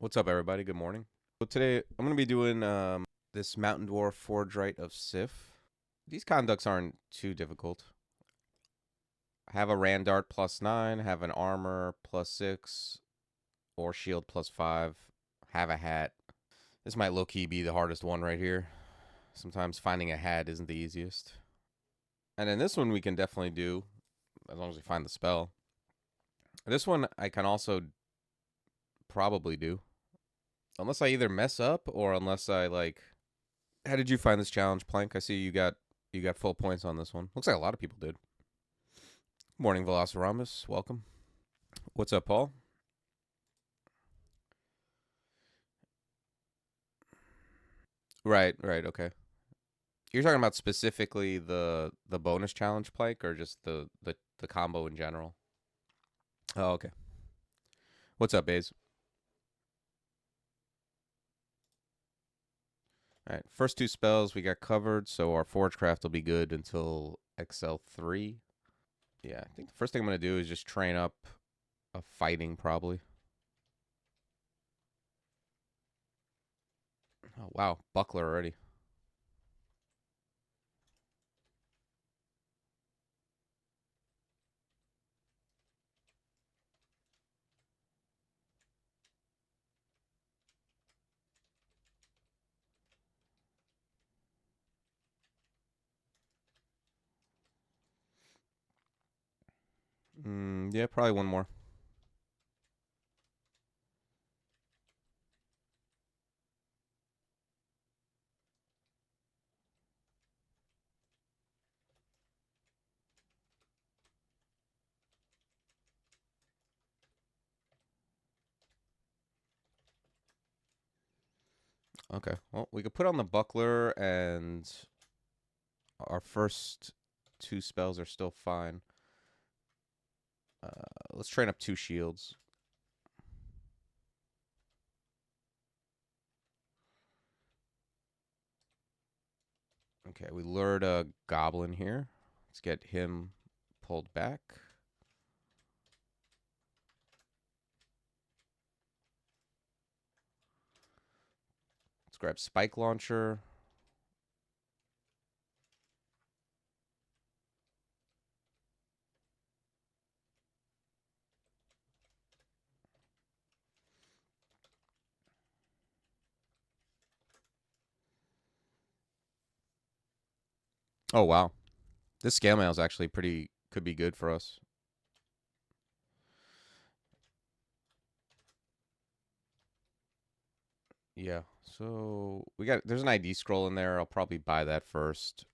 What's up, everybody? Good morning. So today I'm going to be doing this Mountain Dwarf Forgewright of Sif. These conducts aren't too difficult. Have a Randart +9, have an armor +6, or shield +5, have a hat. This might low-key be the hardest one right here. Sometimes finding a hat isn't the easiest. And then this one we can definitely do, as long as we find the spell. This one I can also probably do. Unless I either mess up or unless I like. How did you find this challenge, Plank? I see you got full points on this one. Looks like a lot of people did. Morning, Velocirambus. Welcome. What's up, Paul? Right. Okay. You're talking about specifically the bonus challenge, Plank, or just the combo in general? Oh, okay. What's up, Baze? All right. First two spells we got covered, so our Forgecraft will be good until XL3. Yeah, I think the first thing I'm going to do is just train up a fighting, probably. Oh, wow. Buckler already. Yeah, probably one more. Okay. Well, we could put on the buckler, and our first two spells are still fine. Let's train up two shields. Okay, we lured a goblin here. Let's get him pulled back. Let's grab spike launcher. Oh, wow. This scale mail is actually could be good for us. Yeah. So there's an ID scroll in there. I'll probably buy that first.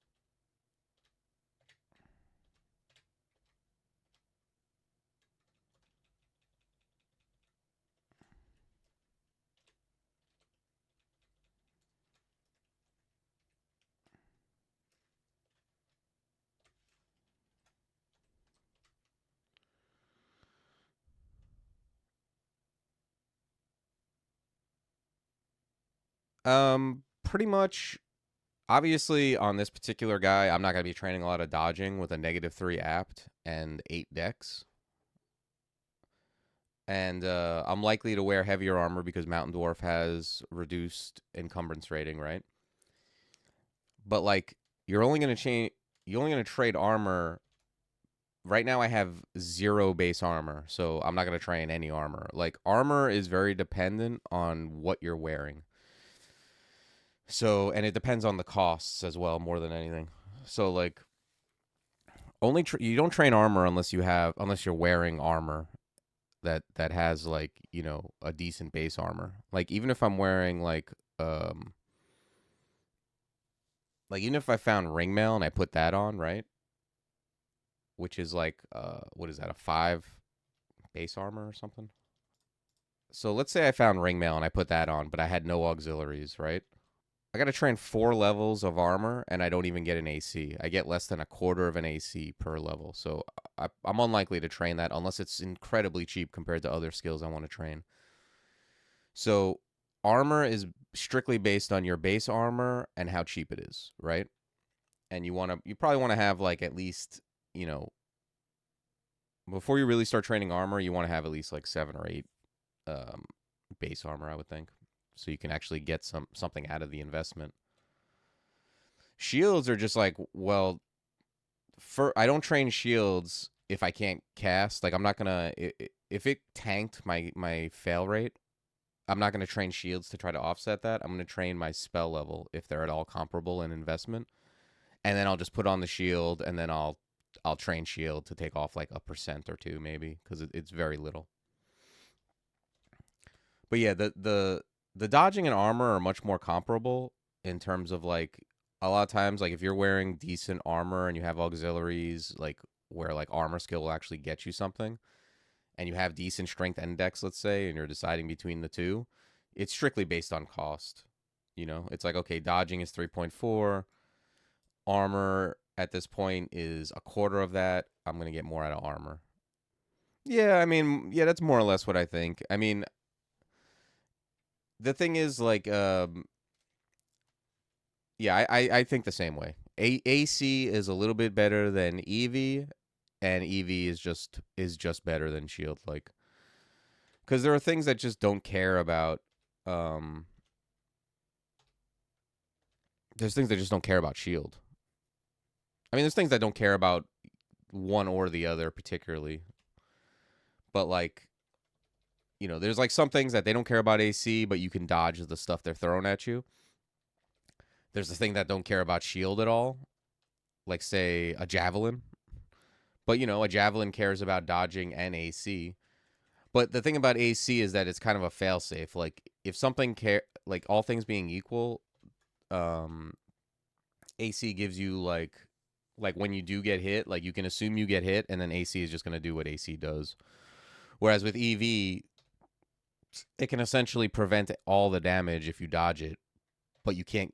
Pretty much. Obviously, on this particular guy, I'm not going to be training a lot of dodging with a -3 apt and 8 dex. And I'm likely to wear heavier armor because Mountain Dwarf has reduced encumbrance rating, right? But like, you're only going to change. You're only going to trade armor. Right now, I have 0 base armor, so I'm not going to train any armor. Like, armor is very dependent on what you're wearing. So, and it depends on the costs as well, more than anything. So, like, you don't train armor unless you're wearing armor that has like, a decent base armor. Like, even if I'm wearing like even if I found ringmail and I put that on, right, which is like, what is that, a 5 base armor or something? So let's say I found ringmail and I put that on, but I had no auxiliaries, right? I got to train 4 levels of armor, and I don't even get an AC. I get less than a quarter of an AC per level. So I'm unlikely to train that unless it's incredibly cheap compared to other skills I want to train. So armor is strictly based on your base armor and how cheap it is, right? And you probably want to have like at least, you know, before you really start training armor, you want to have at least like 7 or 8 base armor, I would think. So you can actually get something out of the investment. Shields are just like, well, I don't train shields if I can't cast. Like I'm not gonna if it tanked my fail rate, I'm not gonna train shields to try to offset that. I'm gonna train my spell level if they're at all comparable in investment, and then I'll just put on the shield, and then I'll train shield to take off like 1% or 2 maybe because it's very little. But yeah, the dodging and armor are much more comparable in terms of like a lot of times like if you're wearing decent armor and you have auxiliaries like where like armor skill will actually get you something and you have decent strength index, let's say, and you're deciding between the two, it's strictly based on cost. You know, it's like okay, dodging is 3.4, armor at this point is a quarter of that. I'm going to get more out of armor. Yeah, I mean, yeah, that's more or less what I think. I mean, the thing is like yeah, I think the same way. AC is a little bit better than EV, and EV is just better than Shield. Like, because there are things that just don't care about. Um, there's things that just don't care about Shield. I mean, there's things that don't care about one or the other particularly, but like, you know, there's like some things that they don't care about AC, but you can dodge the stuff they're throwing at you. There's the thing that don't care about Shield at all, like say a javelin. But you know, a javelin cares about dodging and AC. But the thing about AC is that it's kind of a failsafe. Like if something like all things being equal, um, AC gives you like when you do get hit, like you can assume you get hit, and then AC is just going to do what AC does. Whereas with EV, it can essentially prevent all the damage if you dodge it, but you can't.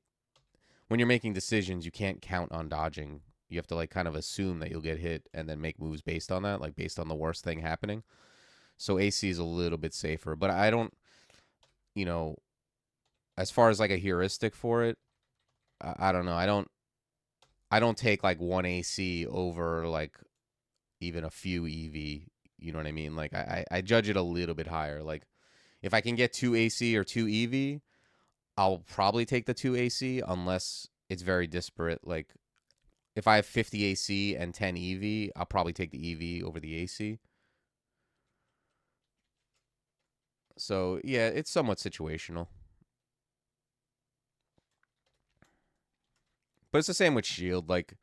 When you're making decisions, you can't count on dodging. You have to like kind of assume that you'll get hit and then make moves based on that, like based on the worst thing happening. So AC is a little bit safer, but I don't, you know, as far as like a heuristic for it, I don't know. I don't take like one AC over like even a few EV. You know what I mean? Like I judge it a little bit higher. Like if I can get 2 AC or 2 EV, I'll probably take the 2 AC unless it's very disparate. Like if I have 50 AC and 10 EV, I'll probably take the EV over the AC. So yeah, it's somewhat situational. But it's the same with shield. Like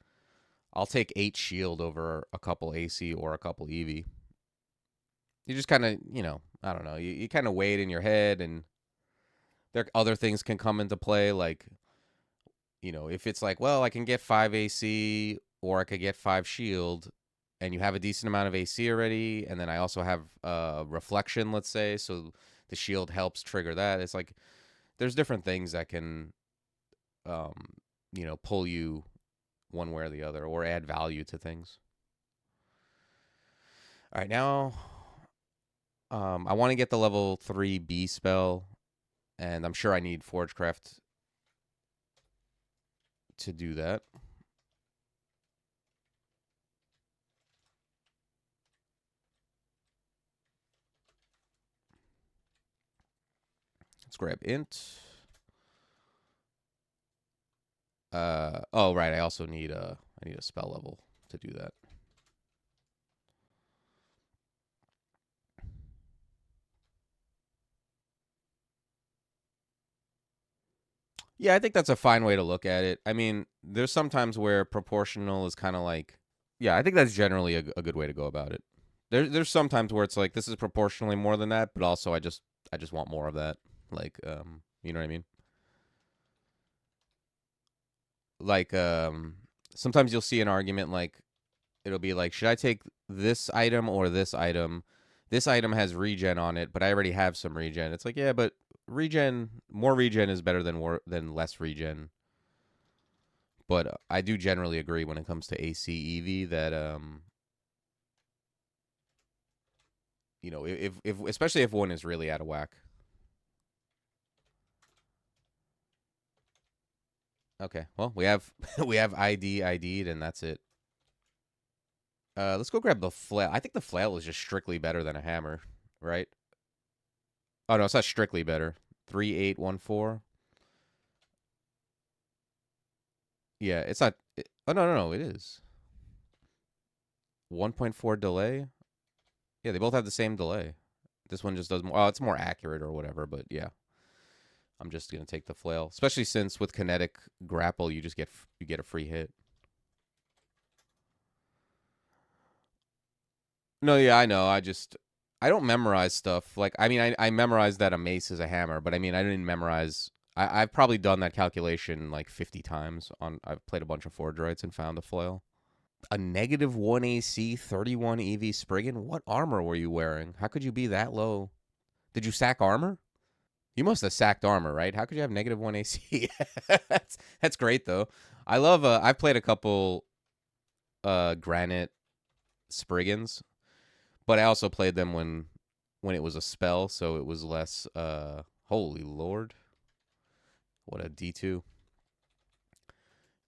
I'll take 8 shield over a couple AC or a couple EV. You just kind of, you know, I don't know. You kind of weigh it in your head, and there other things can come into play. Like, you know, if it's like, well, I can get 5 AC or I could get 5 shield, and you have a decent amount of AC already, and then I also have reflection, let's say, so the shield helps trigger that. It's like there's different things that can, um, you know, pull you one way or the other or add value to things. All right, now I want to get the level 3 B spell, and I'm sure I need Forgecraft to do that. Let's grab int. Oh right, I also need a spell level to do that. Yeah, I think that's a fine way to look at it. I mean, there's sometimes where proportional is kind of like, yeah, I think that's generally a good way to go about it. There's sometimes where it's like this is proportionally more than that, but also I just want more of that. Like, you know what I mean? Like, sometimes you'll see an argument like it'll be like, should I take this item or this item? This item has regen on it, but I already have some regen. It's like, yeah, but more regen is better than less regen. But I do generally agree when it comes to AC EV that you know, if especially if one is really out of whack. Okay, well we have we have ID'd, and that's it. Let's go grab the flail. I think the flail is just strictly better than a hammer, right? Oh, no, it's not strictly better. 3814. Yeah, it's not. Oh, no, no, no, it is. 1.4 delay. Yeah, they both have the same delay. This one just does more. Oh, it's more accurate or whatever, but yeah. I'm just going to take the flail, especially since with kinetic grapple you just get a free hit. No, yeah, I know. I don't memorize stuff. Like I mean I memorized that a mace is a hammer, but I mean I didn't memorize I've probably done that calculation like 50 times on I've played a bunch of Forgewrights and found a flail. A negative 1 AC 31 EV Spriggan? What armor were you wearing? How could you be that low? Did you sack armor? You must have sacked armor, right? How could you have negative 1 AC? That's great though. I love I've played a couple granite Spriggans, but I also played them when it was a spell, so it was less holy lord. What a D2.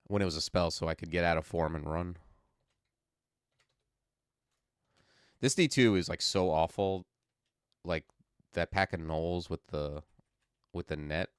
When it was a spell, so I could get out of form and run. This D2 is like so awful. Like that pack of gnolls with the net.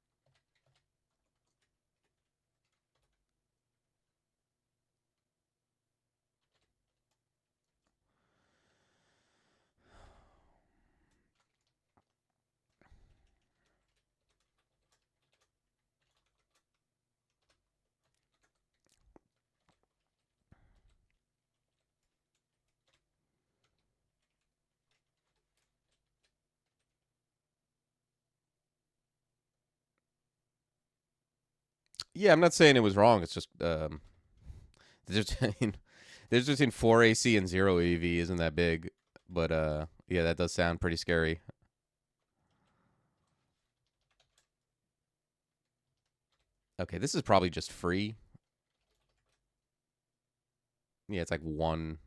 Yeah, I'm not saying it was wrong. It's just there's there's between 4 AC and 0 EV isn't that big, but yeah, that does sound pretty scary. Okay, this is probably just free. Yeah, it's like one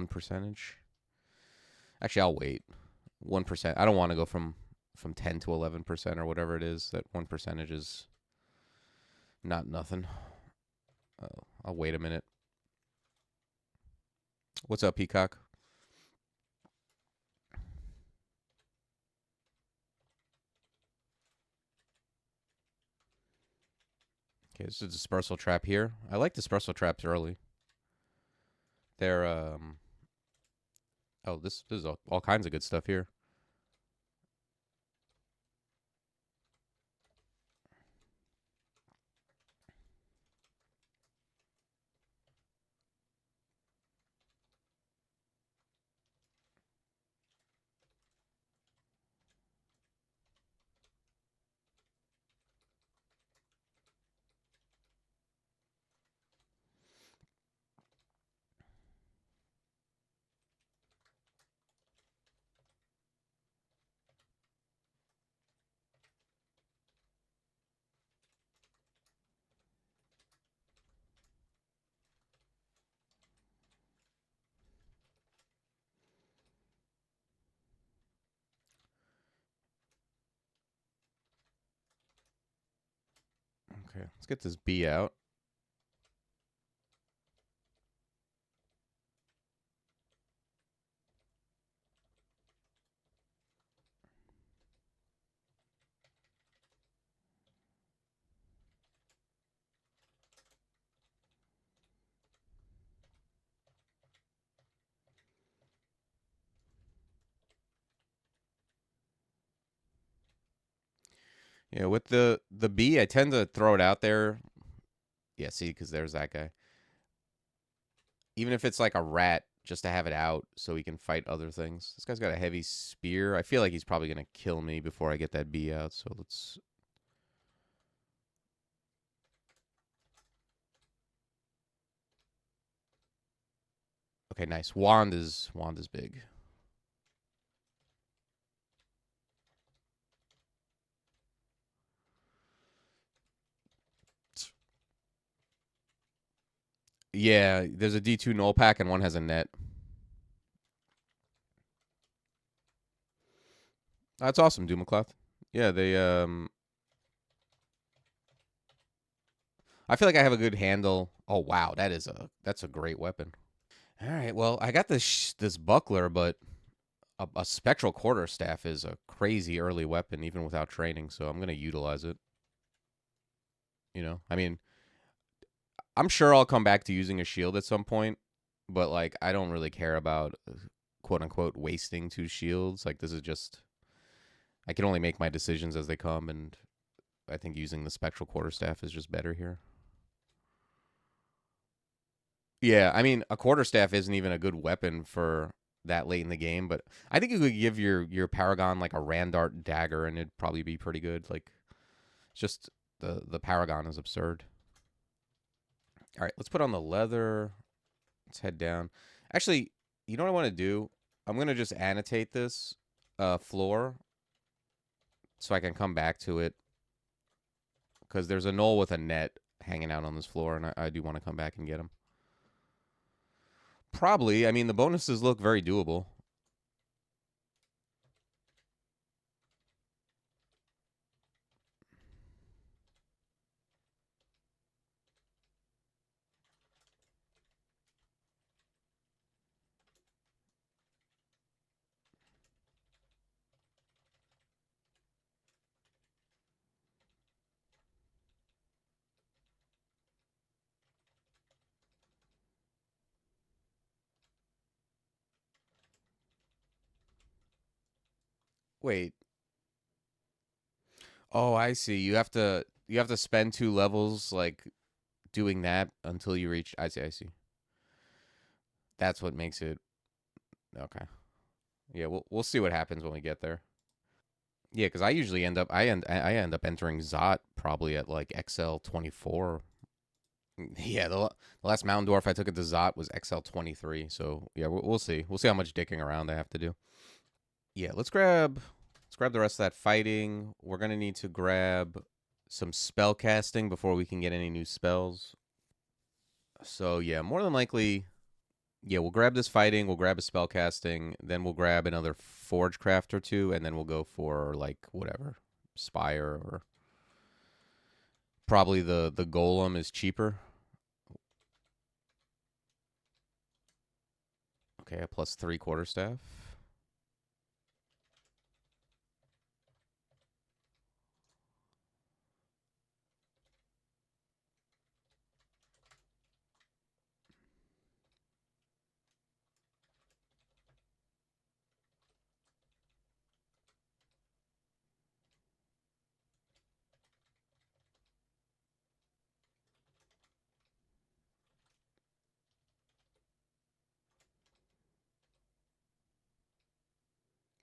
percentage. Actually, I'll wait. 1%. I don't want to go from 10 to 11% or whatever it is. That 1 percentage is not nothing. I'll wait a minute. What's up, Peacock? Okay, this is a dispersal trap here. I like dispersal traps early. They're oh, this is all kinds of good stuff here. Okay, let's get this B out. Yeah, with the B, I tend to throw it out there. Yeah, see, because there's that guy. Even if it's like a rat, just to have it out so he can fight other things. This guy's got a heavy spear. I feel like he's probably gonna kill me before I get that B out. So let's. Okay, nice. Wand is big. Yeah, there's a D2 null pack and one has a net. That's awesome, Doomacloth. Yeah, they I feel like I have a good handle. Oh wow, that's a great weapon. All right, well, I got this buckler, but A spectral quarterstaff is a crazy early weapon, even without training. So I'm gonna utilize it. You know, I mean, I'm sure I'll come back to using a shield at some point, but like I don't really care about quote unquote wasting two shields. Like this is just I can only make my decisions as they come, and I think using the spectral quarterstaff is just better here. Yeah, I mean a quarterstaff isn't even a good weapon for that late in the game, but I think you could give your paragon like a randart dagger, and it'd probably be pretty good. Like it's just the paragon is absurd. All right, let's put on the leather. Let's head down. Actually, you know what I want to do? I'm gonna just annotate this floor so I can come back to it because there's a knoll with a net hanging out on this floor, and I do want to come back and get him. Probably. I mean, the bonuses look very doable. Wait. Oh, I see. You have to spend 2 levels like doing that until you reach. I see. I see. That's what makes it okay. Yeah, we'll see what happens when we get there. Yeah, because I usually end up entering Zot probably at like XL 24. Yeah, the last Mountain Dwarf I took it to Zot was XL 23. So yeah, we'll see. We'll see how much dicking around I have to do. Yeah, let's grab the rest of that fighting. We're gonna need to grab some spell casting before we can get any new spells. So yeah, more than likely, yeah, we'll grab this fighting. We'll grab a spell casting. Then we'll grab another forge craft or two, and then we'll go for like whatever spire or probably the golem is cheaper. Okay, a +3 quarterstaff.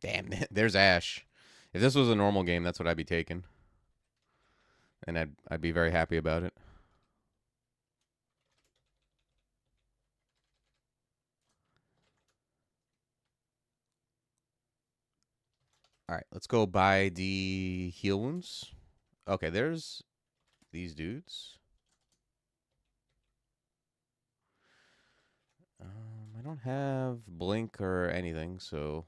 Damn, there's Ash. If this was a normal game, that's what I'd be taking, and I'd be very happy about it. All right, let's go buy the heal wounds. Okay, there's these dudes. I don't have blink or anything, so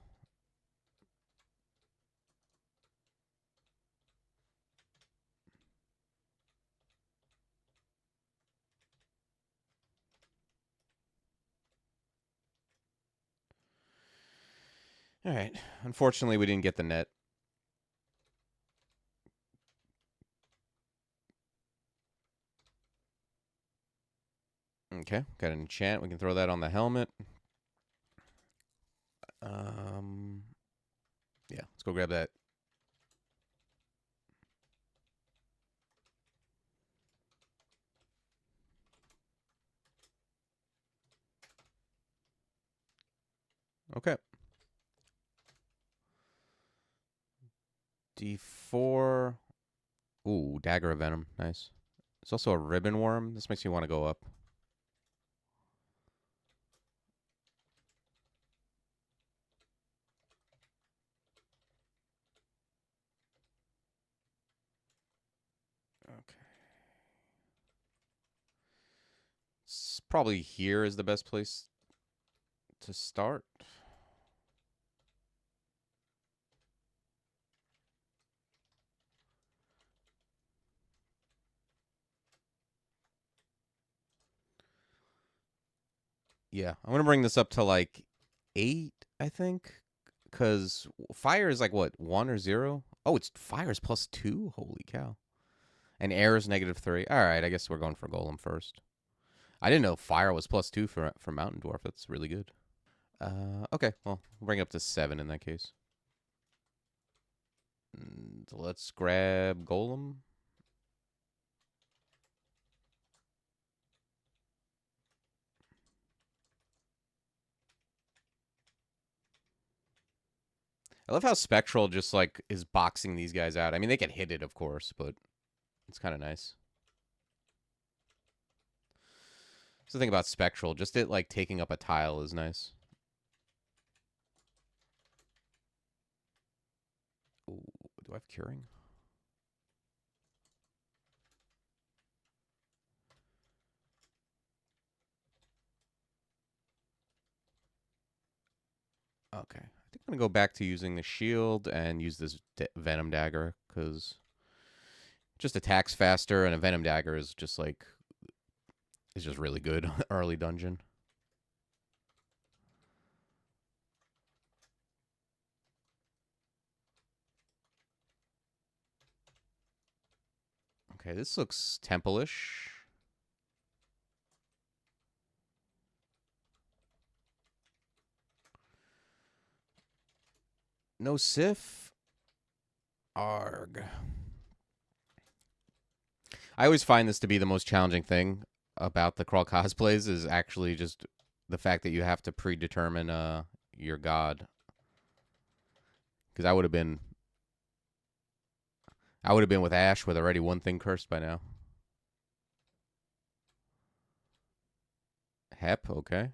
all right. Unfortunately, we didn't get the net. Okay, got an enchant. We can throw that on the helmet. Um, yeah, let's go grab that. Okay. D4. Ooh, dagger of venom. Nice. There's also a ribbon worm. This makes me want to go up. Okay. Probably here is the best place to start. Yeah, I'm gonna bring this up to like 8, I think, because fire is like what, 1 or 0? Oh, it's fire is +2. Holy cow! And air is -3. All right, I guess we're going for golem first. I didn't know fire was +2 for mountain dwarf. That's really good. Okay, well, we'll bring it up to 7 in that case. So let's grab golem. I love how Spectral just like is boxing these guys out. I mean, they can hit it, of course, but it's kind of nice. So the thing about Spectral, just it like taking up a tile is nice. Ooh, do I have curing? Okay. I think I'm going to go back to using the shield and use this Venom Dagger because just attacks faster, and a Venom Dagger is just like, it's just really good early dungeon. Okay, this looks temple-ish. No Sif. Arg. I always find this to be the most challenging thing about the crawl cosplays is actually just the fact that you have to predetermine your god. Because I would have been with Ash with already one thing cursed by now. Hep, okay.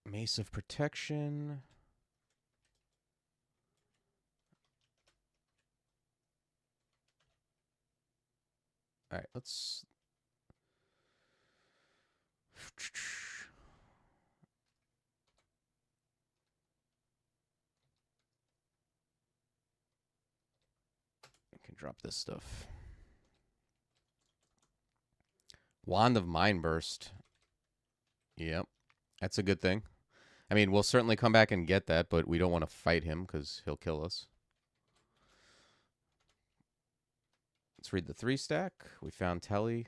Mace of Protection. All right, let's. I can drop this stuff. Wand of Mind Burst. Yep, that's a good thing. I mean, we'll certainly come back and get that, but we don't want to fight him because he'll kill us. Let's read the 3 stack. We found Telly.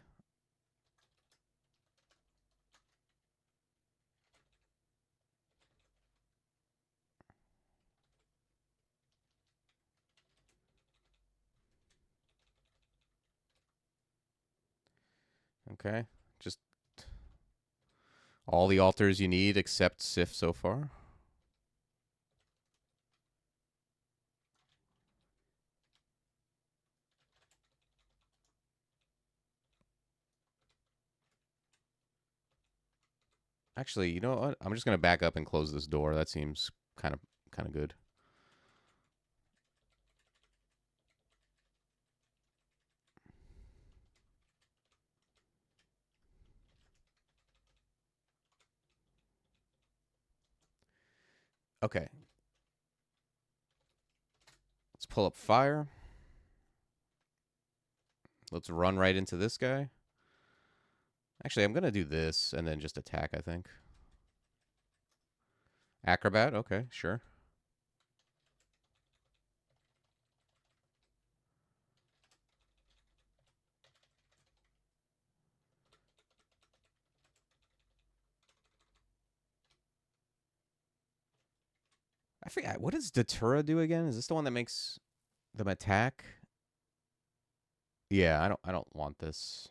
Okay, just all the altars you need except Sif so far. Actually, you know what? I'm just gonna back up and close this door. That seems kind of good. Okay. Let's pull up fire. Let's run right into this guy. Actually, I'm gonna do this and then just attack, I think. Acrobat, okay, sure. I forget, what does Datura do again? Is this the one that makes them attack? Yeah, I don't want this.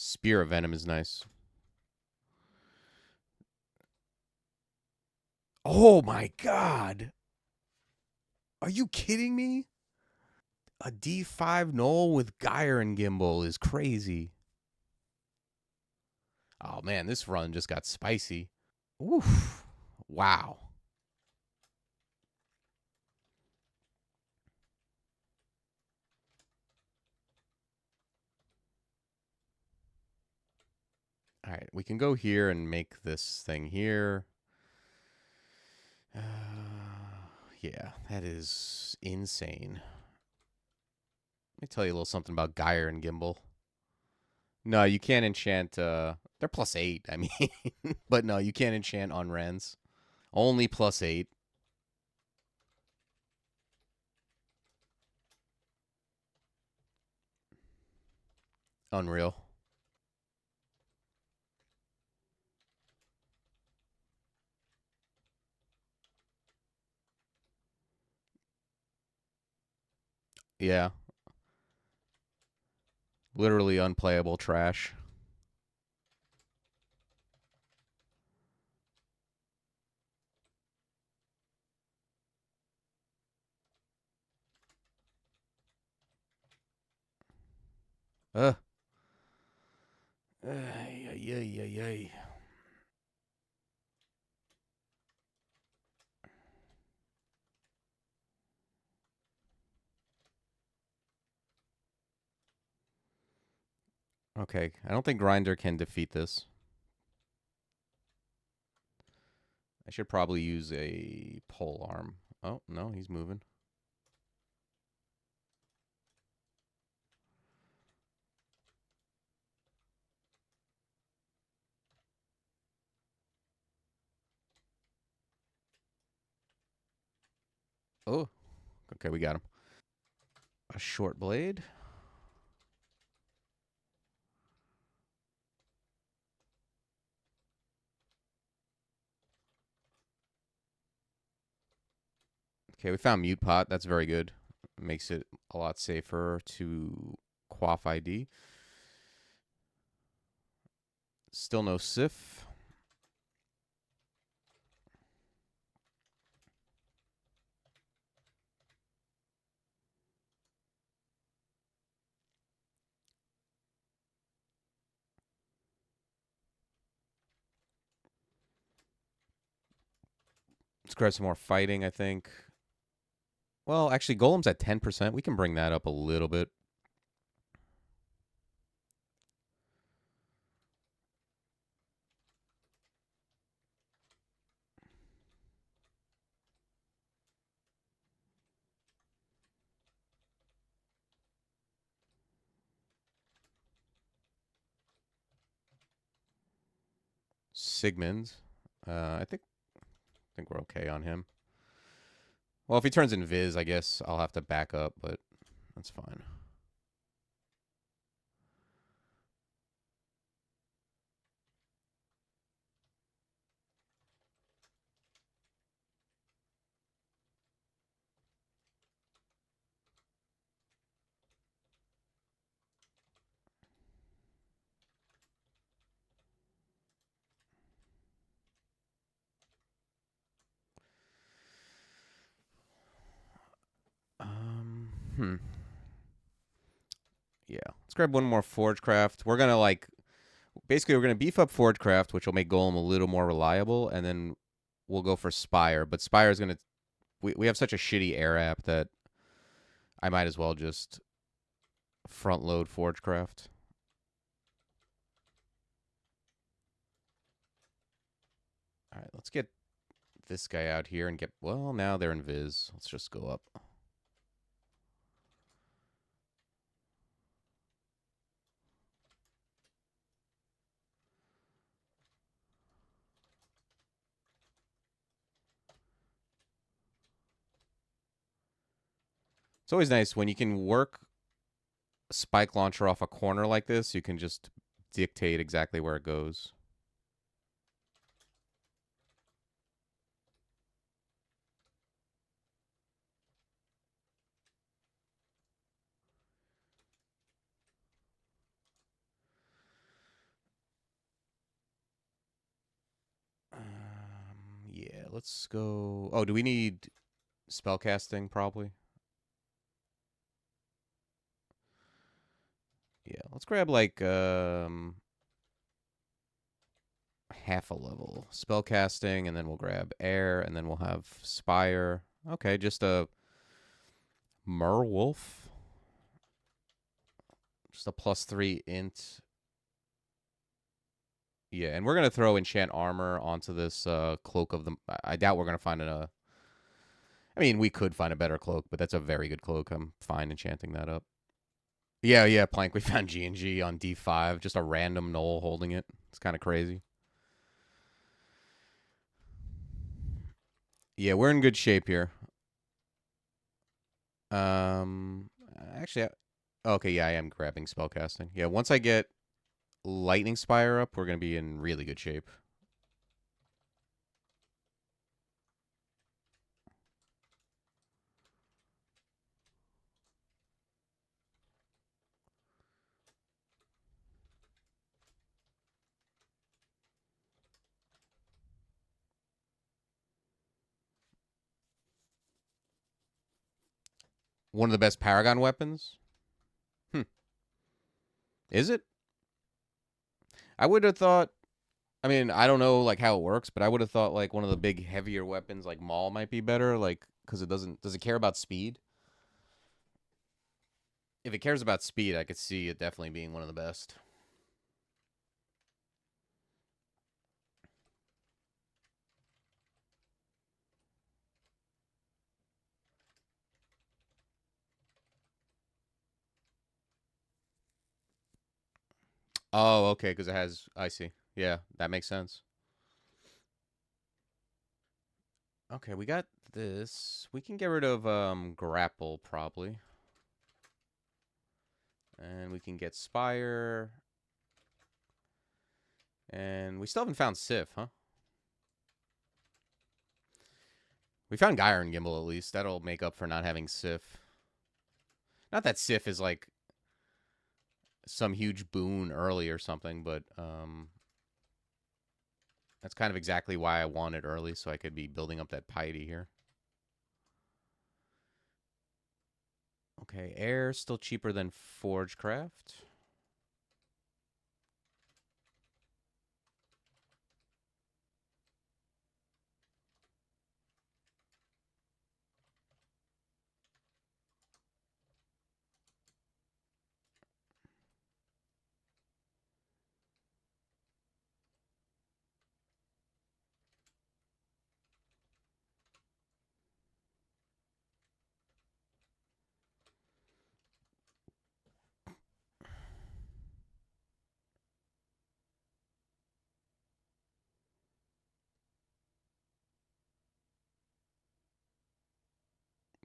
Spear of Venom is nice. Oh my god. Are you kidding me? A D5 Knoll with Gyre and Gimbal is crazy. Oh man, this run just got spicy. Oof. Wow. All right, we can go here and make this thing here. Yeah, that is insane. Let me tell you a little something about Gyre and Gimbal. No, you can't enchant. They're +8. I mean, but no, you can't enchant on Rens. Only +8. Unreal. Yeah, literally unplayable trash. Ugh. Ay, ay, ay, ay, ay. Okay, I don't think Grinder can defeat this. I should probably use a pole arm. Oh, no, he's moving. Oh, okay, we got him. A short blade. Okay, we found Mute Pot. That's very good. Makes it a lot safer to quaff ID. Still no Sif. Let's grab some more fighting, I think. Well, actually, Golem's at 10%. We can bring that up a little bit. Sigmund. I think we're okay on him. Well, if he turns invis, I guess I'll have to back up, but that's fine. Hmm. Yeah. Let's grab one more Forgecraft. We're gonna basically we're gonna beef up Forgecraft, which will make Golem a little more reliable, and then we'll go for Spire. But Spire is gonna we have such a shitty air app that I might as well just front load Forgecraft. All right, let's get this guy out here and get. Well, now they're in Viz. Let's just go up. It's always nice when you can work a spike launcher off a corner like this. You can just dictate exactly where it goes. Yeah, let's go. Oh, do we need spellcasting? Probably. Let's grab like half a level spellcasting, and then we'll grab air, and then we'll have spire. Okay, just a merwolf, just a +3 int. Yeah, and we're gonna throw enchant armor onto this cloak of the. I doubt we're gonna find a. I mean, we could find a better cloak, but that's a very good cloak. I'm fine enchanting that up. Yeah, yeah, Plank. We found G&G on D5, just a random knoll holding it. It's kind of crazy. Yeah, we're in good shape here. Actually, okay, yeah, I am grabbing spellcasting. Yeah, once I get Lightning Spire up, we're gonna be in really good shape. One of the best paragon weapons. Hmm. Is it? I would have thought. I mean, I don't know like how it works, but I would have thought like one of the big heavier weapons like Maul might be better, like because it doesn't. Does it care about speed? If it cares about speed, I could see it definitely being one of the best. Oh, okay, because it has. I see. Yeah, that makes sense. Okay, we got this. We can get rid of grapple probably, and we can get spire, and we still haven't found Sif, huh? We found Gyre Gimbal at least. That'll make up for not having Sif. Not that Sif is like some huge boon early or something, but that's kind of exactly why I want it early, so I could be building up that piety here. Okay, air still cheaper than Forgecraft.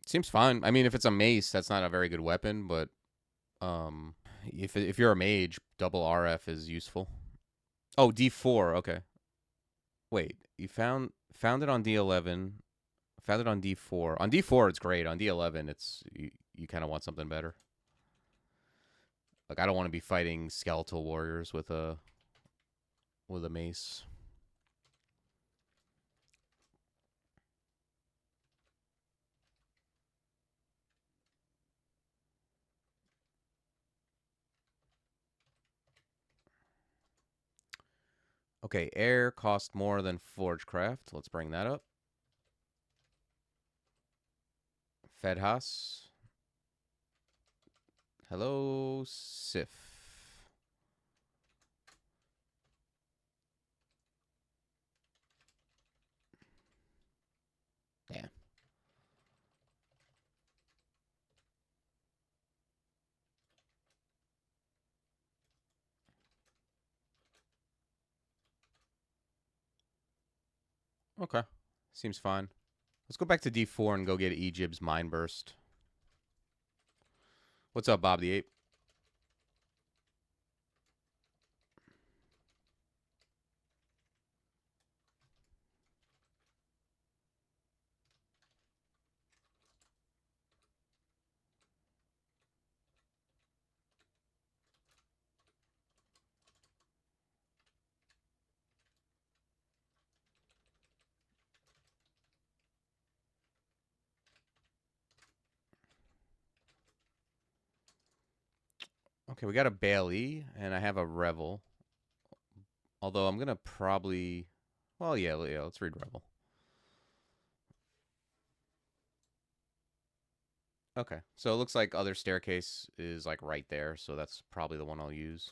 Seems fine. I mean, if it's a mace, that's not a very good weapon, but if you're a mage, double RF is useful. Oh, D4. Okay. Wait, you found it on D11. Found it on D4. On D4, it's great. On D11, it's you kind of want something better. Like I don't want to be fighting skeletal warriors with a mace. Okay, air cost more than Forgecraft. Let's bring that up. Fedhas. Hello, Sif. Damn. Okay. Seems fine. Let's go back to D4 and go get Egypt's Mind Burst. What's up, Bob the Ape? Okay, we got a Bailey, and I have a Revel. Although I'm gonna probably, well, yeah, let's read Revel. Okay, so it looks like other staircase is like right there, so that's probably the one I'll use.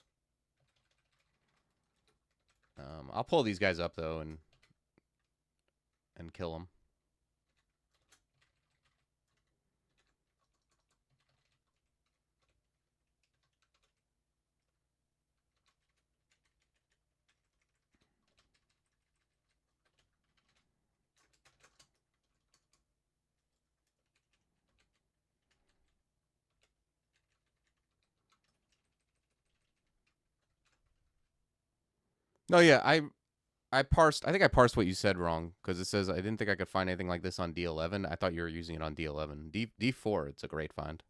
I'll pull these guys up though and kill them. No, yeah, I parsed. I think I parsed what you said wrong because it says I didn't think I could find anything like this on D11. I thought you were using it on D11. D4, it's a great find.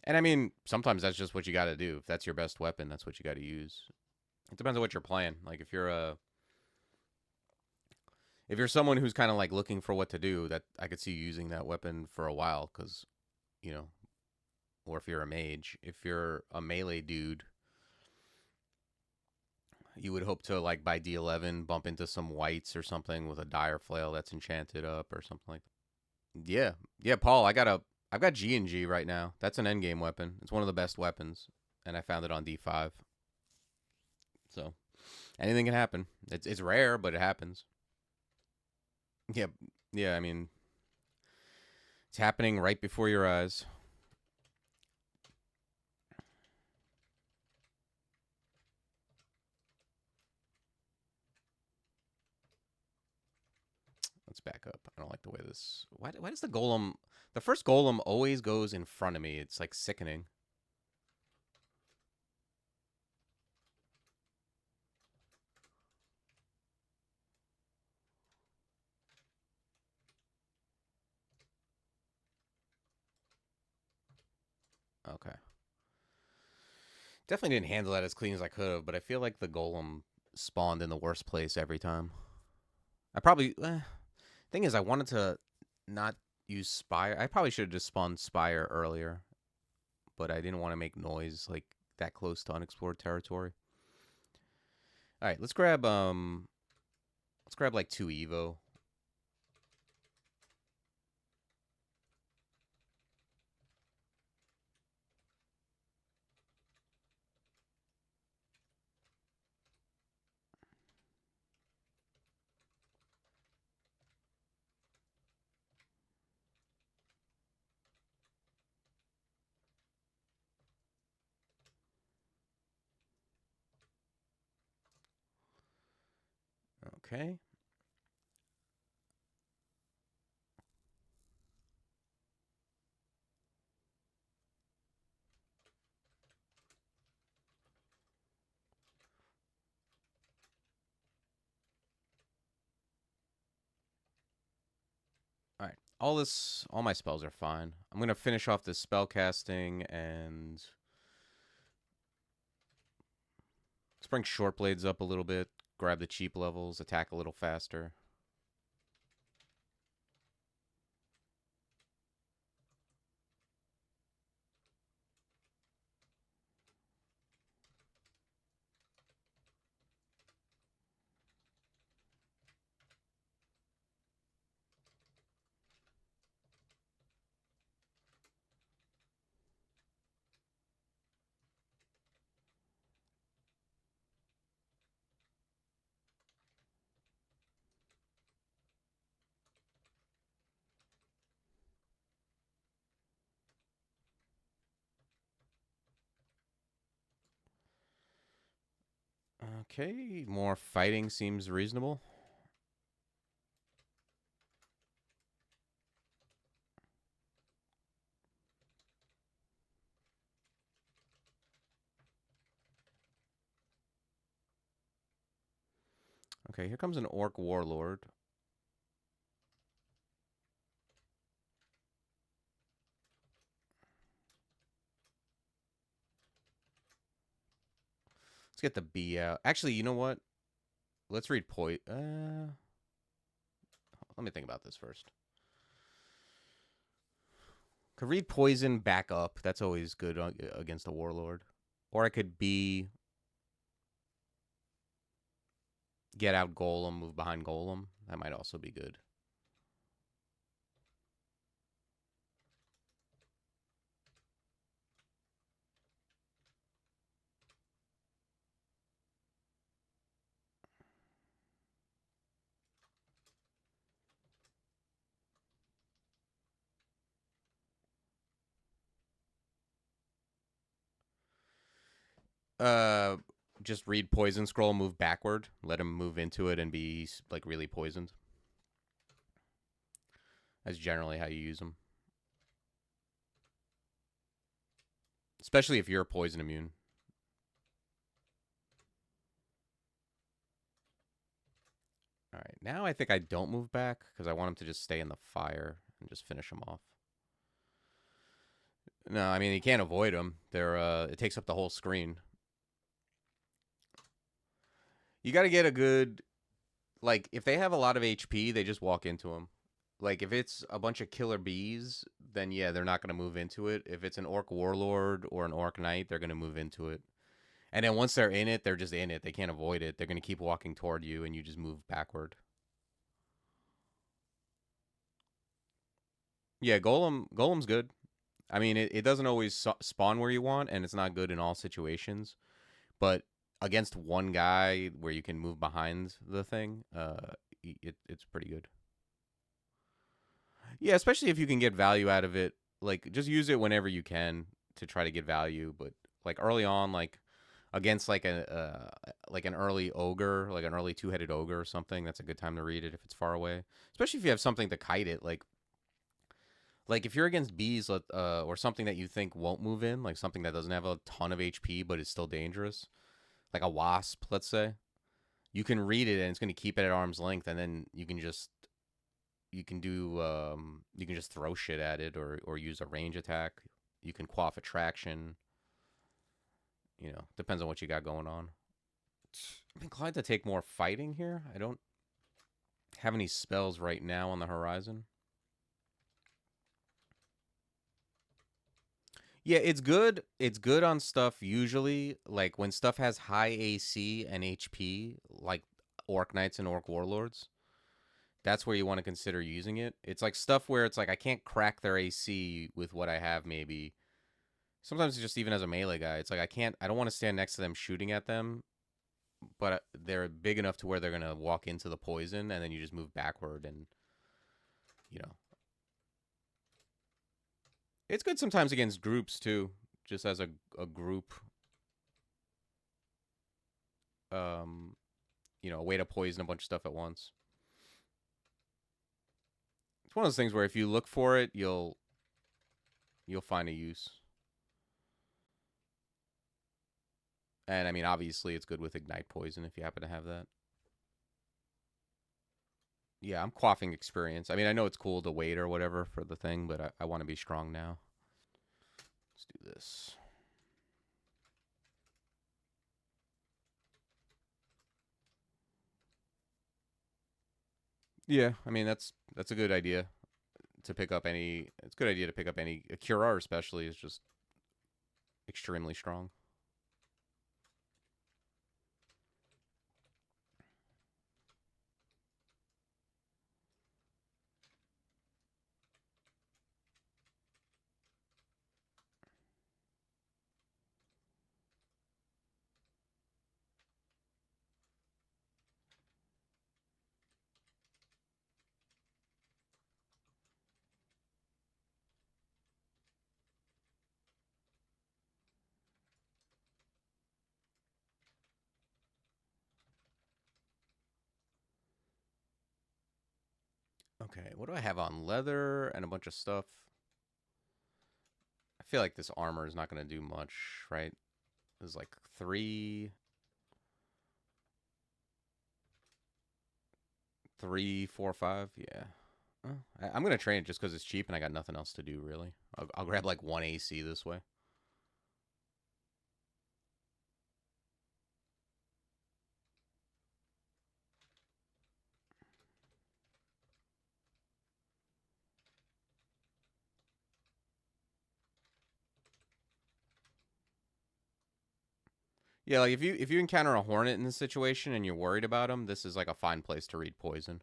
And I mean, sometimes that's just what you got to do. If that's your best weapon, that's what you got to use. It depends on what you're playing. Like if you're someone who's kind of like looking for what to do, that I could see you using that weapon for a while because, you know, or if you're a mage, if you're a melee dude, you would hope to like by D11 bump into some whites or something with a dire flail that's enchanted up or something like that. Yeah. Yeah, Paul, I've got G and G right now. That's an endgame weapon. It's one of the best weapons and I found it on D5. So, anything can happen. It's rare, but it happens. Yeah. Yeah, I mean, it's happening right before your eyes. Let's back up. I don't like the way this. Why does the golem? The first golem always goes in front of me. It's like sickening. Okay. Definitely didn't handle that as clean as I could have, but I feel like the golem spawned in the worst place every time. I probably. Thing is, I wanted to not use Spire. I probably should have just spawned Spire earlier, but I didn't want to make noise like that close to unexplored territory. All right, let's grab like 2 Evo. Okay. All right. All my spells are fine. I'm going to finish off this spell casting and let's bring short blades up a little bit, grab the cheap levels, attack a little faster. Okay, more fighting seems reasonable. Okay, here comes an orc warlord. Let's get the B out. Actually, you know what? Let's read let me think about this first. Could read poison back up. That's always good against a warlord. Or I could get out golem, move behind golem. That might also be good. Uh, just read poison scroll, move backward, let him move into it and be like really poisoned. That's generally how you use them. Especially if you're poison immune. All right, now I think I don't move back because I want him to just stay in the fire and just finish him off. No, I mean, you can't avoid them. It takes up the whole screen. You got to get a good, like, if they have a lot of HP, they just walk into them. Like, if it's a bunch of killer bees, then yeah, they're not going to move into it. If it's an orc warlord or an orc knight, they're going to move into it. And then once they're in it, they're just in it. They can't avoid it. They're going to keep walking toward you, and you just move backward. Yeah, Golem's good. I mean, it doesn't always spawn where you want, and it's not good in all situations. But against one guy where you can move behind the thing, it's pretty good. Yeah, especially if you can get value out of it. Like, just use it whenever you can to try to get value. But like early on, like against like like an early ogre, like an early two-headed ogre or something, that's a good time to read it if it's far away. Especially if you have something to kite it, like if you're against bees or something that you think won't move in, like something that doesn't have a ton of HP but is still dangerous, like a wasp, let's say, you can read it and it's going to keep it at arm's length, and then you can just throw shit at it or use a range attack. You can quaff attraction. Depends on what you got going on. I'm inclined to take more fighting here. I don't have any spells right now on the horizon. Yeah, it's good. It's good on stuff usually, like when stuff has high AC and HP, like Orc Knights and Orc Warlords. That's where you want to consider using it. It's like stuff where it's like I can't crack their AC with what I have maybe. Sometimes it's just even as a melee guy, it's like I don't want to stand next to them shooting at them, but they're big enough to where they're going to walk into the poison and then you just move backward and you know. It's good sometimes against groups too, just as a group a way to poison a bunch of stuff at once. It's one of those things where if you look for it, you'll find a use. And I mean, obviously, it's good with ignite poison if you happen to have that. Yeah, I'm quaffing experience. I mean, I know it's cool to wait or whatever for the thing, but I want to be strong now. Let's do this. Yeah, I mean that's a good idea to pick up any. It's a good idea to pick up any. A Curar especially is just extremely strong. Okay, what do I have on? Leather and a bunch of stuff. I feel like this armor is not going to do much, right? There's like 3, 4, 5. Yeah. I'm going to train it just because it's cheap and I got nothing else to do, really. I'll grab like 1 AC this way. Yeah, like if you encounter a hornet in this situation and you're worried about him, this is like a fine place to read poison.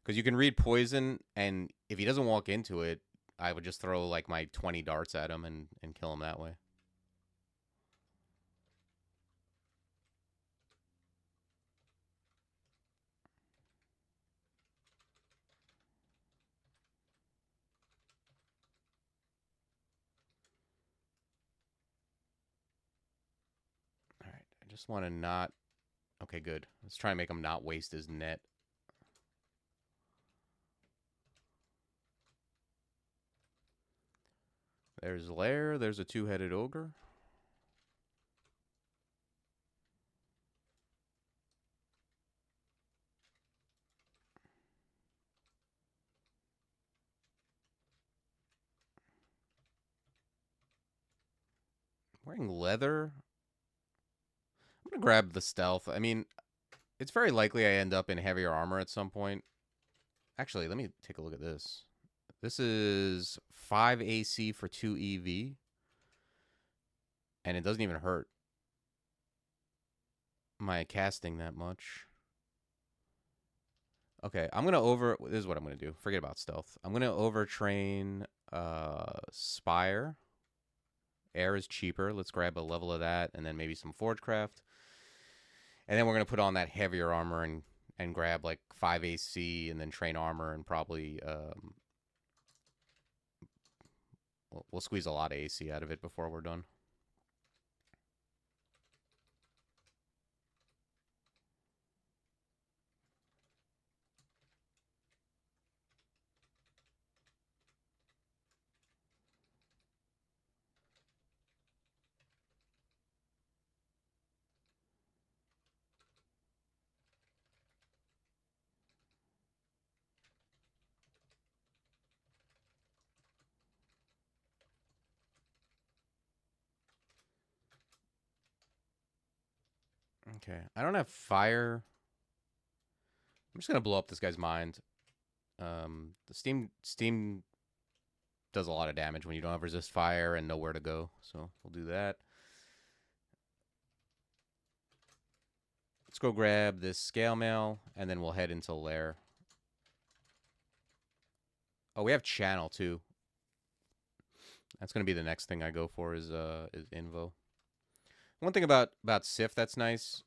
Because you can read poison, and if he doesn't walk into it, I would just throw like my 20 darts at him and kill him that way. All right, I just want to not. Okay, good. Let's try and make him not waste his net. There's lair. There's a two-headed ogre. Wearing leather. I'm gonna grab the stealth. I mean, it's very likely I end up in heavier armor at some point. Actually, let me take a look at this. This is 5 AC for 2 EV, and it doesn't even hurt my casting that much. Okay, I'm gonna over. This is what I'm gonna do. Forget about stealth. I'm gonna overtrain Spire. Air is cheaper. Let's grab a level of that, and then maybe some Forgecraft. And then we're gonna put on that heavier armor and grab like 5 AC, and then train armor, and probably we'll squeeze a lot of AC out of it before we're done. Okay, I don't have fire. I'm just gonna blow up this guy's mind. The steam does a lot of damage when you don't have resist fire and nowhere to go. So we'll do that. Let's go grab this scale mail, and then we'll head into lair. Oh, we have channel too. That's gonna be the next thing I go for is invo. One thing about Sif that's nice,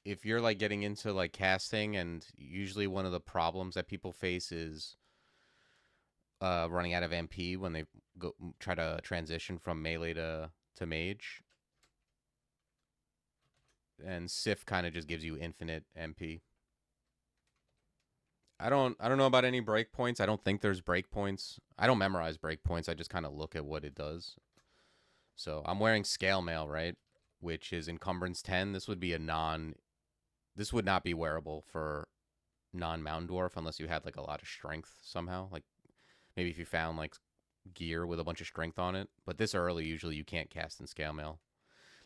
if you're like getting into like casting, and usually one of the problems that people face is running out of MP when they go try to transition from melee to mage. And Sif kind of just gives you infinite MP. I don't know about any breakpoints. I don't think there's breakpoints. I don't memorize breakpoints. I just kind of look at what it does. So I'm wearing scale mail, right? Which is encumbrance 10. This would be this would not be wearable for non-mountain dwarf unless you had like a lot of strength somehow. Like maybe if you found like gear with a bunch of strength on it. But this early, usually you can't cast in scale mail.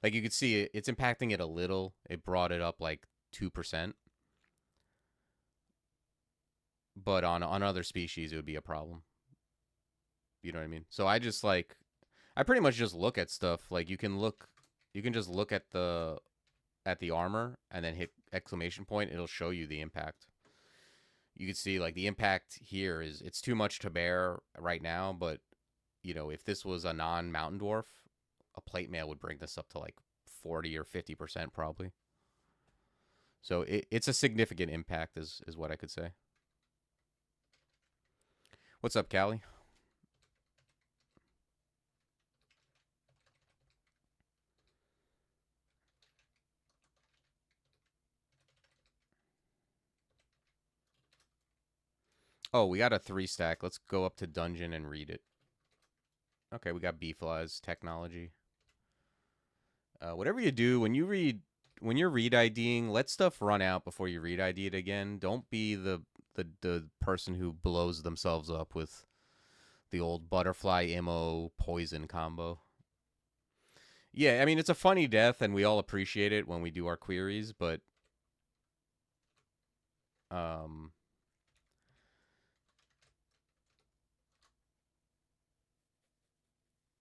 Like you could see it's impacting it a little. It brought it up like 2%. But on other species, it would be a problem. You know what I mean? So I pretty much just look at stuff. Like you can just look at the armor and then hit exclamation point. It'll show you the impact. You can see like the impact here it's too much to bear right now, but you know, if this was a non-mountain dwarf, a plate mail would bring this up to like 40 or 50% probably. So it's a significant impact is what I could say. What's up, Callie? Oh, we got a 3 stack. Let's go up to dungeon and read it. Okay, we got B-Flies, technology. Whatever you do, when you're read IDing, let stuff run out before you read ID it again. Don't be the person who blows themselves up with the old butterfly immo poison combo. Yeah, I mean it's a funny death, and we all appreciate it when we do our queries, but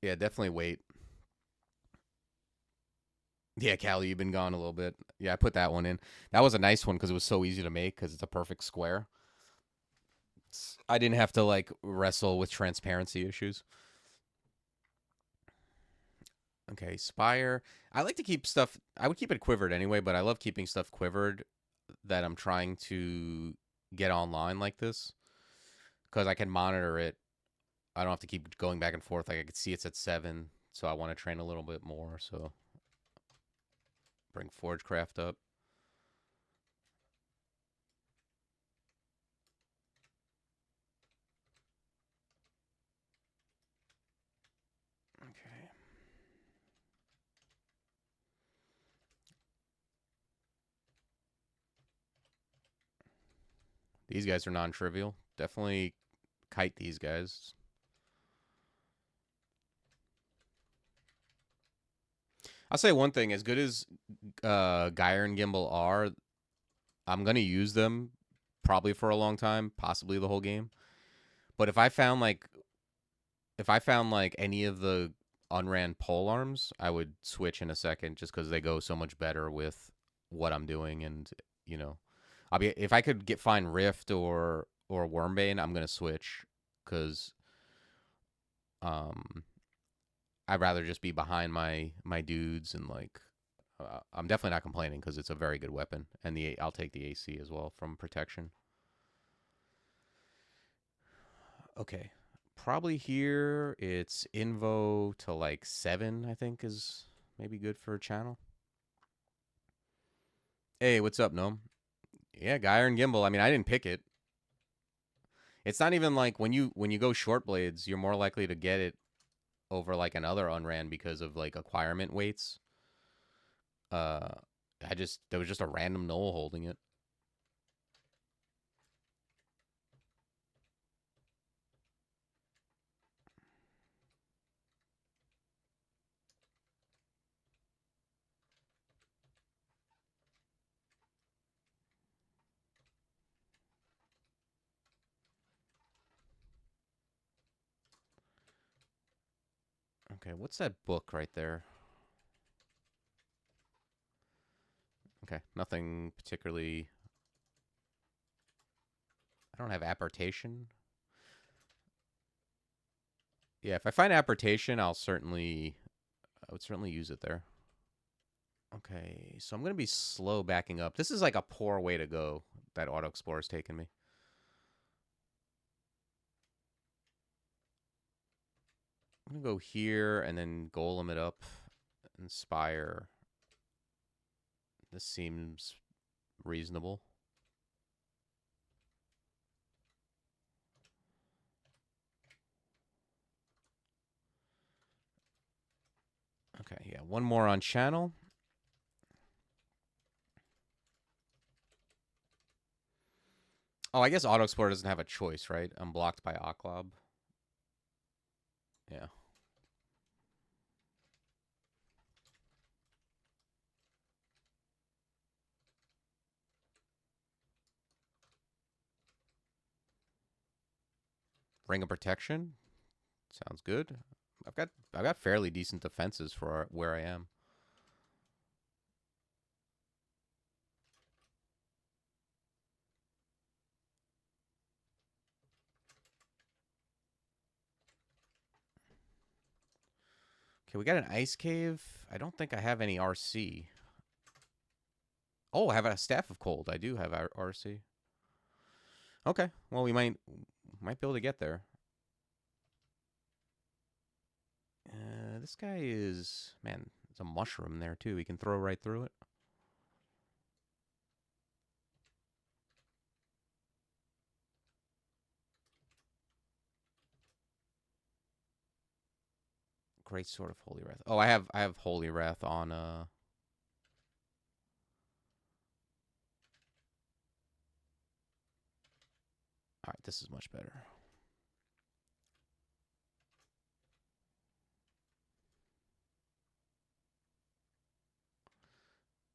yeah, definitely wait. Yeah, Callie, you've been gone a little bit. Yeah, I put that one in. That was a nice one because it was so easy to make because it's a perfect square. I didn't have to like wrestle with transparency issues. Okay, Spire. I like to keep stuff. I would keep it quivered anyway, but I love keeping stuff quivered that I'm trying to get online like this because I can monitor it. I don't have to keep going back and forth. Like I can see it's at 7, so I want to train a little bit more. So bring Forgecraft up. Okay. These guys are non-trivial. Definitely kite these guys. I'll say one thing: as good as Gyre and Gimbal are, I'm gonna use them probably for a long time, possibly the whole game. But if I found like any of the unran pole arms, I would switch in a second just because they go so much better with what I'm doing, and you know, I'll be if I could find Rift or Wormbane, I'm gonna switch because um I'd rather just be behind my dudes and like I'm definitely not complaining because it's a very good weapon, and I'll take the AC as well from protection. Okay, probably here it's Invo to like 7. I think is maybe good for a channel. Hey, what's up, Gnome? Yeah, Guy Iron Gimbal. I mean, I didn't pick it. It's not even like when you go short blades, you're more likely to get it over like another unran because of like acquirement weights. Uh, there was just a random knoll holding it. Okay, what's that book right there? Okay, nothing particularly. I don't have apportation. Yeah, if I find apportation, I would certainly use it there. Okay, so I'm gonna be slow backing up. This is like a poor way to go that Auto Explorer's taken me. I'm gonna go here and then golem it up, inspire. This seems reasonable. Okay, yeah, one more on channel. Oh, I guess Auto Explorer doesn't have a choice, right? I'm blocked by Oklob. Yeah. Ring of Protection. Sounds good. I've got fairly decent defenses for where I am. Okay, we got an ice cave. I don't think I have any RC. Oh, I have a staff of cold. I do have RC. Okay, well we might be able to get there. This guy is man. There's a mushroom there too. He can throw right through it. Great Sword of Holy Wrath. Oh, I have Holy Wrath on. All right, this is much better.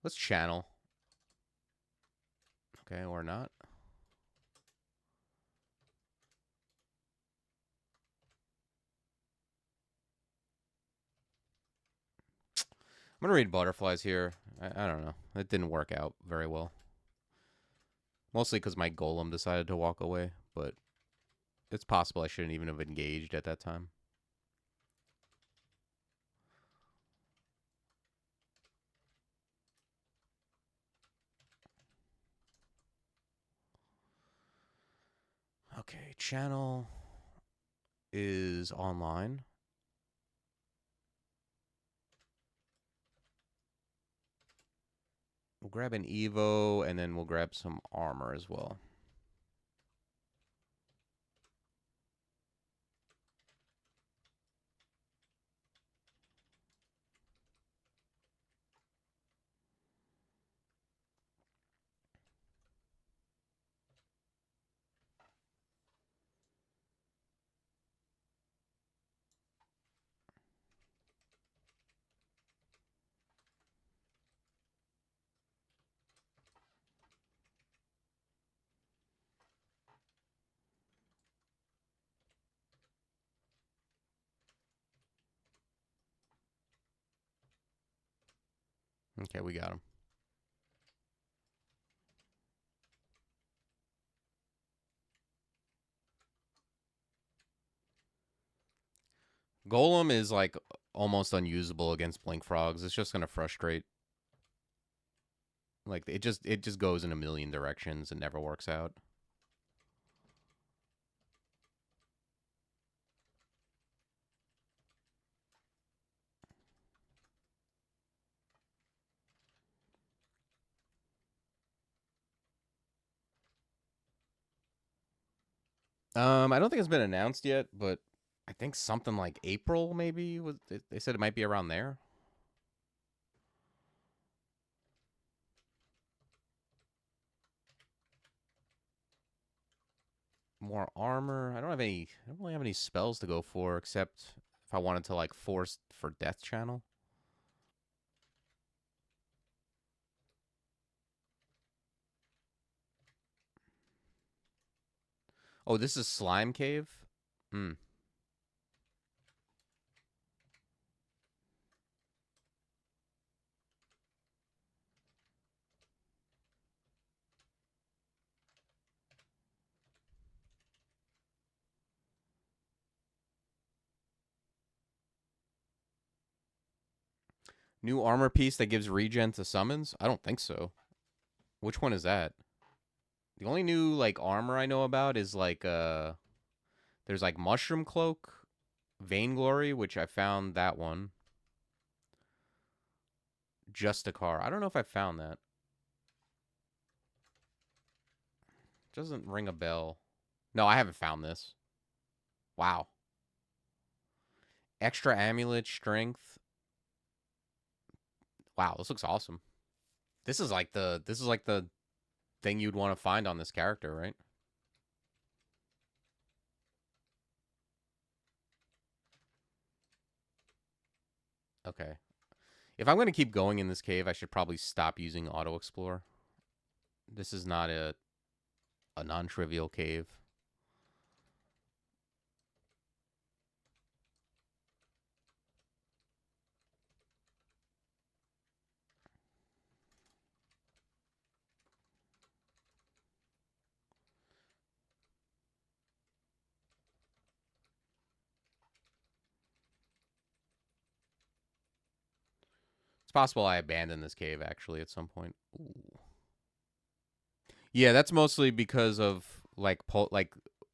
Let's channel. Okay, or not. I'm gonna read butterflies here. I don't know. It didn't work out very well. Mostly because my golem decided to walk away, but it's possible I shouldn't even have engaged at that time. Okay, channel is online. We'll grab an Evo, and then we'll grab some armor as well. Okay, we got him. Golem is like almost unusable against blink frogs. It's just gonna frustrate. Like it just goes in a million directions and never works out. I don't think it's been announced yet, but I think something like April maybe was. They said it might be around there. More armor. I don't really have any spells to go for except if I wanted to like force for death channel. Oh, this is slime cave. Hmm. New armor piece that gives regen to summons? I don't think so. Which one is that? The only new like armor I know about is like there's like mushroom cloak, vainglory, which I found that one. Just a car. I don't know if I found that. Doesn't ring a bell. No, I haven't found this. Wow. Extra amulet strength. Wow, this looks awesome. This is like the thing you'd want to find on this character, right? Okay. If I'm going to keep going in this cave, I should probably stop using auto explore. This is not a non-trivial cave. It's possible I abandoned this cave actually at some point. Ooh. Yeah, that's mostly because of like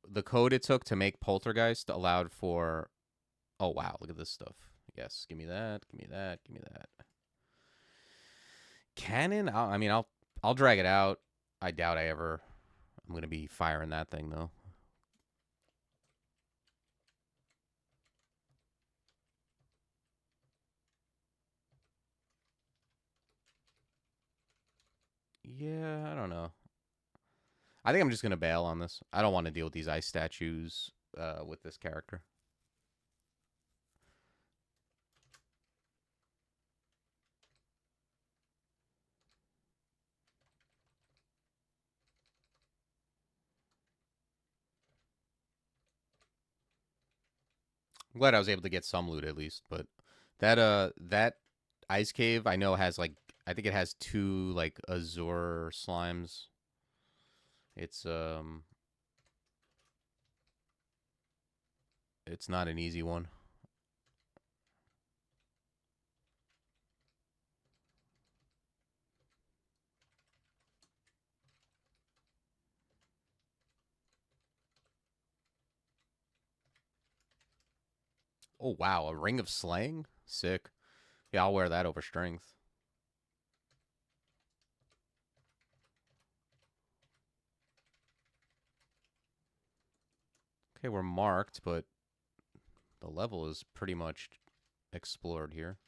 the code it took to make Poltergeist allowed for. Oh wow, look at this stuff. Yes, give me that. Give me that. Give me that. Cannon. I'll drag it out. I doubt I'm gonna be firing that thing though. Yeah, I don't know. I think I'm just gonna bail on this. I don't want to deal with these ice statues with this character. I'm glad I was able to get some loot at least, but that Ice Cave, I know has like, I think it has 2 like azure slimes. It's not an easy one. Oh wow, a ring of slaying? Sick. Yeah, I'll wear that over strength. Okay, we're marked, but the level is pretty much explored here.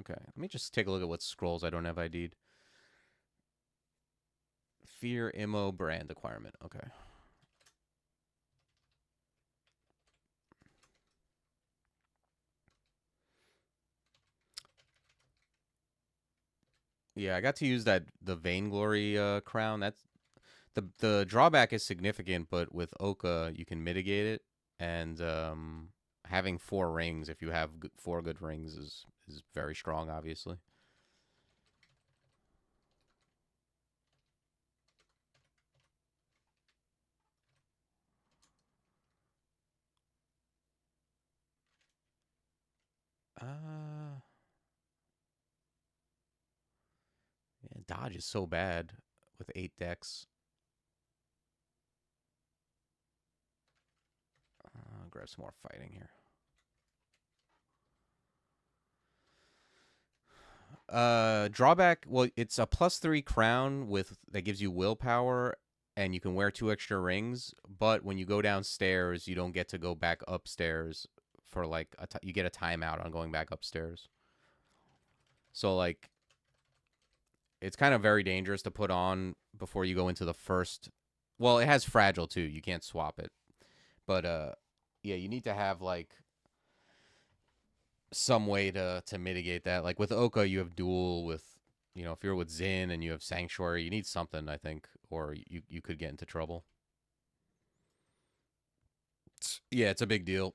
Okay, let me just take a look at what scrolls I don't have ID'd. Fear Immo brand acquirement. Okay. Yeah, I got to use the Vainglory crown. That's the drawback is significant, but with Oka you can mitigate it, and having 4 rings, if you have 4 good rings, is very strong. Obviously. Uh, yeah, dodge is so bad with 8 decks. Grab some more fighting here. Drawback. Well, it's a +3 crown with that gives you willpower, and you can wear 2 extra rings. But when you go downstairs, you don't get to go back upstairs for like you get a timeout on going back upstairs. So like, it's kind of very dangerous to put on before you go into the first. Well, it has fragile too. You can't swap it, but yeah, you need to have like some way to mitigate that. Like with Oka, you have duel with, if you're with Zin and you have Sanctuary, you need something, I think, or you could get into trouble. Yeah, it's a big deal.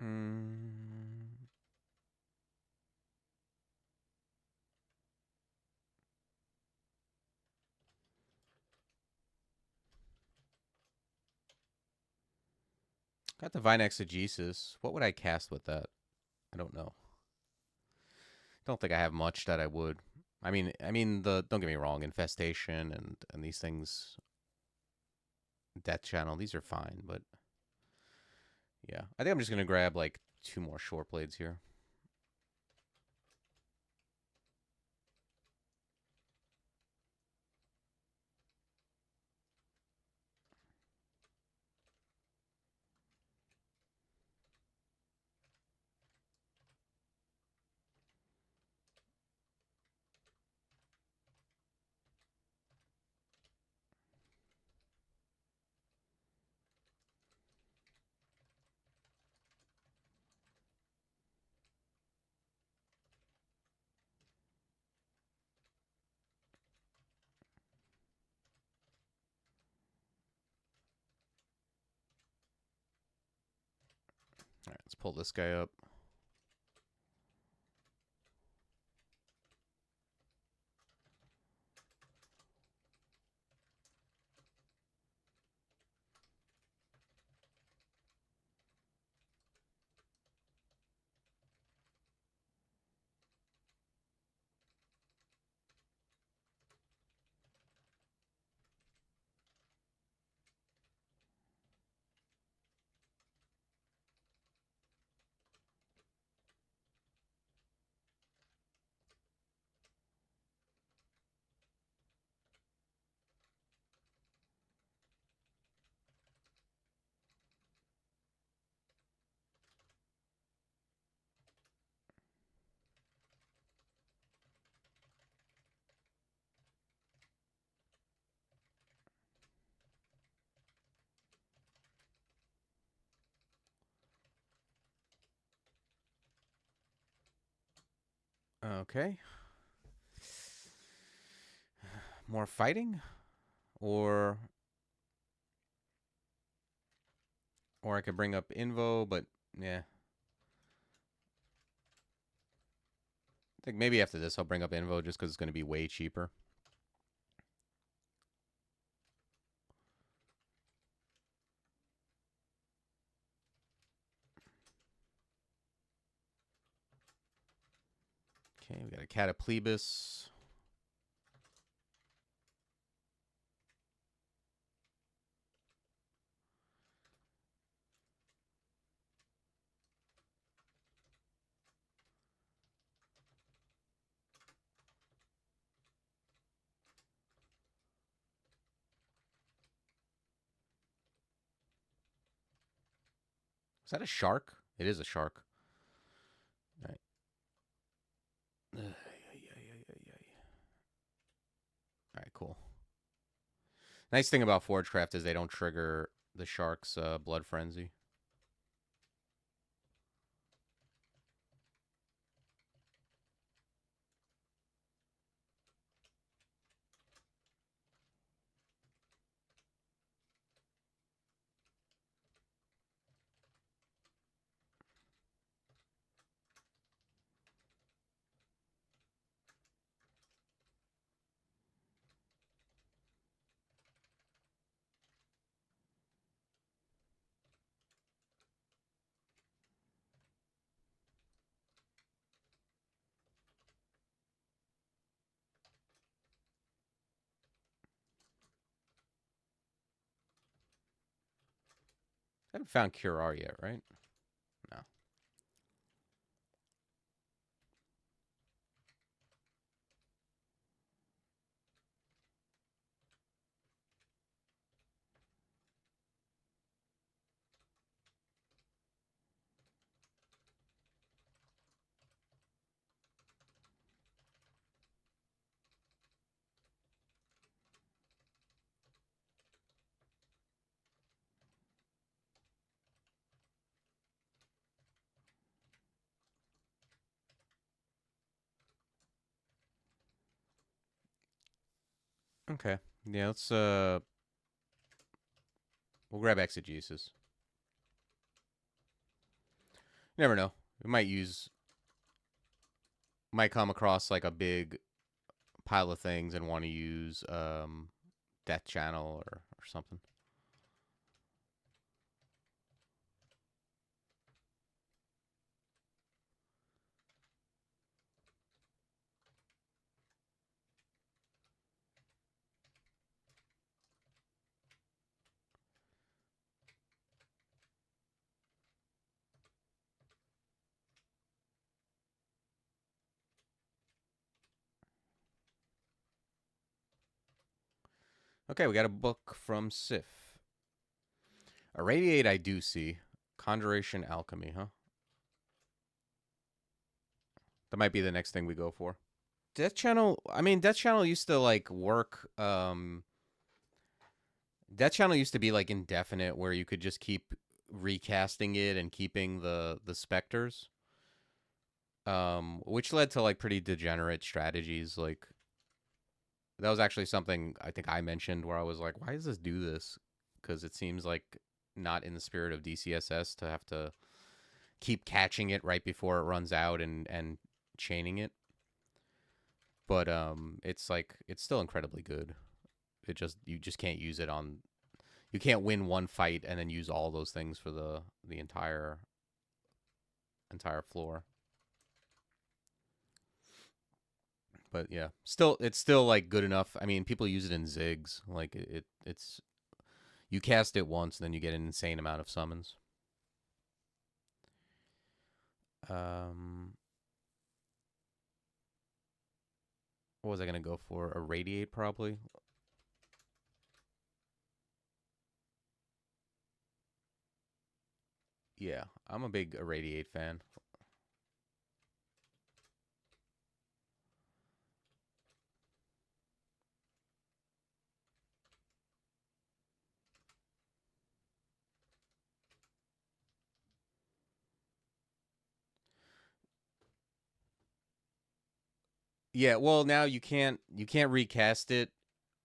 Mm, got Divine Exegesis. What would I cast with that? I don't know. Don't think I have much that I would. I mean the don't get me wrong, Infestation and these things, Death Channel, these are fine, but yeah, I think I'm just gonna grab like 2 more short blades here. All right, let's pull this guy up. Okay. More fighting? Or I could bring up Invo, but yeah. I think maybe after this I'll bring up Invo just because it's going to be way cheaper. Okay, we got a Cataplebis. Is that a shark? It is a shark. All right. All right, cool. Nice thing about Forgecraft is they don't trigger the shark's blood frenzy. I haven't found Curar yet, right? No. Okay. Yeah, let's we'll grab Exegesis. You never know. We might come across like a big pile of things and want to use Death Channel or something. Okay, we got a book from Sif. Irradiate I do see. Conjuration Alchemy, huh? That might be the next thing we go for. Death Channel, I mean, Death Channel used to like work. Death Channel used to be like indefinite, where you could just keep recasting it and keeping the specters, which led to like pretty degenerate strategies. Like that was actually something I think I mentioned where I was like, why does this do this? Because it seems like not in the spirit of DCSS to have to keep catching it right before it runs out and chaining it. But it's like it's still incredibly good. You just can't use it on. You can't win one fight and then use all those things for the entire floor. But yeah, it's still like good enough. I mean, people use it in zigs. Like it's you cast it once, and then you get an insane amount of summons. What was I gonna go for? Irradiate probably. Yeah, I'm a big Irradiate fan. Yeah, well now you can't recast it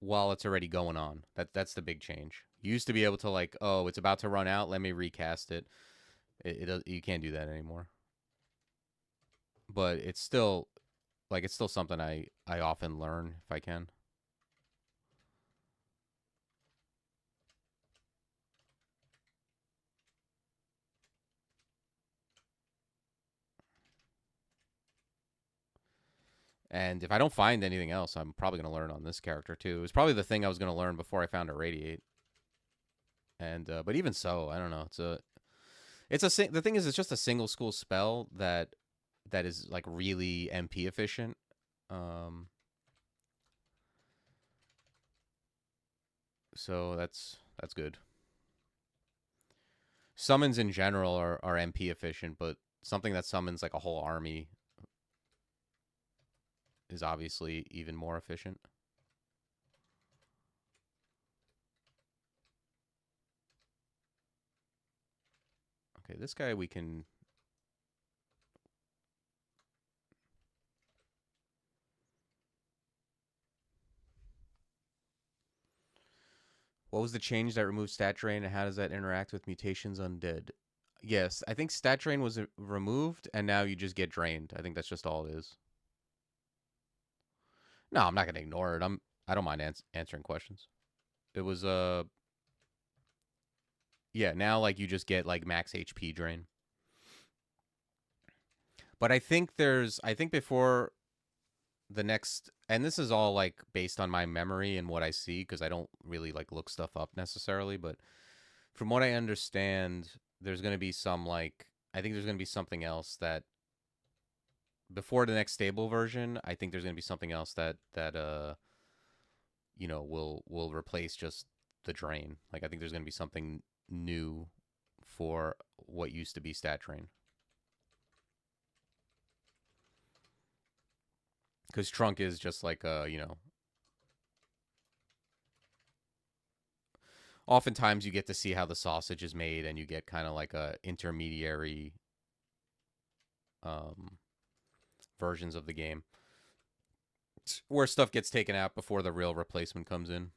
while it's already going on. That's the big change. You used to be able to like, oh, it's about to run out, let me recast it. You can't do that anymore. But it's still like it's still something I often learn if I can. And if I don't find anything else, I'm probably going to learn on this character too. It was probably the thing I was going to learn before I found a radiate. And but even so, I don't know. The thing is, it's just a single school spell that is like really MP efficient. Um, so that's good. Summons in general are MP efficient, but something that summons like a whole army is obviously even more efficient. Okay, this guy we can. What was the change that removed stat drain, and how does that interact with mutations undead? Yes, I think stat drain was removed, and now you just get drained. I think that's just all it is. No, I'm not gonna ignore it. I don't mind answering questions. It was yeah. Now like you just get like max HP drain. But I think before the next, and this is all like based on my memory and what I see because I don't really like look stuff up necessarily, but from what I understand, there's going to be some like I think there's going to be something else that before the next stable version, I think there's going to be something else that will replace just the drain. Like I think there's going to be something new for what used to be stat drain. Cuz trunk is just like oftentimes you get to see how the sausage is made and you get kind of like a intermediary um versions of the game where stuff gets taken out before the real replacement comes in.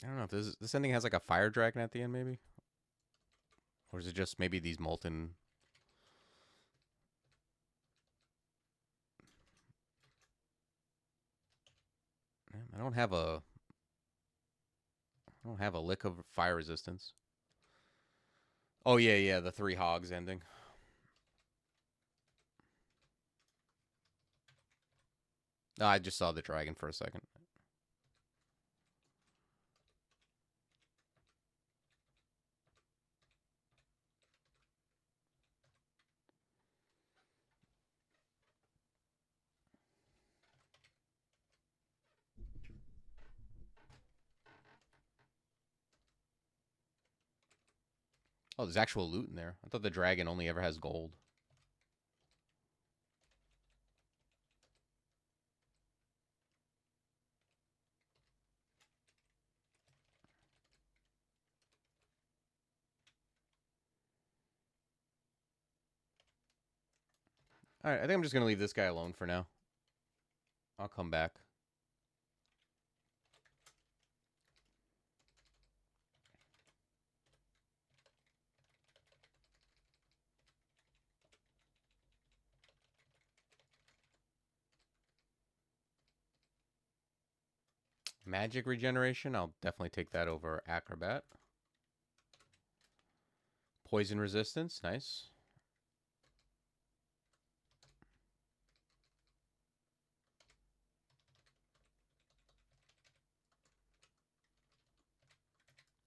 I don't know if this ending has like a fire dragon at the end maybe, or is it just maybe these molten. I don't have a I don't have a lick of fire resistance. Oh yeah, yeah, the three hogs ending. No, I just saw the dragon for a second. Oh, there's actual loot in there. I thought the dragon only ever has gold. All right, I think I'm just gonna leave this guy alone for now. I'll come back. Magic regeneration, I'll definitely take that over acrobat. Poison resistance, nice.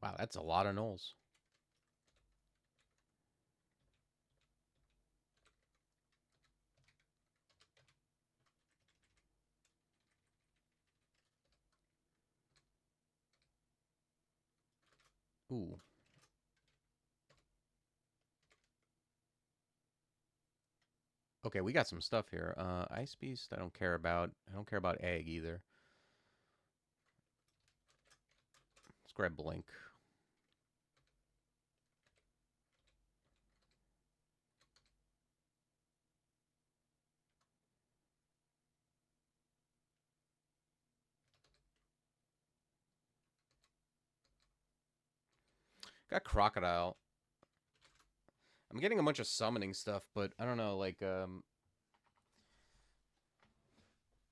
Wow, that's a lot of nulls. Ooh. Okay, we got some stuff here. Ice Beast, I don't care about. I don't care about Egg either. Let's grab Blink. Got Crocodile. I'm getting a bunch of summoning stuff, but I don't know, like,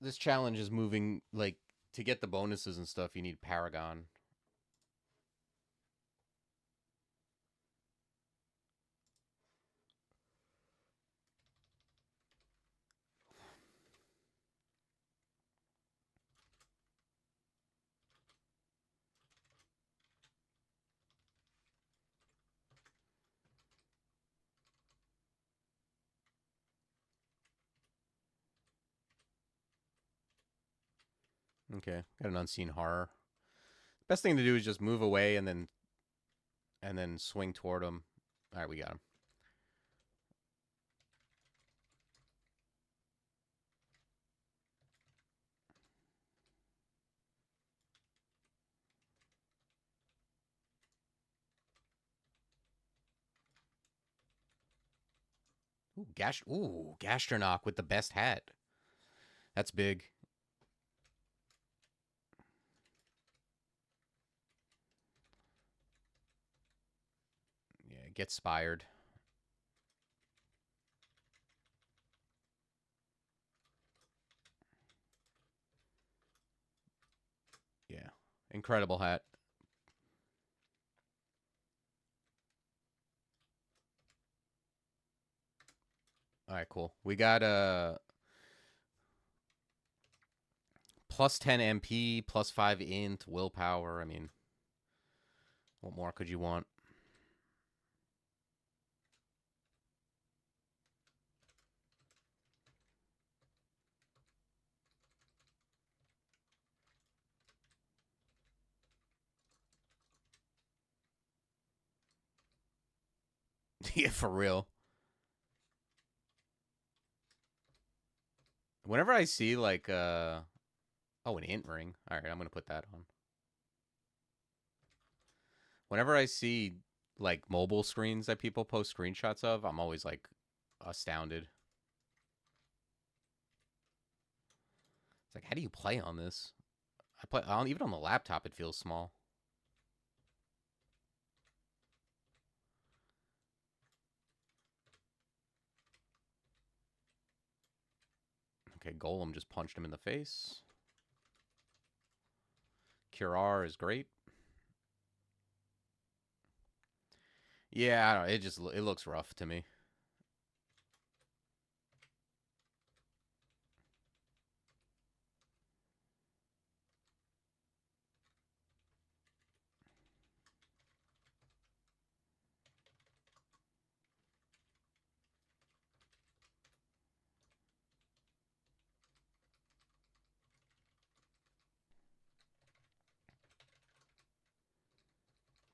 this challenge is moving, like, to get the bonuses and stuff, you need Paragon. Okay, got an Unseen Horror. Best thing to do is just move away and then swing toward him. All right, we got him. Ooh, Gastronach with the best hat. That's big. Yeah, get Spired. Yeah, incredible hat. All right, cool. We got plus 10 MP, plus 5 int, willpower. I mean, what more could you want? Yeah, for real. Whenever I see like oh, an int ring. All right, I'm going to put that on. Whenever I see like mobile screens that people post screenshots of, I'm always like astounded. It's like, how do you play on this? I play even on the laptop. It feels small. Okay, Golem just punched him in the face. Curar is great. Yeah, I don't know. It looks rough to me.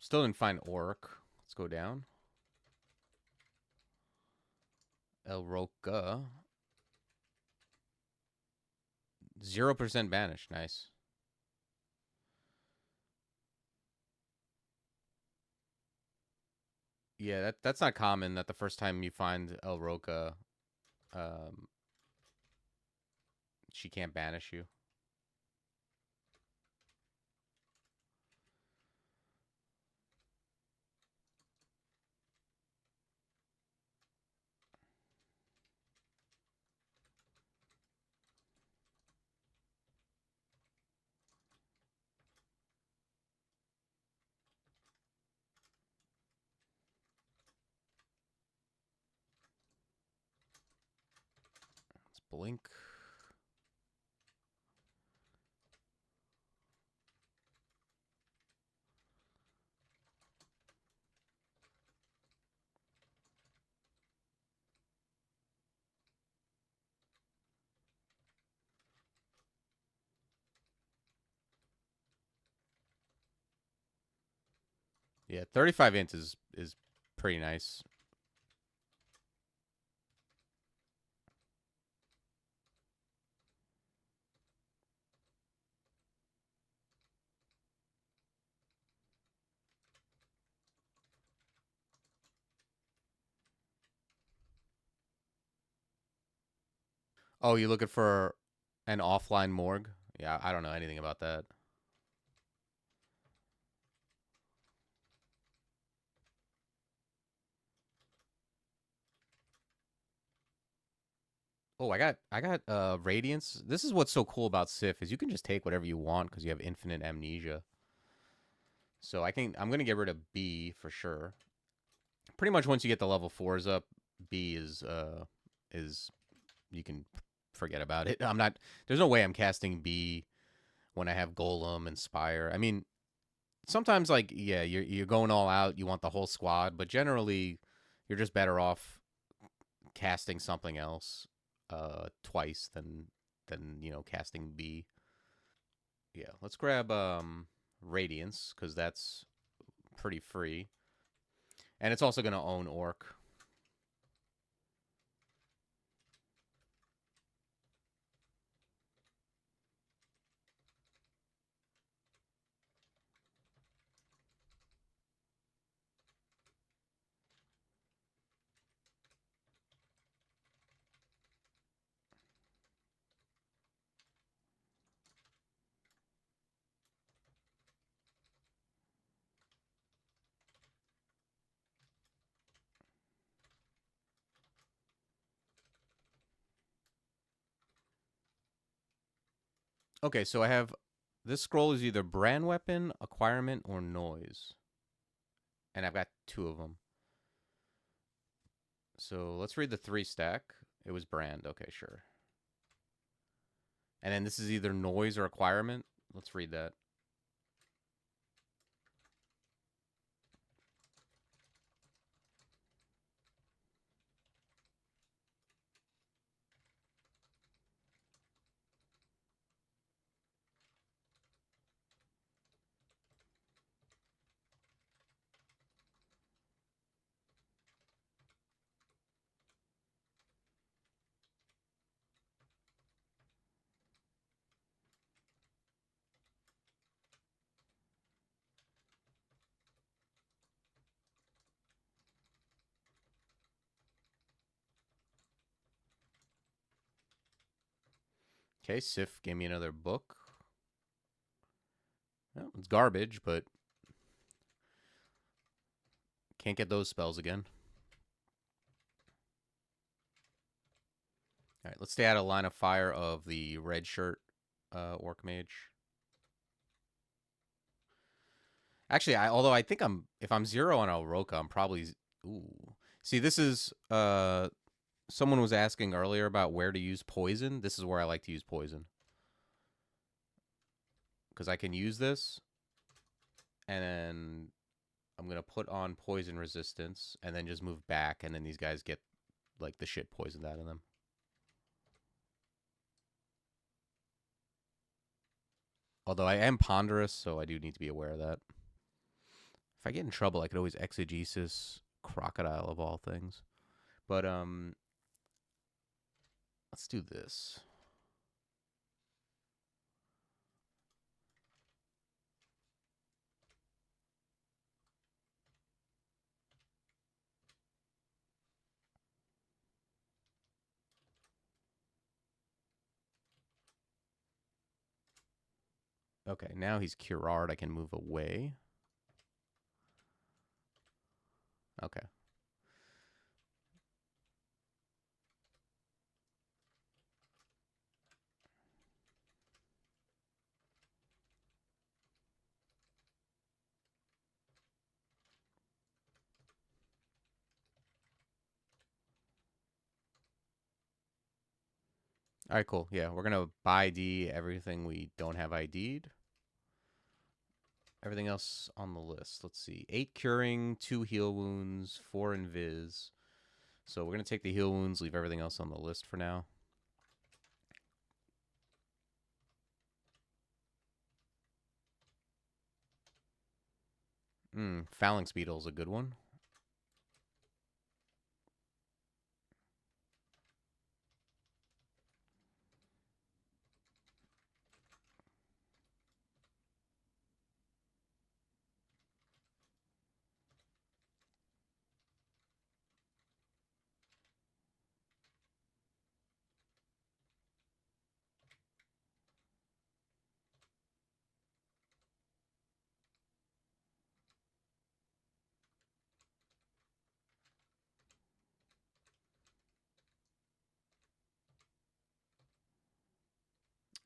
Still didn't find Orc. Let's go down. El Roca. 0% banished. Nice. Yeah, that's not common that the first time you find El Roca, um, she can't banish you. Let's blink. Yeah, 35 int is pretty nice. Oh, you looking for an offline morgue? Yeah, I don't know anything about that. Oh, I got radiance. This is what's so cool about Sif is you can just take whatever you want because you have infinite amnesia. So I'm gonna get rid of B for sure. Pretty much once you get the level 4s up, B is you can forget about it. I'm not there's no way I'm casting B when I have Golem and Spire. I mean, sometimes like yeah, you're going all out, you want the whole squad, but generally you're just better off casting something else twice than casting B. Yeah, let's grab Radiance cuz that's pretty free. And it's also going to own Orc. Okay, so I have this scroll is either brand weapon, acquirement, or noise. And I've got two of them. So let's read the 3 stack. It was brand. Okay, sure. And then this is either noise or acquirement. Let's read that. Okay, Sif gave me another book. Well, it's garbage, but can't get those spells again. All right, let's stay out of line of fire of the red shirt orc mage. Actually, although I think if I'm 0 on Alroka, I'm probably ooh. See, this is someone was asking earlier about where to use poison. This is where I like to use poison. Because I can use this, and then I'm going to put on poison resistance, and then just move back, and then these guys get, like, the shit poisoned out of them. Although I am ponderous, so I do need to be aware of that. If I get in trouble, I could always exegesis crocodile of all things. But, let's do this. Okay, now he's Curard. I can move away. Okay. All right, cool. Yeah, we're going to buy ID everything we don't have ID'd. Everything else on the list. Let's see. 8 curing, 2 heal wounds, 4 invis. So we're going to take the heal wounds, leave everything else on the list for now. Phalanx Beetle's a good one.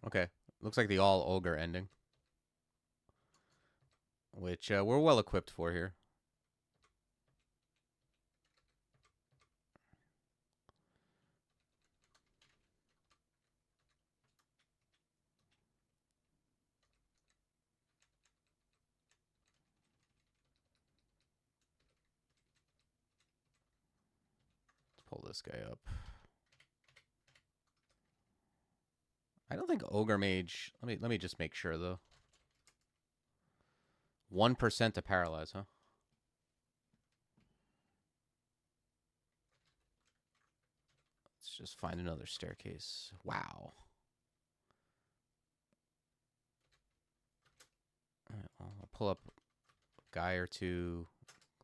Okay. Looks like the all ogre ending, which we're well equipped for here. Let's pull this guy up. I don't think ogre mage. Let me just make sure though. 1% to paralyze, huh? Let's just find another staircase. Wow. All right, well, I'll pull up a guy or two.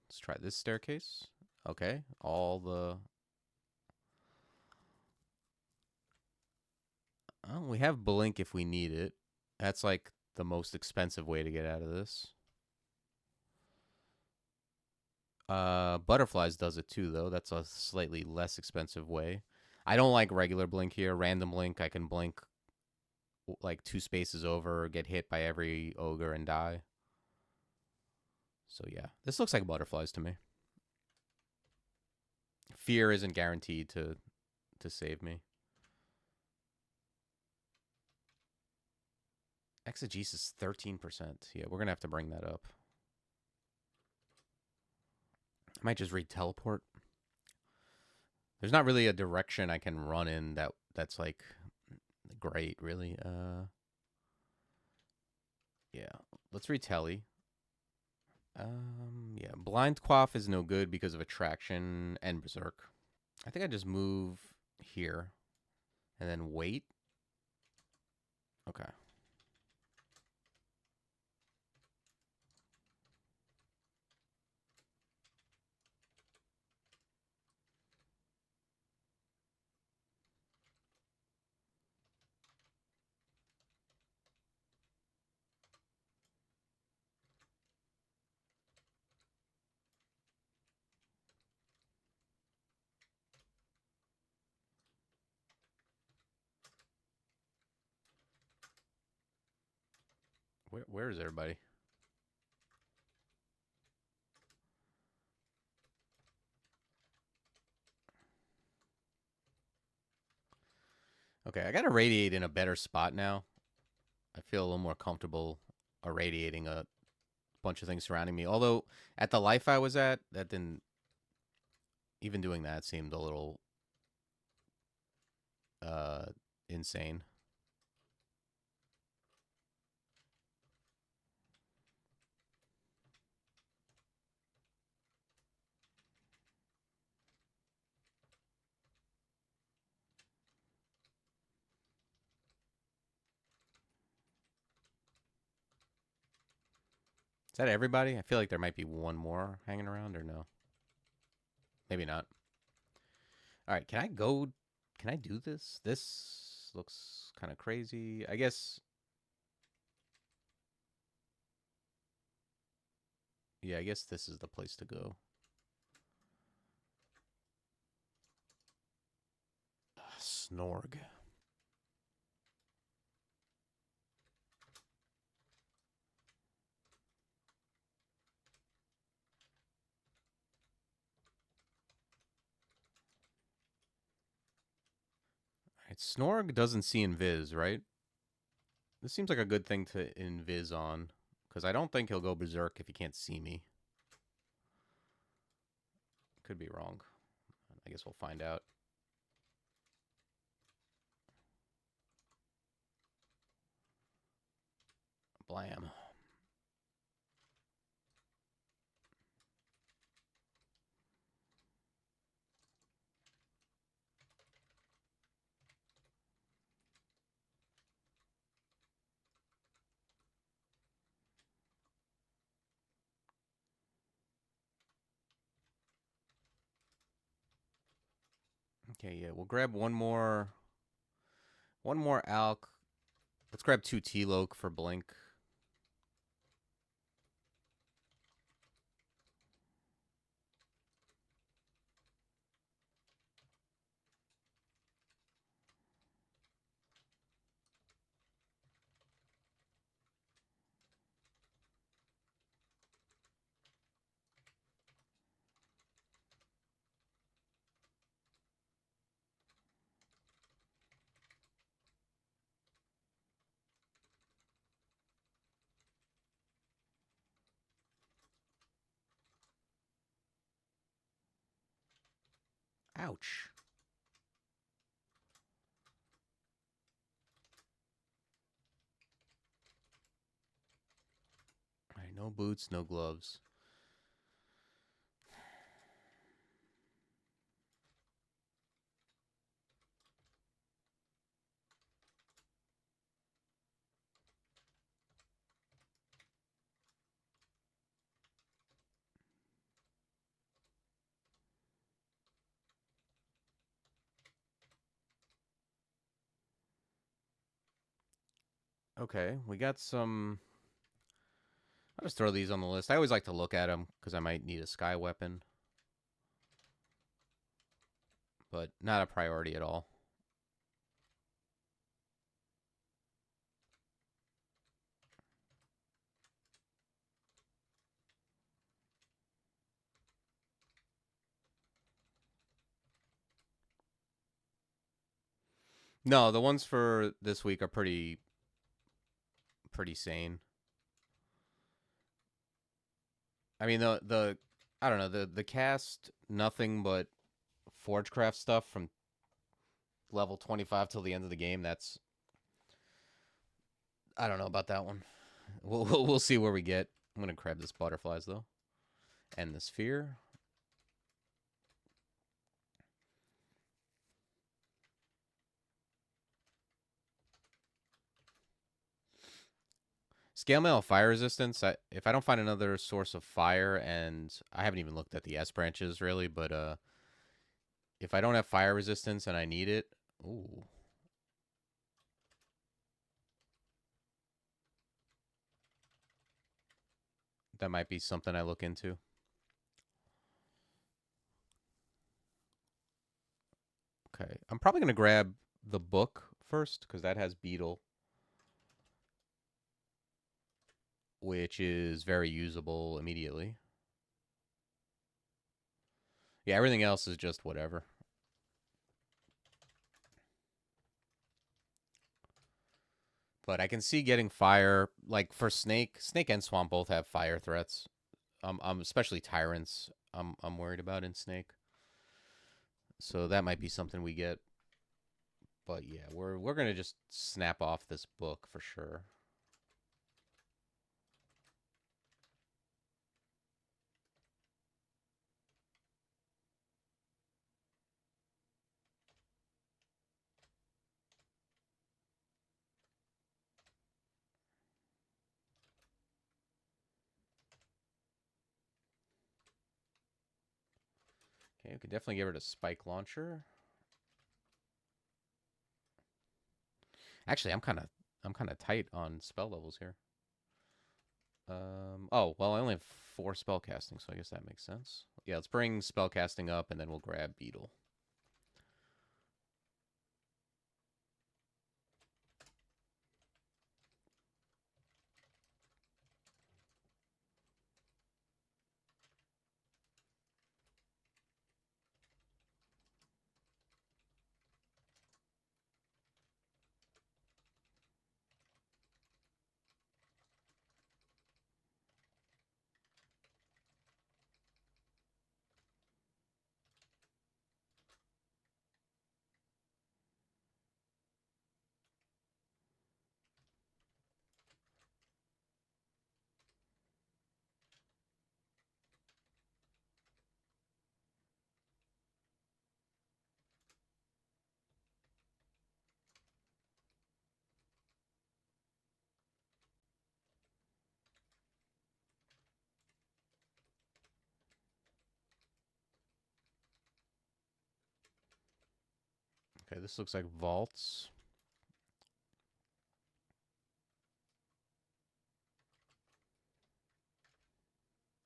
Let's try this staircase. Okay, all the... Oh, we have blink if we need it. That's like the most expensive way to get out of this. Butterflies does it too, though. That's a slightly less expensive way. I don't like regular blink here. Random blink, I can blink like 2 spaces over, get hit by every ogre and die. So yeah, this looks like butterflies to me. Fear isn't guaranteed to save me. Exegesis 13%. Yeah, we're gonna have to bring that up. I might just read teleport. There's not really a direction I can run in that's like great, really. Yeah, let's read telly. Yeah, blind quaff is no good because of attraction and berserk. I think I just move here and then wait. Okay. Where is everybody? Okay, I got to radiate in a better spot now. I feel a little more comfortable irradiating a bunch of things surrounding me. Although at the life I was at, that didn't... Even doing that seemed a little uh, insane. Is that everybody? I feel like there might be one more hanging around, or no? Maybe not. All right, can I go? Can I do this? This looks kind of crazy. I guess... Yeah, I guess this is the place to go. Snorg. All right, Snorg doesn't see invis, right? This seems like a good thing to invis on, because I don't think he'll go berserk if he can't see me. Could be wrong. I guess we'll find out. Blam. Okay, yeah, we'll grab one more alk. Let's grab 2 T-Loc for blink. Ouch. All right, no boots, no gloves. Okay, we got some. I'll just throw these on the list. I always like to look at them because I might need a sky weapon, but not a priority at all. No, the ones for this week are pretty sane. I mean the I don't know, the cast nothing but Forgecraft stuff from level 25 till the end of the game. That's I don't know about that one. We'll see where we get. I'm gonna grab this butterflies though, and the sphere. Scale mail fire resistance. If I don't find another source of fire, and I haven't even looked at the S branches really, but if I don't have fire resistance and I need it, ooh, that might be something I look into. Okay, I'm probably gonna grab the book first because that has beetle, which is very usable immediately. Yeah, everything else is just whatever. But I can see getting fire, like for Snake and Swamp both have fire threats. Especially Tyrants. I'm worried about in Snake. So that might be something we get. But yeah, we're gonna just snap off this book for sure. Okay, we could definitely get rid of Spike Launcher. Actually, I'm kind of tight on spell levels here. Oh, well, I only have 4 spell casting, so I guess that makes sense. Yeah, let's bring spell casting up, and then we'll grab Beetle. Okay, this looks like vaults.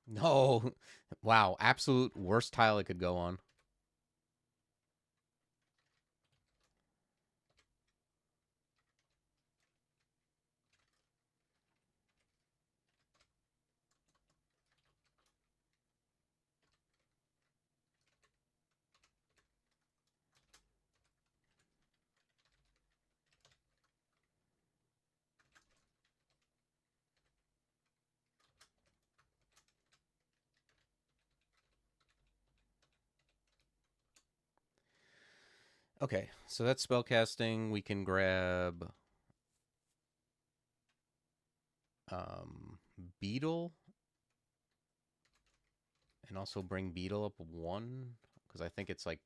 No. Wow, absolute worst tile it could go on. Okay, so that's spellcasting. We can grab Beetle and also bring Beetle up 1 because I think it's like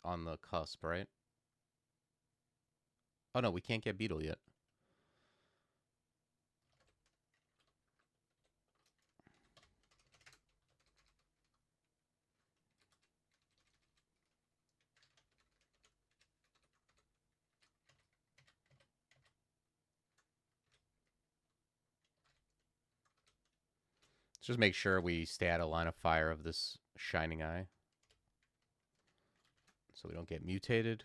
on the cusp, right? Oh no, we can't get Beetle yet. Let's just make sure we stay out of line of fire of this shining eye so we don't get mutated.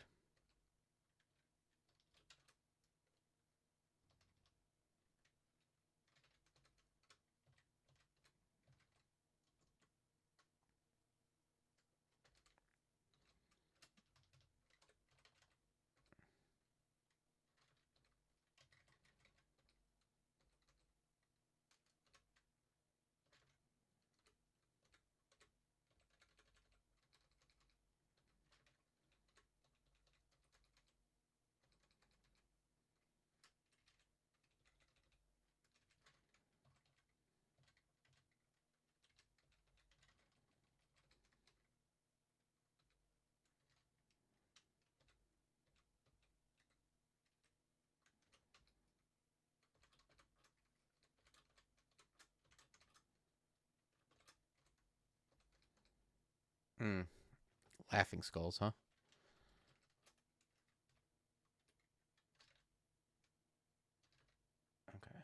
Hmm. Laughing skulls, huh? Okay.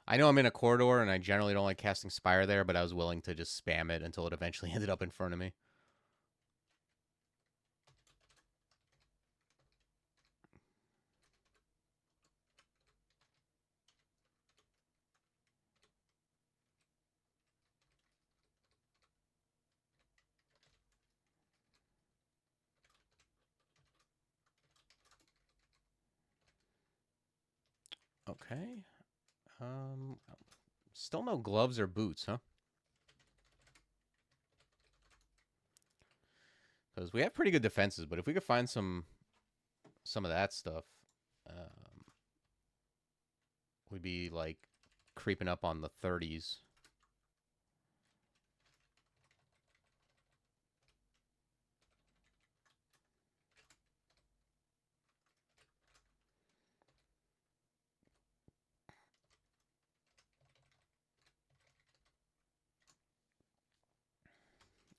I know I'm in a corridor and I generally don't like casting Spire there, but I was willing to just spam it until it eventually ended up in front of me. Okay. Still no gloves or boots, huh? Because we have pretty good defenses, but if we could find some of that stuff, we'd be like creeping up on the 30s.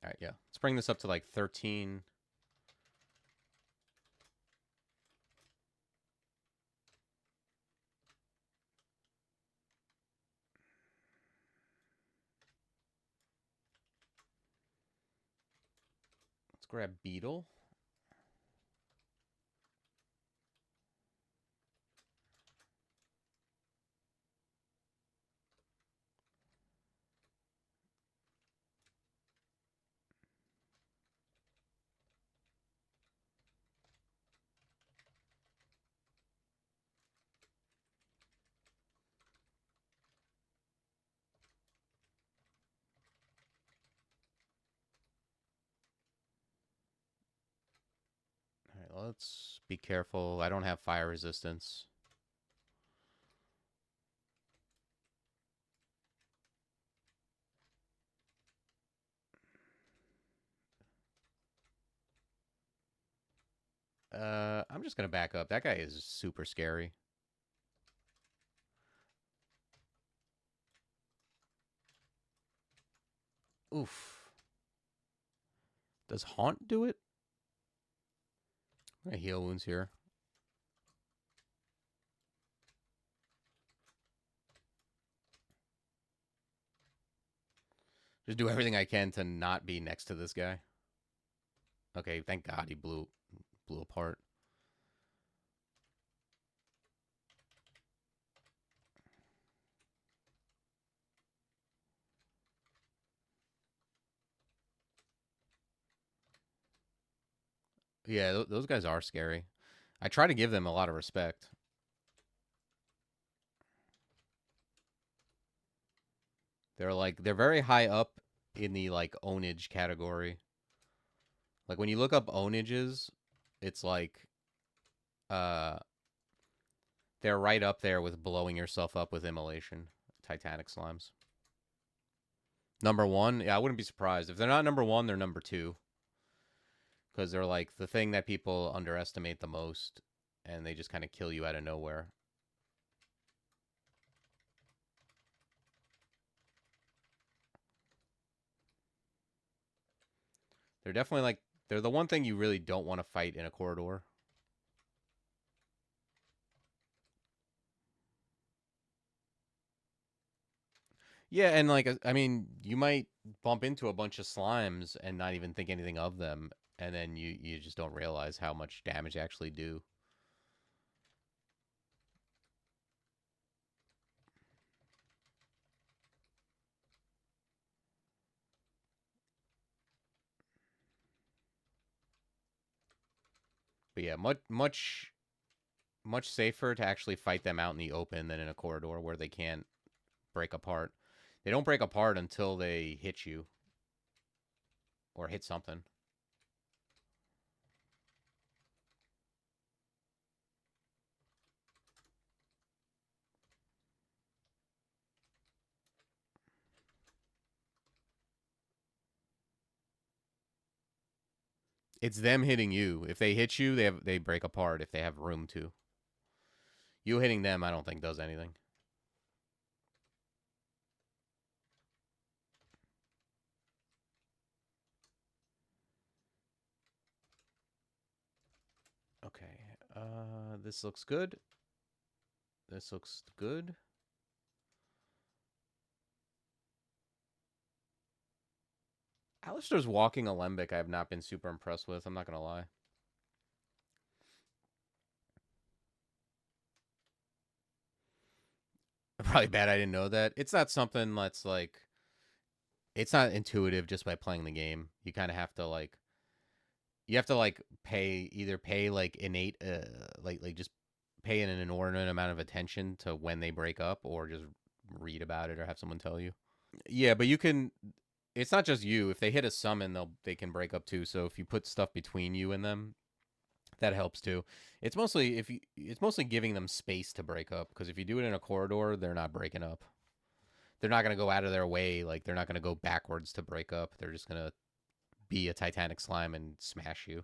All right, yeah. Let's bring this up to like 13. Let's grab Beetle. All right, let's be careful. I don't have fire resistance. I'm just gonna back up. That guy is super scary. Oof. Does Haunt do it? I'm gonna heal wounds here. Just do everything I can to not be next to this guy. Okay, thank God he blew apart. Yeah, those guys are scary. I try to give them a lot of respect. They're very high up in the like ownage category. Like when you look up ownages, it's like uh they're right up there with blowing yourself up with immolation. Titanic slimes. Number one, yeah, I wouldn't be surprised. If they're not number one, they're number two. Because they're like the thing that people underestimate the most, and they just kind of kill you out of nowhere. They're definitely like, they're the one thing you really don't want to fight in a corridor. Yeah, and like, I mean, you might bump into a bunch of slimes and not even think anything of them, and then you just don't realize how much damage they actually do. But yeah, much safer to actually fight them out in the open than in a corridor where they can't break apart. They don't break apart until they hit you or hit something. It's them hitting you. If they hit you, they break apart if they have room to. You hitting them, I don't think does anything. Okay. This looks good. This looks good. Alistair's walking alembic I have not been super impressed with. I'm not going to lie. Probably bad I didn't know that. It's not something that's like... It's not intuitive just by playing the game. You kind of have to like... You have to like pay like innate... like just pay an inordinate amount of attention to when they break up or just read about it or have someone tell you. Yeah, but you can... It's not just you. If they hit a summon, they can break up too. So if you put stuff between you and them, that helps too. It's mostly giving them space to break up because if you do it in a corridor, they're not breaking up. They're not going to go out of their way. Like they're not going to go backwards to break up. They're just going to be a Titanic slime and smash you.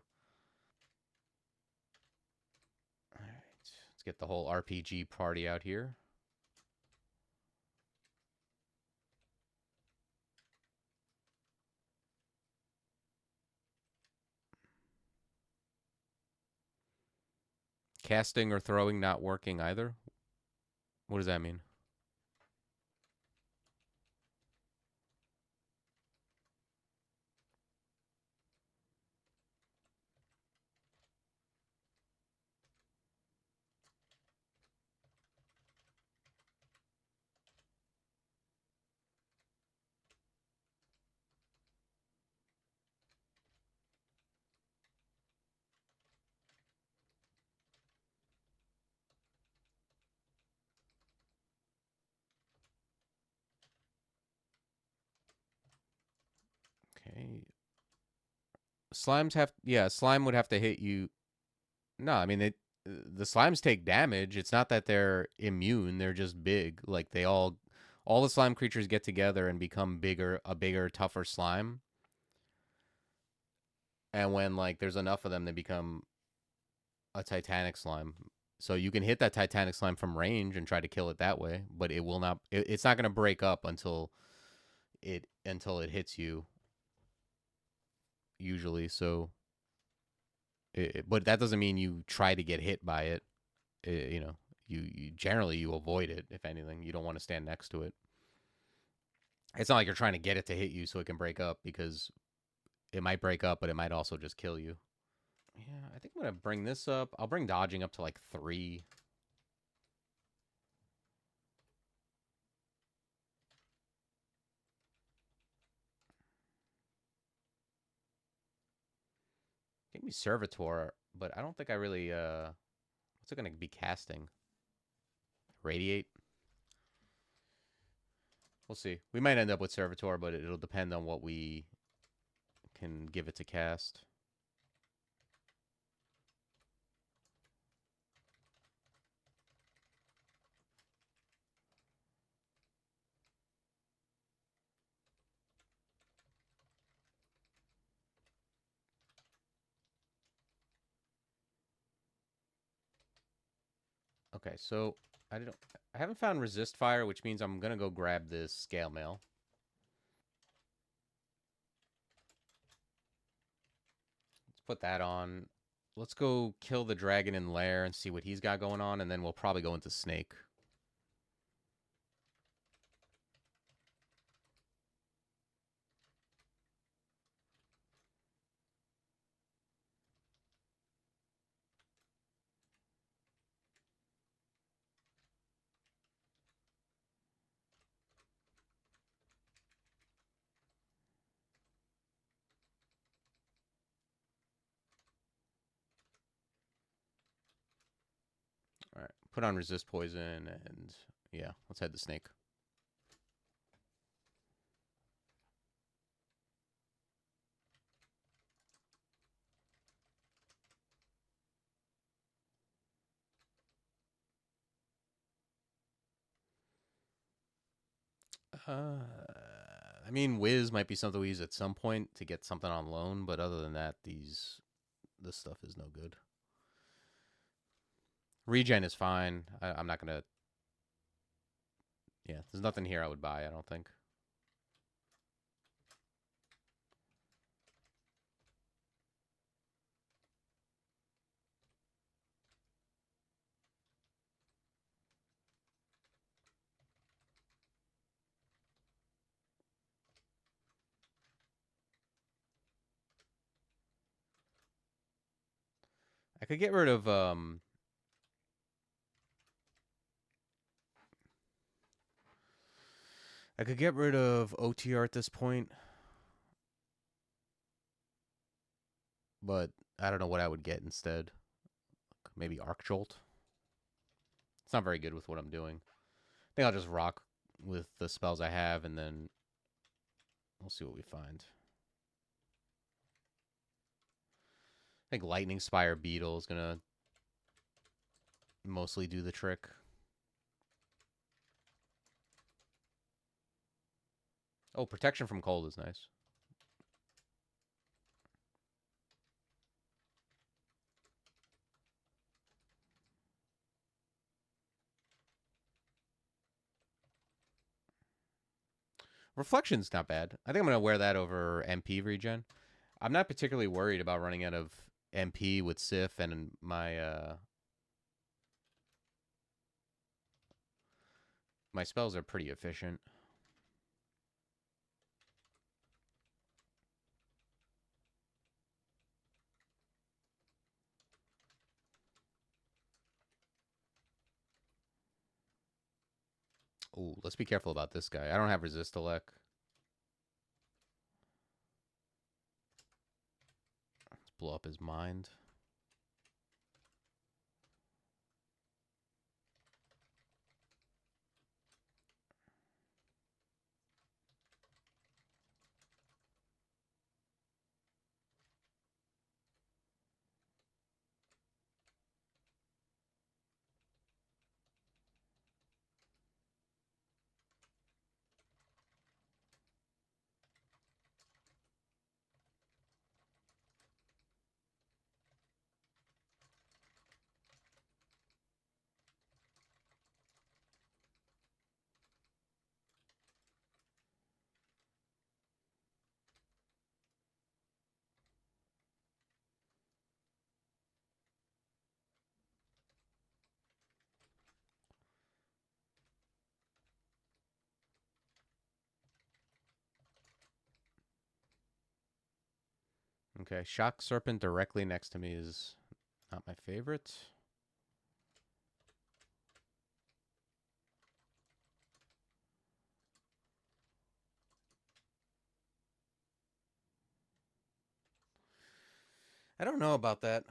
All right, let's get the whole RPG party out here. Casting or throwing not working either. What does that mean? Okay. Slime would have to hit you. No, I mean the slimes take damage. It's not that they're immune, they're just big. Like all the slime creatures get together and become a bigger, tougher slime. And when like there's enough of them, they become a Titanic slime. So you can hit that Titanic slime from range and try to kill it that way, but it will not it's not going to break up until it hits you usually. So But that doesn't mean you try to get hit by it. You know, you generally you avoid it. If anything, you don't want to stand next to it. It's not like you're trying to get it to hit you so it can break up, because it might break up, but it might also just kill you. Yeah, I think I'm gonna bring this up. I'll bring dodging up to like 3. Give me servitor, but I don't think I really. What's it gonna be casting? Radiate. We'll see. We might end up with servitor, but it'll depend on what we can give it to cast. Okay, so I don't. I haven't found resist fire, which means I'm gonna go grab this scale mail. Let's put that on. Let's go kill the dragon in lair and see what he's got going on, and then we'll probably go into snake. All right, put on resist poison, and yeah, let's head to snake. I mean, Wiz might be something we use at some point to get something on loan, but other than that, this stuff is no good. Regen is fine. I'm not gonna. Yeah, there's nothing here I would buy, I don't think. I could get rid of I could get rid of OTR at this point, but I don't know what I would get instead. Maybe Arc Jolt. It's not very good with what I'm doing. I think I'll just rock with the spells I have, and then we'll see what we find. I think Lightning Spire Beetle is gonna mostly do the trick. Oh, protection from cold is nice. Reflection's not bad. I think I'm going to wear that over MP regen. I'm not particularly worried about running out of MP with Sif, and my spells are pretty efficient. Ooh, let's be careful about this guy. I don't have resist elect. Let's blow up his mind. Okay, shock serpent directly next to me is not my favorite. I don't know about that.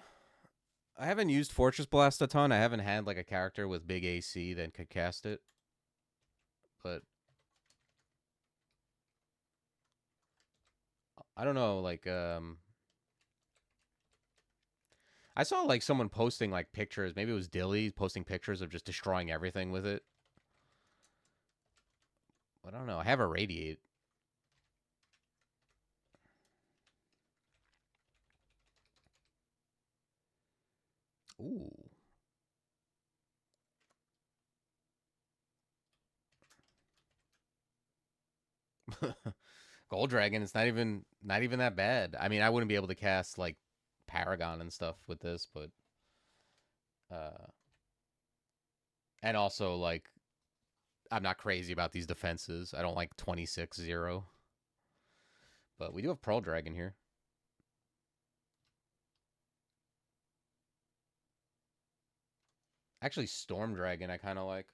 I haven't used Fortress Blast a ton. I haven't had like a character with big AC that could cast it. But I don't know, like I saw like someone posting like pictures, maybe it was Dilly posting pictures of just destroying everything with it. But I don't know. I have a radiate. Ooh. Gold Dragon, it's not even that bad. I mean, I wouldn't be able to cast like Paragon and stuff with this, but uh and also like I'm not crazy about these defenses. I don't like 26-0. But we do have Pearl Dragon here. Actually, Storm Dragon I kind of like.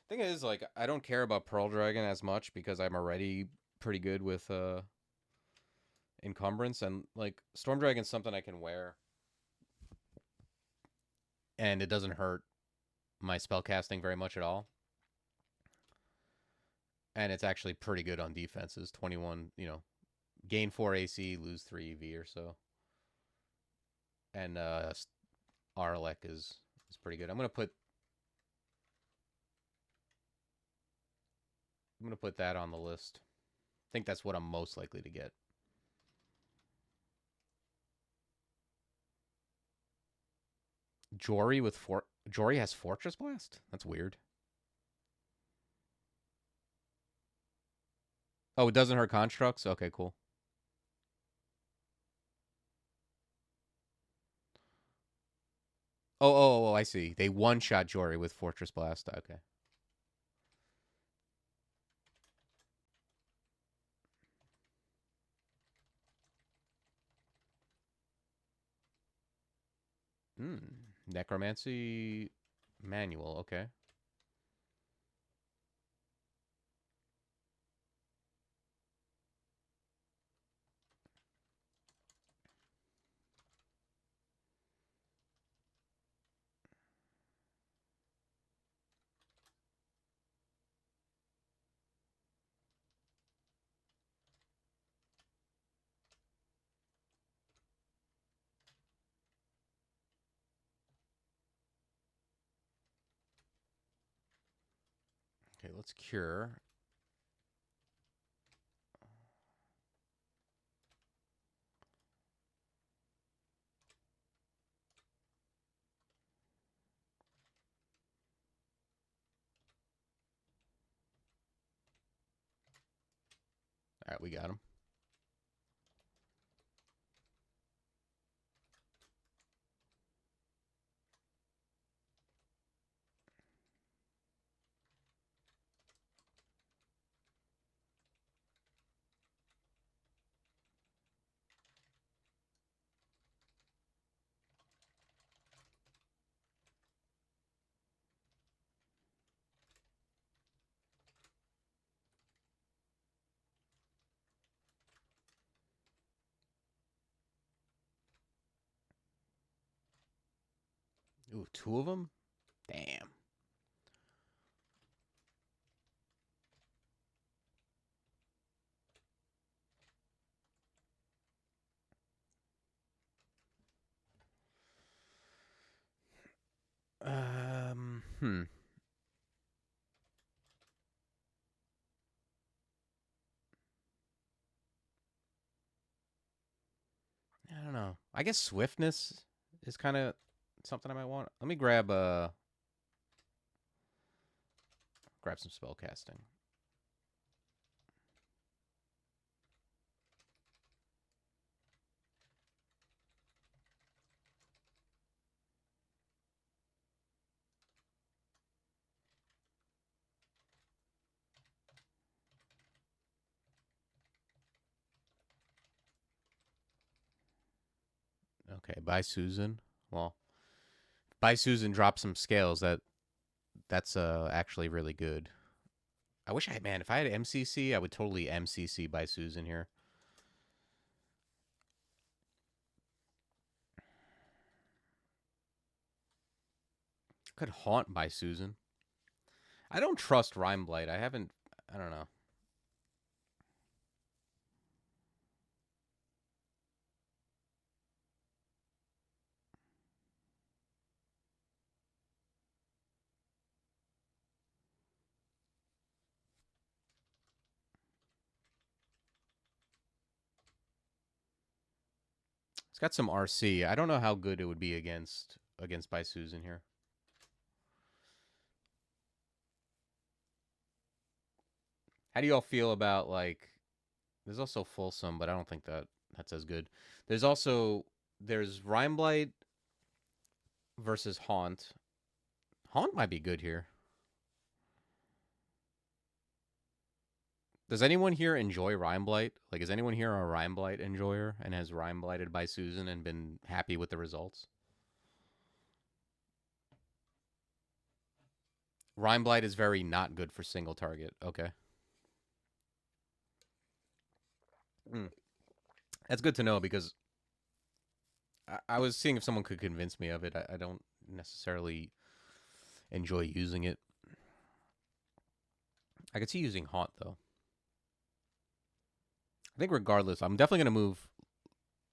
Thing is, like, I don't care about Pearl Dragon as much because I'm already pretty good with encumbrance, and like Storm Dragon's something I can wear, and it doesn't hurt my spell casting very much at all. And it's actually pretty good on defenses. 21, gain 4 AC, lose 3 EV or so. And Arlek is pretty good. I'm gonna put that on the list. I think that's what I'm most likely to get. Jory has Fortress Blast? That's weird. Oh, it doesn't hurt constructs? Okay, cool. Oh, I see. They one-shot Jory with Fortress Blast. Okay. Hmm. Necromancy manual. Okay. Okay, let's cure. All right, we got him. Ooh, 2 of them? Damn. Hmm. I don't know. I guess swiftness is kind of something I might want. Let me grab some spell casting. Okay, by Susan. Well, by Susan drops some scales. That's actually really good. I wish I had, man, if I had MCC, I would totally MCC by Susan here. Could haunt by Susan. I don't trust Rhyme Blight. I don't know. It's got some RC. I don't know how good it would be against by Susan here. How do you all feel about, like, there's also Fulsome, but I don't think that's as good. There's Rhyme Blight versus Haunt. Haunt might be good here. Does anyone here enjoy Rhyme Blight? Like, is anyone here a Rhyme Blight enjoyer and has Rhyme Blighted by Susan and been happy with the results? Rhyme Blight is very not good for single target. Okay. That's good to know because I was seeing if someone could convince me of it. I don't necessarily enjoy using it. I could see using Haunt, though. I think regardless, I'm definitely going to move.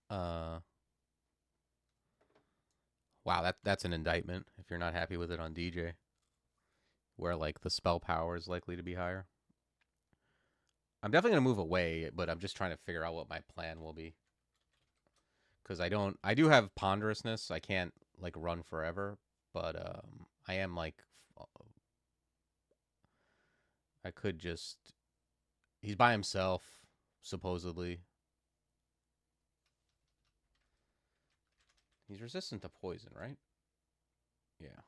Wow, that's an indictment if you're not happy with it on DJ, where, like, the spell power is likely to be higher. I'm definitely going to move away, but I'm just trying to figure out what my plan will be. Because I do have ponderousness. I can't, like, run forever, but I am, like, I could just, he's by himself, supposedly. He's resistant to poison, right? Yeah.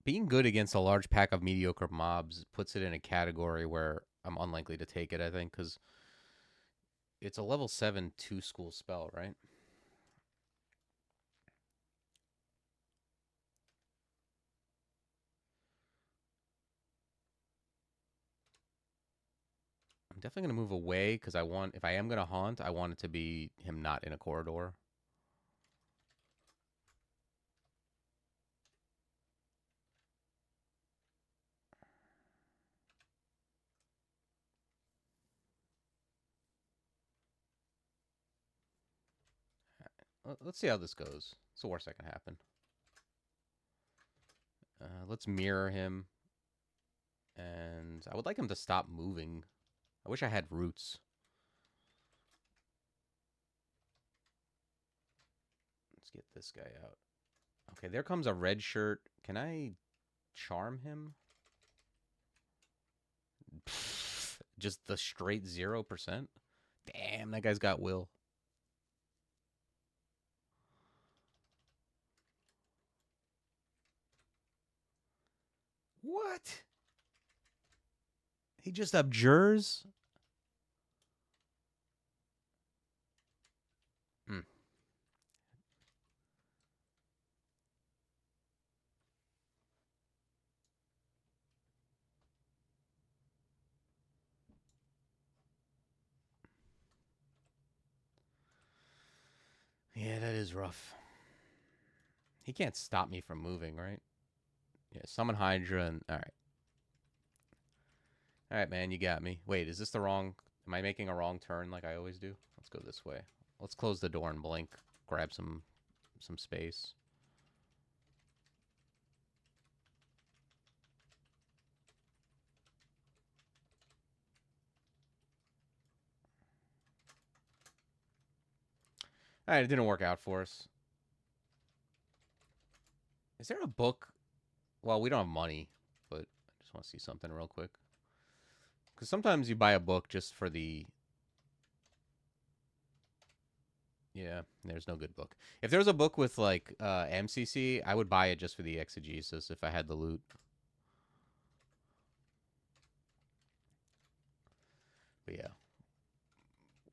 Being good against a large pack of mediocre mobs puts it in a category where I'm unlikely to take it, I think, because it's a level 7 2-school spell, right? I'm definitely going to move away because if I am going to haunt, I want it to be him not in a corridor. Let's see how this goes. It's the worst that can happen. Let's mirror him. And I would like him to stop moving. I wish I had roots. Let's get this guy out. Okay, there comes a red shirt. Can I charm him? Just the straight 0%? Damn, that guy's got will. What? He just abjures? Hmm. Yeah, that is rough. He can't stop me from moving, right? Yeah, summon Hydra and... Alright. Alright, man, you got me. Wait, is this the wrong... Am I making a wrong turn like I always do? Let's go this way. Let's close the door and blink. Grab some space. Alright, it didn't work out for us. Is there a book? Well, we don't have money, but I just want to see something real quick. Because sometimes you buy a book just for the... Yeah, there's no good book. If there was a book with, like, MCC, I would buy it just for the exegesis if I had the loot. But yeah.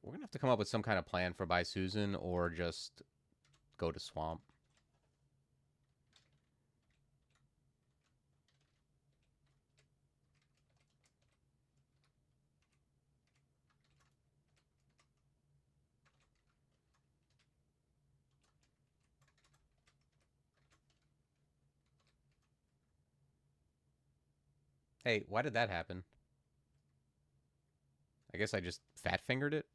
We're going to have to come up with some kind of plan for Buy Susan or just go to Swamp. Hey, why did that happen? I guess I just fat fingered it.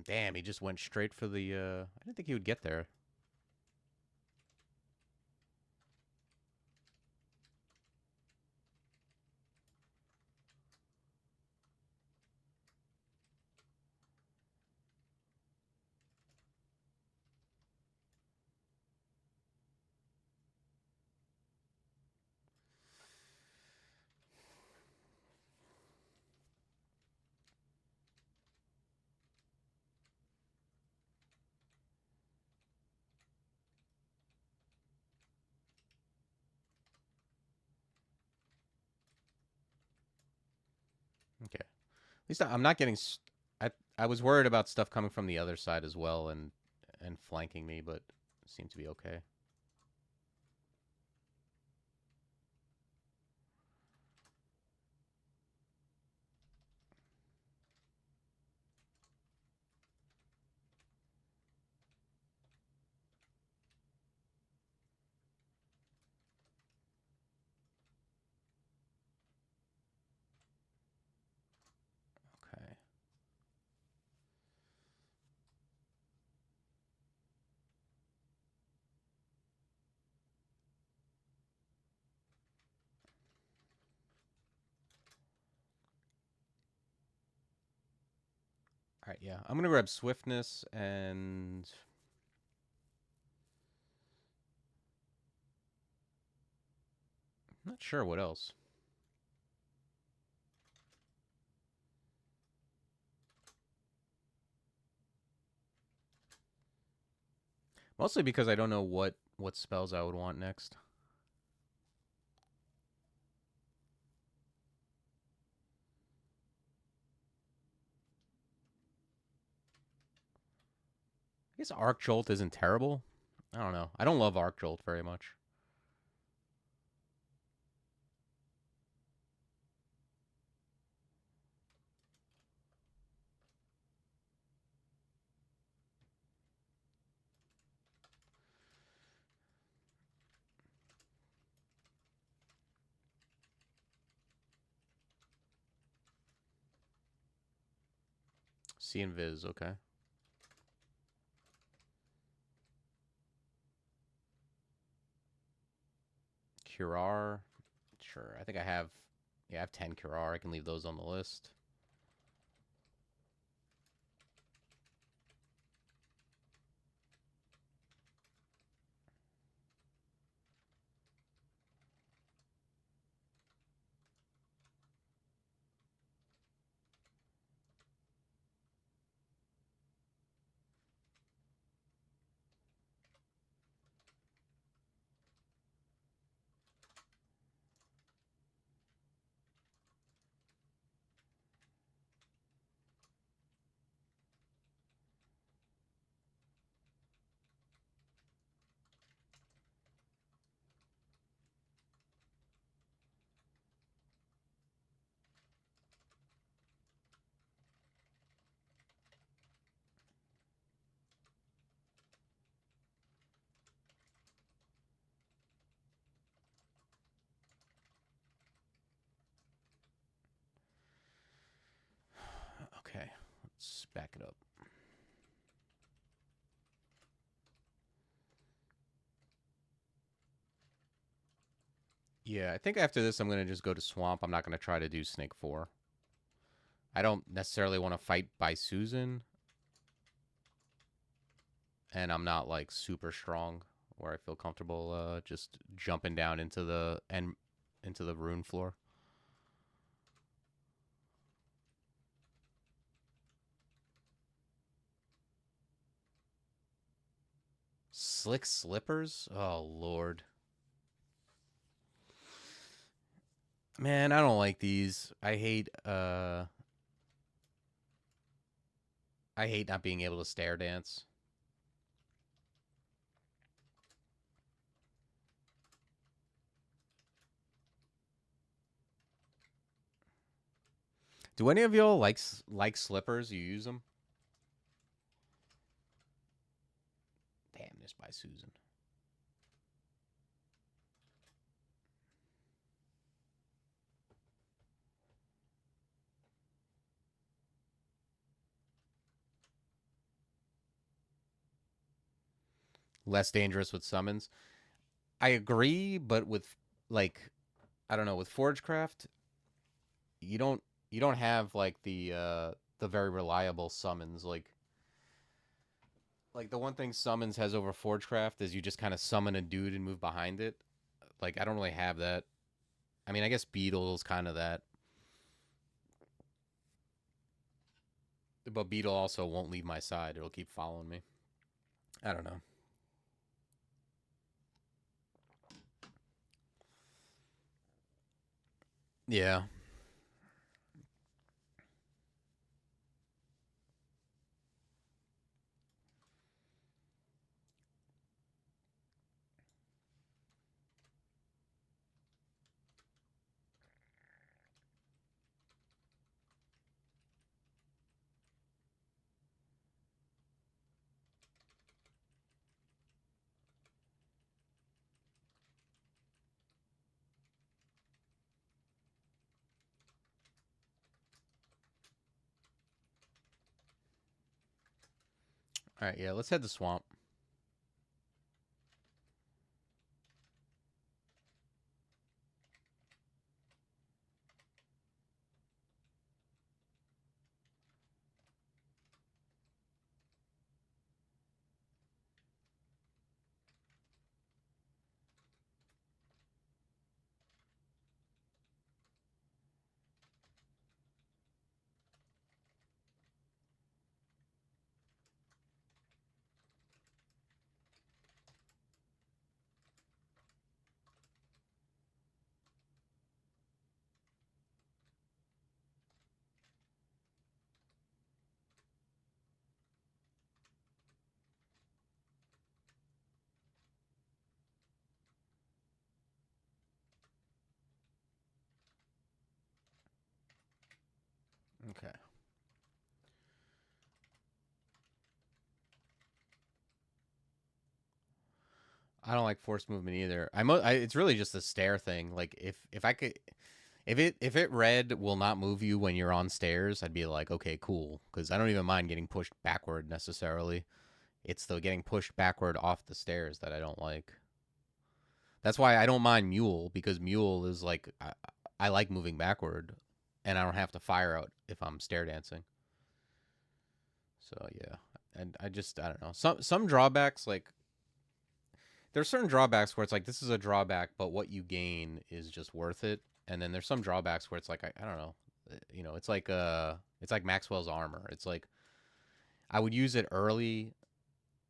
Damn, he just went straight for the, I didn't think he would get there. Okay. At least I'm not getting. I was worried about stuff coming from the other side as well and flanking me, but it seemed to be okay. Okay. All right. Yeah, I'm gonna grab swiftness and I'm not sure what else. Mostly because I don't know what spells I would want next. I guess Arc Jolt isn't terrible. I don't know. I don't love Arc Jolt very much. See Invis, okay. Curar. Sure. I think I have. Yeah, I have 10 Curar. I can leave those on the list. Let's back it up. Yeah, I think after this I'm going to just go to Swamp. I'm not going to try to do Snake 4. I don't necessarily want to fight by Susan. And I'm not, like, super strong where I feel comfortable just jumping down into the rune floor. Slick Slippers? Oh, Lord. Man, I don't like these. I hate not being able to stair dance. Do any of y'all like slippers? You use them? Damn, this by Susan. Less dangerous with summons. I agree, but with, like, I don't know, with Forgecraft, you don't have, like, the very reliable summons. Like the one thing summons has over Forgecraft is you just kind of summon a dude and move behind it. Like, I don't really have that. I mean, I guess Beetle's kind of that. But Beetle also won't leave my side. It'll keep following me. I don't know. Yeah. All right, yeah, let's head to Swamp. Okay. I don't like forced movement either. It's really just a stair thing. Like, if I could, if it read will not move you when you're on stairs, I'd be like, okay, cool, because I don't even mind getting pushed backward necessarily. It's the getting pushed backward off the stairs that I don't like. That's why I don't mind Mule, because Mule is like, I like moving backward, and I don't have to fire out if I'm stair dancing. So yeah, and I don't know. Some drawbacks, like, there's certain drawbacks where it's like, this is a drawback, but what you gain is just worth it. And then there's some drawbacks where it's like, I don't know, it's like Maxwell's armor. It's like, I would use it early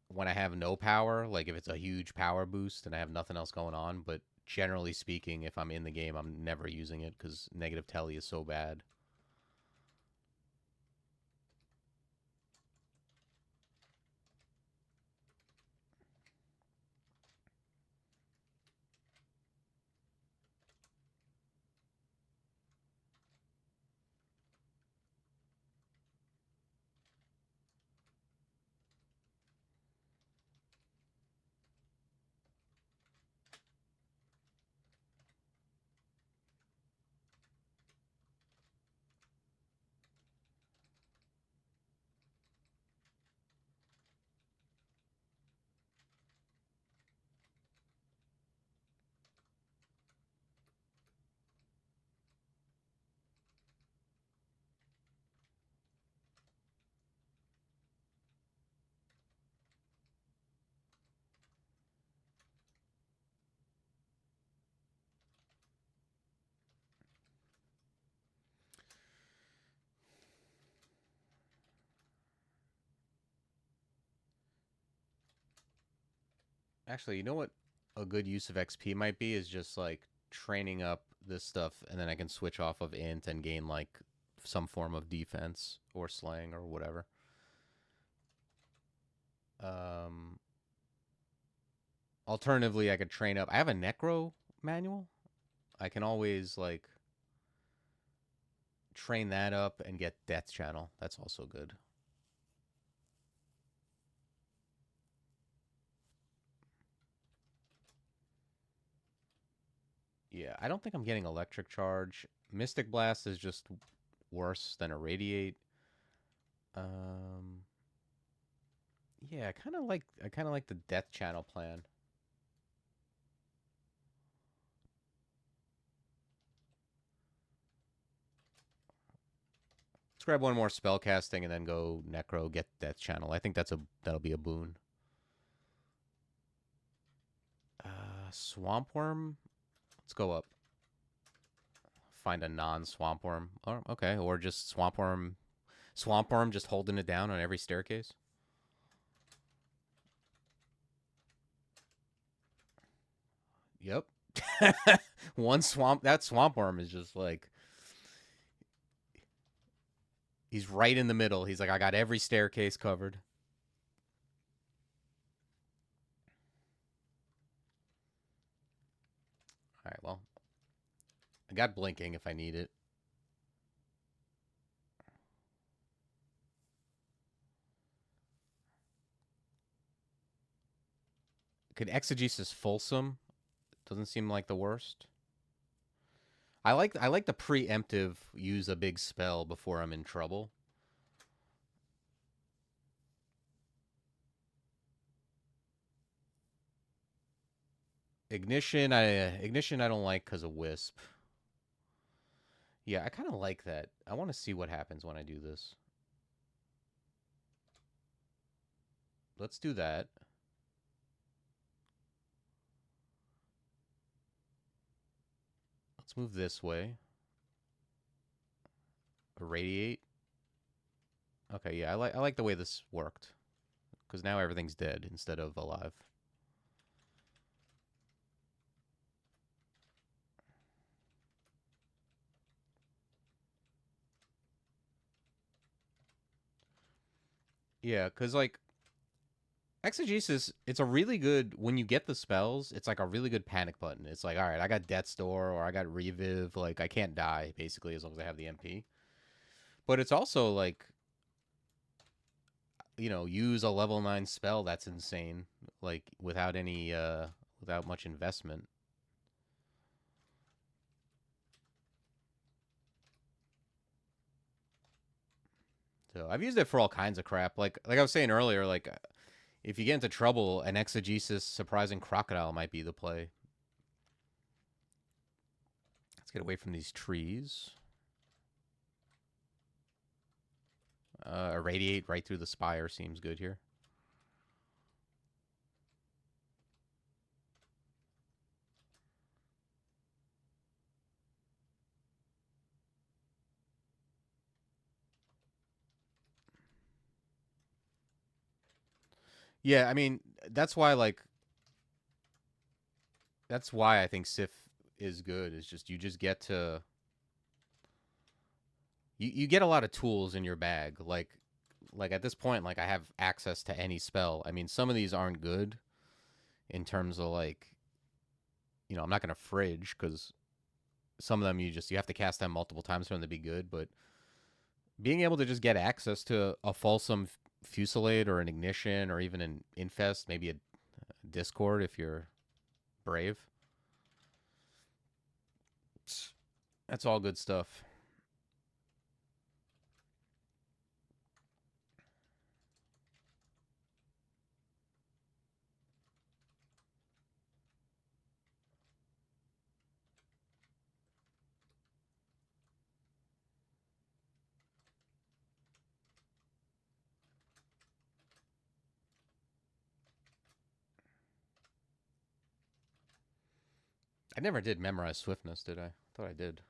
when I have no power, like if it's a huge power boost and I have nothing else going on. But generally speaking, if I'm in the game, I'm never using it because negative telly is so bad. Actually, you know what a good use of XP might be is just like training up this stuff, and then I can switch off of int and gain like some form of defense or slang or whatever. Alternatively, I could train up. I have a necro manual. I can always like train that up and get death channel. That's also good. Yeah, I don't think I'm getting electric charge. Mystic Blast is just worse than Irradiate. Yeah, I kind of like the death channel plan. Let's grab one more spell casting and then go necro, get death channel. I think that'll be a boon. Swamp worm. Let's go up. Find a non-swamp worm. Oh, okay, or just swamp worm. Swamp worm just holding it down on every staircase. Yep. One swamp. That swamp worm is just like he's right in the middle. He's like, I got every staircase covered. All right. Well, I got blinking if I need it. Could exegesis fulsome? Doesn't seem like the worst. I like the preemptive use a big spell before I'm in trouble. Ignition I don't like because of wisp. Yeah, I kind of like that. I want to see what happens when I do this. Let's do that. Let's move this way. Irradiate. Okay, yeah, I like the way this worked. Because now everything's dead instead of alive. Yeah, because like exegesis, it's a really good when you get the spells. It's like a really good panic button. It's like, all right, I got Death's Door or I got Reviv. Like I can't die basically as long as I have the MP. But it's also like, you know, use a level 9 spell that's insane, like without any without much investment. So I've used it for all kinds of crap. Like I was saying earlier, like if you get into trouble, an exegesis surprising crocodile might be the play. Let's get away from these trees. Irradiate right through the spire seems good here. Yeah, I mean, that's why like that's why I think Sif is good. Is just you just get to you get a lot of tools in your bag. Like at this point, like I have access to any spell. I mean, some of these aren't good in terms of like, you know, I'm not gonna fridge because some of them you have to cast them multiple times for them to be good. But being able to just get access to a fulsome fusillade or an ignition or even an infest, maybe a discord if you're brave. That's all good stuff. I never did memorize swiftness, did I? I thought I did.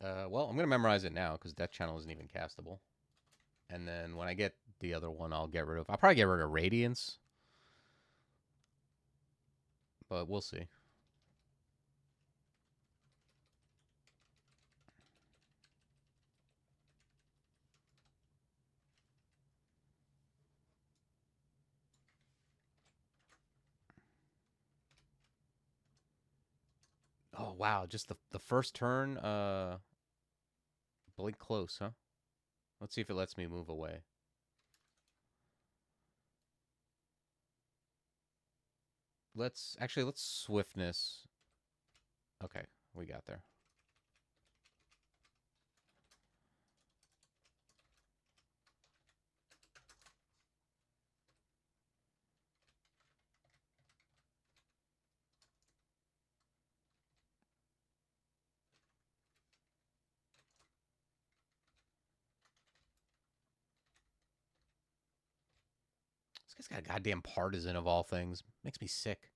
Well, I'm gonna memorize it now because Death Channel isn't even castable. And then when I get the other one, I'll get rid of. I'll probably get rid of Radiance. but we'll see. Oh wow, just the first turn, blink close, huh? Let's see if it lets me move away. Let's swiftness. Okay, we got there. This guy's got a goddamn partisan of all things. Makes me sick.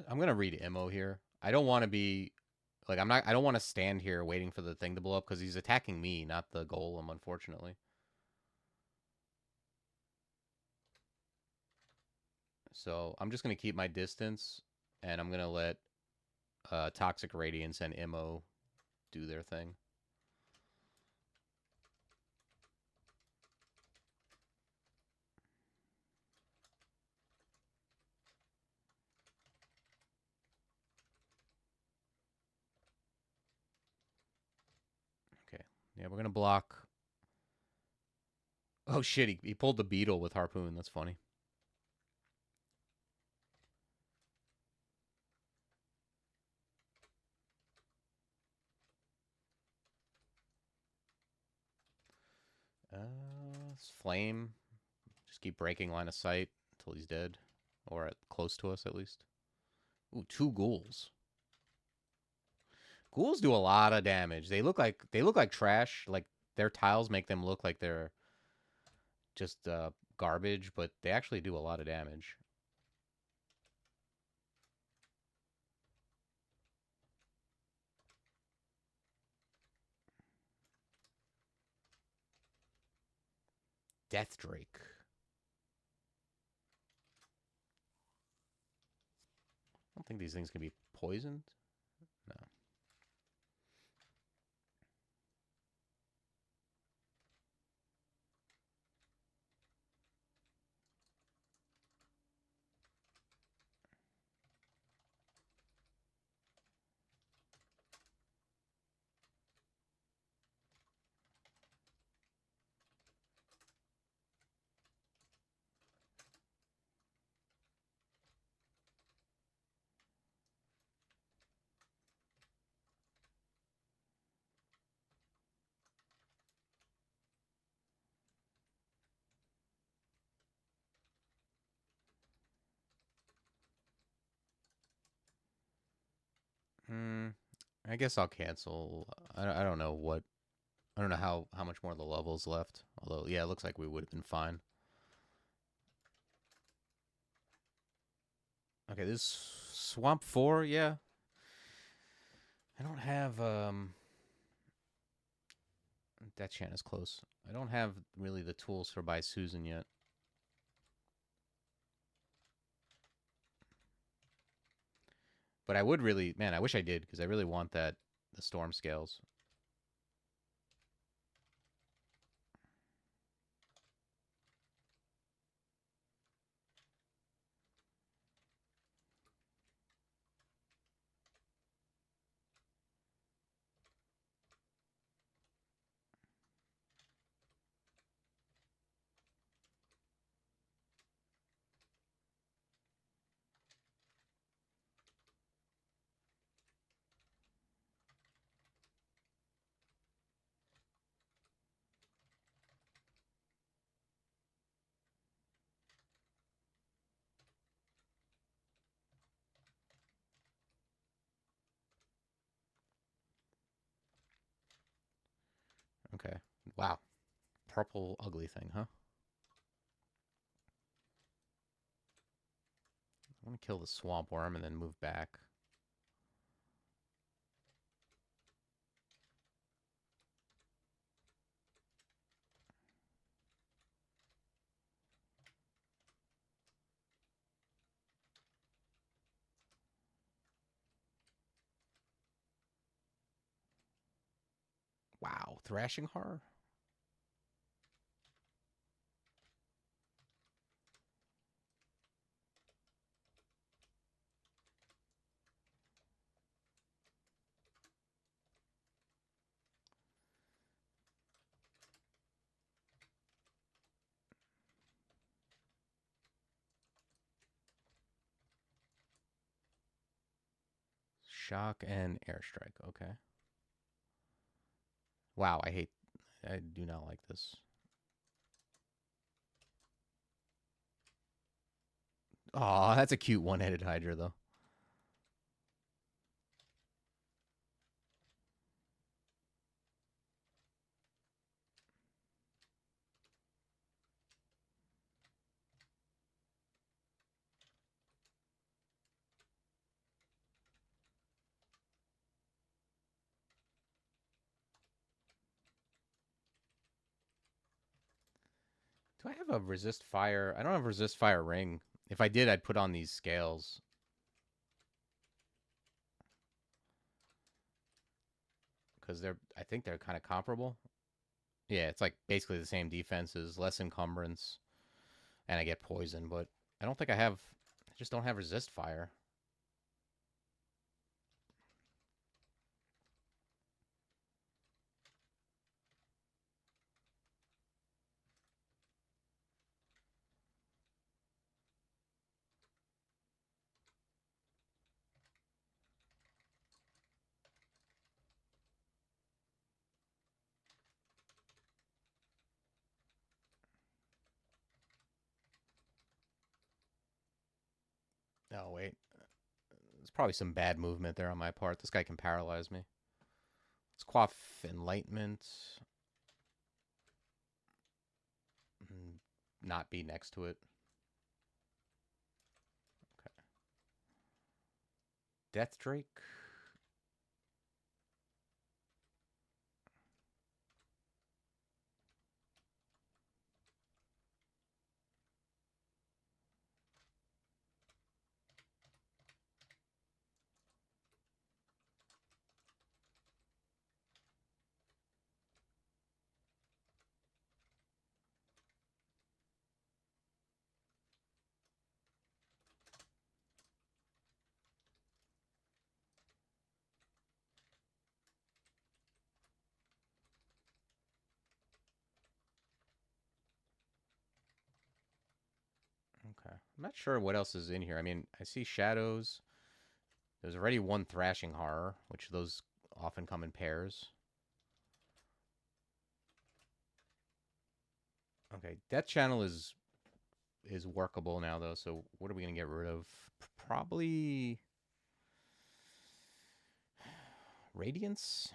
I'm gonna read Immo here. I don't want to be like I don't want to stand here waiting for the thing to blow up because he's attacking me, not the golem, unfortunately. So I'm just gonna keep my distance, and I'm gonna let Toxic Radiance and Immo do their thing. Okay. Yeah, we're gonna block. Oh shit! He pulled the beetle with harpoon. That's funny. Flame. Just keep breaking line of sight until he's dead, or at close to us at least. Ooh, 2 ghouls. Ghouls do a lot of damage. They look like trash. Like their tiles make them look like they're just garbage, but they actually do a lot of damage. Death Drake. I don't think these things can be poisoned. No. I guess I'll cancel. I don't know what. I don't know how much more of the levels left. Although, yeah, it looks like we would have been fine. Okay, this Swamp 4, yeah. I don't have that chant is close. I don't have really the tools for By Susan yet. But I would really, man, I wish I did because I really want the storm scales. Okay. Wow. Purple ugly thing, huh? I want to kill the swamp worm and then move back. Wow, thrashing horror. Shock and airstrike. Okay. Wow, I do not like this. Oh, that's a cute one-headed Hydra, though. Do I have a resist fire? I don't have a resist fire ring. If I did, I'd put on these scales. Because I think they're kind of comparable. Yeah, it's like basically the same defenses, less encumbrance, and I get poison, but I don't think I just don't have resist fire. Oh, wait. There's probably some bad movement there on my part. This guy can paralyze me. Let's quaff enlightenment. Not be next to it. Okay. Death Drake. Okay. I'm not sure what else is in here. I mean, I see shadows. There's already one thrashing horror, which those often come in pairs. Okay, Death Channel is workable now though. So what are we gonna get rid of? Probably Radiance.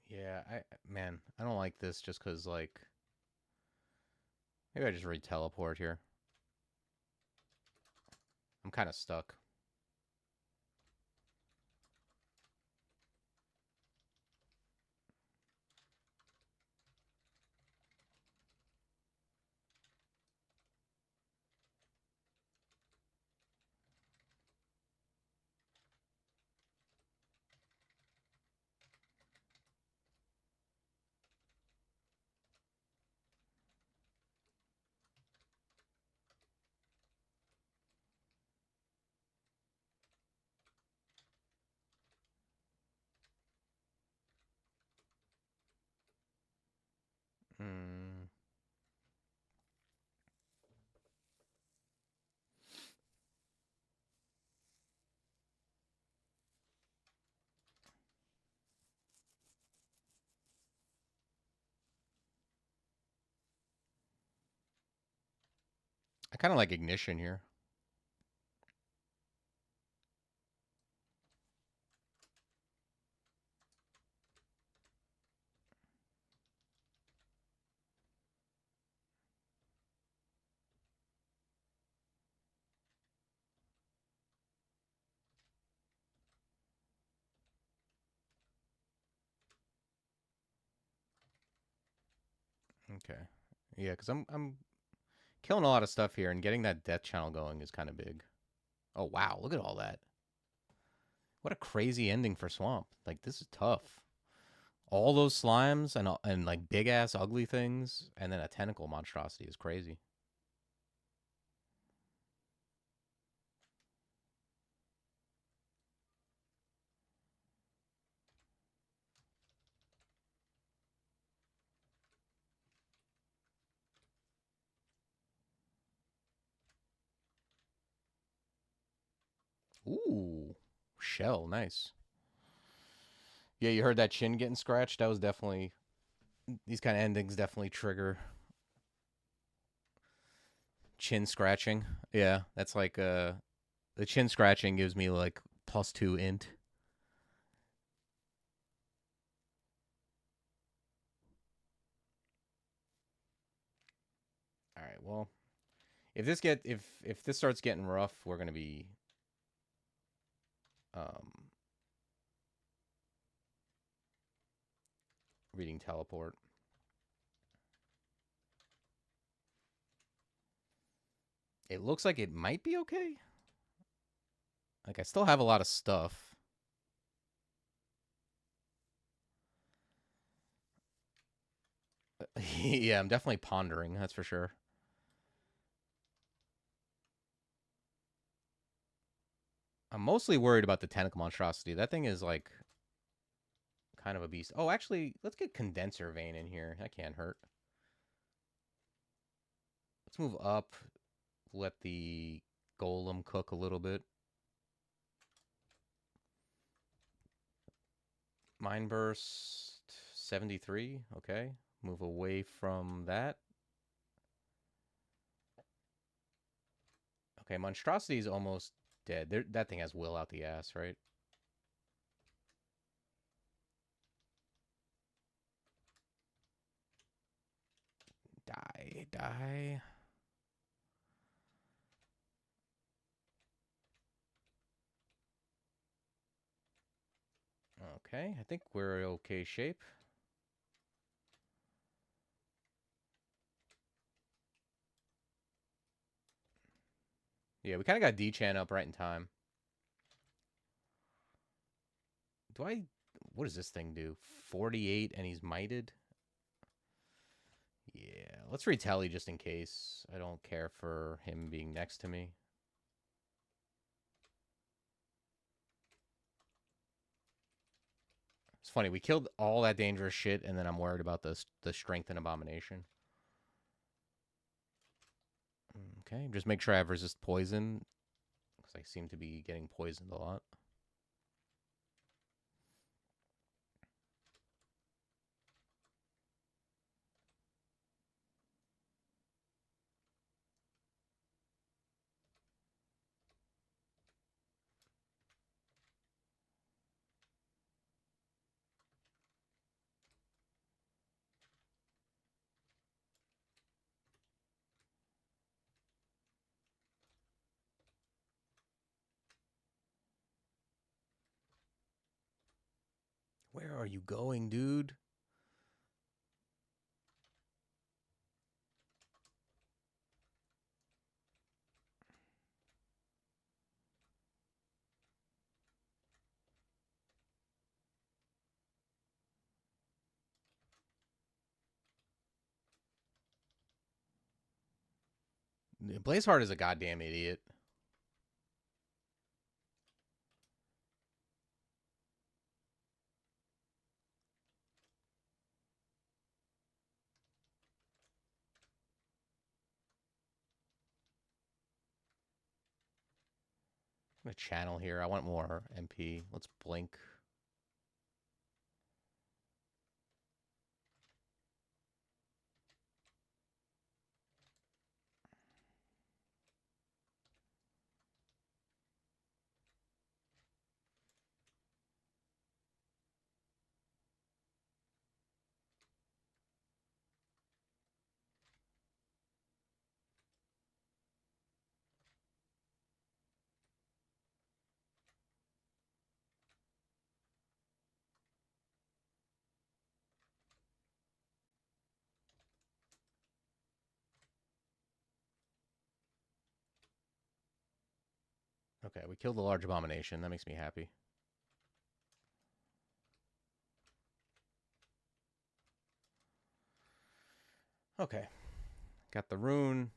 Yeah, I don't like this just because like maybe I just re-teleport here. I'm kind of stuck. Hmm. I kind of like ignition here. Okay. Yeah, because I'm killing a lot of stuff here, and getting that death channel going is kind of big. Oh wow, look at all that. What a crazy ending for Swamp. Like, this is tough. All those slimes and like big ass ugly things, and then a tentacle monstrosity is crazy. Ooh, shell, nice. Yeah, you heard that chin getting scratched? That was definitely, these kind of endings definitely trigger chin scratching. Yeah, that's like the chin scratching gives me like +2 int. All right, well, if this starts getting rough, we're gonna be um reading teleport. It looks like it might be okay. Like, I still have a lot of stuff. Yeah, I'm definitely pondering, that's for sure. I'm mostly worried about the tentacle monstrosity. That thing is like kind of a beast. Oh, actually, let's get condenser vein in here. That can't hurt. Let's move up. Let the golem cook a little bit. Mind burst 73. Okay. Move away from that. Okay, monstrosity is almost dead. That thing has will out the ass, right? Die, die. Okay, I think we're in okay shape. Yeah, we kind of got D-Chan up right in time. Do I... What does this thing do? 48 and he's mited? Yeah, let's retally just in case. I don't care for him being next to me. It's funny, we killed all that dangerous shit, and then I'm worried about the strength and abomination. Okay, just make sure I have resist poison, because I seem to be getting poisoned a lot. Where are you going, dude? Blazeheart is a goddamn idiot. I'm gonna channel here. I want more MP. Let's blink. Okay, we killed the large abomination. That makes me happy. Okay. Got the rune.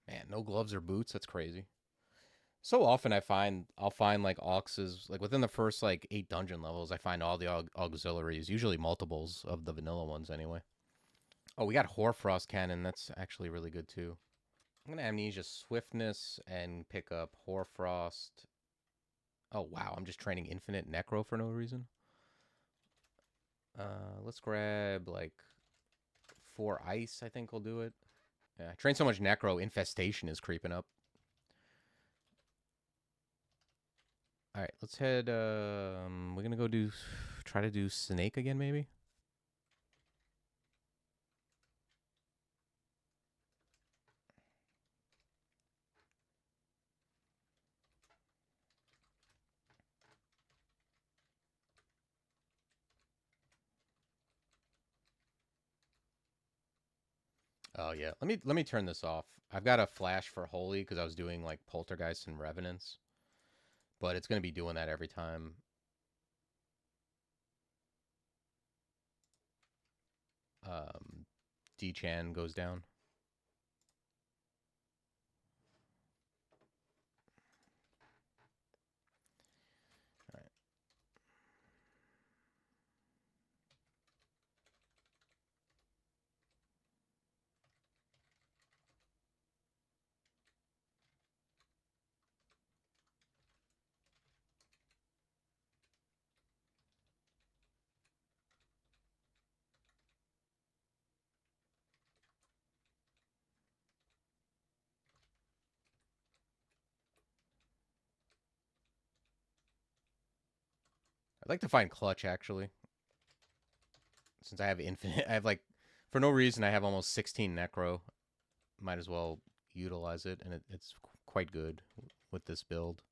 Man, no gloves or boots. That's crazy. So often I'll find like auxes like within the first like 8 dungeon levels. I find all the auxiliaries, usually multiples of the vanilla ones anyway. Oh, we got Hoarfrost cannon. That's actually really good too. I'm gonna amnesia swiftness and pick up Hoarfrost. Oh wow, I'm just training infinite necro for no reason. Let's grab like 4 ice. I think we'll do it. Yeah, I train so much necro. Infestation is creeping up. All right, let's head. We're gonna go try to do snake again, maybe. Oh yeah, let me turn this off. I've got a flash for holy because I was doing like poltergeist and revenants, but it's gonna be doing that every time. D-Chan goes down. All right. I'd like to find clutch actually, since I have infinite. I have like, for no reason, I have almost 16 necro. Might as well utilize it, and it's quite good with this build.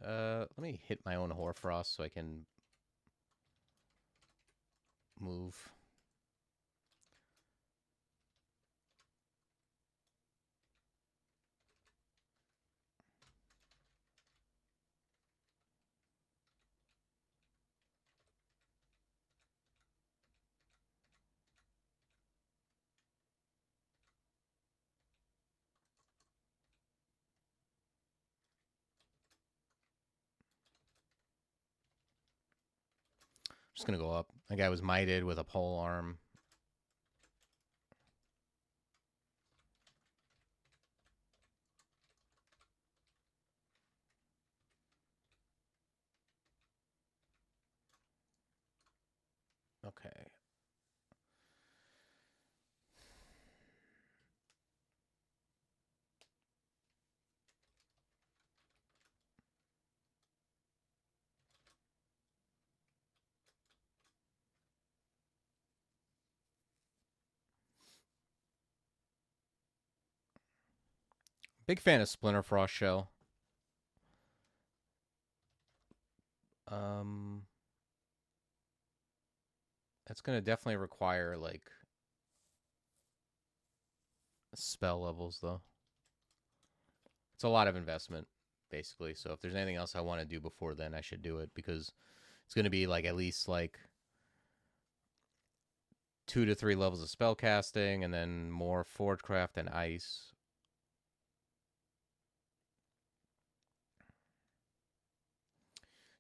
Let me hit my own Hoarfrost so I can move. Just gonna go up. That guy was mited with a pole arm. Okay. Big fan of Splinter Frost Shell. That's gonna definitely require like spell levels though. It's a lot of investment, basically. So if there's anything else I want to do before then, I should do it because it's gonna be like at least like 2 to 3 levels of spell casting, and then more Forgecraft and ice.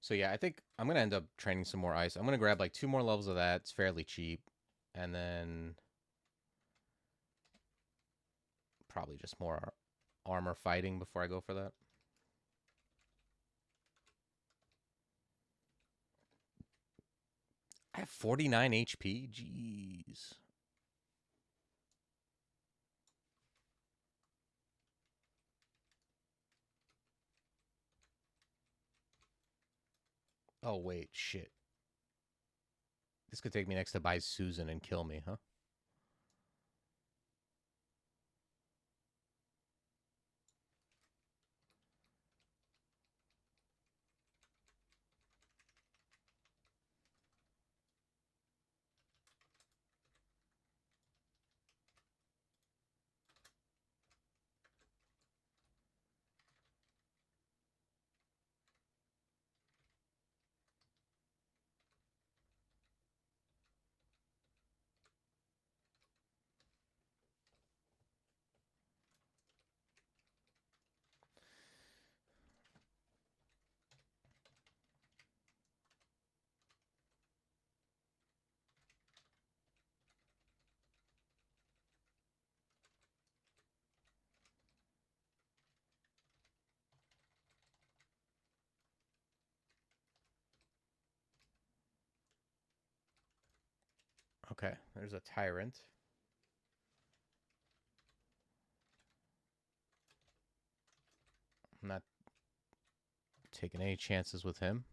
So yeah, I think I'm gonna end up training some more ice. I'm gonna grab like 2 more levels of that. It's fairly cheap, and then probably just more armor fighting before I go for that. I have 49 HP. Jeez. Oh wait, shit. This could take me next to buy Susan and kill me, huh? Okay, there's a tyrant. I'm not taking any chances with him.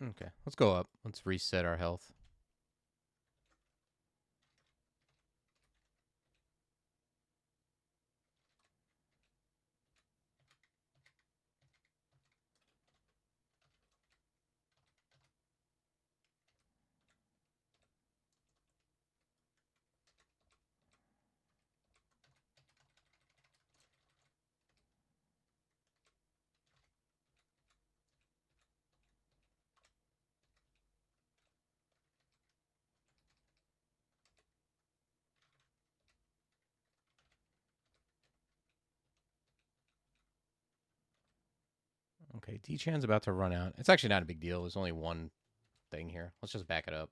Okay, let's go up. Let's reset our health. Okay, D-Chan's about to run out. It's actually not a big deal. There's only one thing here. Let's just back it up.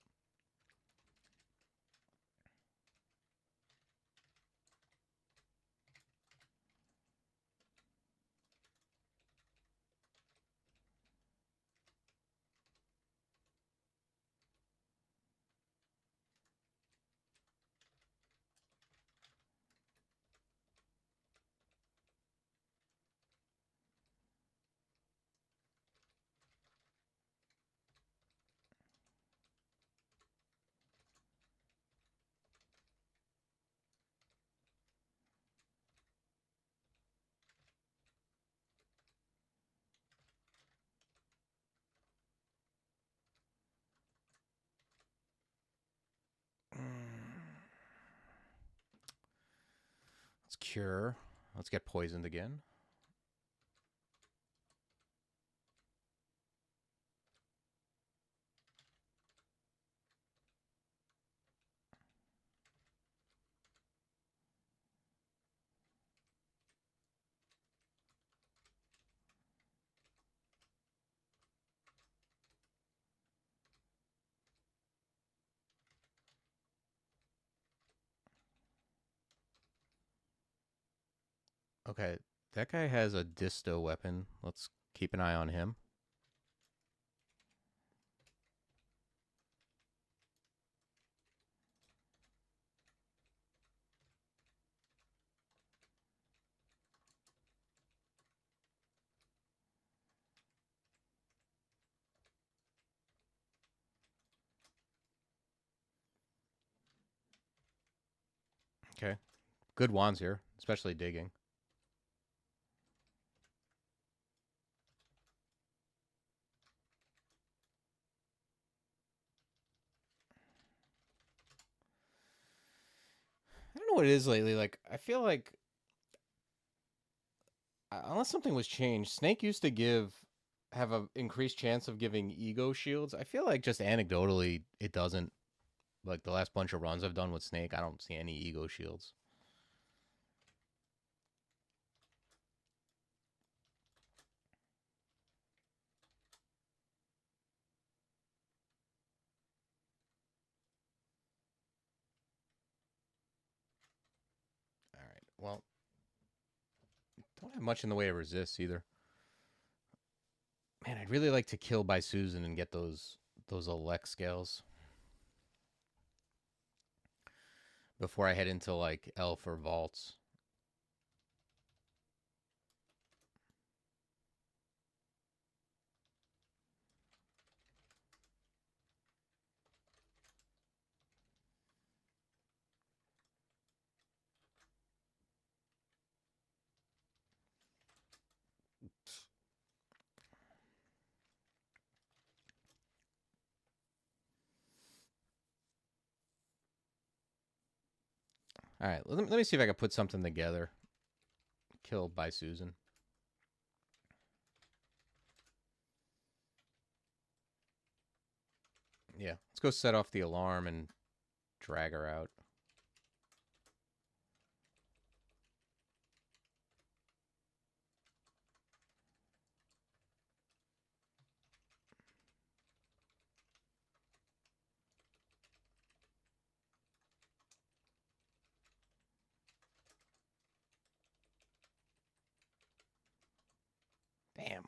Let's cure. Let's get poisoned again. Okay, that guy has a disto weapon. Let's keep an eye on him. Okay, good wands here, especially digging. I don't know what it is lately. Like, I feel like unless something was changed, Snake used to have a increased chance of giving ego shields. I feel like just anecdotally, it doesn't. Like the last bunch of runs I've done with Snake, I don't see any ego shields. All right. Well, don't have much in the way of resists either. Man, I'd really like to kill by Susan and get those elect scales before I head into like elf or vaults. All right, let me see if I can put something together. Kill by Susan. Yeah, let's go set off the alarm and drag her out. Damn.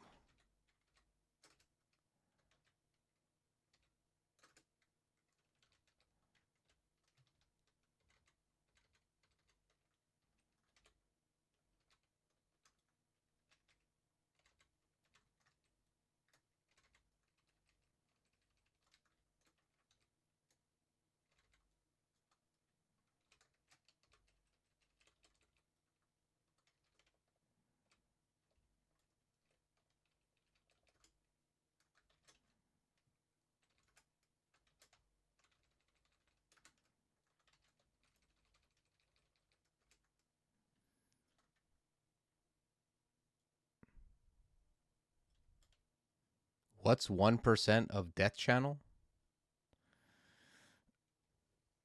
What's 1% of death channel?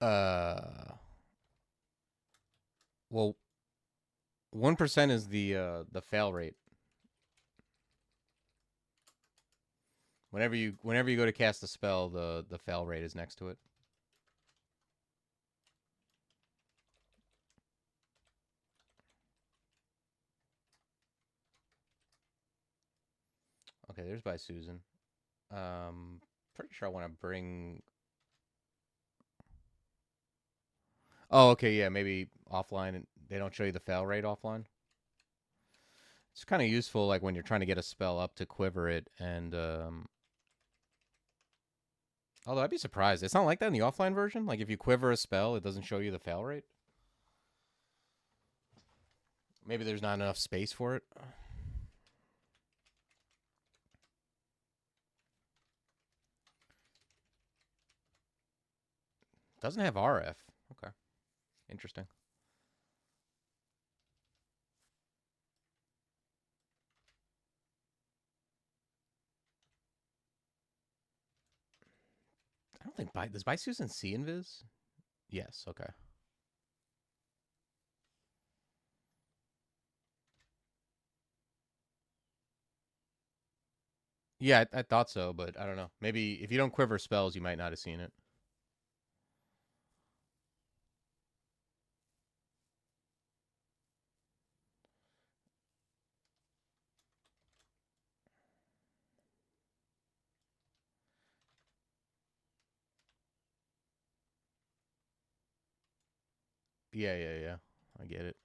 Well, 1% is the fail rate. Whenever you go to cast a spell, the fail rate is next to it. Okay, there's by Susan. Pretty sure I want to bring. Oh, okay, yeah, maybe offline. They don't show you the fail rate offline. It's kind of useful, like when you're trying to get a spell up to quiver it, and although I'd be surprised, it's not like that in the offline version. Like if you quiver a spell, it doesn't show you the fail rate. Maybe there's not enough space for it. Doesn't have RF. Okay, interesting. I don't think does by Susan see invis? Yes. Okay. Yeah, I thought so, but I don't know. Maybe if you don't quiver spells, you might not have seen it. Yeah. I get it.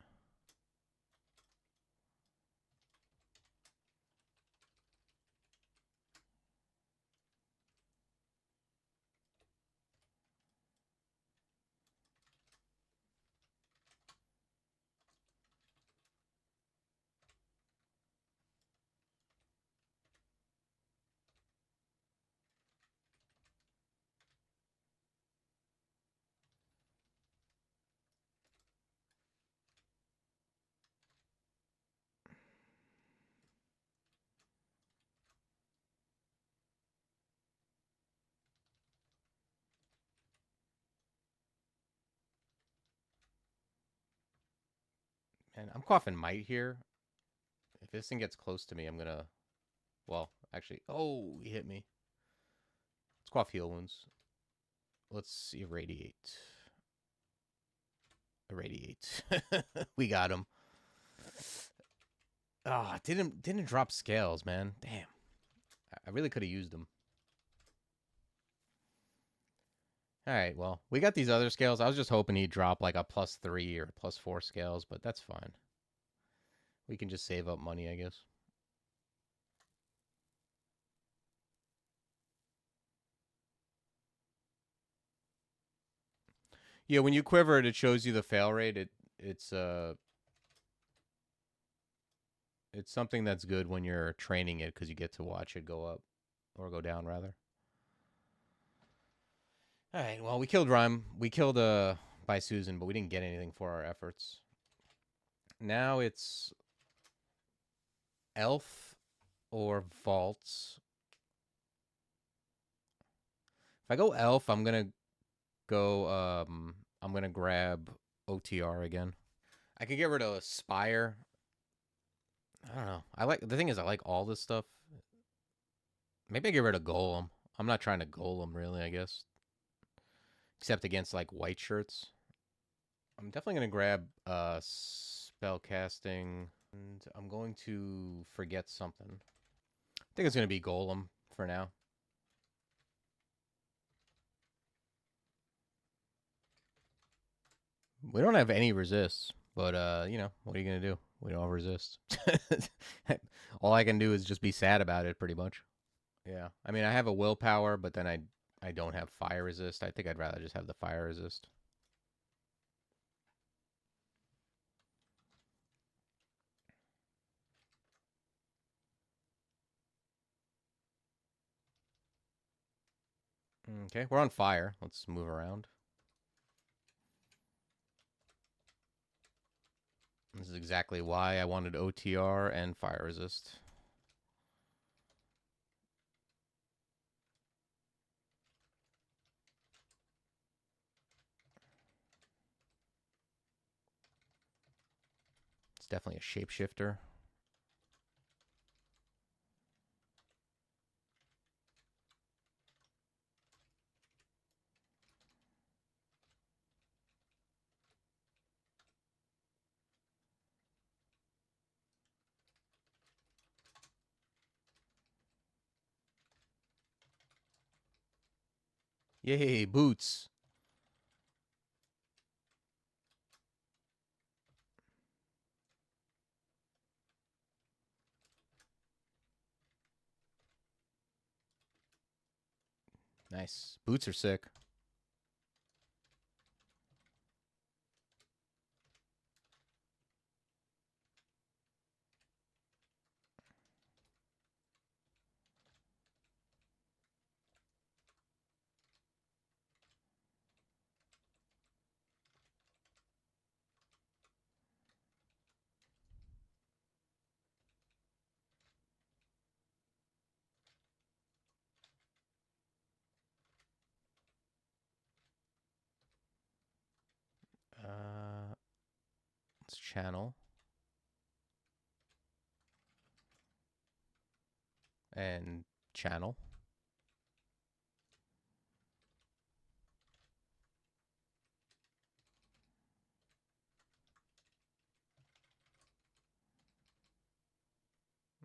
And I'm coughing might here. If this thing gets close to me, I'm gonna. Well, actually, oh, he hit me. Let's cough heal wounds. Let's irradiate. Irradiate. We got him. Ah, oh, didn't drop scales, man. Damn. I really could have used them. All right, well, we got these other scales. I was just hoping he'd drop like a +3 or +4 scales, but that's fine. We can just save up money, I guess. Yeah, when you quiver it, it shows you the fail rate. It's something that's good when you're training it because you get to watch it go up or go down rather. All right, well, we killed Rhyme. We killed by Susan, but we didn't get anything for our efforts. Now it's Elf or Vaults. If I go Elf, I'm gonna go. I'm gonna grab OTR again. I could get rid of Spire. I don't know. The thing is I like all this stuff. Maybe I get rid of Golem. I'm not trying to Golem really, I guess. Except against like white shirts. I'm definitely gonna grab spell casting, and I'm going to forget something. I think it's gonna be Golem for now. We don't have any resists, but you know, what are you gonna do? We don't have resist. All I can do is just be sad about it, pretty much. Yeah, I mean, I have a willpower, but then I don't have fire resist. I think I'd rather just have the fire resist. Okay, we're on fire. Let's move around. This is exactly why I wanted OTR and fire resist. It's definitely a shapeshifter. Yay, boots. Nice. Boots are sick. Let's channel. And channel.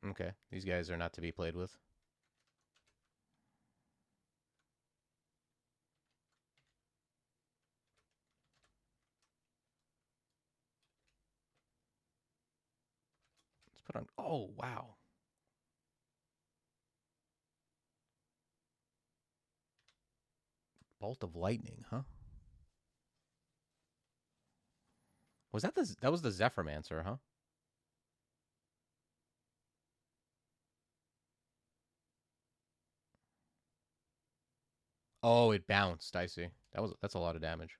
Okay, these guys are not to be played with. put on. Oh, wow. Bolt of lightning, huh? Was that that was the Zephyrmancer, huh? Oh, it bounced. I see. That's a lot of damage.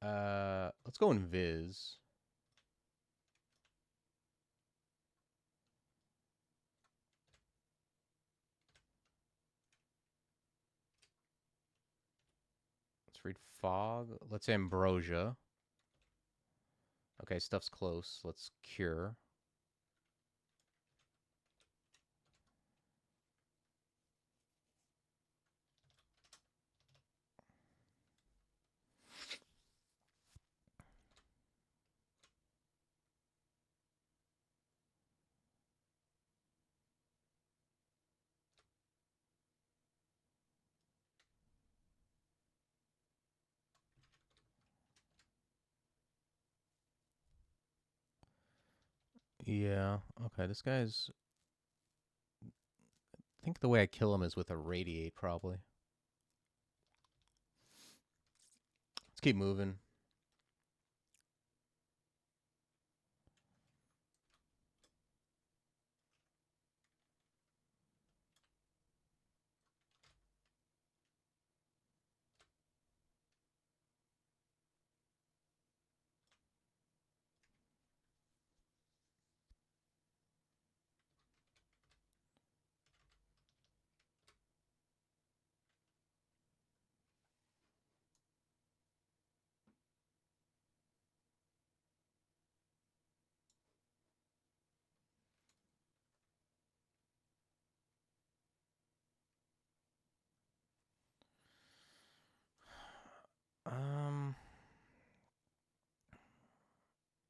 Let's go invis. Let's read fog. Let's ambrosia. Okay, stuff's close. Let's cure. Yeah. Okay, this guy's... I think the way I kill him is with a radiate, probably. Let's keep moving.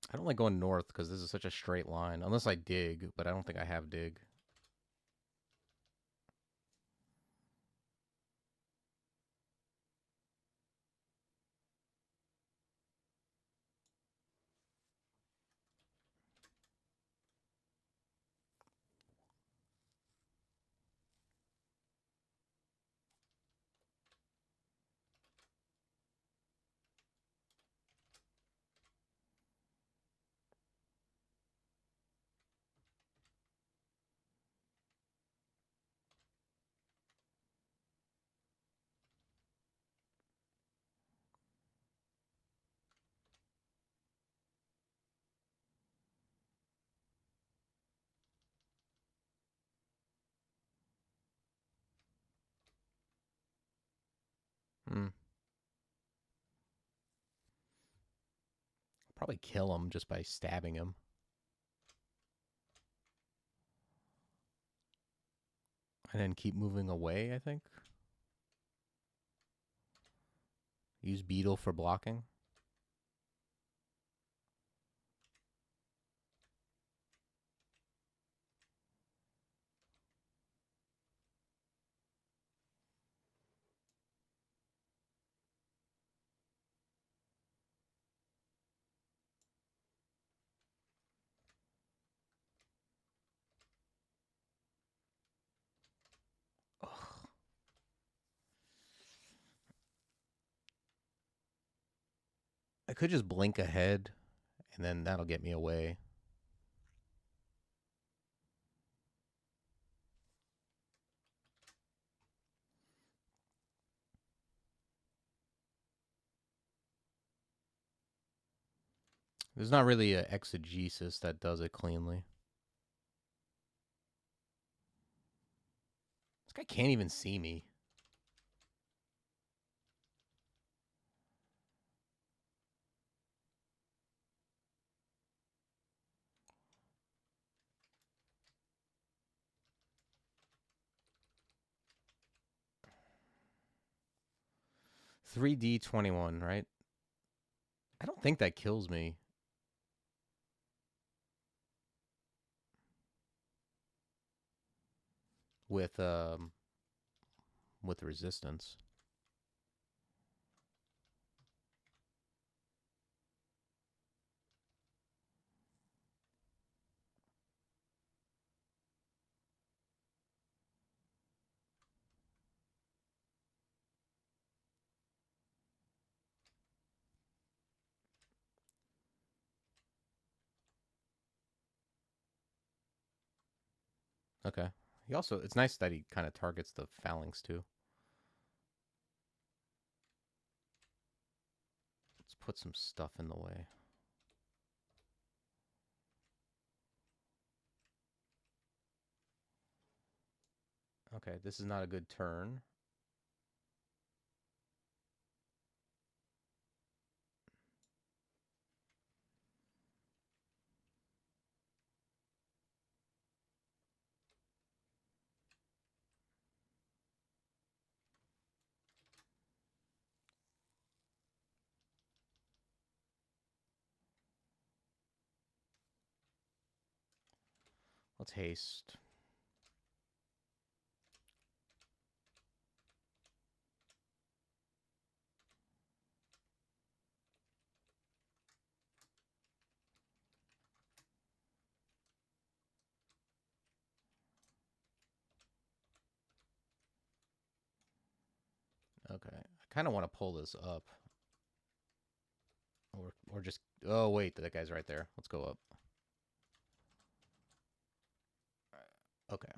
I don't like going north because this is such a straight line. Unless I dig, but I don't think I have dig. Hmm. Probably kill him just by stabbing him. And then keep moving away, I think. Use beetle for blocking. Ugh. I could just blink ahead, and then that'll get me away. There's not really an exegesis that does it cleanly. This guy can't even see me. $3D21, right? I don't think that kills me. With resistance. Okay. He also, it's nice that he kind of targets the phalanx too. Let's put some stuff in the way. Okay, this is not a good turn. Let's haste. Okay, I kind of want to pull this up. Or just, oh wait, that guy's right there. Let's go up. Okay.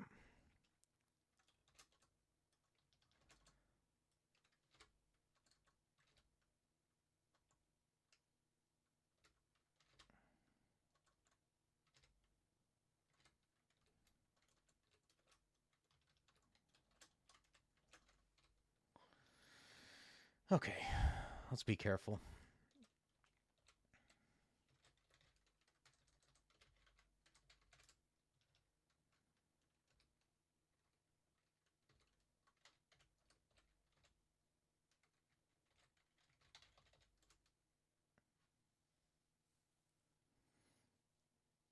Okay, let's be careful.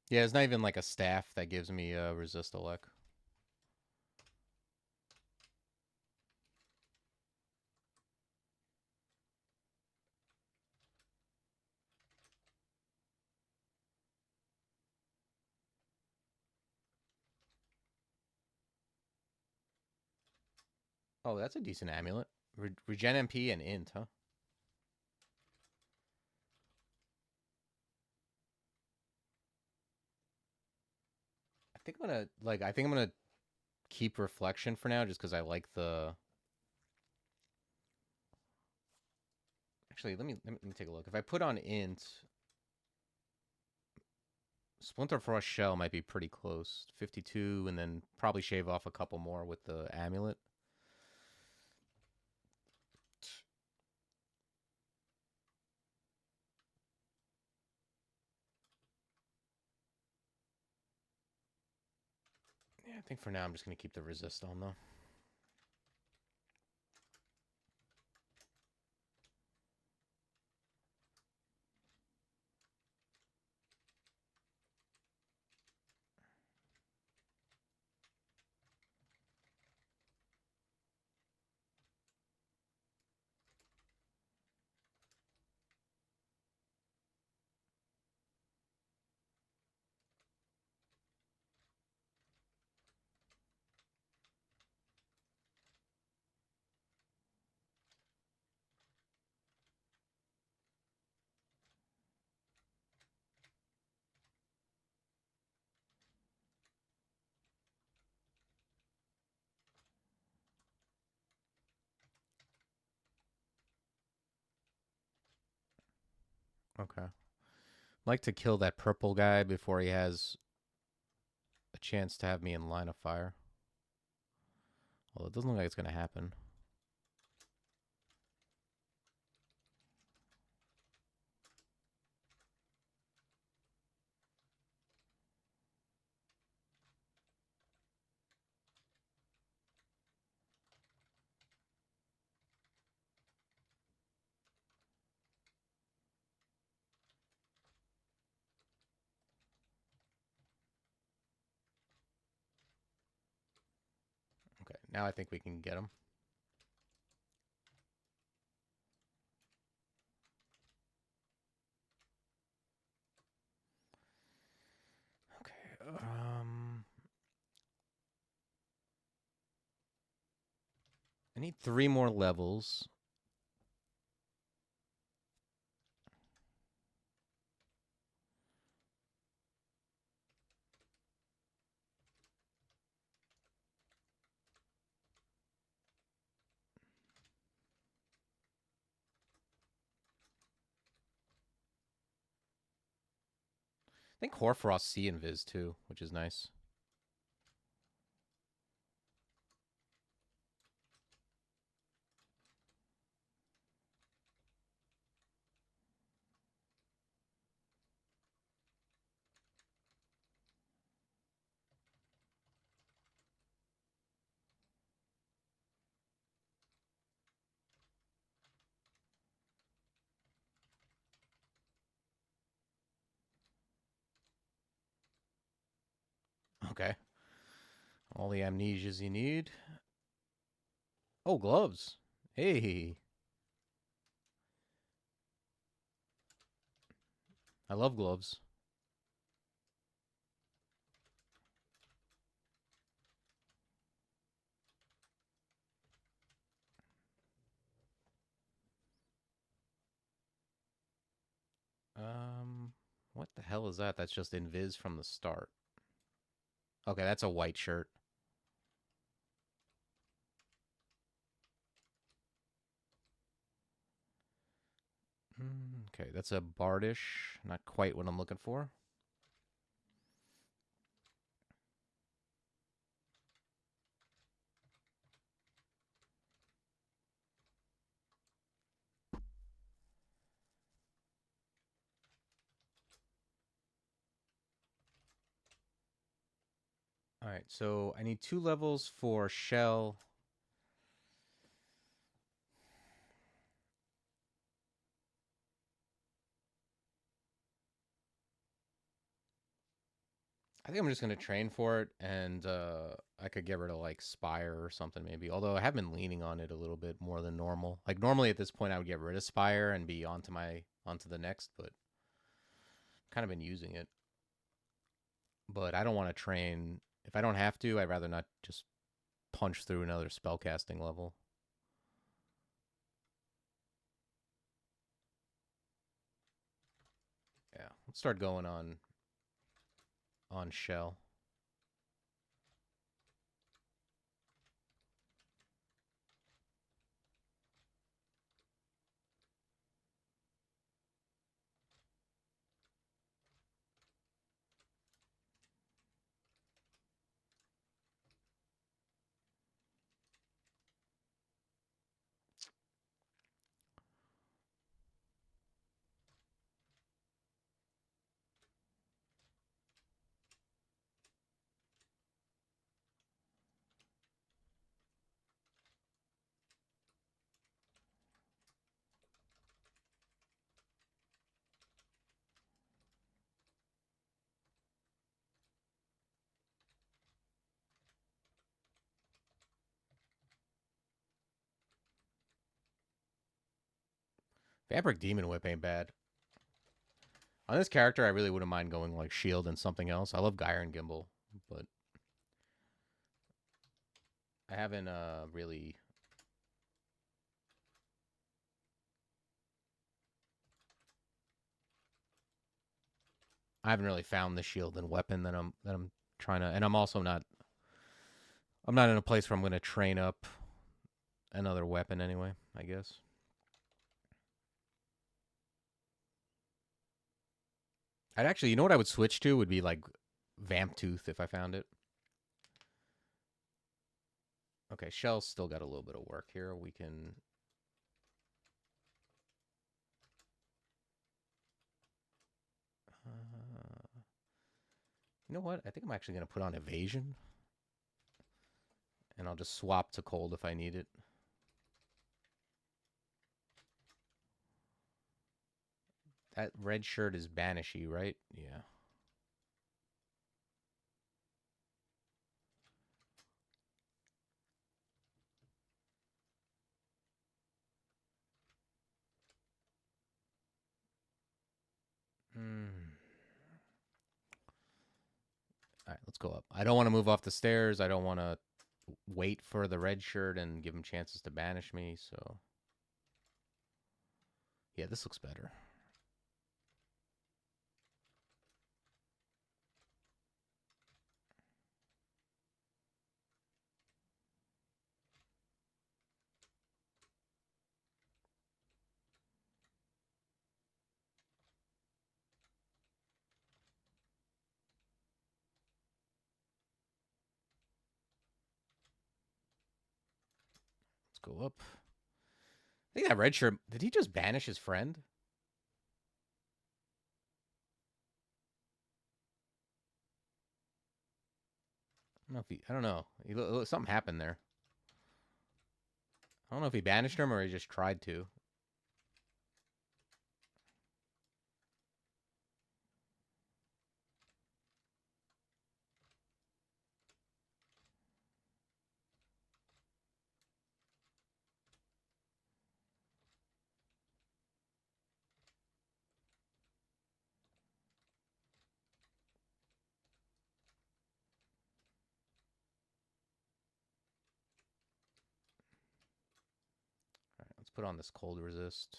Yeah, it's not even like a staff that gives me resist elect. Oh, that's a decent amulet. Regen MP and int, huh? I think I'm gonna keep reflection for now, just because I like the. Actually, let me take a look. If I put on int, Splinter Frost Shell might be pretty close. 52, and then probably shave off a couple more with the amulet. Yeah, I think for now I'm just gonna keep the resist on though. Okay. Like to kill that purple guy before he has a chance to have me in line of fire. Well, it doesn't look like it's gonna happen. Okay, now I think we can get him. Okay. I need 3 more levels. think Hoarfrost see invis too, which is nice. Okay. All the amnesias you need. Oh, gloves. Hey. I love gloves. What the hell is that? That's just invis from the start. Okay, that's a white shirt. Okay, that's a Bardish. Not quite what I'm looking for. All right, so I need 2 levels for shell. I think I'm just going to train for it, and I could get rid of, like, Spire or something maybe. Although I have been leaning on it a little bit more than normal. Like, normally at this point I would get rid of Spire and be onto the next, but kind of been using it. But I don't want to train. If I don't have to, I'd rather not just punch through another spellcasting level. Yeah, let's start going on shell. Vampiric Demon Whip ain't bad. On this character, I really wouldn't mind going like shield and something else. I love Gyron Gimbal, but I haven't really. I haven't really found the shield and weapon that I'm trying to, and I'm also not. I'm not in a place where I'm going to train up another weapon anyway. I guess. I'd actually, you know what I would switch to would be like Vamp Tooth if I found it. Okay, Shell's still got a little bit of work here. We can. You know what? I think I'm actually going to put on Evasion. And I'll just swap to Cold if I need it. That red shirt is Banishy, right? Yeah. All right, let's go up. I don't want to move off the stairs. I don't want to wait for the red shirt and give him chances to banish me. So, yeah, this looks better. go up. I think that red shirt, did he just banish his friend? I don't know. Something happened there. I don't know if he banished him or he just tried to. All right, let's put on this cold resist.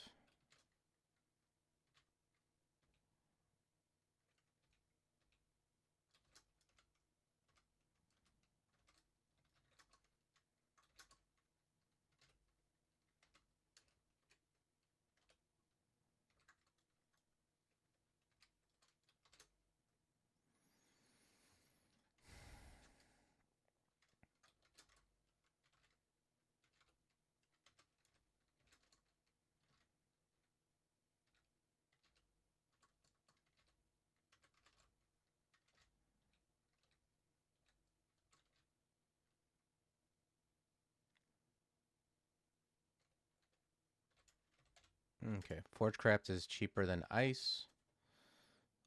Okay, Forgewright is cheaper than ice.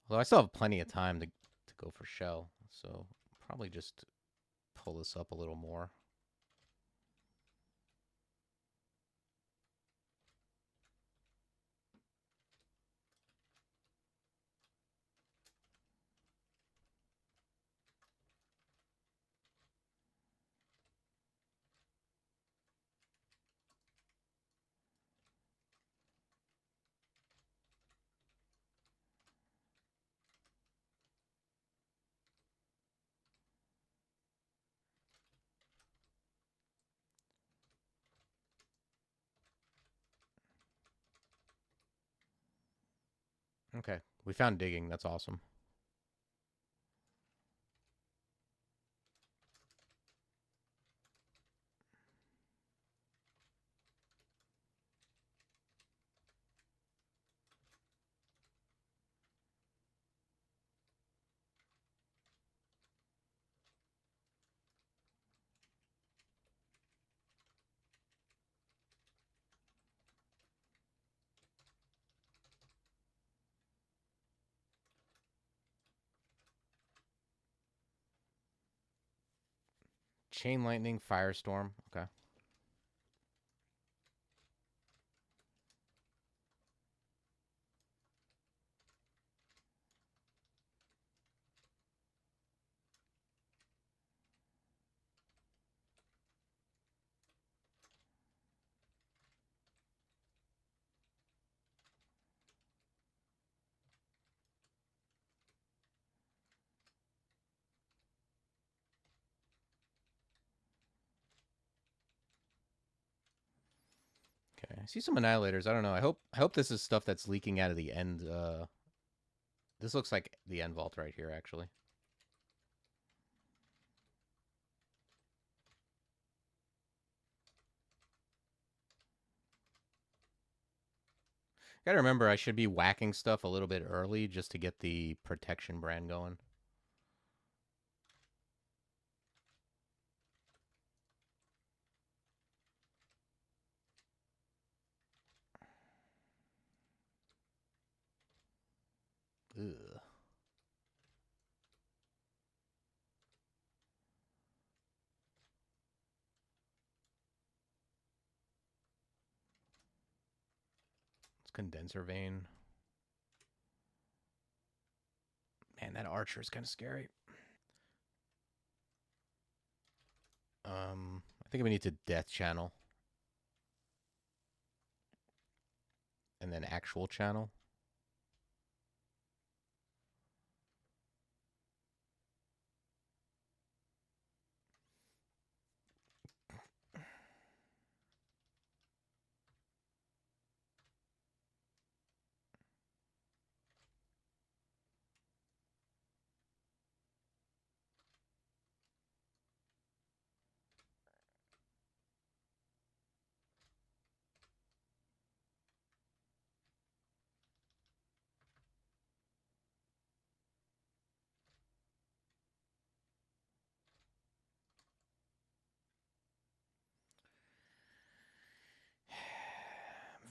Although I still have plenty of time to go for shell, so probably just pull this up a little more. Okay, we found digging. That's awesome. Chain lightning, firestorm. Okay. Okay, I see some annihilators. I don't know. I hope this is stuff that's leaking out of the end. This looks like the end vault right here, actually. Gotta remember, I should be whacking stuff a little bit early just to get the protection brand going. Ugh. It's condenser vein. Man, that archer is kind of scary. I think we need to death channel. And then actual channel.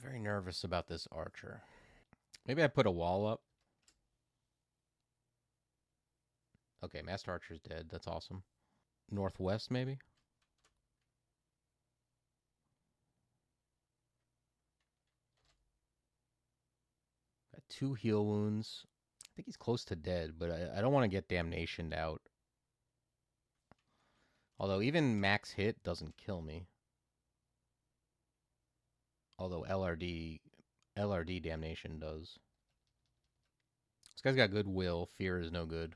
Very nervous about this archer. Maybe I put a wall up. Okay, Master Archer's dead. That's awesome. Northwest, maybe? Got 2 heal wounds. I think he's close to dead, but I don't want to get damnationed out. Although even max hit doesn't kill me. Although LRD damnation does. This guy's got good will. Fear is no good.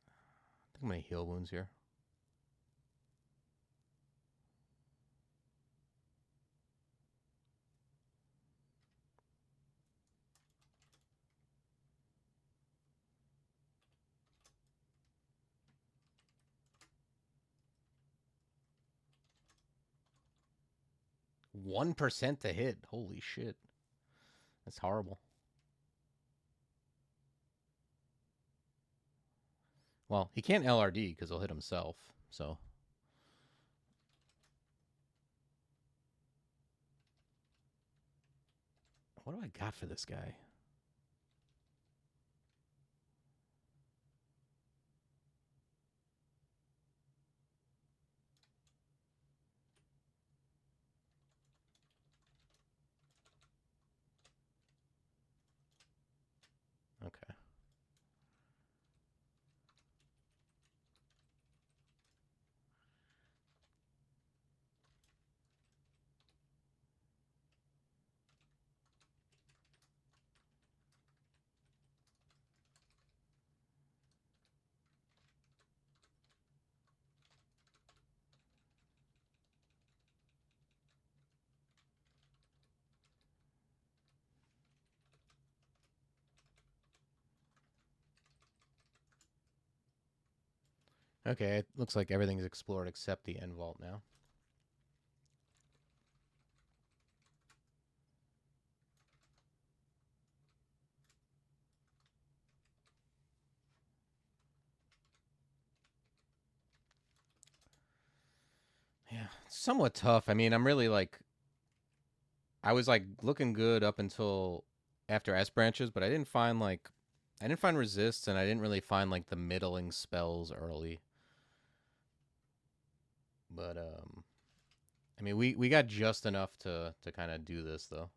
I think I'm going to heal wounds here. %1 to hit. Holy shit. That's horrible. Well, he can't LRD because he'll hit himself, so. What do I got for this guy? Okay. Okay, it looks like everything's explored except the end vault now. Yeah, it's somewhat tough. I mean, I'm really like, I was like looking good up until after S branches, but I didn't find resists, and I didn't really find like the middling spells early. But I mean, we got just enough to kind of do this though.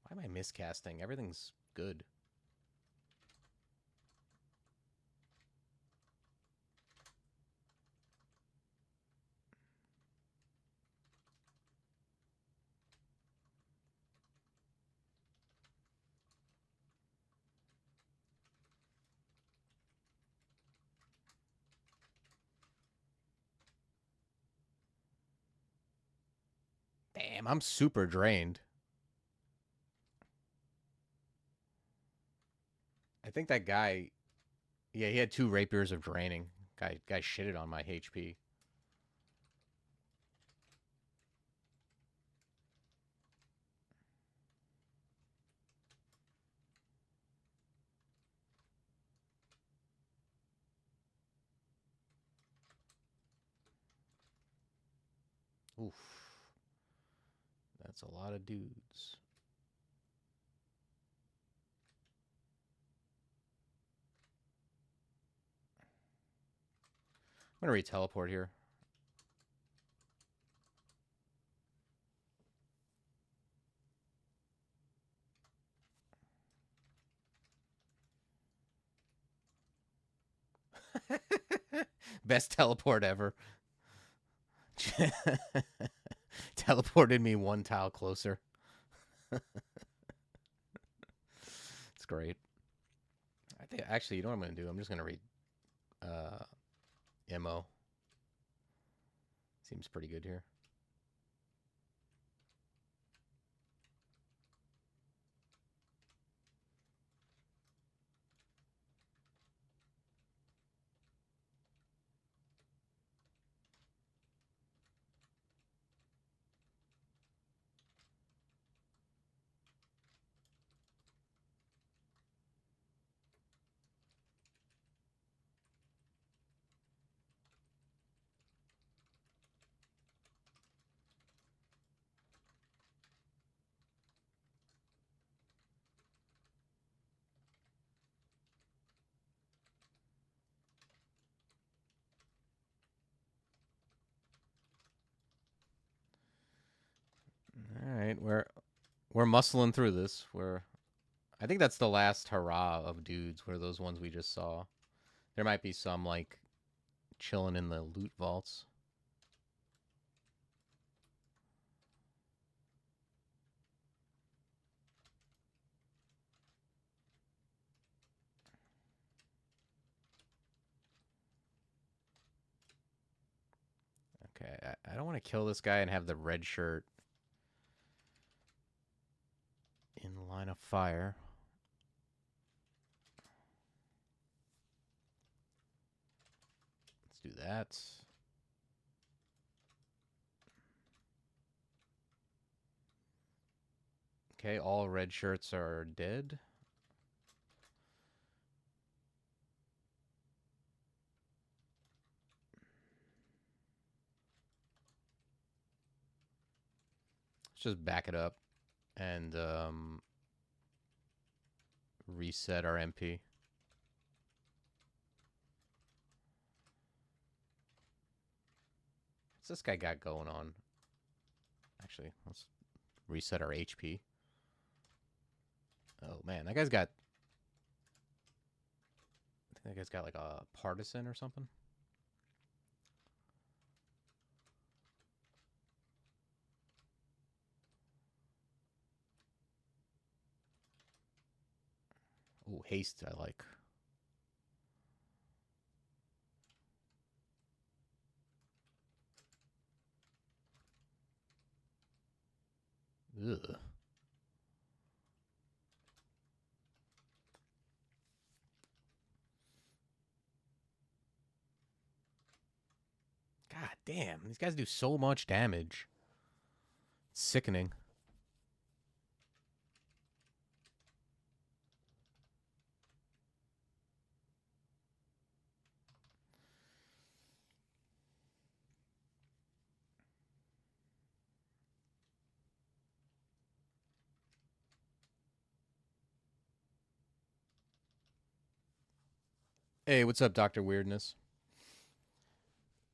Why am I miscasting? Everything's good. Damn, I'm super drained. I think that guy, yeah, he had 2 rapiers of draining. Guy shitted on my HP. Oof. That's a lot of dudes. I'm going to re-teleport here. Best teleport ever. Teleported me 1 tile closer. It's great. I think actually, you know what I'm going to do? I'm just going to read MO. Seems pretty good here. We're muscling through this. I think that's the last hurrah of dudes. Were those ones we just saw? There might be some like chilling in the loot vaults. Okay, I don't want to kill this guy and have the red shirt in line of fire. Let's do that. Okay, all red shirts are dead. Let's just back it up and reset our MP. What's this guy got going on? Actually, let's reset our HP. Oh man, that guy's got... I think that guy's got like a partisan or something. Oh, haste I like. Ugh. God damn, these guys do so much damage. It's sickening. Hey, what's up, Dr. Weirdness?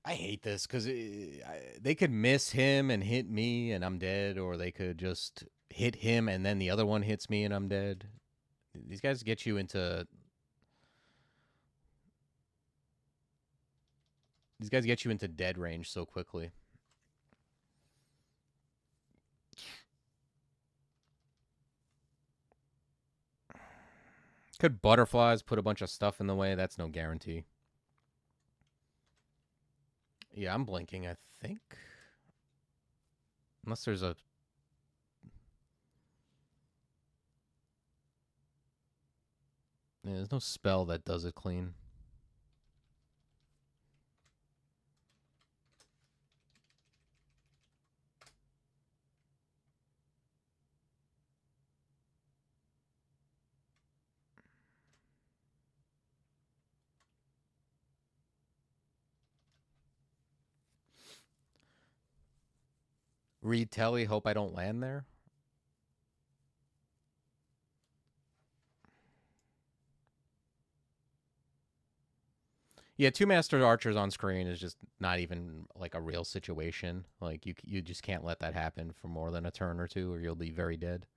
I hate this because they could miss him and hit me and I'm dead, or they could just hit him and then the other one hits me and I'm dead. These guys get you into... These guys get you into dead range so quickly. Could butterflies put a bunch of stuff in the way? That's no guarantee. Yeah, I'm blinking, I think. Unless there's a... Yeah, there's no spell that does it clean. Read Telly, hope I don't land there. Yeah, two master archers on screen is just not even like a real situation. Like you just can't let that happen for more than a turn or two, or you'll be very dead.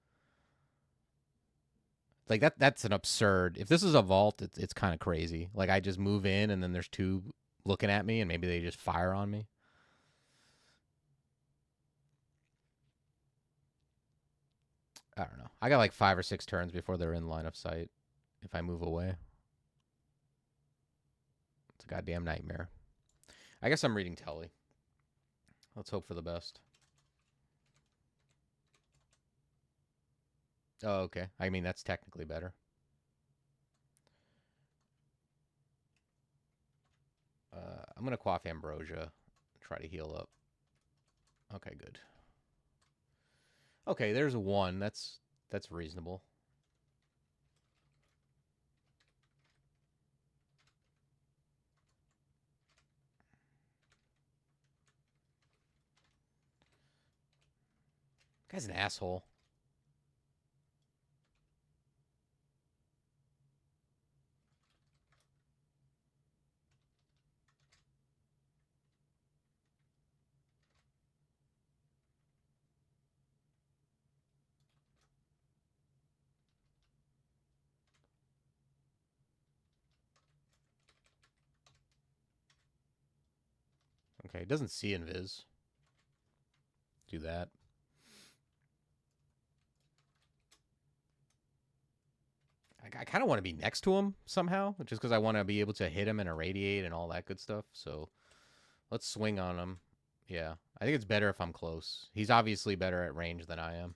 Like that's an absurd. If this is a vault, it's kind of crazy. Like I just move in and then there's two looking at me and maybe they just fire on me. I don't know. I got like 5 or 6 turns before they're in line of sight if I move away. It's a goddamn nightmare. I guess I'm reading Telly. Let's hope for the best. Oh, okay. I mean, that's technically better. I'm going to quaff Ambrosia. Try to heal up. Okay, good. Okay, there's 1. That's reasonable. Guy's an asshole. Okay, it doesn't see invis. Do that. I kind of want to be next to him somehow, just because I want to be able to hit him and irradiate and all that good stuff. So let's swing on him. Yeah, I think it's better if I'm close. He's obviously better at range than I am.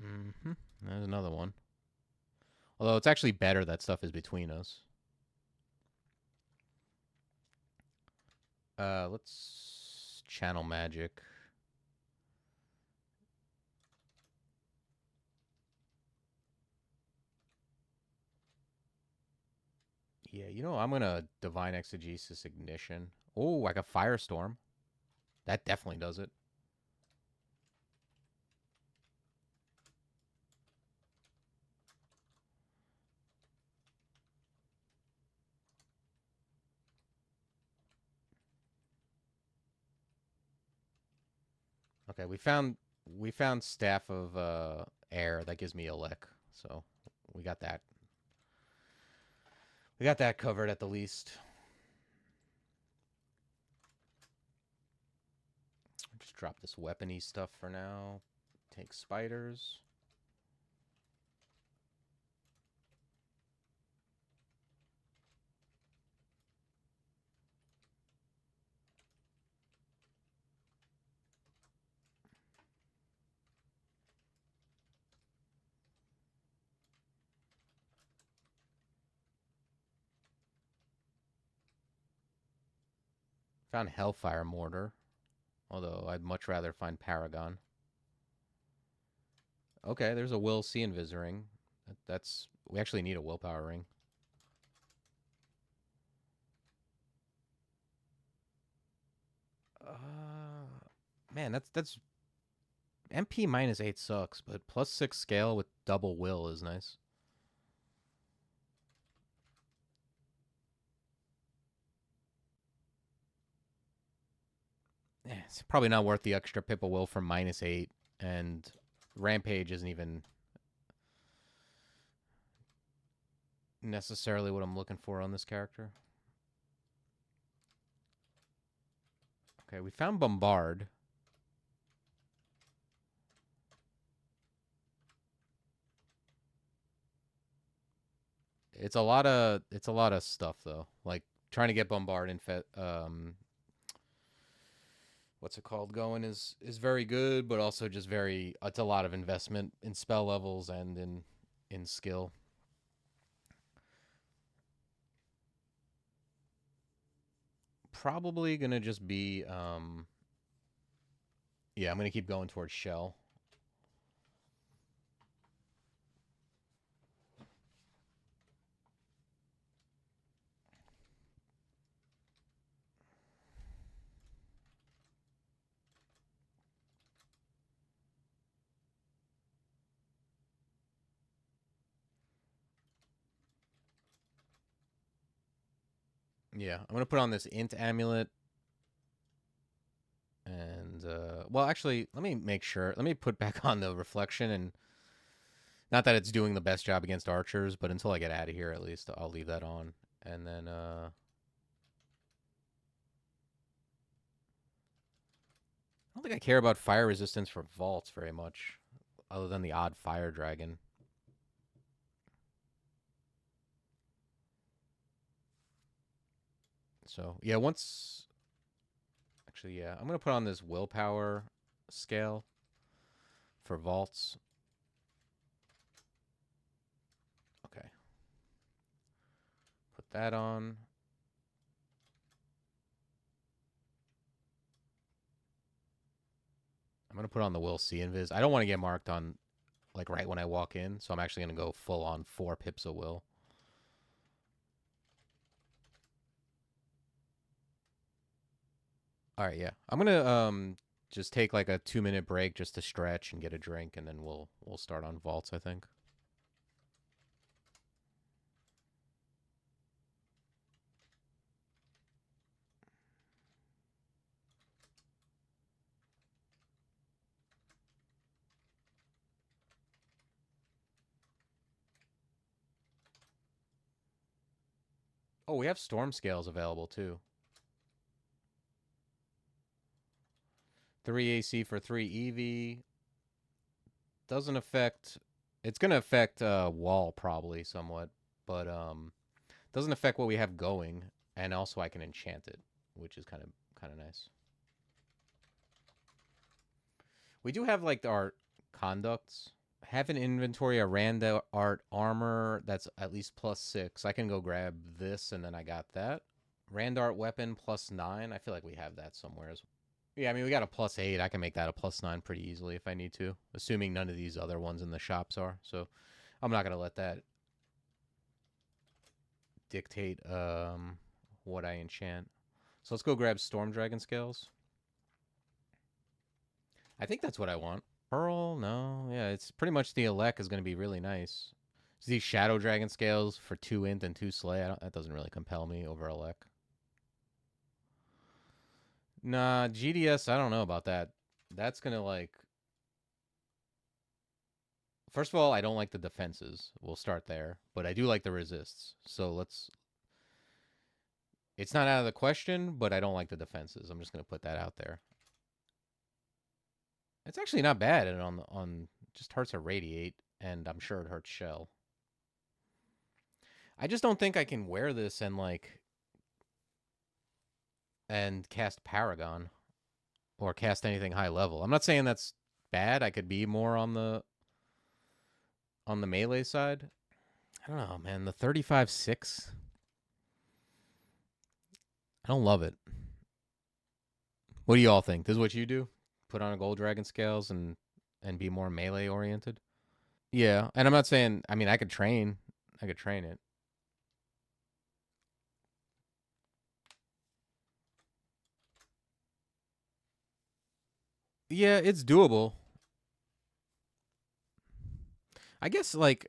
Mm-hmm. There's another one. Although it's actually better that stuff is between us. Let's channel magic. Yeah, you know, I'm gonna divine exegesis ignition. Oh, like a firestorm. That definitely does it. Okay, we found staff of air that gives me a lick, so we got that. We got that covered at the least. Just drop this weapony stuff for now. Take spiders. Found Hellfire Mortar. Although I'd much rather find Paragon. Okay, there's a Will C Invis ring. That's we actually need a willpower ring. Man, that's MP -8 sucks, but +6 scale with double will is nice. It's probably not worth the extra pip of will for -8, and Rampage isn't even necessarily what I'm looking for on this character. Okay, we found Bombard. It's a lot of stuff though. Like trying to get Bombard in what's it called going is very good, but also just very it's a lot of investment in spell levels and in skill. Probably gonna just be yeah, I'm gonna keep going towards Shell. Yeah, I'm gonna put on this int amulet. And well, actually, let me make sure. Let me put back on the reflection, and not that it's doing the best job against archers, but until I get out of here, at least I'll leave that on. And then I don't think I care about fire resistance for vaults very much, other than the odd fire dragon. So yeah, actually, yeah, I'm gonna put on this willpower scale for vaults. Okay, put that on. I'm gonna put on the Will C Invis. I don't want to get marked on like right when I walk in, so I'm actually gonna go full on 4 pips of will. All right, yeah. I'm gonna just take like a 2-minute break just to stretch and get a drink, and then we'll start on vaults, I think. Oh, we have storm scales available too. 3 AC for 3 EV. Doesn't affect. It's gonna affect wall probably somewhat, but doesn't affect what we have going, and also I can enchant it, which is kind of nice. We do have like our conducts. Have an inventory of rand art armor that's at least +6. I can go grab this, and then I got that. Rand art weapon +9. I feel like we have that somewhere as well. Yeah, I mean, we got a +8. I can make that a +9 pretty easily if I need to, assuming none of these other ones in the shops are. So I'm not going to let that dictate what I enchant. So let's go grab Storm Dragon Scales. I think that's what I want. Pearl? No. Yeah, it's pretty much the Elec is going to be really nice. So these Shadow Dragon Scales for 2 int and 2 slay, that doesn't really compel me over Elec. Nah, GDS, I don't know about that. That's going to like... First of all, I don't like the defenses. We'll start there. But I do like the resists. So let's... It's not out of the question, but I don't like the defenses. I'm just going to put that out there. It's actually not bad. And on just hurts a radiate, and I'm sure it hurts shell. I just don't think I can wear this and like... and cast Paragon. Or cast anything high level. I'm not saying that's bad. I could be more on the melee side. I don't know, man. The 35-6. I don't love it. What do you all think? This is what you do? Put on a gold dragon scales and be more melee oriented? Yeah, and I'm not saying. I mean, I could train. I could train it. Yeah, it's doable. I guess like,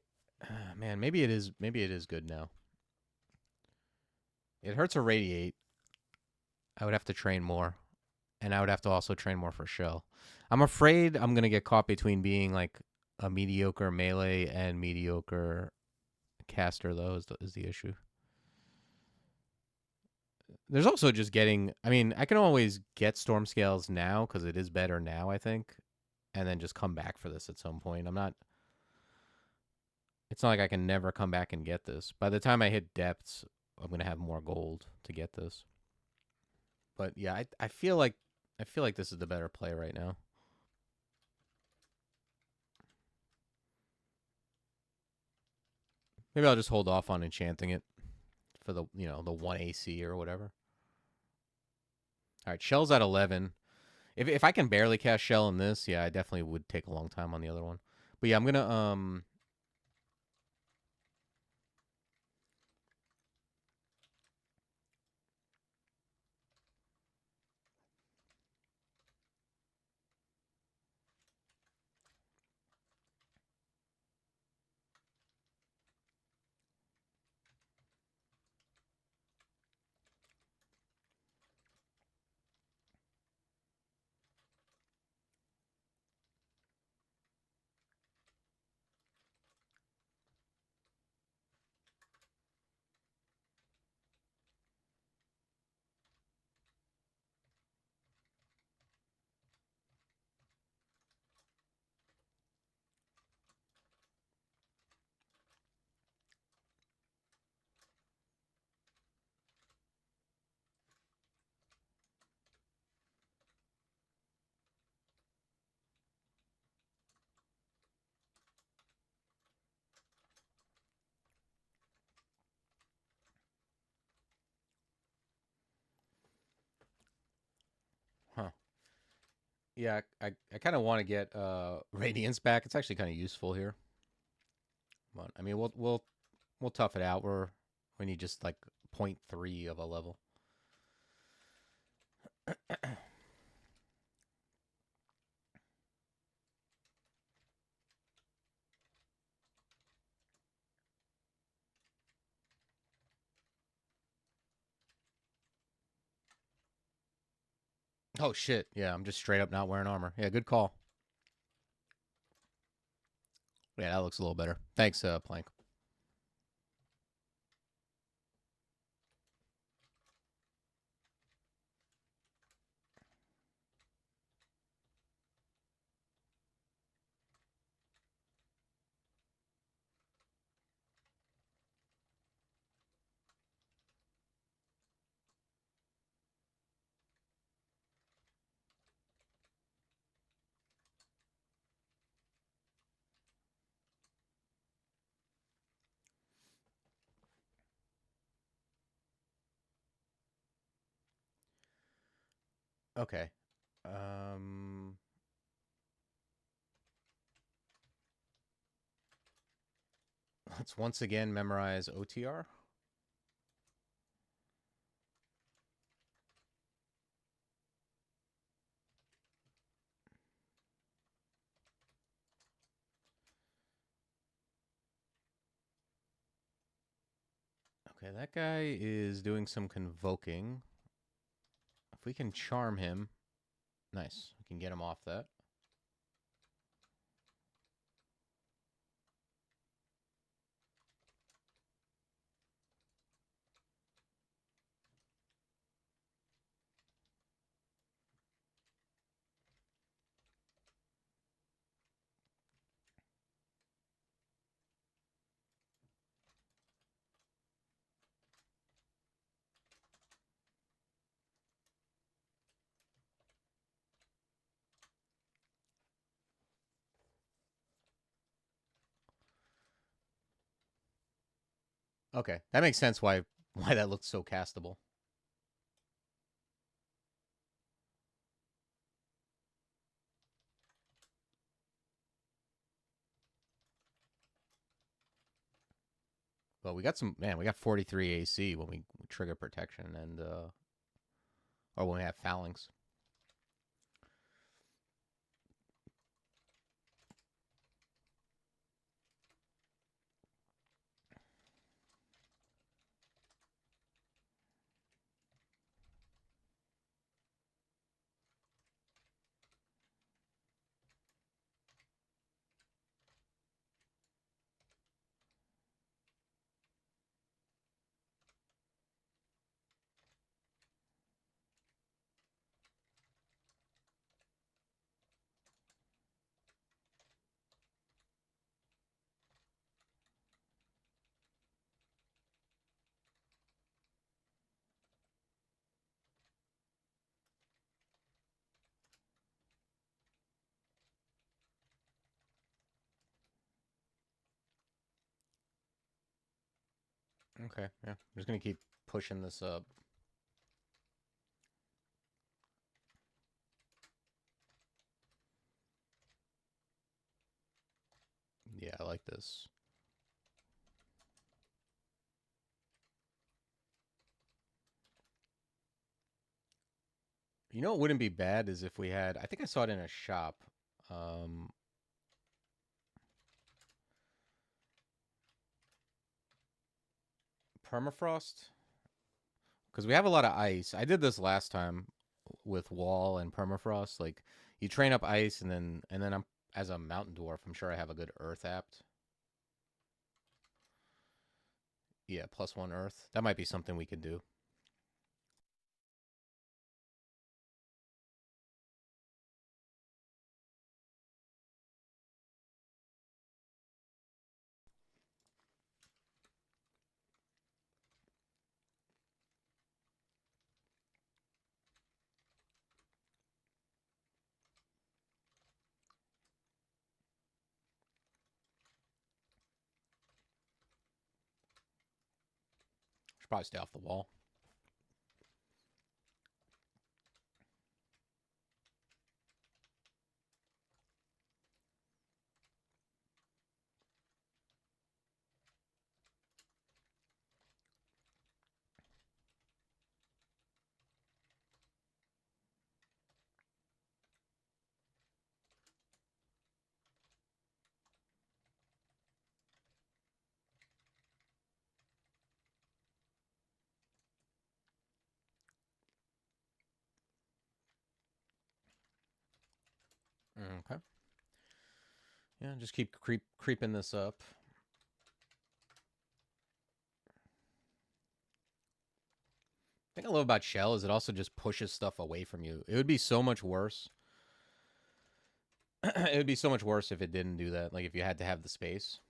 man, maybe it is. Maybe it is good now. It hurts a radiate. I would have to train more, and I would have to also train more for shell. I'm afraid I'm gonna get caught between being like a mediocre melee and mediocre caster, though. Is the issue. There's also just getting. I mean, I can always get storm scales now because it is better now, I think, and then just come back for this at some point. I'm not. It's not like I can never come back and get this. By the time I hit depths, I'm gonna have more gold to get this. But yeah, I feel like this is the better play right now. Maybe I'll just hold off on enchanting it for the the 1 AC or whatever. All right, shell's at 11. If I can barely cast shell in this, yeah, I definitely would take a long time on the other one. But yeah, I'm gonna huh. Yeah, I kind of want to get radiance back. It's actually kind of useful here. But I mean, we'll tough it out. We need just like 0.3 of a level. Oh shit! Yeah, I'm just straight up not wearing armor. Yeah, good call. Yeah, that looks a little better. Thanks, Plank. Okay. Um, let's once again memorize OTR. Okay, that guy is doing some convoking. If we can charm him, nice. We can get him off that. Okay, that makes sense why that looks so castable. Well, we got some man. We got 43 AC when we trigger protection and or when we have phalanx. Okay, yeah. I'm just gonna keep pushing this up. Yeah, I like this. You know, it wouldn't be bad is if we had. I think I saw it in a shop. Um, permafrost, because we have a lot of ice. I did this last time with wall and permafrost. Like you train up ice, and then I'm as a mountain dwarf. I'm sure I have a good earth apt. Yeah, +1 earth. That might be something we could do. Should probably stay off the wall. Yeah, just keep creeping this up. The thing I love about Shell is it also just pushes stuff away from you. It would be so much worse. It would be so much worse if it didn't do that. Like if you had to have the space.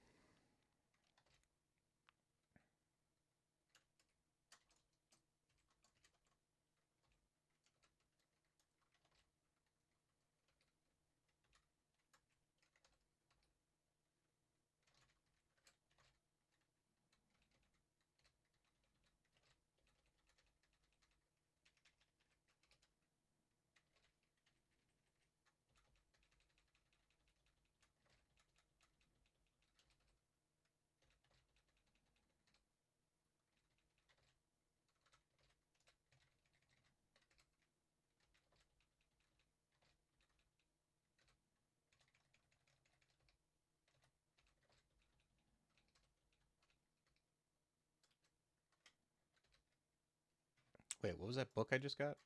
Wait, what was that book I just got?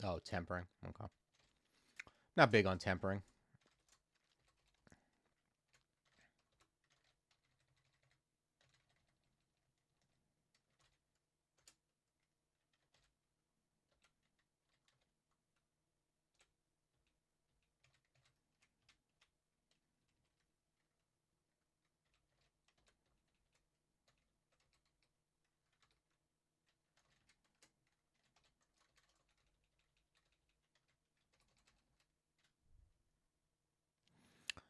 Oh, tempering. Okay. Not big on tempering.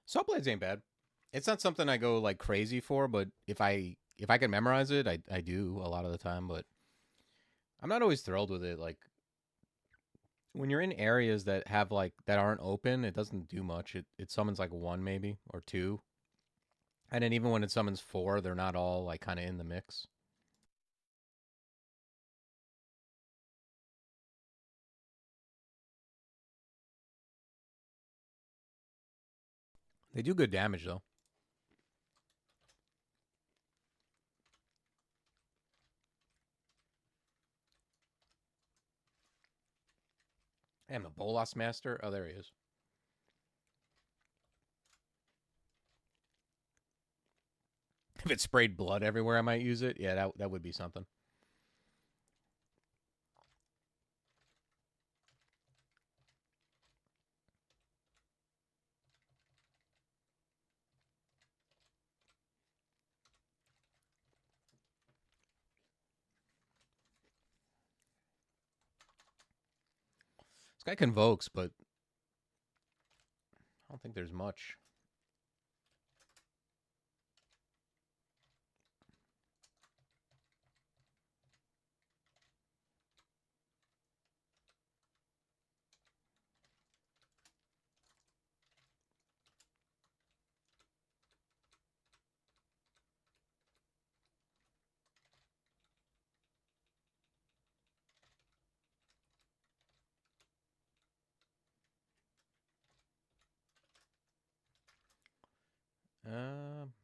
Saw blades ain't bad. It's not something I go like crazy for, but if I can memorize it, I do a lot of the time. But I'm not always thrilled with it. Like when you're in areas that have like that aren't open, it doesn't do much. It summons like one maybe or two, and then even when it summons four, they're not all like kind of in the mix. They do good damage though. And the Bolas Master. Oh, there he is. If it sprayed blood everywhere, I might use it. Yeah, that would be something. This guy convokes, but I don't think there's much.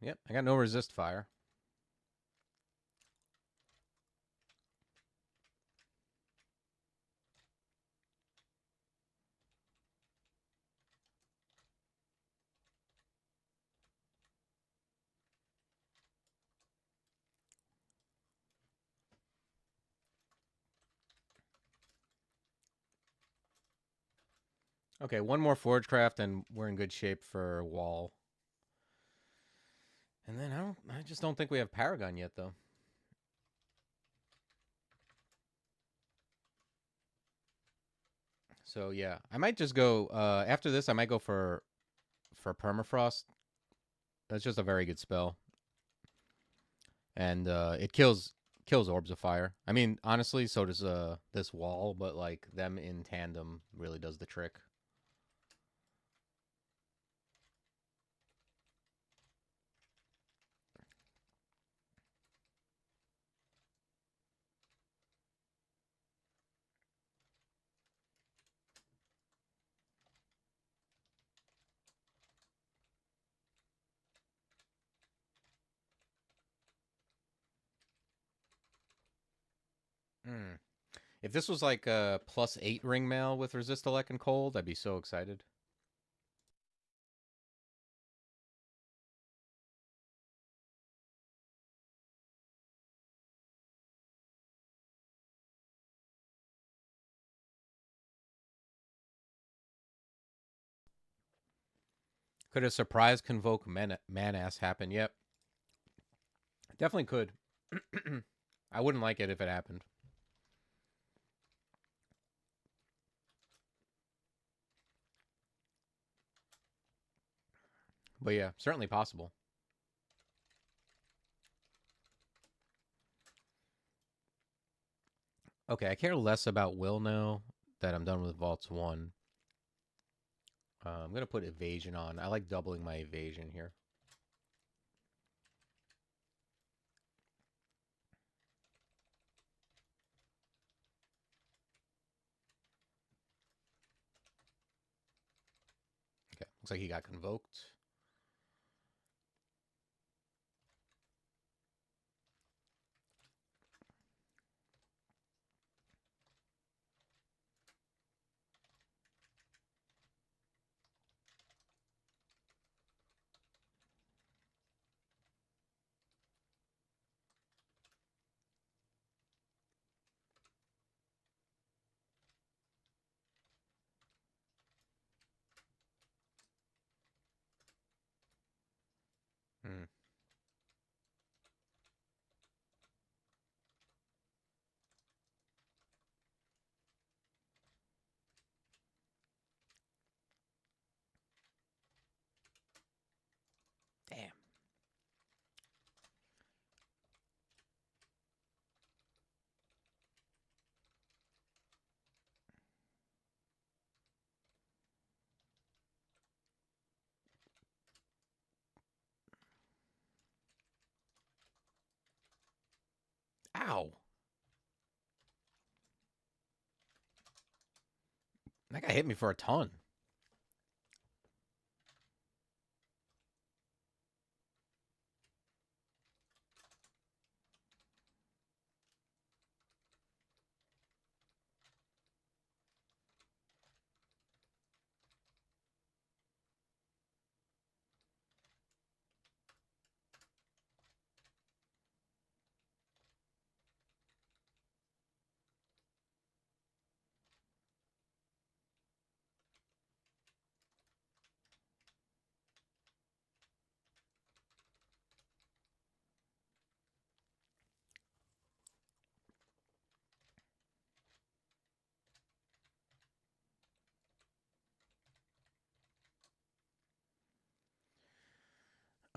Yep, I got no resist fire. Okay, one more Forgecraft and we're in good shape for wall. And then I just don't think we have Paragon yet though. So yeah, I might just go after this I might go for Permafrost. That's just a very good spell. And it kills orbs of fire. I mean, honestly, so does this wall, but like them in tandem really does the trick. Mm. If this was like a +8 ring mail with resist elect and cold, I'd be so excited. Could a surprise convoke man-ass happen? Yep. Definitely could. I wouldn't like it if it happened. But yeah, certainly possible. Okay, I care less about will now that I'm done with Vaults 1. I'm going to put evasion on. I like doubling my evasion here. Okay, looks like he got convoked. Hmm. Damn. Ow. That guy hit me for a ton.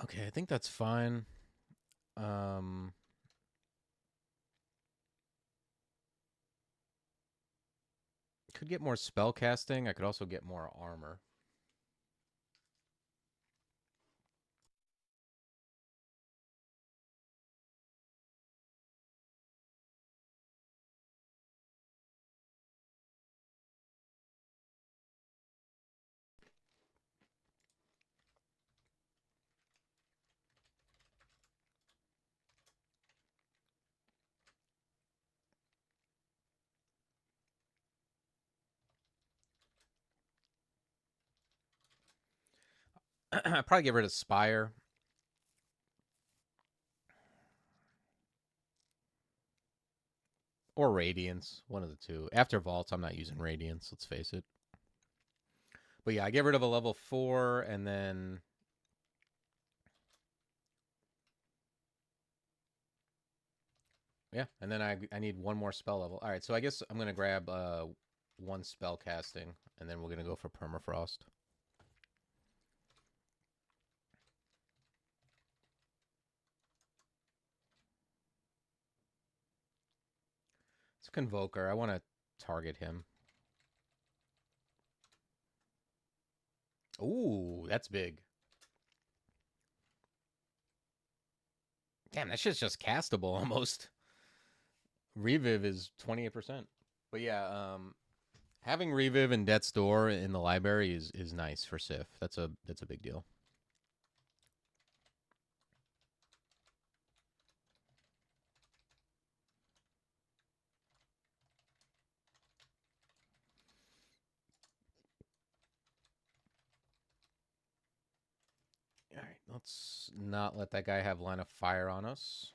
Okay, I think that's fine. Could get more spell casting. I could also get more armor. I'd probably get rid of Spire. Or Radiance. One of the two. After Vaults, I'm not using Radiance, let's face it. But yeah, I get rid of a level 4 and then... Yeah, and then I need one more spell level. All right, so I guess I'm going to grab one spell casting, and then we're going to go for Permafrost. It's Convoker. I want to target him. Ooh, that's big. Damn, that shit's just castable almost. Reviv is 28%. But yeah, having Reviv and Death's Door in the library is nice for Sif. That's a big deal. All right, let's not let that guy have line of fire on us.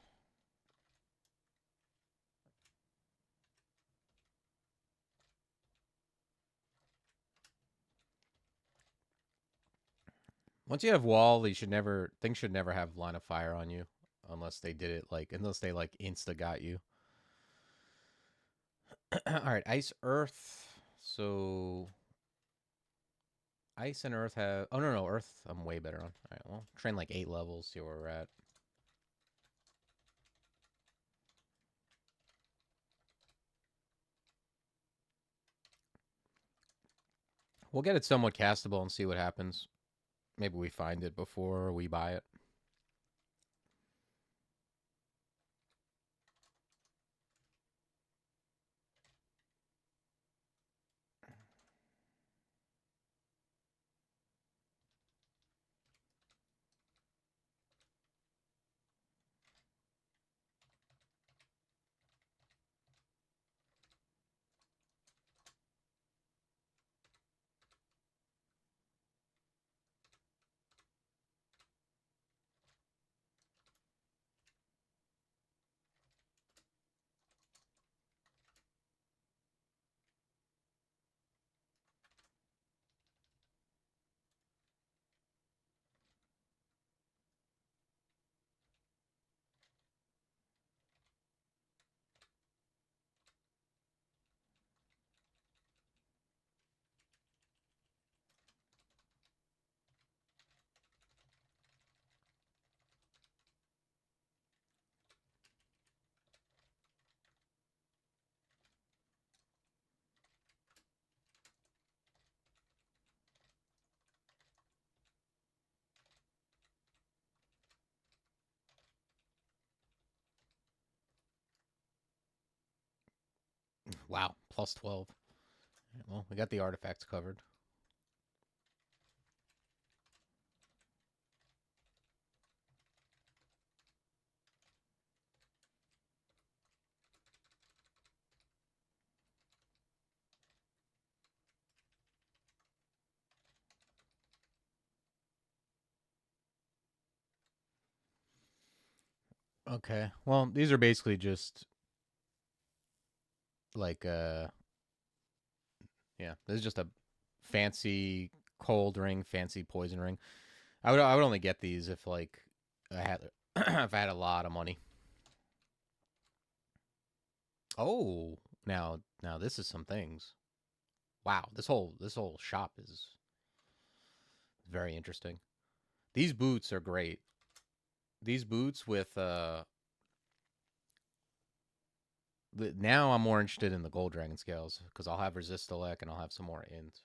Once you have wall, you should never things should never have line of fire on you unless they did it like unless they like insta got you. All right, ice earth. So ice and earth have no earth I'm way better on. All right, well, train like 8 levels, see where we're at. We'll get it somewhat castable and see what happens. Maybe we find it before we buy it. Wow, plus 12. Well, we got the artifacts covered. Okay. Well, these are basically just like yeah, this is just a fancy cold ring, fancy poison ring. I would only get these if like I had if I had a lot of money. Oh, now this is some things. Wow, this whole shop is very interesting. These boots are great. These boots with now I'm more interested in the gold dragon scales because I'll have resist elect and I'll have some more int.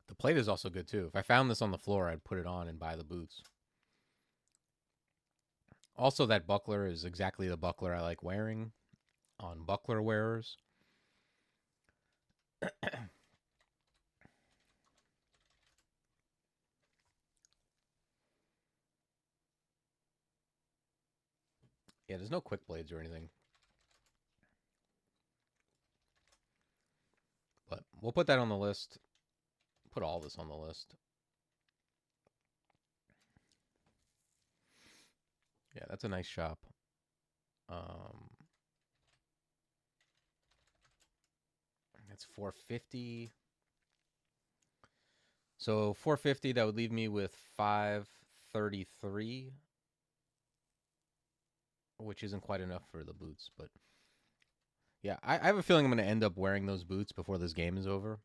The plate is also good too. If I found this on the floor, I'd put it on and buy the boots. Also, that buckler is exactly the buckler I like wearing on buckler wearers. Yeah, there's no quick blades or anything. But we'll put that on the list. Put all this on the list. Yeah, that's a nice shop. That's 450. So 450, that would leave me with 533, which isn't quite enough for the boots. But yeah, I have a feeling I'm going to end up wearing those boots before this game is over.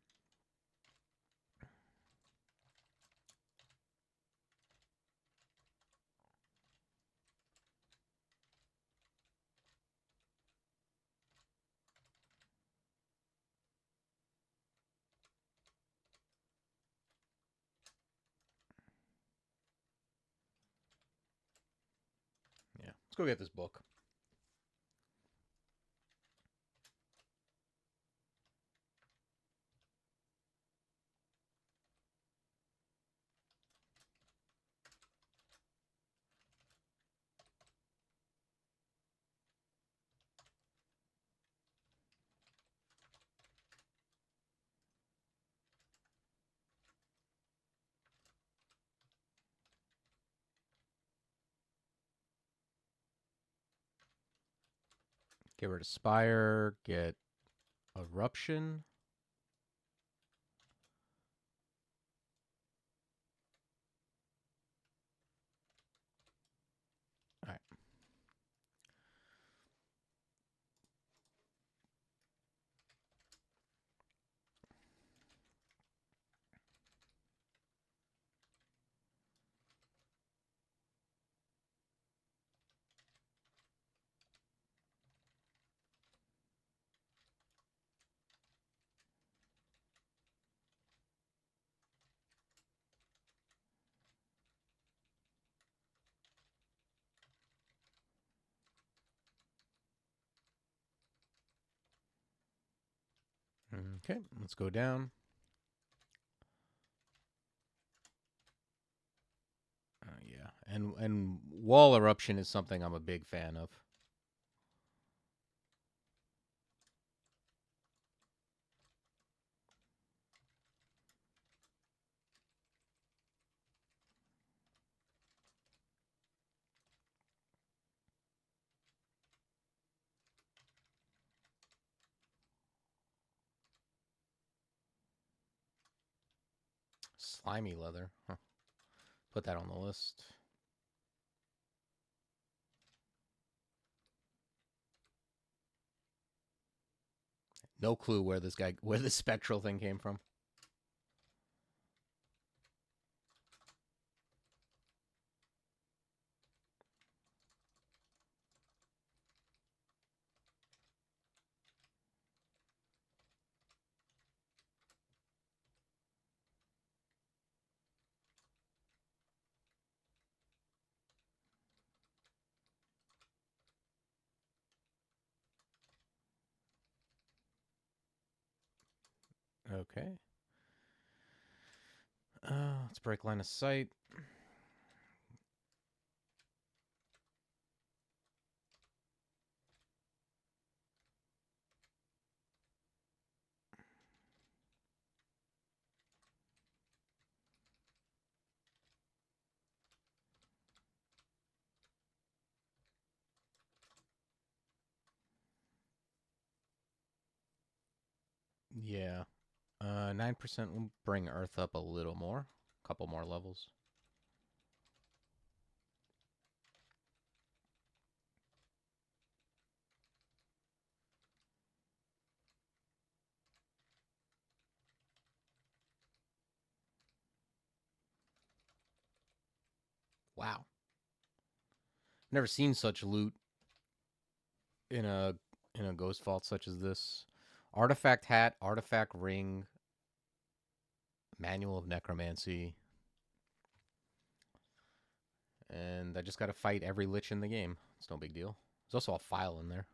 Yeah, let's go get this book. Get rid of Spire. Get Eruption. All right. Okay, let's go down. Yeah, and wall eruption is something I'm a big fan of. Slimy leather. Huh. Put that on the list. No clue where this spectral thing came from. Okay. Let's break line of sight. Yeah. 9% will bring Earth up a little more. A couple more levels. Wow. Never seen such loot in a ghost vault such as this. Artifact hat, artifact ring, manual of necromancy. And I just got to fight every lich in the game. It's no big deal. There's also a file in there.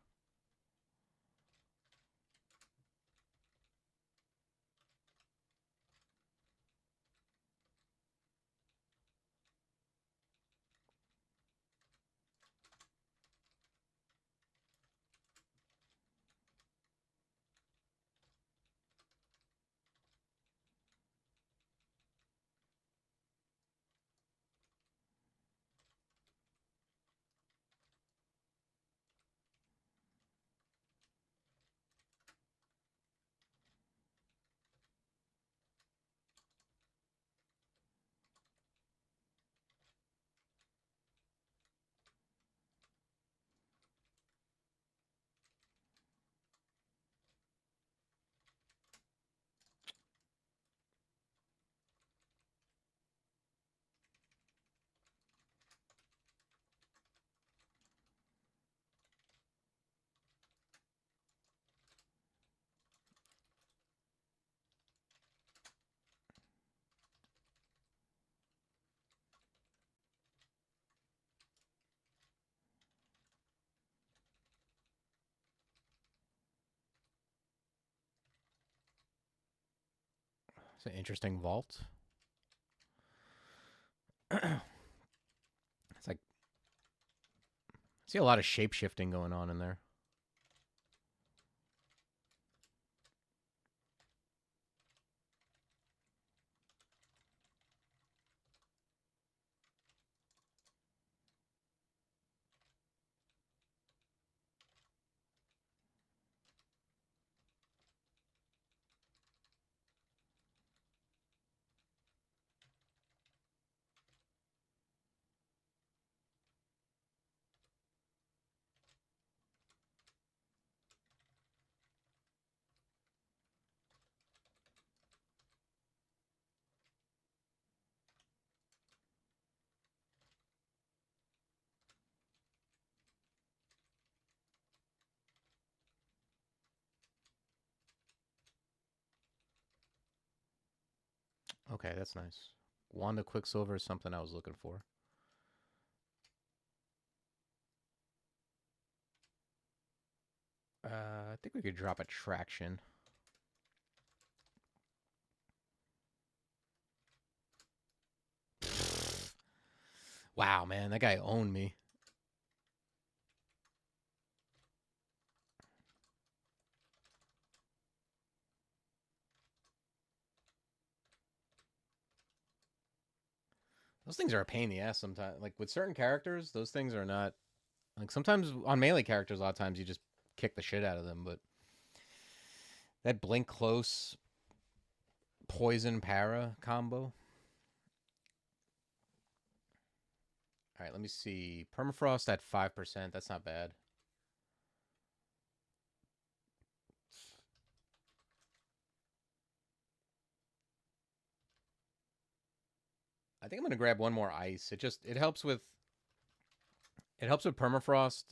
It's an interesting vault. It's like, I see a lot of shape shifting going on in there. Okay, that's nice. Wand of Quicksilver is something I was looking for. I think we could drop Attraction. Wow, man, that guy owned me. Those things are a pain in the ass sometimes. Like with certain characters, those things are not. Like sometimes on melee characters, a lot of times you just kick the shit out of them. But that blink close poison para combo. All right, let me see. Permafrost at 5%. That's not bad. I think I'm gonna grab one more ice. It helps with permafrost.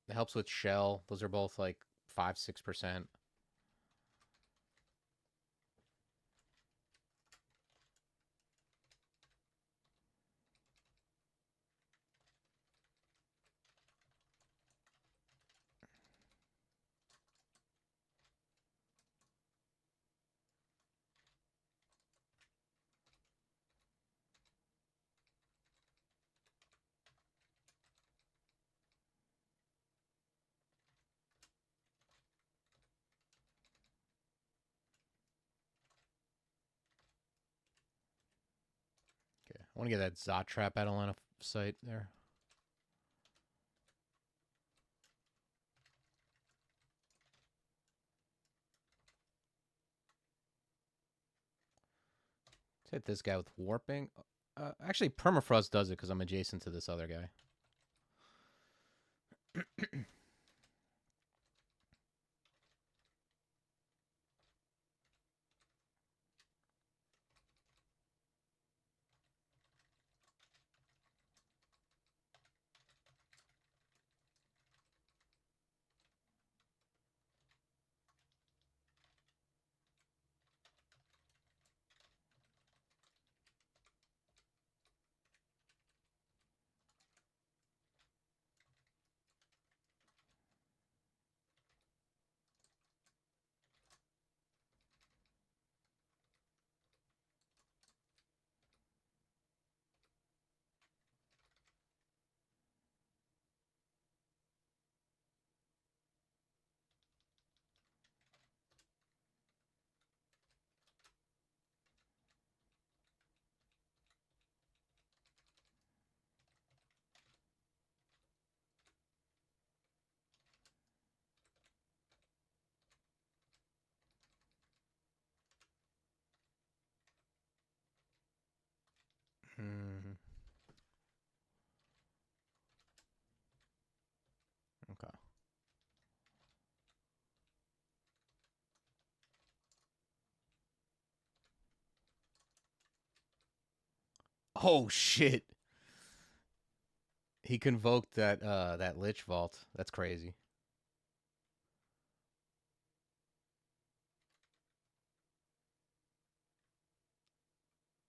It helps with shell. Those are both like 5-6%. Okay, I want to get that Zot trap out of line of sight there. Let's hit this guy with warping. Actually, permafrost does it because I'm adjacent to this other guy. Hmm. Okay. Oh shit! He convoked that Lich Vault. That's crazy.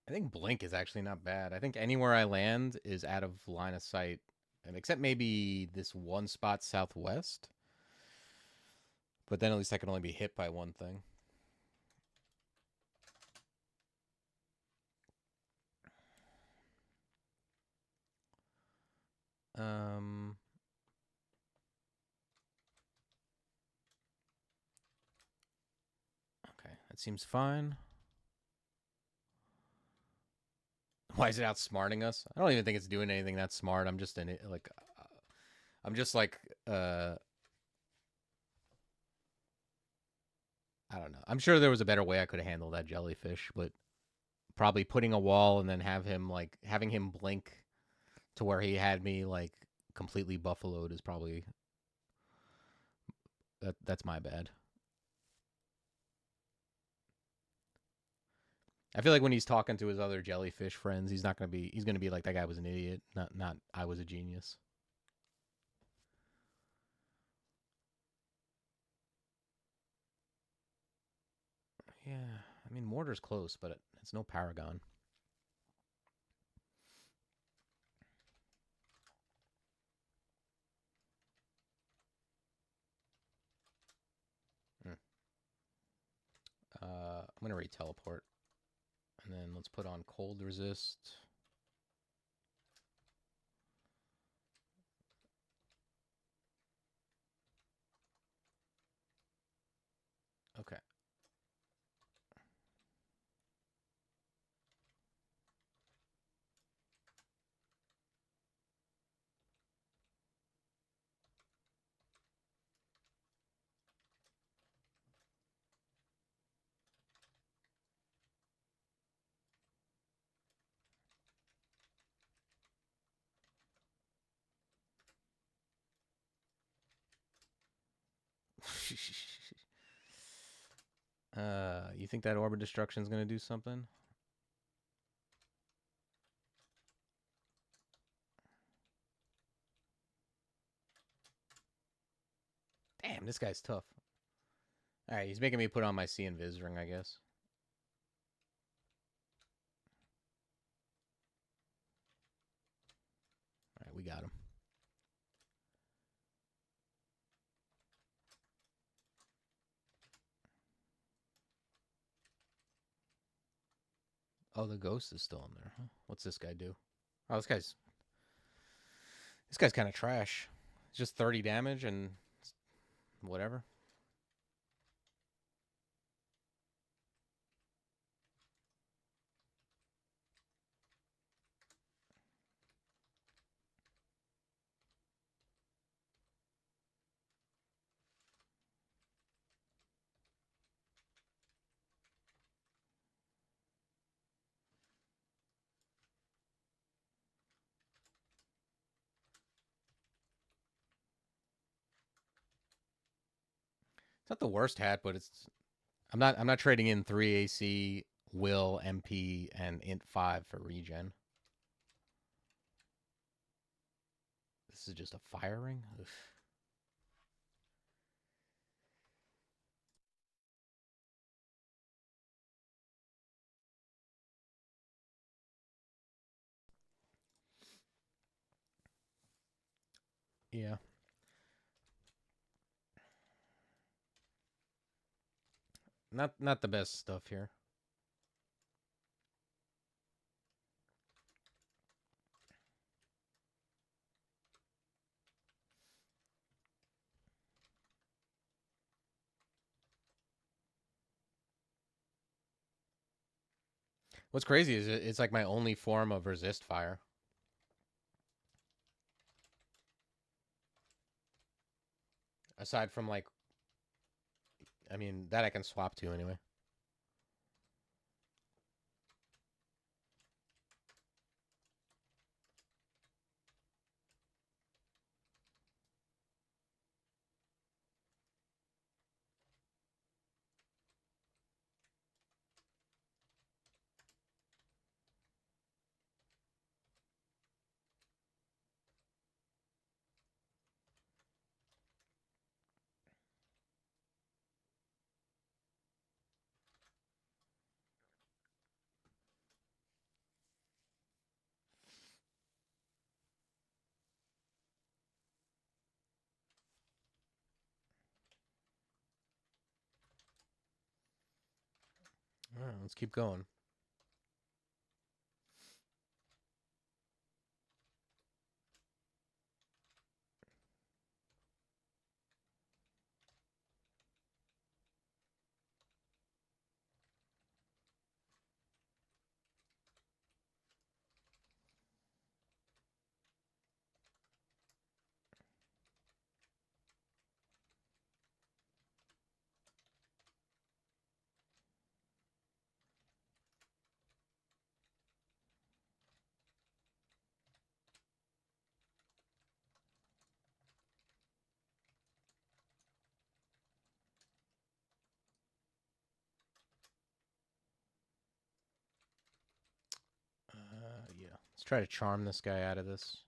I think Blink is actually not bad. I think anywhere I land is out of line of sight, and except maybe this one spot southwest. But then at least I can only be hit by one thing. Um. Okay, that seems fine. Why is it outsmarting us? I don't even think it's doing anything that smart. I'm just in it. Like, I'm just like, I don't know. I'm sure there was a better way I could have handled that jellyfish, but probably putting a wall and then having him blink to where he had me like completely buffaloed is probably that's my bad. I feel like when he's talking to his other jellyfish friends, he's gonna be like that guy was an idiot, not I was a genius. Yeah. I mean, mortar's close, but it's no paragon. I'm gonna re-teleport. And then let's put on cold resist. Okay. You think that Orb of Destruction is gonna do something? Damn, this guy's tough. All right, he's making me put on my C and Viz ring, I guess. All right, we got him. Oh, the ghost is still in there. Huh? What's this guy do? Oh, this guy's kind of trash. It's just 30 damage and whatever. It's not the worst hat, but it's I'm not trading in 3 AC, will, MP, and int 5 for regen. This is just a fire ring? Ugh. Yeah. Not the best stuff here. What's crazy is it's like my only form of resist fire. Aside from like, I mean, that I can swap to anyway. All right, let's keep going. Yeah. Let's try to charm this guy out of this.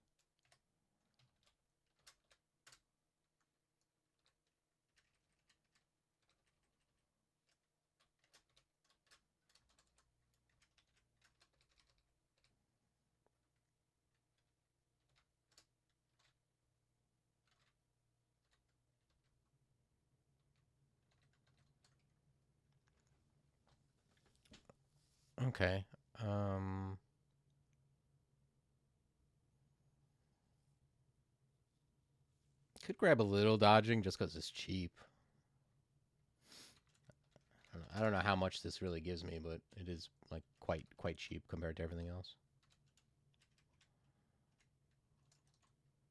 Okay. Um, could grab a little dodging just because it's cheap. I don't know how much this really gives me, but it is like quite cheap compared to everything else.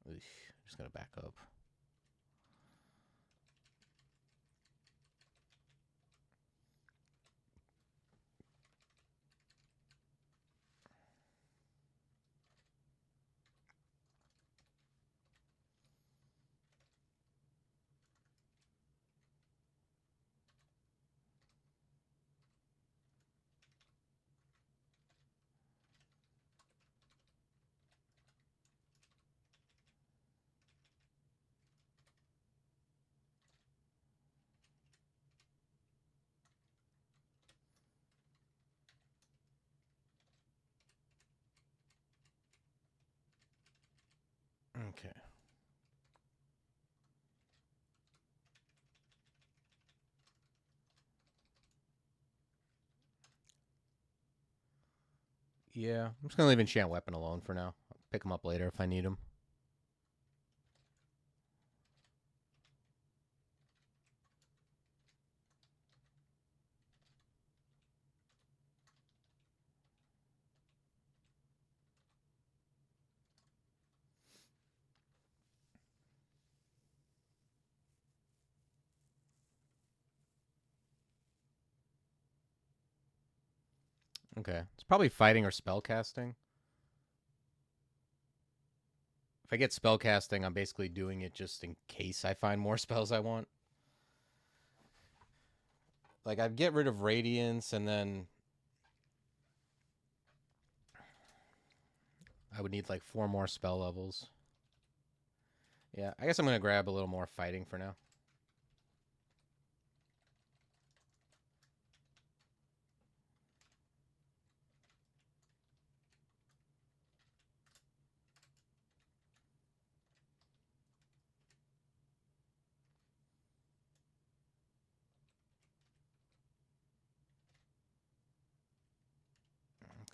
Eesh, just gonna back up. Okay. Yeah, I'm just gonna leave enchant weapon alone for now. I'll pick them up later if I need them. Okay, it's probably fighting or spell casting. If I get spell casting, I'm basically doing it just in case I find more spells I want. Like I'd get rid of radiance, and then I would need like 4 more spell levels. Yeah, I guess I'm gonna grab a little more fighting for now.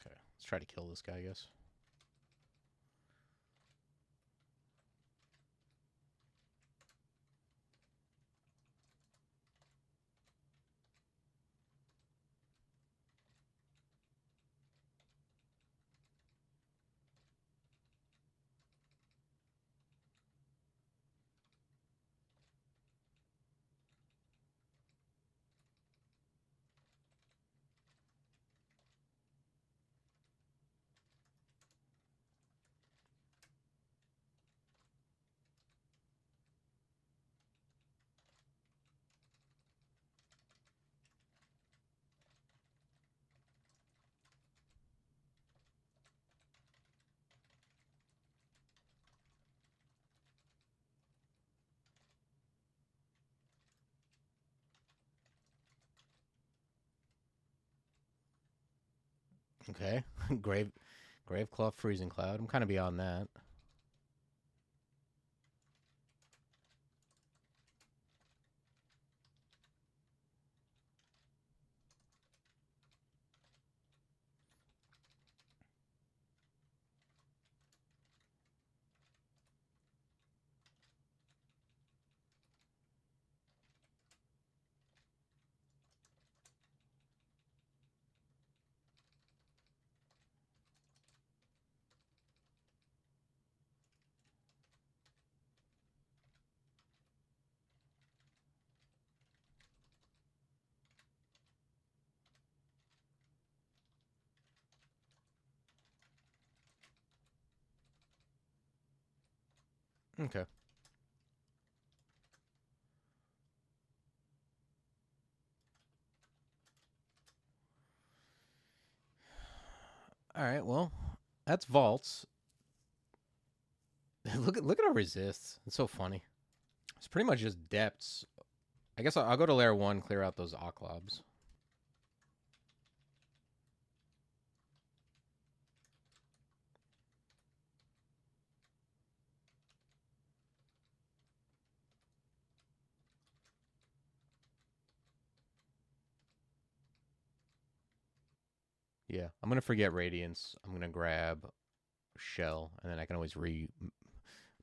Okay, let's try to kill this guy, I guess. Okay, Graveclaw, Freezing Cloud. I'm kind of beyond that. Okay. All right. Well, that's vaults. look at our resists. It's so funny. It's pretty much just depths. I guess I'll go to layer 1, clear out those Oclobs. Yeah, I'm gonna forget Radiance. I'm gonna grab Shell, and then I can always I'm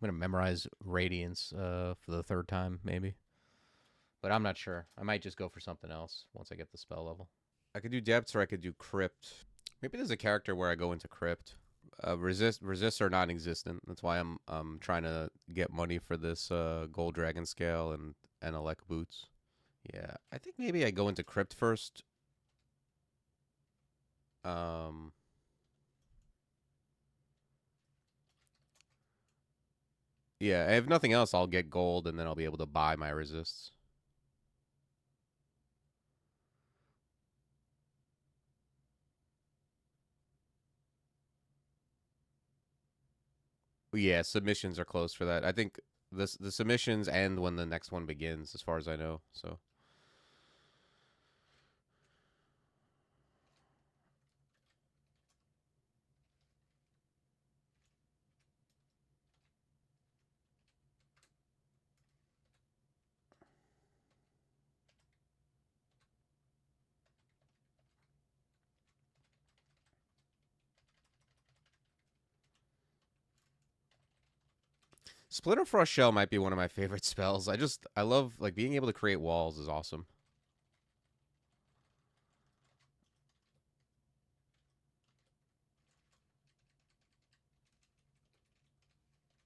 gonna memorize Radiance for the third time, maybe. But I'm not sure. I might just go for something else once I get the spell level. I could do depths or I could do crypt. Maybe there's a character where I go into crypt. Resists are non-existent. That's why I'm trying to get money for this gold dragon scale and elect boots. Yeah, I think maybe I go into crypt first. Um, yeah, if nothing else, I'll get gold and then I'll be able to buy my resists. Yeah, submissions are close for that. I think the submissions end when the next one begins, as far as I know. So Splitter Frost Shell might be one of my favorite spells. I love like being able to create walls is awesome.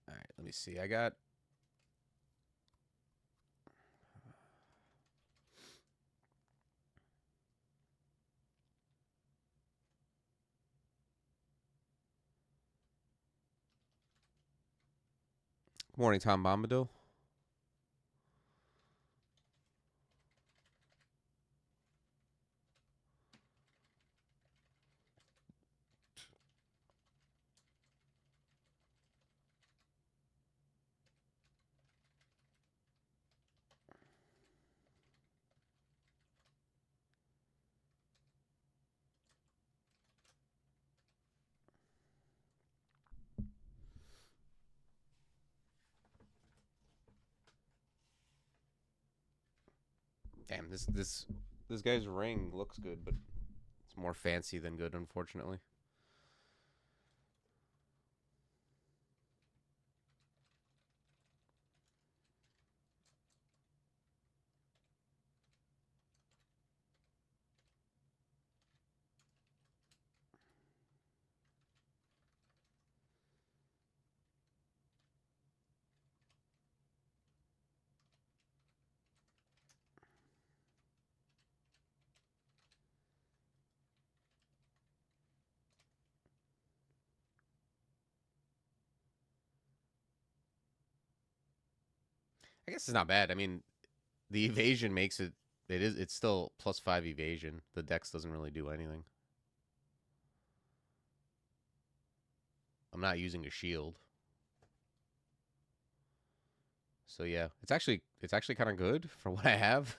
All right, let me see. I got Morning Tom Bombadil. Damn, this guy's ring looks good, but it's more fancy than good, unfortunately. I guess it's not bad. I mean, the evasion makes it. It's still +5 evasion. The dex doesn't really do anything. I'm not using a shield. So yeah, it's actually kind of good for what I have.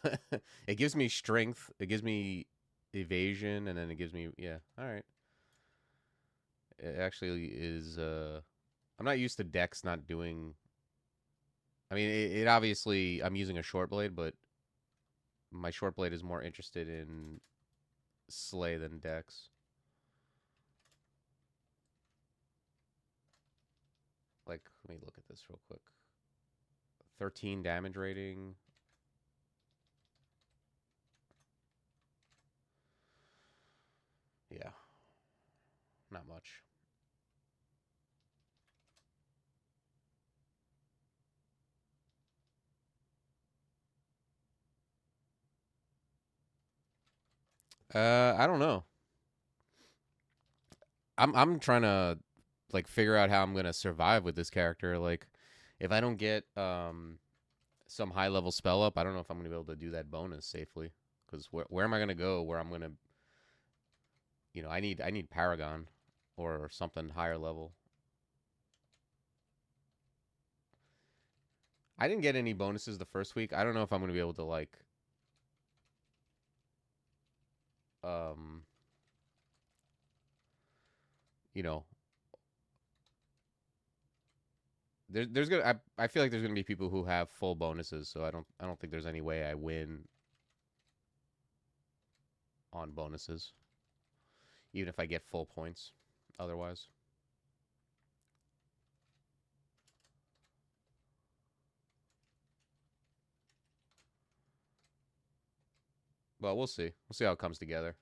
It gives me strength, it gives me evasion, and then it gives me yeah. All right, it actually is. I'm not used to Dex not doing. I mean, it obviously I'm using a short blade, but my short blade is more interested in Slay than Dex. Like, let me look at this real quick. 13 damage rating. Yeah, not much. I don't know. I'm trying to like figure out how I'm gonna survive with this character. Like, if I don't get some high level spell up, I don't know if I'm gonna be able to do that bonus safely. Because where am I gonna go? Where I'm gonna, I need paragon or something higher level. I didn't get any bonuses the first week. I don't know if I'm gonna be able to like, um, you know, there's gonna I feel like there's gonna be people who have full bonuses, so I don't think there's any way I win on bonuses. even if I get full points otherwise. Well, we'll see. We'll see how it comes together.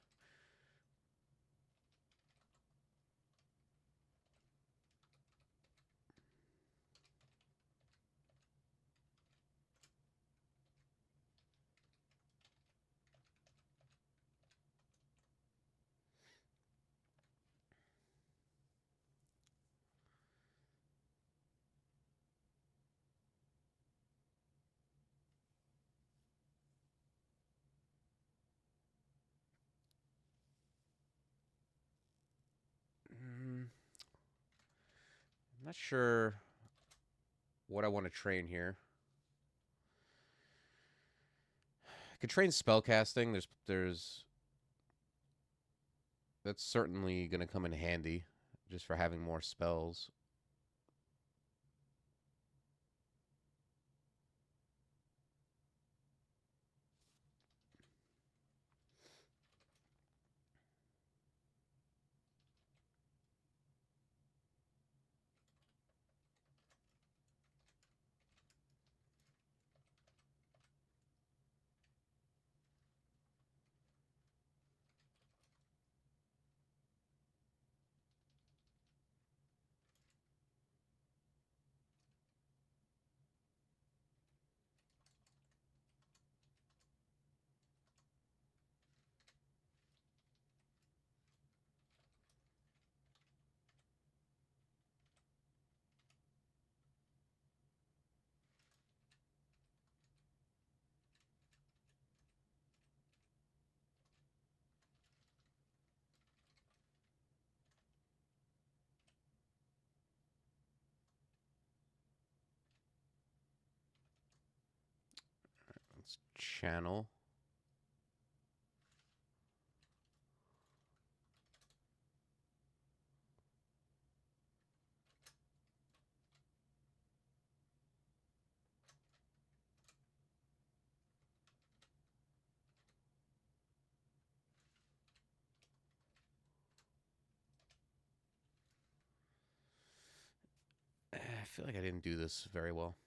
I'm not sure what I want to train here. I could train spellcasting. There's that's certainly going to come in handy just for having more spells. Let's channel. I feel like I didn't do this very well.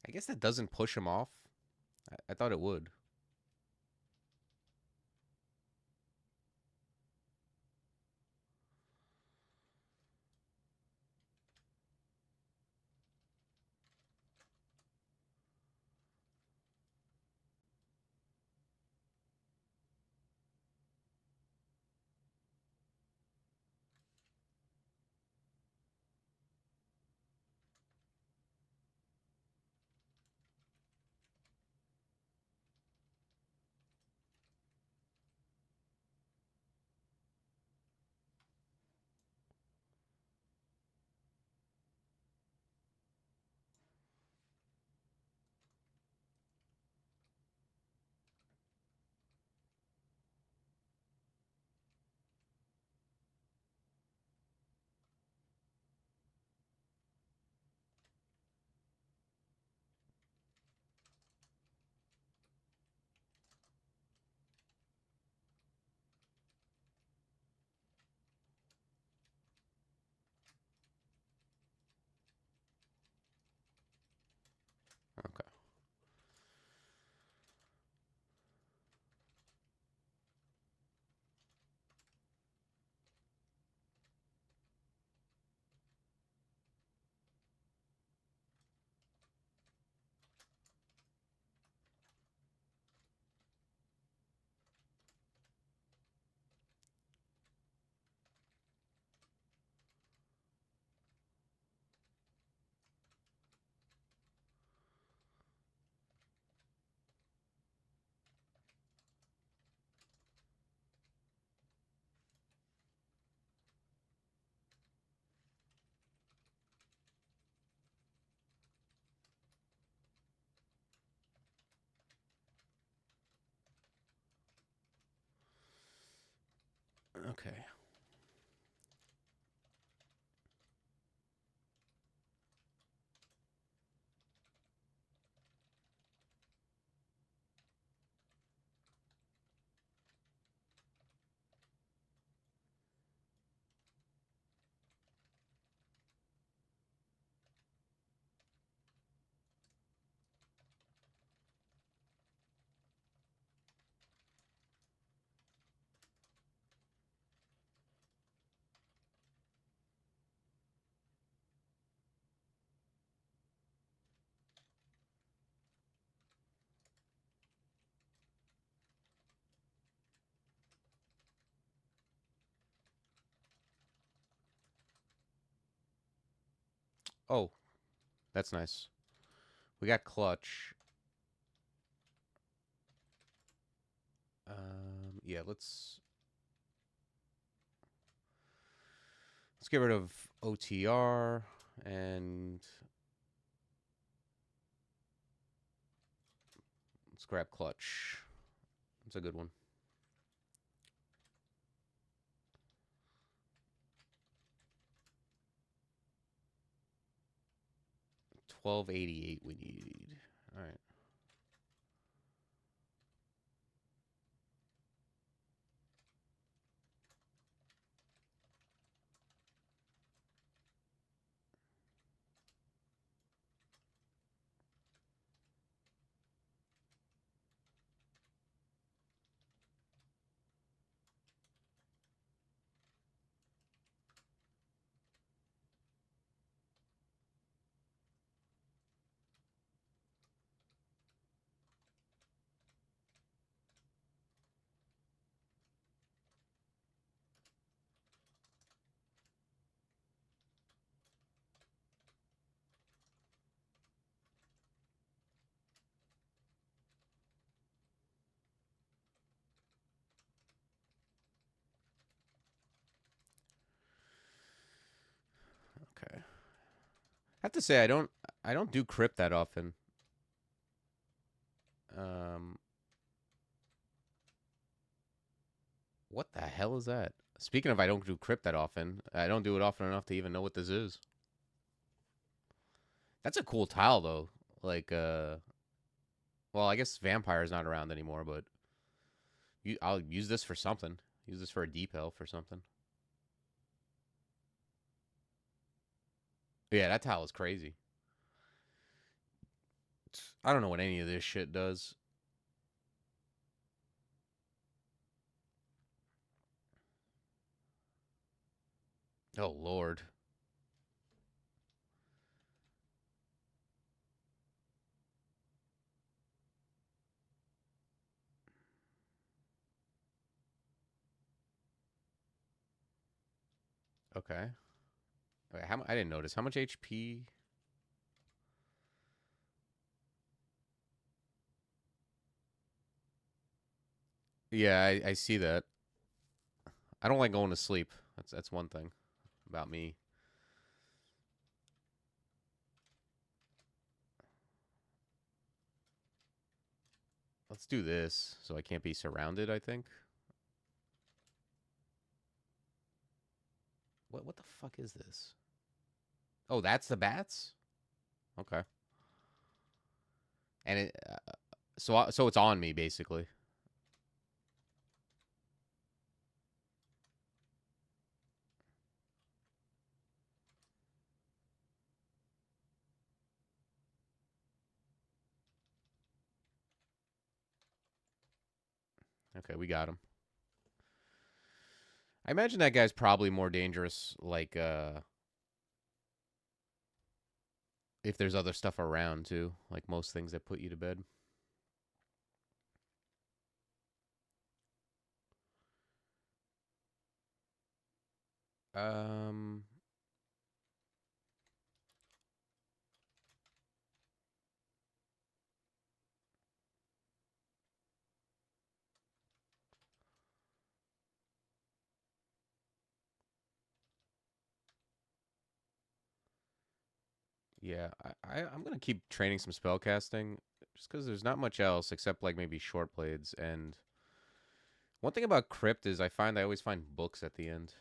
I guess that doesn't push him off. I thought it would. Okay. Okay. Oh, that's nice. We got clutch. Yeah, let's get rid of OTR and let's grab clutch. That's a good one. 1288 we need. All right. Okay. I have to say I don't do crypt that often. Um what the hell is that? Speaking of I don't do crypt that often, I don't do it often enough to even know what this is. That's a cool tile though. Like well, I guess vampire's not around anymore, but I'll use this for something. Use this for a depel for something. Yeah, that tile is crazy. I don't know what any of this shit does. Oh lord. Okay. Okay, I didn't notice how much HP. Yeah, I see that. I don't like going to sleep. That's one thing about me. Let's do this so I can't be surrounded, I think. What the fuck is this? Oh, that's the bats? Okay. And it so it's on me basically. Okay, we got him. I imagine that guy's probably more dangerous like if there's other stuff around too, like most things that put you to bed. Um yeah, I'm gonna keep training some spell casting just because there's not much else except like maybe short blades. And one thing about crypt is I always find books at the end.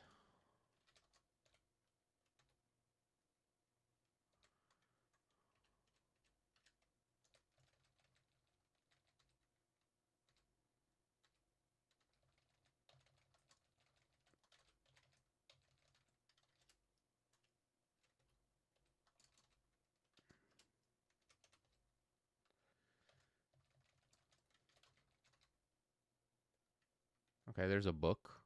Okay, there's a book.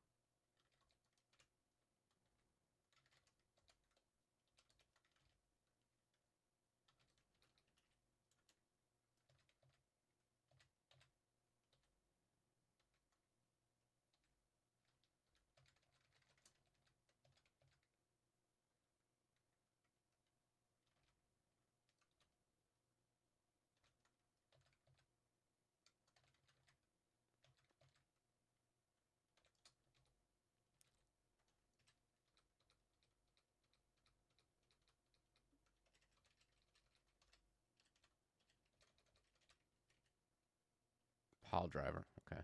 pile driver. Okay.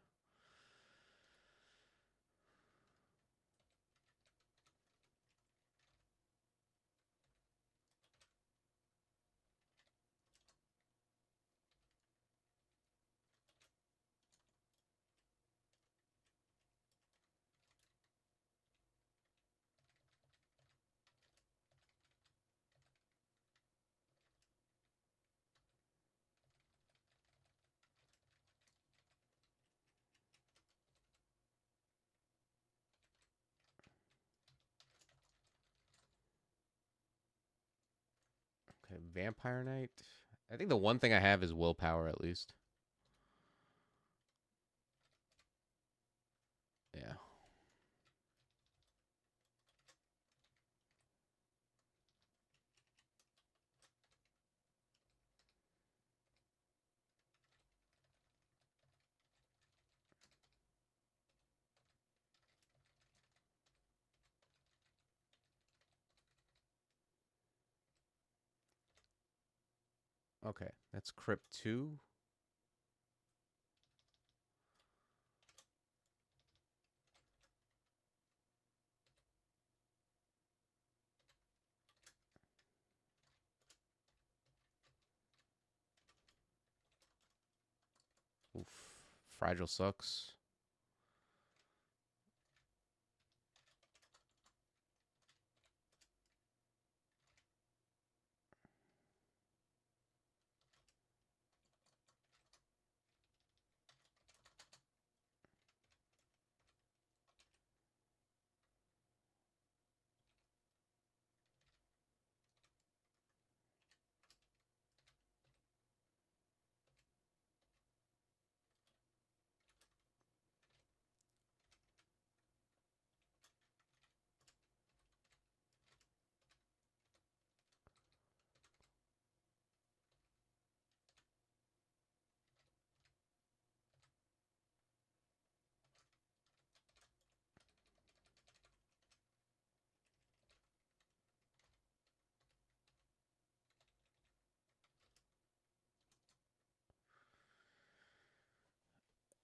Okay, Vampire Knight. I think the one thing I have is willpower at least. Yeah. Okay, that's Crypt 2. Oof. Fragile sucks.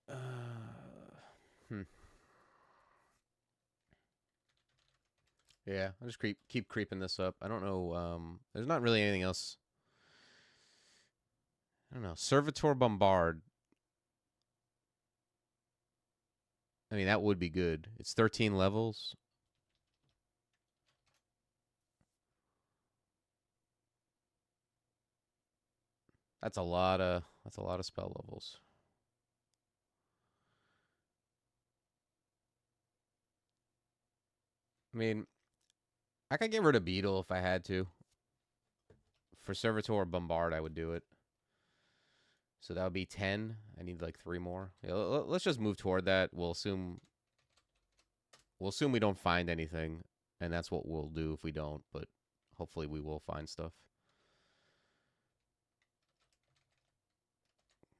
Uh, hmm. Yeah, I'll just keep creeping this up. I don't know. There's not really anything else. I don't know. Servitor Bombard. I mean, that would be good. It's 13 levels. That's a lot of spell levels. I mean, I could get rid of Beetle if I had to. For Servitor Bombard, I would do it. So that would be 10. I need like 3 more. Yeah, let's just move toward that. We'll assume we don't find anything, and that's what we'll do if we don't, but hopefully we will find stuff.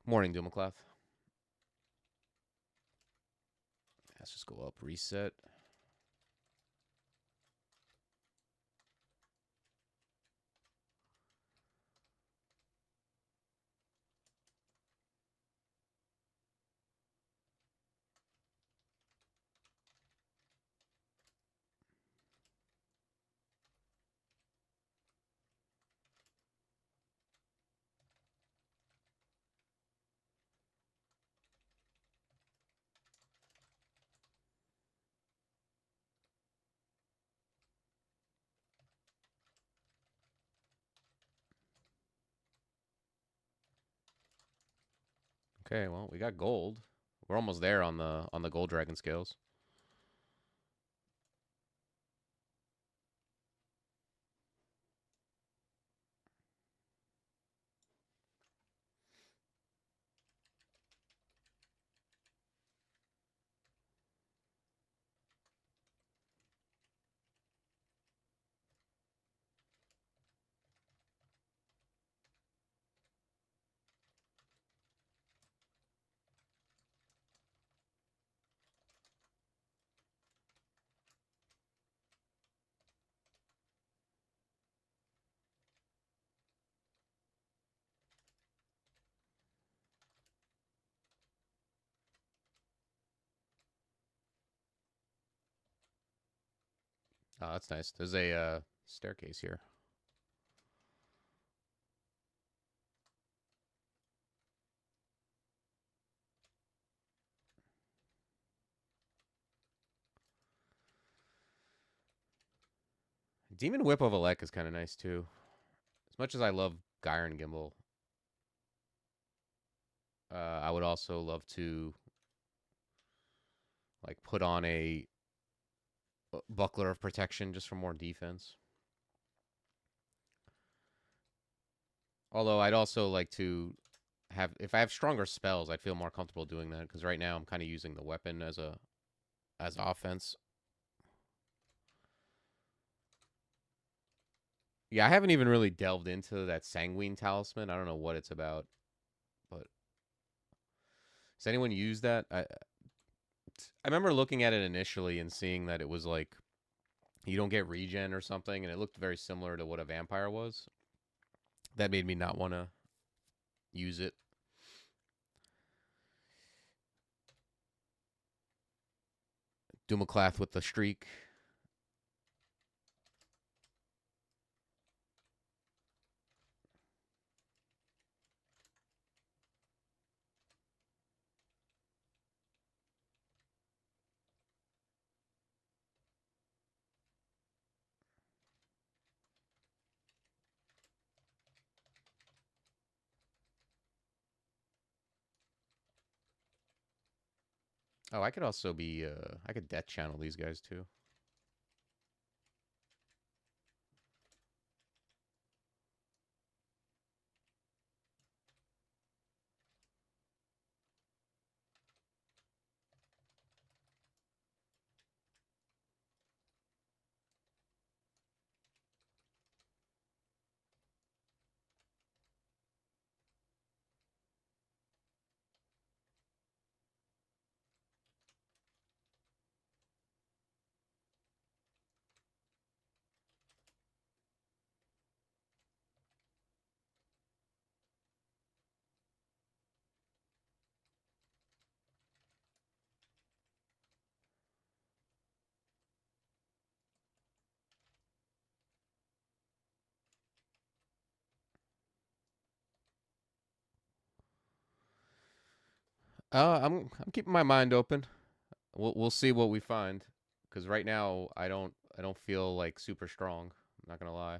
Morning, Doomacloth. Let's just go up, reset. Okay, well, we got gold. We're almost there on the gold dragon scales. Oh, that's nice. There's a staircase here. Demon Whip of Alek is kind of nice too. As much as I love Gyron Gimbal, I would also love to like put on a Buckler of Protection just for more defense. Although I'd also like to have, if I have stronger spells, I'd feel more comfortable doing that because right now I'm kind of using the weapon as offense. Yeah, I haven't even really delved into that Sanguine Talisman. I don't know what it's about, but does anyone use that? I remember looking at it initially and seeing that it was like you don't get regen or something, and it looked very similar to what a vampire was. That made me not want to use it. Doomaclath with the streak. Oh, I could also be, I could death channel these guys too. I'm keeping my mind open. We'll see what we find, because right now I don't feel like super strong. I'm not gonna lie.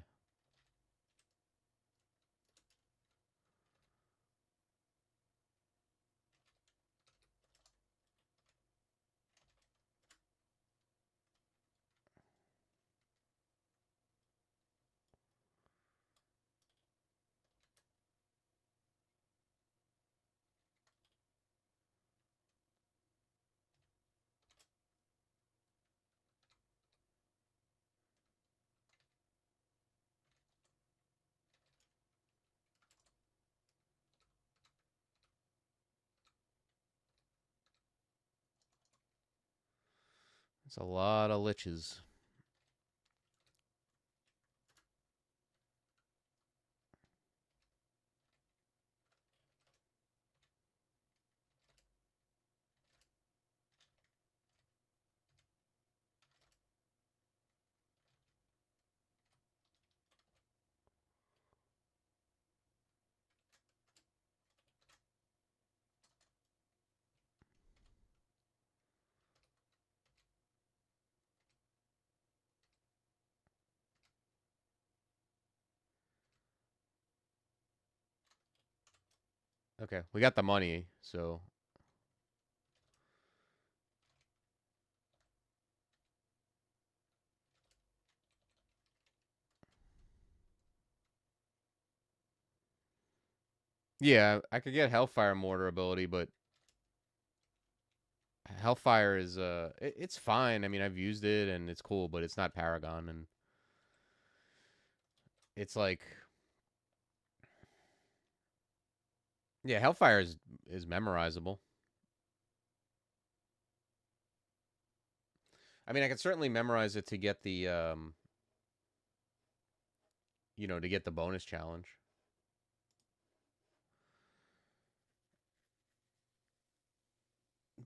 It's a lot of liches. Okay, we got the money, so yeah, I could get Hellfire Mortar ability, but Hellfire is it's fine. I mean, I've used it and it's cool, but it's not Paragon, and it's like, yeah, Hellfire is memorizable. I mean, I could certainly memorize it to get the to get the bonus challenge.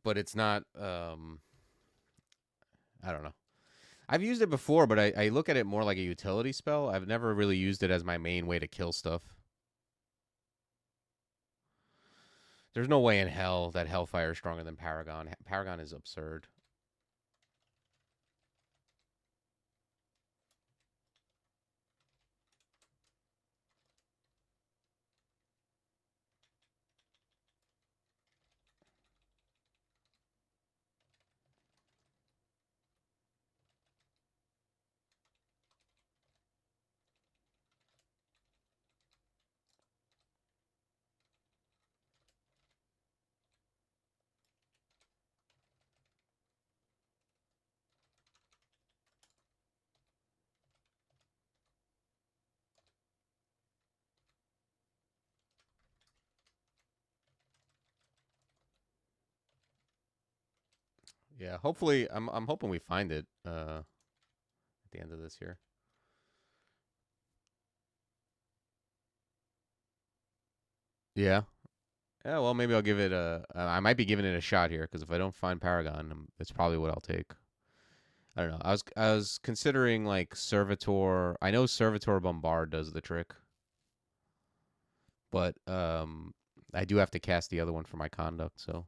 But it's not I don't know. I've used it before, but I look at it more like a utility spell. I've never really used it as my main way to kill stuff. There's no way in hell that Hellfire is stronger than Paragon. Paragon is absurd. Yeah, hopefully, I'm hoping we find it at the end of this here. Yeah. Yeah, well, maybe I'll give it a. I might be giving it a shot here because if I don't find Paragon, that's probably what I'll take. I don't know. I was considering like Servitor. I know Servitor Bombard does the trick, but I do have to cast the other one for my conduct, so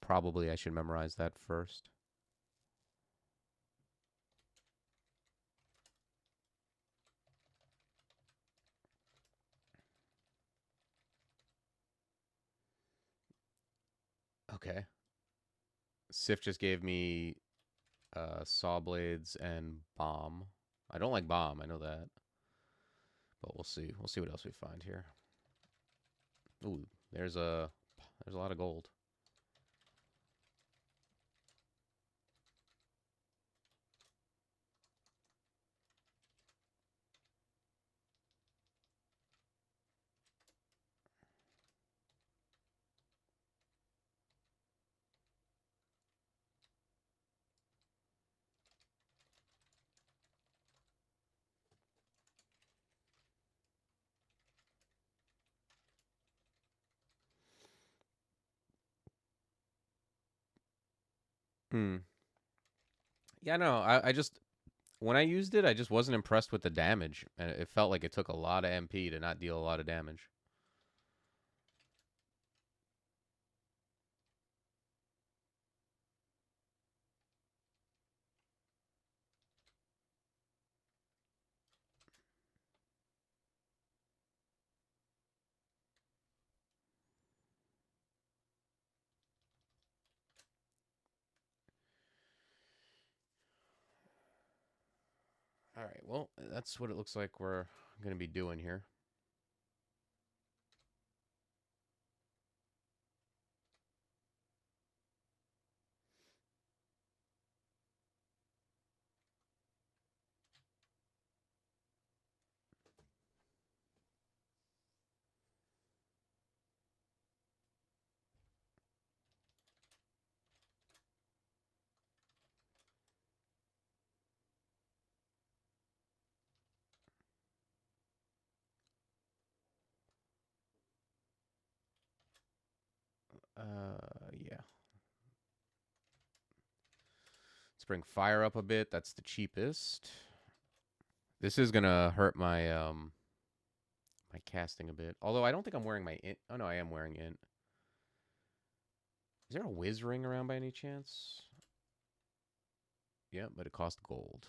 probably I should memorize that first. Okay. Sif just gave me saw blades and bomb. I don't like bomb. I know that, but we'll see. We'll see what else we find here. Ooh, there's a lot of gold. Hmm. Yeah, no. I just when I used it, I just wasn't impressed with the damage, and it felt like it took a lot of MP to not deal a lot of damage. All right. Well, that's what it looks like we're gonna be doing here. Yeah. Let's bring fire up a bit. That's the cheapest. This is gonna hurt my casting a bit. Although I don't think I'm wearing my int. Oh no, I am wearing int. Is there a whiz ring around by any chance? Yeah, but it costs gold.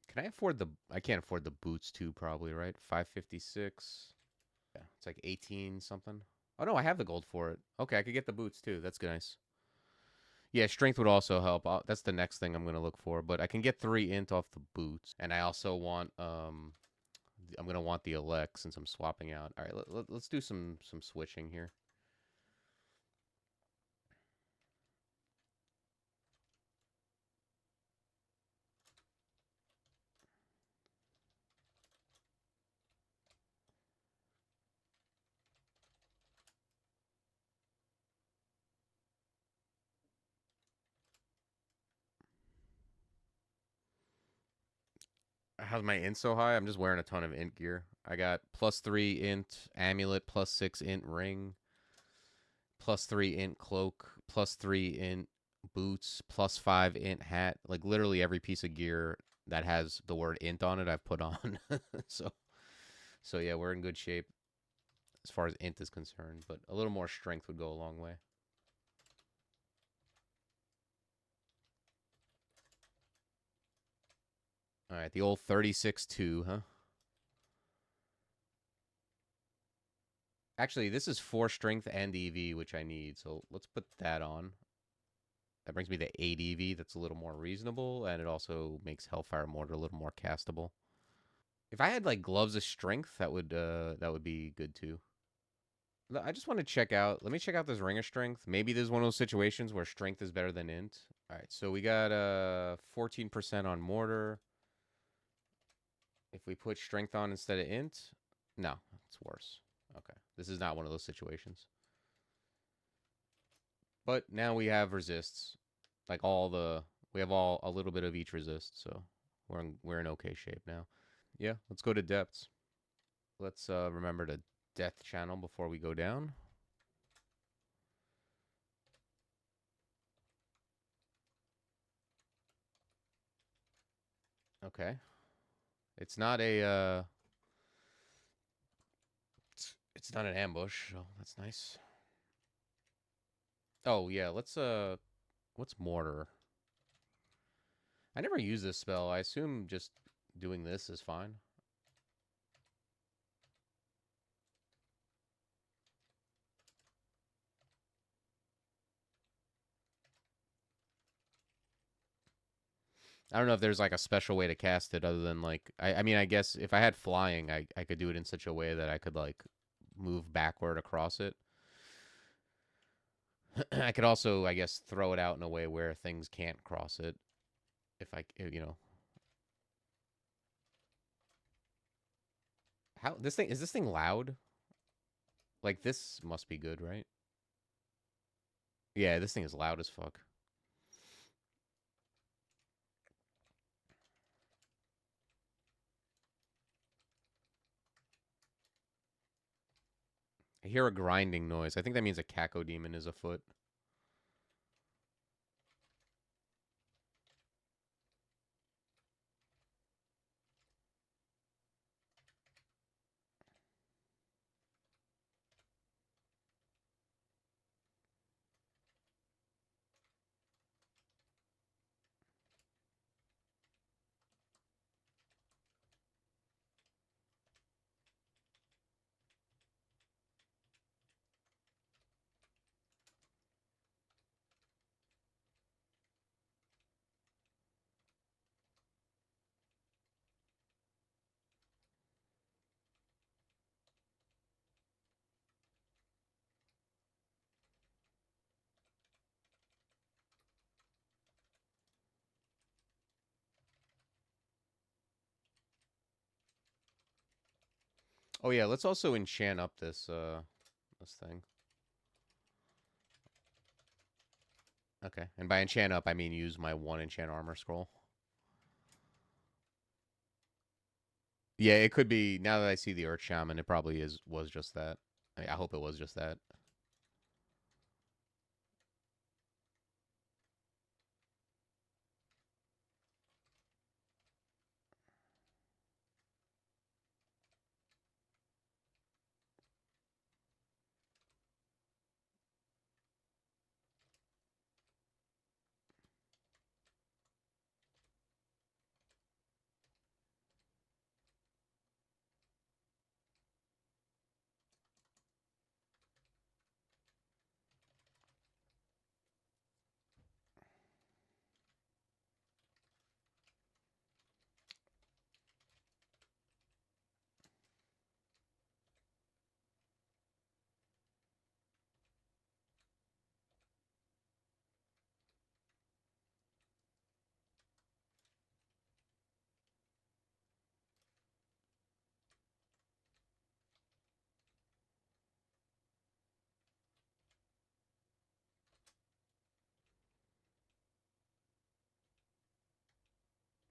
Can I afford the? I can't afford the boots too. Probably right. 556. Yeah, it's like 18 something. Oh no, I have the gold for it. Okay, I could get the boots too. That's nice. Yeah, strength would also help. That's the next thing I'm gonna look for. But I can get 3 int off the boots, and I also want I'm gonna want the elect since I'm swapping out. All right, let's do some switching here. How's my int so high? I'm just wearing a ton of int gear. I got +3 int amulet, +6 int ring, +3 int cloak, +3 int boots, +5 int hat. Like literally every piece of gear that has the word int on it, I've put on. so so yeah, we're in good shape as far as int is concerned. But a little more strength would go a long way. All right, the old 36-2, huh? Actually, this is 4 strength and EV, which I need. So let's put that on. That brings me to 8 EV. That's a little more reasonable, and it also makes Hellfire Mortar a little more castable. If I had like gloves of strength, that would be good too. I just want to check out. Let me check out this ring of strength. Maybe this is one of those situations where strength is better than int. All right, so we got 14% on mortar. If we put strength on instead of int, no, it's worse. Okay, this is not one of those situations. But now we have resists, like we have all a little bit of each resist, so we're in okay shape now. Yeah, let's go to depths. Let's remember to death channel before we go down. Okay, it's not a it's not an ambush, so that's nice. Oh yeah, what's mortar? I never use this spell. I assume just doing this is fine. I don't know if there's like a special way to cast it other than like I mean I guess if I had flying I could do it in such a way that I could like move backward across it. I could also I guess throw it out in a way where things can't cross it if I you know. How this thing loud? Like this must be good, right? Yeah, this thing is loud as fuck. I hear a grinding noise. I think that means a Caco demon is afoot. Oh yeah, let's also enchant up this thing. Okay. And by enchant up I mean use my 1 enchant armor scroll. Yeah, it could be now that I see the Earth Shaman, it probably was just that. I hope it was just that.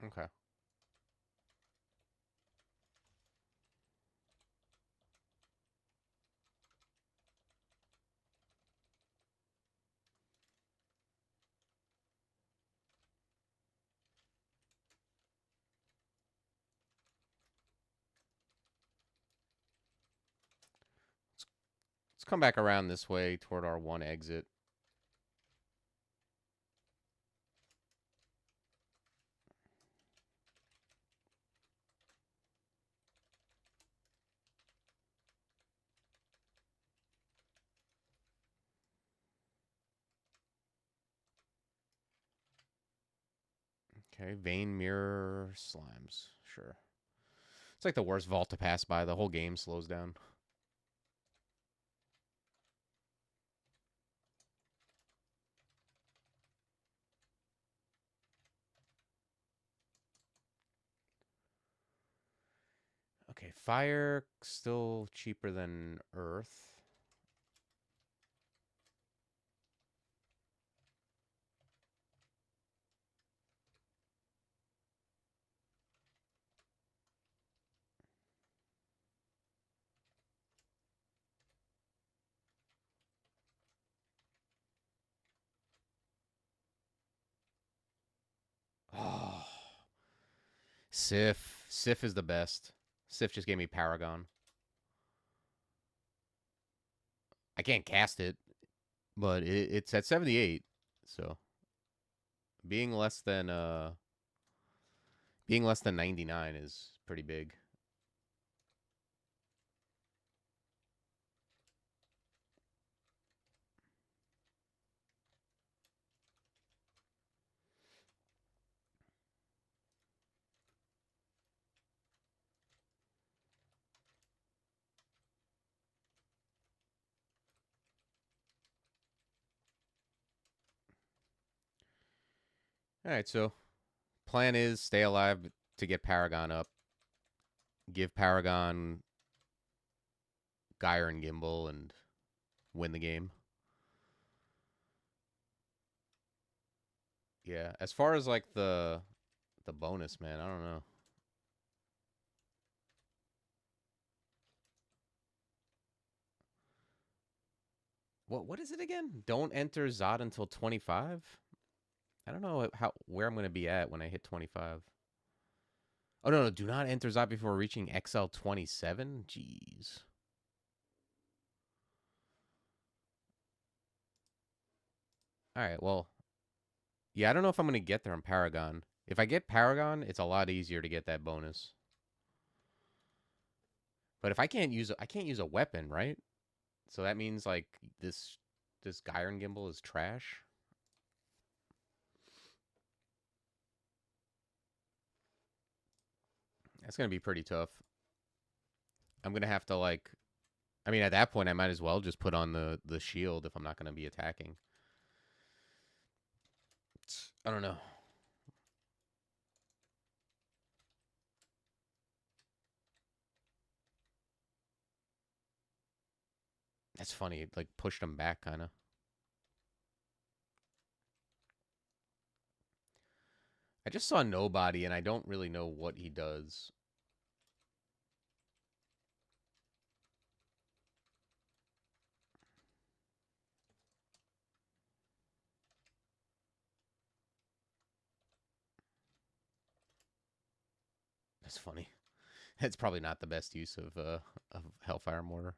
Okay. Let's come back around this way toward our one exit. Okay, vein mirror slimes. Sure. It's like the worst vault to pass by. The whole game slows down. Okay, fire still cheaper than earth. Oh, Sif. Sif is the best. Sif just gave me paragon. I can't cast it, but it's at 78. So being less than 99 is pretty big. All right, so plan is stay alive to get paragon up. Give paragon Gyre and Gimbal and win the game. Yeah, as far as like the bonus, man, I don't know. What is it again? Don't enter Zod until 25? I don't know where I'm going to be at when I hit 25. Oh no, do not enter Zod before reaching XL 27? Jeez. All right, well, yeah, I don't know if I'm going to get there on Paragon. If I get Paragon, it's a lot easier to get that bonus. But if I can't use a weapon, right? So that means like this Gyre and Gimbal is trash. That's going to be pretty tough. I'm going to have to like I mean at that point I might as well just put on the shield if I'm not going to be attacking. I don't know. That's funny. It like pushed him back kind of. I just saw nobody and I don't really know what he does. That's funny. It's probably not the best use of Hellfire Mortar.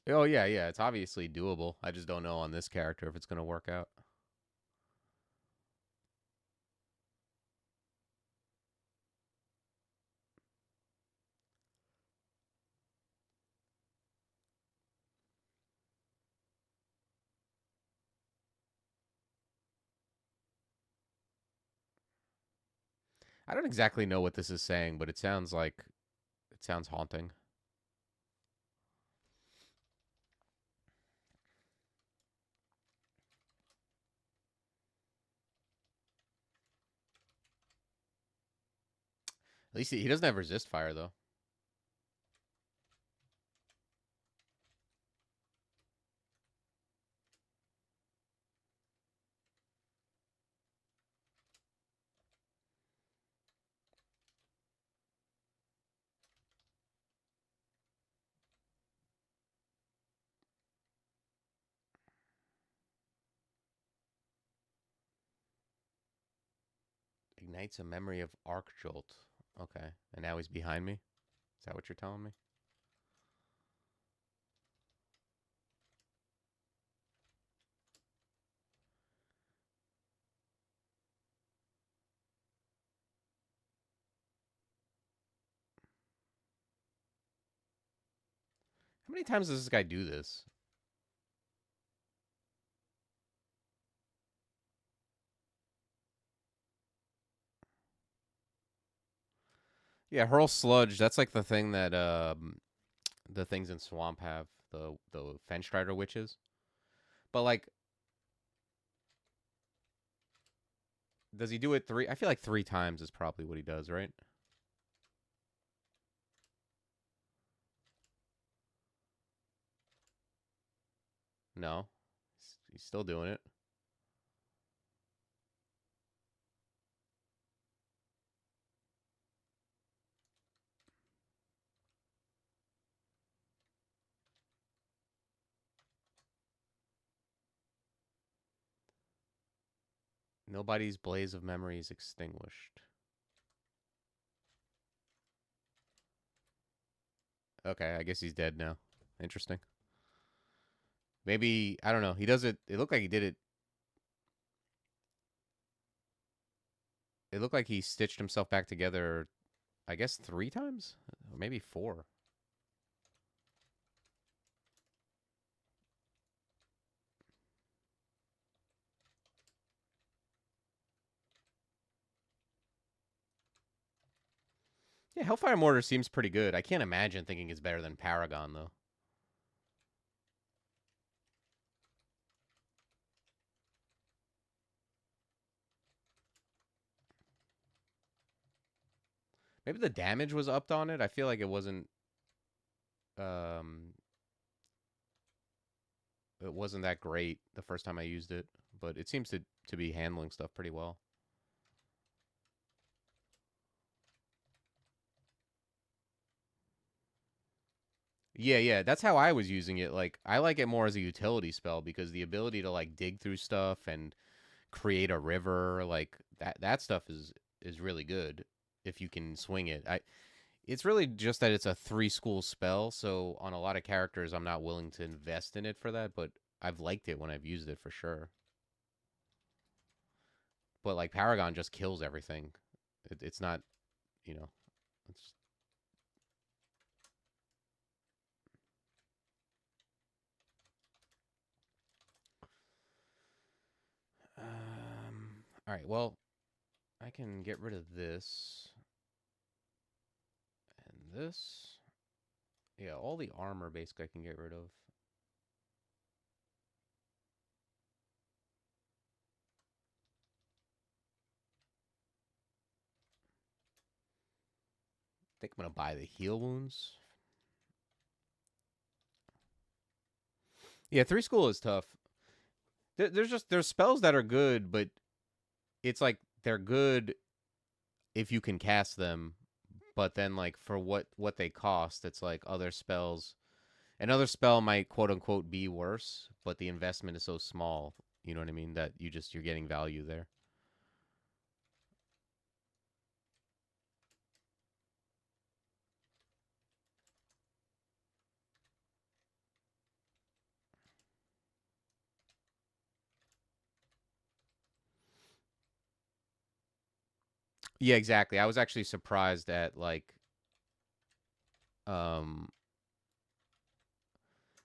Oh yeah, yeah, it's obviously doable. I just don't know on this character if it's going to work out. I don't exactly know what this is saying, but it sounds haunting. At least he doesn't have resist fire though. Ignites a memory of arc jolt. Okay, and now he's behind me. Is that what you're telling me? How many times does this guy do this? Yeah, hurl sludge. That's like the thing that the things in swamp have, the Fenstrider witches. But like, does he do it three? I feel like 3 times is probably what he does, right? No, he's still doing it. Nobody's blaze of memory is extinguished. Okay, I guess he's dead now. Interesting. Maybe, I don't know. He does it. It looked like he did it. It looked like he stitched himself back together, I guess 3 times? Or maybe 4. Yeah, Hellfire Mortar seems pretty good. I can't imagine thinking it's better than Paragon, though. Maybe the damage was upped on it. I feel like um it wasn't that great the first time I used it, but it seems to be handling stuff pretty well. Yeah, that's how I was using it. Like I like it more as a utility spell because the ability to like dig through stuff and create a river, like that stuff is really good if you can swing it. It's really just that it's a 3 school spell, so on a lot of characters I'm not willing to invest in it for that, but I've liked it when I've used it for sure. But like Paragon just kills everything. It's not, you know, it's all right, well, I can get rid of this and this. Yeah, all the armor basically I can get rid of. I think I'm gonna buy the heal wounds. Yeah, 3 school is tough. There's spells that are good, but it's like they're good if you can cast them, but then like for what they cost, it's like other spells. Another spell might quote unquote be worse, but the investment is so small. You know what I mean? That you're getting value there. Yeah, exactly. I was actually surprised um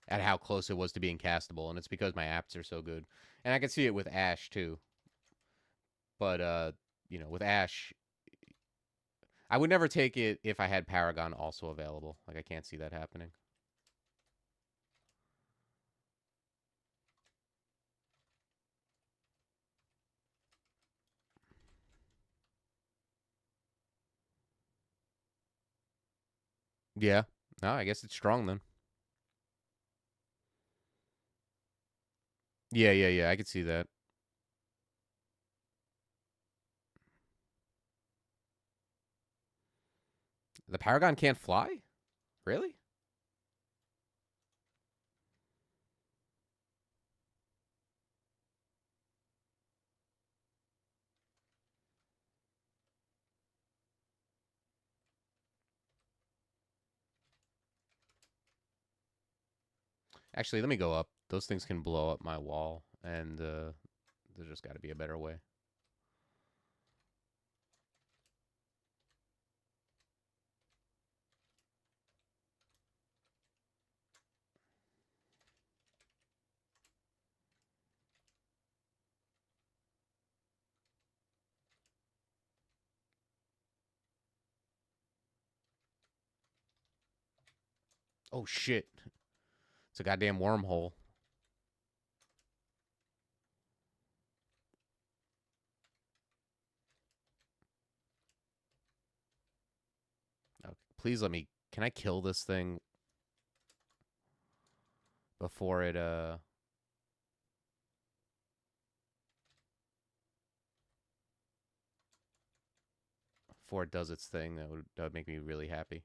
at how close it was to being castable, and it's because my apps are so good. And I can see it with Ash too. But with Ash, I would never take it if I had Paragon also available. Like I can't see that happening. Yeah. No, I guess it's strong then. Yeah. I could see that. The Paragon can't fly? Really? Actually, let me go up. Those things can blow up my wall, and there's just got to be a better way. Oh shit! It's a goddamn wormhole. Oh, please let me. Can I kill this thing before it before it does its thing? That would make me really happy.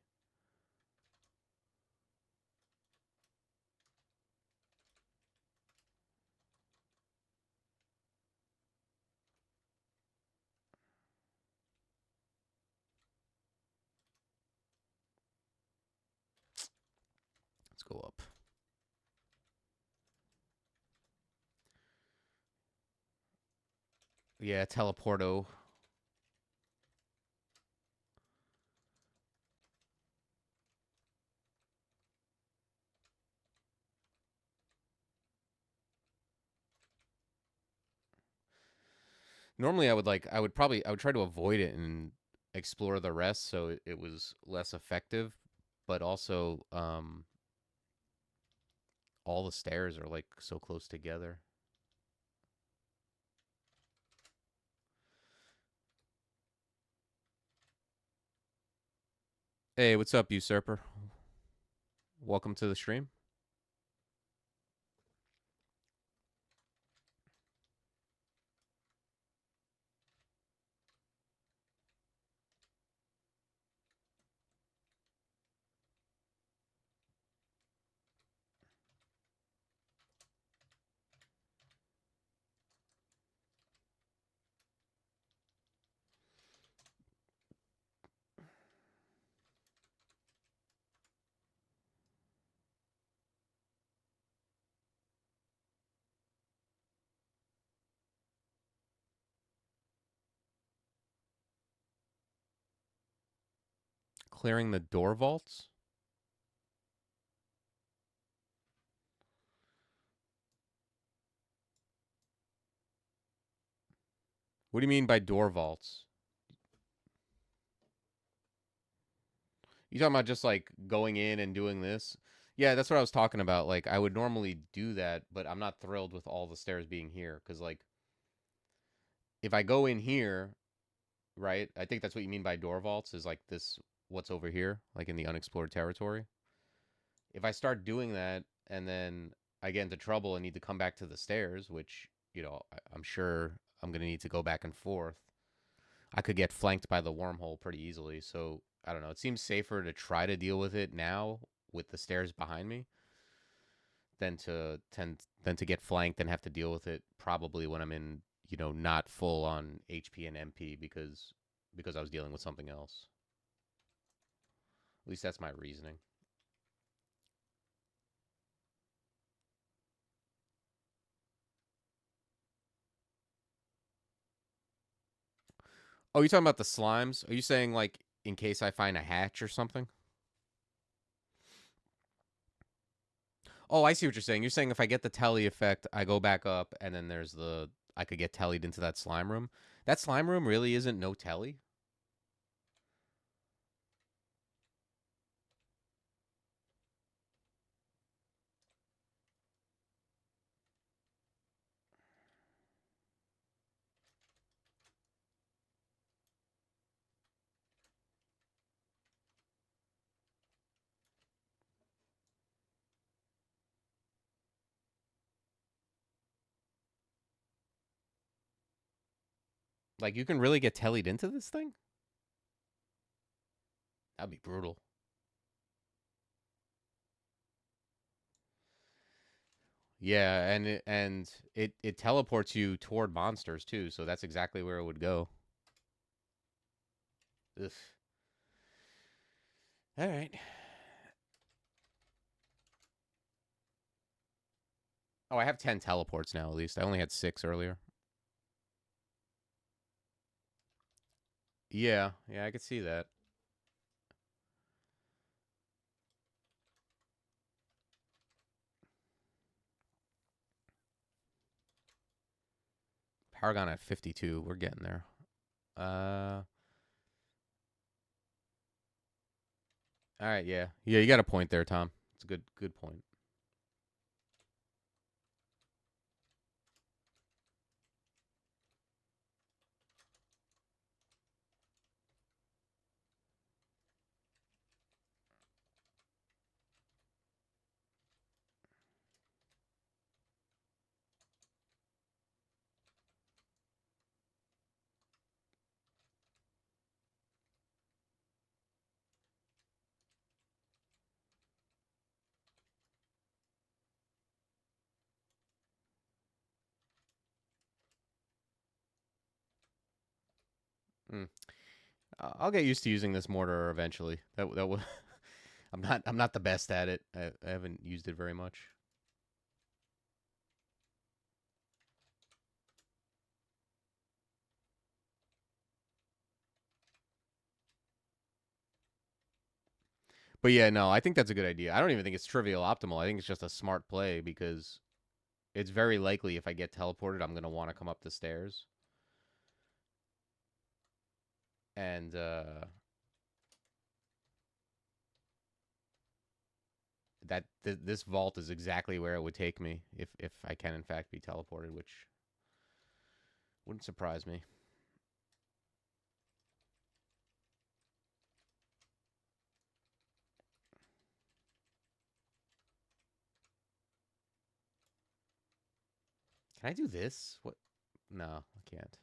Let's go up. Yeah, teleporto. Normally, I would try to avoid it and explore the rest, so it was less effective. But also, all the stairs are like so close together. Hey, what's up, usurper? Welcome to the stream. Clearing the door vaults. What do you mean by door vaults? You talking about just like going in and doing this? Yeah, that's what I was talking about. Like I would normally do that, but I'm not thrilled with all the stairs being here because like if I go in here, right? I think that's what you mean by door vaults is like this what's over here, like in the unexplored territory. If I start doing that and then I get into trouble and need to come back to the stairs, which, I'm sure I'm going to need to go back and forth, I could get flanked by the wormhole pretty easily. So I don't know. It seems safer to try to deal with it now with the stairs behind me than to get flanked and have to deal with it probably when I'm in not full on HP and MP because I was dealing with something else. At least that's my reasoning. Oh, you talking about the slimes? Are you saying like in case I find a hatch or something? Oh, I see what you're saying. You're saying if I get the telly effect, I go back up and then I could get tellied into that slime room. That slime room really isn't no telly. Like you can really get tellied into this thing? That'd be brutal. Yeah, and it teleports you toward monsters too, so that's exactly where it would go. Ugh. All right. Oh, I have 10 teleports now, at least. I only had 6 earlier. Yeah, I could see that. Paragon at 52. We're getting there. All right, yeah. Yeah, you got a point there, Tom. It's a good point. Mm. I'll get used to using this mortar eventually. That would. I'm not the best at it. I haven't used it very much. But yeah, no, I think that's a good idea. I don't even think it's trivial optimal. I think it's just a smart play because it's very likely if I get teleported, I'm gonna want to come up the stairs. And this vault is exactly where it would take me if I can in fact be teleported, which wouldn't surprise me. Can I do this? What? No, I can't.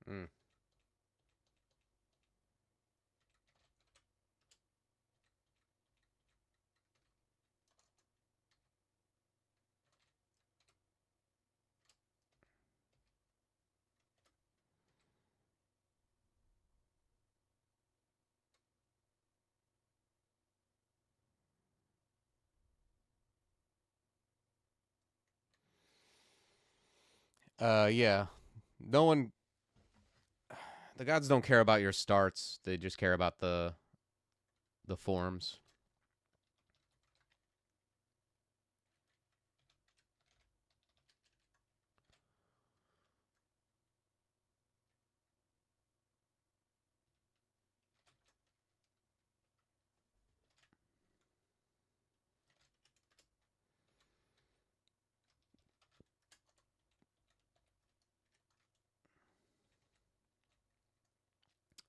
Mm. Yeah. No one. The gods don't care about your starts. They just care about the forms.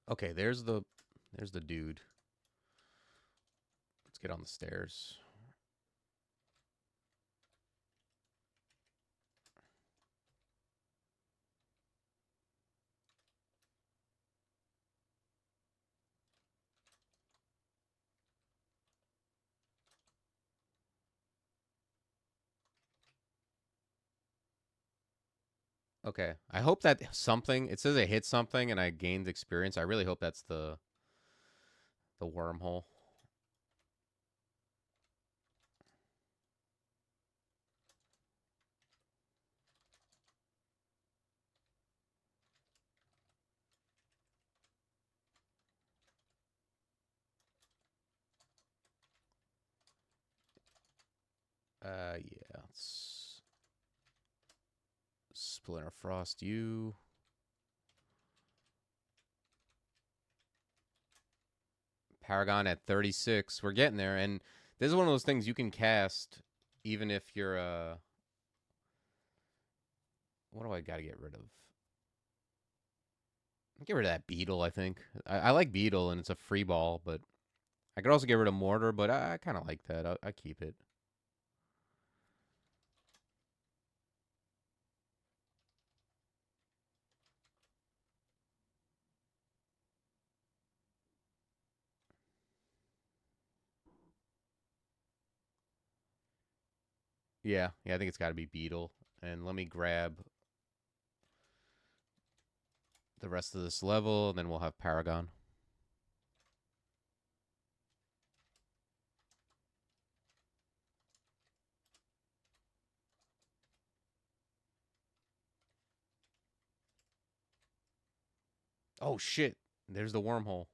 Okay, there's the dude. Let's get on the stairs. Okay. I hope that something. It says I hit something and I gained experience. I really hope that's the wormhole. Yeah. Let's Splinter Frost you. Paragon at 36. We're getting there, and this is one of those things you can cast even if you're What do I got to get rid of? Get rid of that beetle, I think. I like beetle, and it's a free ball, but I could also get rid of mortar, but I kind of like that. I keep it. Yeah, I think it's got to be beetle. And let me grab the rest of this level, and then we'll have paragon. Oh shit! There's the wormhole.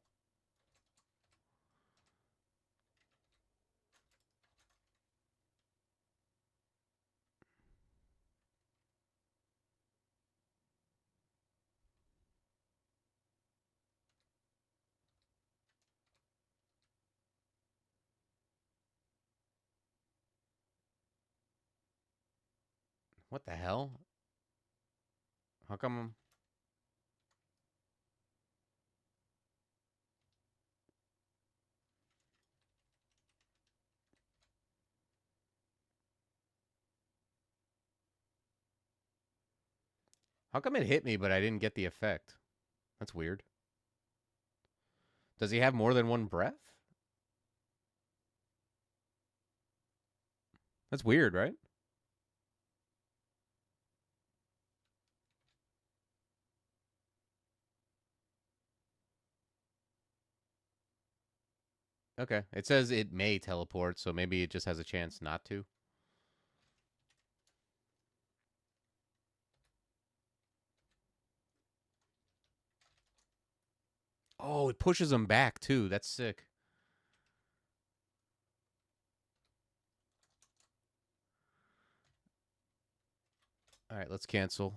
What the hell? How come? How come it hit me, but I didn't get the effect? That's weird. Does he have more than one breath? That's weird, right? Okay. It says it may teleport, so maybe it just has a chance not to. Oh, it pushes him back too. That's sick. All right, let's cancel.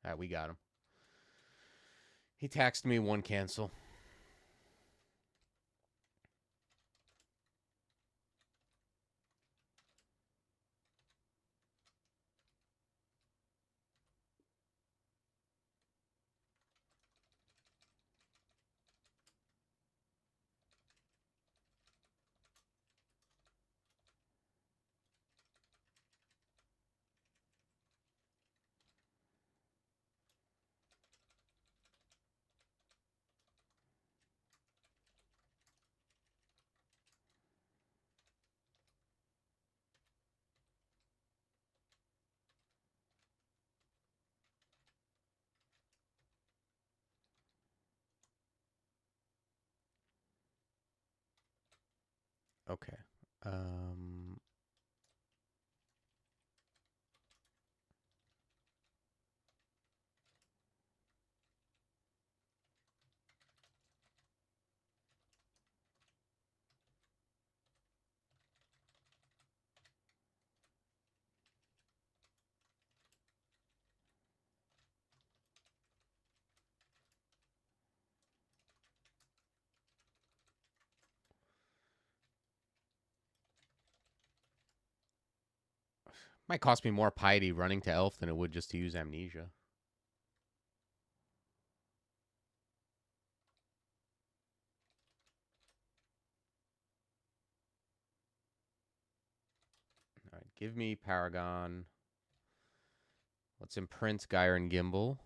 All right, we got him. He taxed me one cancel. Okay. Um. Might cost me more piety running to elf than it would just to use amnesia. All right, give me paragon. Let's imprint Gyre and Gimbal.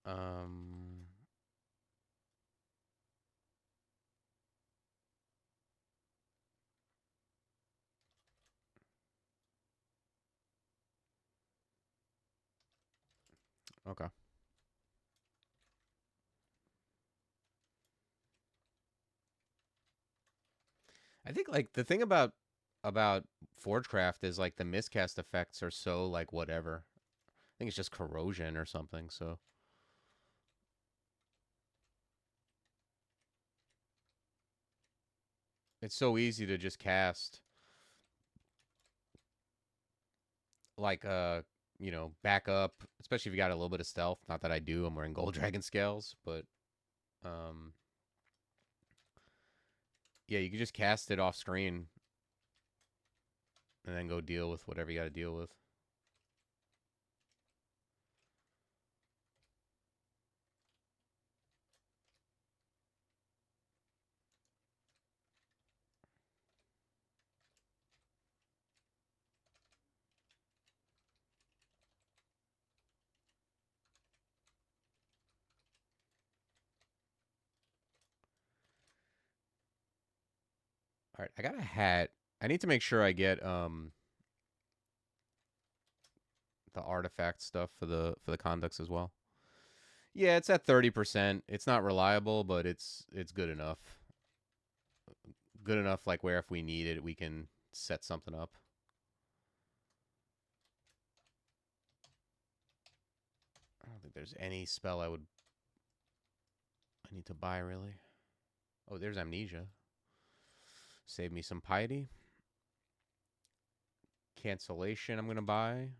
Um. Okay. I think like the thing about Forgecraft is like the miscast effects are so like whatever. I think it's just corrosion or something. So it's so easy to just cast. like back up, especially if you got a little bit of stealth. Not that I do. I'm wearing gold dragon scales, but um, yeah, you can just cast it off screen and then go deal with whatever you got to deal with. All right, I got a hat. I need to make sure I get the artifact stuff for the conducts as well. Yeah, it's at 30%. It's not reliable, but it's good enough. Good enough, like where if we need it, we can set something up. I don't think there's any spell I need to buy really. Oh, there's amnesia. Save me some piety. Cancellation I'm gonna buy.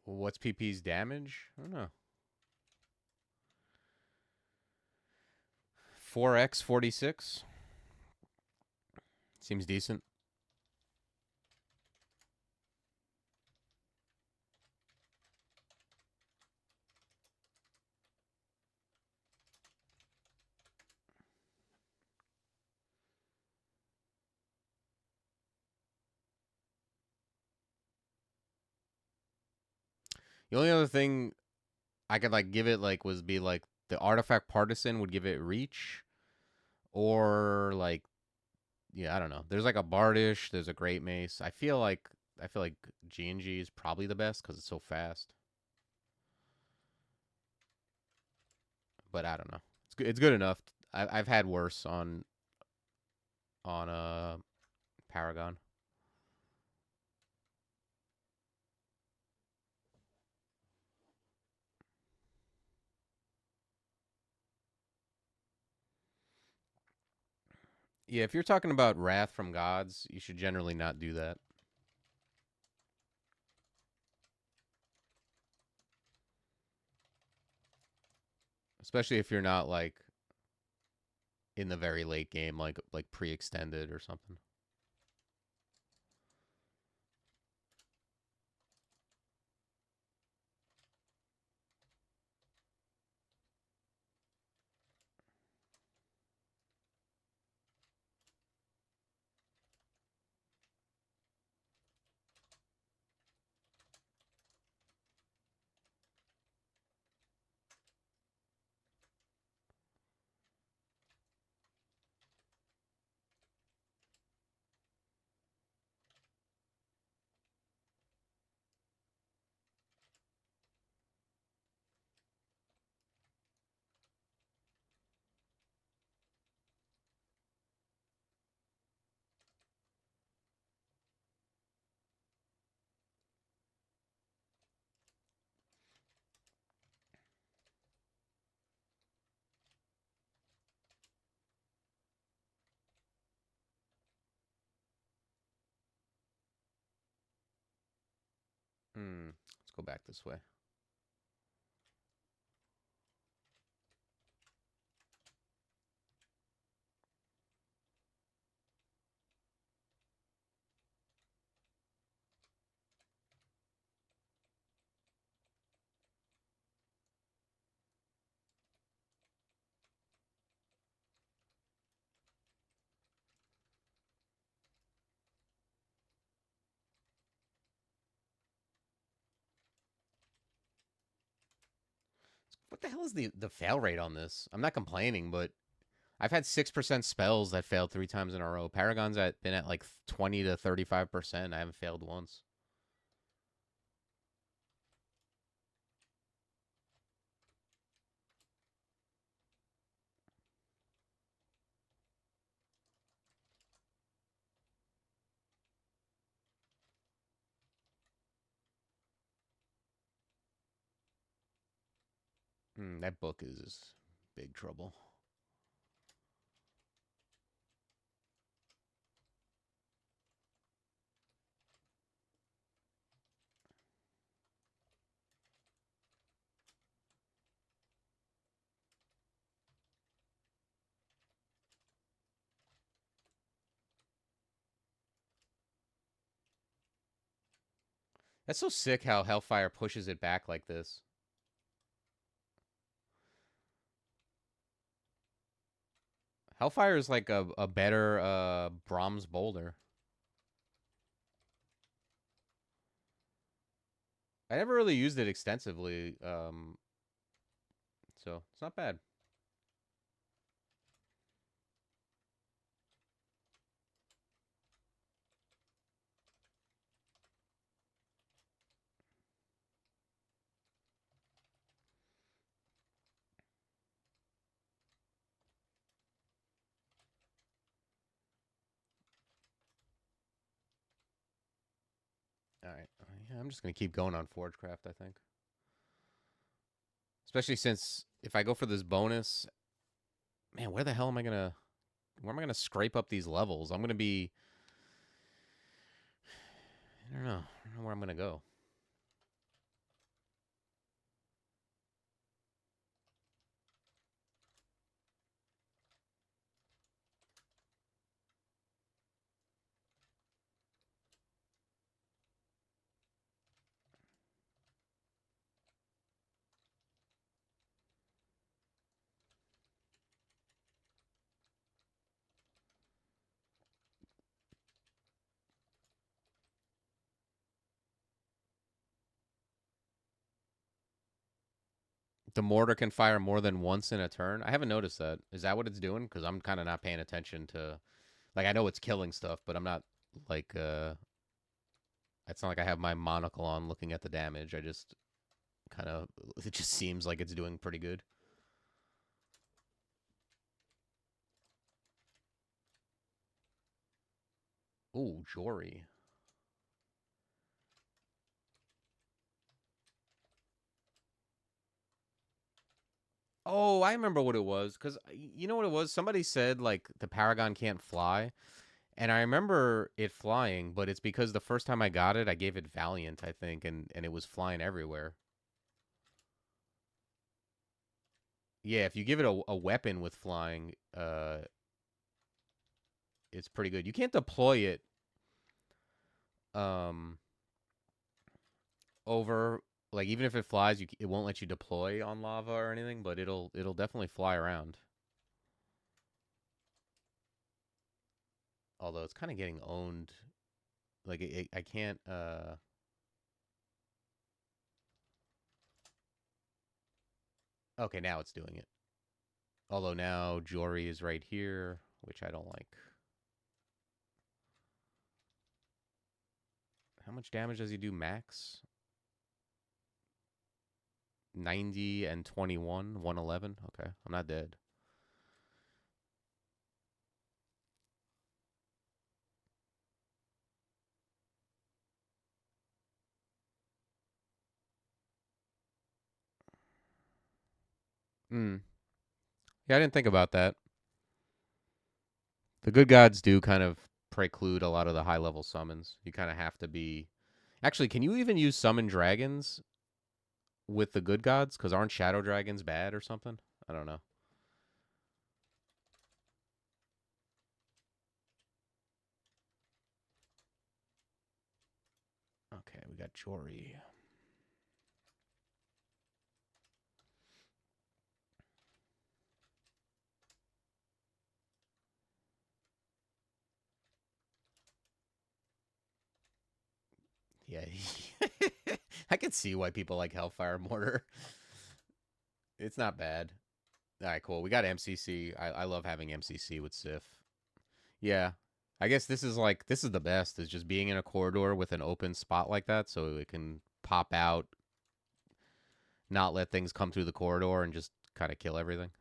What's PP's damage? I don't know. 4x 46. Seems decent. The only other thing I could like give it like was be like the artifact partisan would give it reach, or like yeah, I don't know. There's like a bardish, there's a great mace. I feel like G&G is probably the best because it's so fast. But I don't know. It's good. It's good enough. I've had worse on Paragon. Yeah, if you're talking about Wrath from Gods, you should generally not do that. Especially if you're not like in the very late game, like pre-extended or something. Let's go back this way. What the hell is the fail rate on this? I'm not complaining, but I've had 6% spells that failed 3 times in a row. Paragon's been at like 20 to 35%. I haven't failed once. That book is big trouble. That's so sick how Hellfire pushes it back like this. Hellfire is like a better bronze boulder. I never really used it extensively, so it's not bad. All right, yeah, I'm just gonna keep going on Forgecraft, I think. Especially since if I go for this bonus, man, where am I gonna scrape up these levels? I'm gonna be, I don't know, I don't know where I'm gonna go. The mortar can fire more than once in a turn. I haven't noticed that. Is that what it's doing? Because I'm kind of not paying attention to, like, I know it's killing stuff, but I'm not like it's not like I have my monocle on looking at the damage. I just kind of, it just seems like it's doing pretty good. Ooh, Jory. Oh, I remember what it was. Because you know what it was? Somebody said, like, the Paragon can't fly. And I remember it flying, but it's because the first time I got it, I gave it Valiant, I think, and it was flying everywhere. Yeah, if you give it a weapon with flying, it's pretty good. You can't deploy it um over, like, even if it flies, it won't let you deploy on lava or anything, but it'll definitely fly around. Although it's kind of getting owned. Like I can't okay, now it's doing it. Although now Jory is right here, which I don't like. How much damage does he do max? 90 and 21, 111. Okay, I'm not dead. Hmm. Yeah, I didn't think about that. The good gods do kind of preclude a lot of the high level summons. You kind of have to be. Actually, can you even use summon dragons with the good gods? Because aren't shadow dragons bad or something? I don't know. Okay, we got Jory. Yeah, I can see why people like Hellfire Mortar. It's not bad. All right, cool. We got MCC. I love having MCC with Sif. Yeah. I guess this is the best is just being in a corridor with an open spot like that so it can pop out, not let things come through the corridor and just kind of kill everything.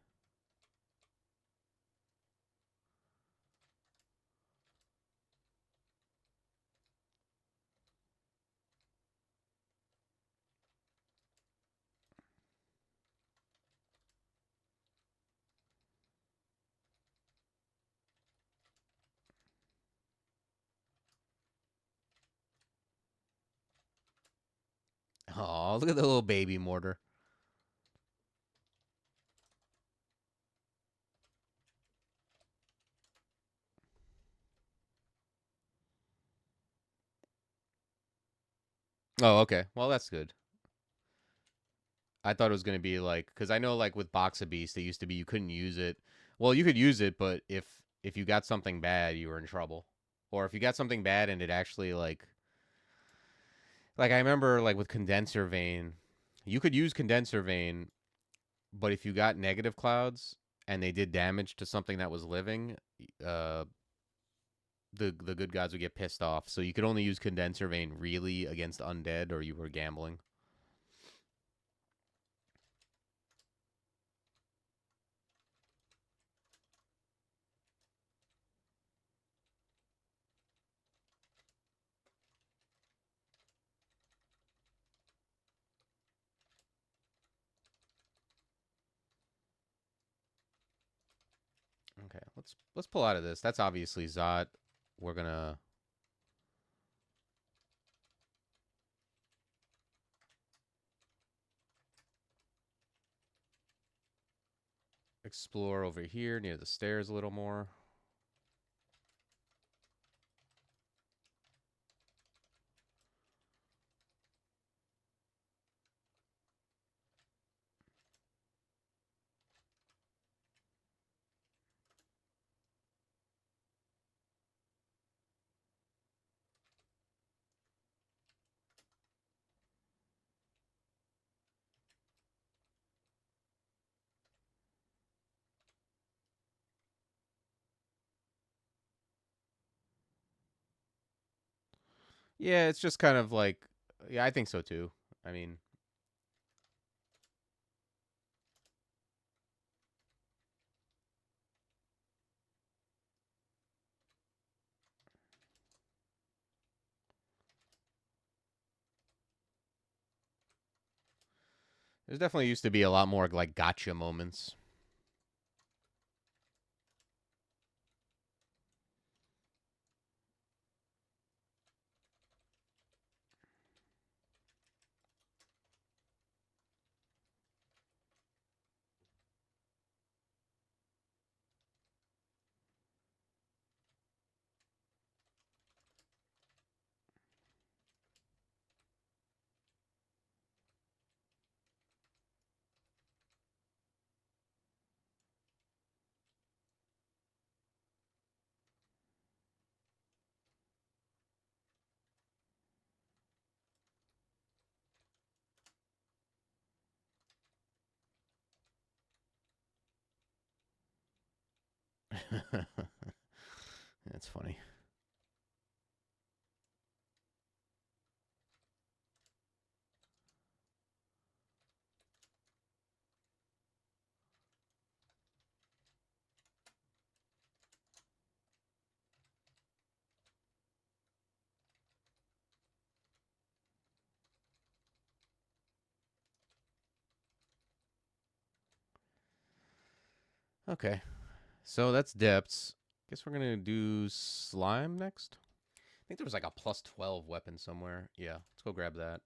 Oh, look at the little baby mortar. Oh, okay. Well, that's good. I thought it was going to be like cuz I know like with Box of Beast it used to be you couldn't use it. Well, you could use it, but if you got something bad, you were in trouble. Or if you got something bad and it actually like I remember like with condenser vein, you could use condenser vein, but if you got negative clouds and they did damage to something that was living, uh the good gods would get pissed off. So you could only use condenser vein really against undead or you were gambling. Okay, let's pull out of this. That's obviously Zot. We're gonna explore over here near the stairs a little more. Yeah, it's just kind of like yeah, I think so too. I mean, there's definitely used to be a lot more like gotcha moments. That's funny. Okay, so that's depths. Guess we're gonna do slime next. I think there was like a plus 12 weapon somewhere. Yeah, let's go grab that.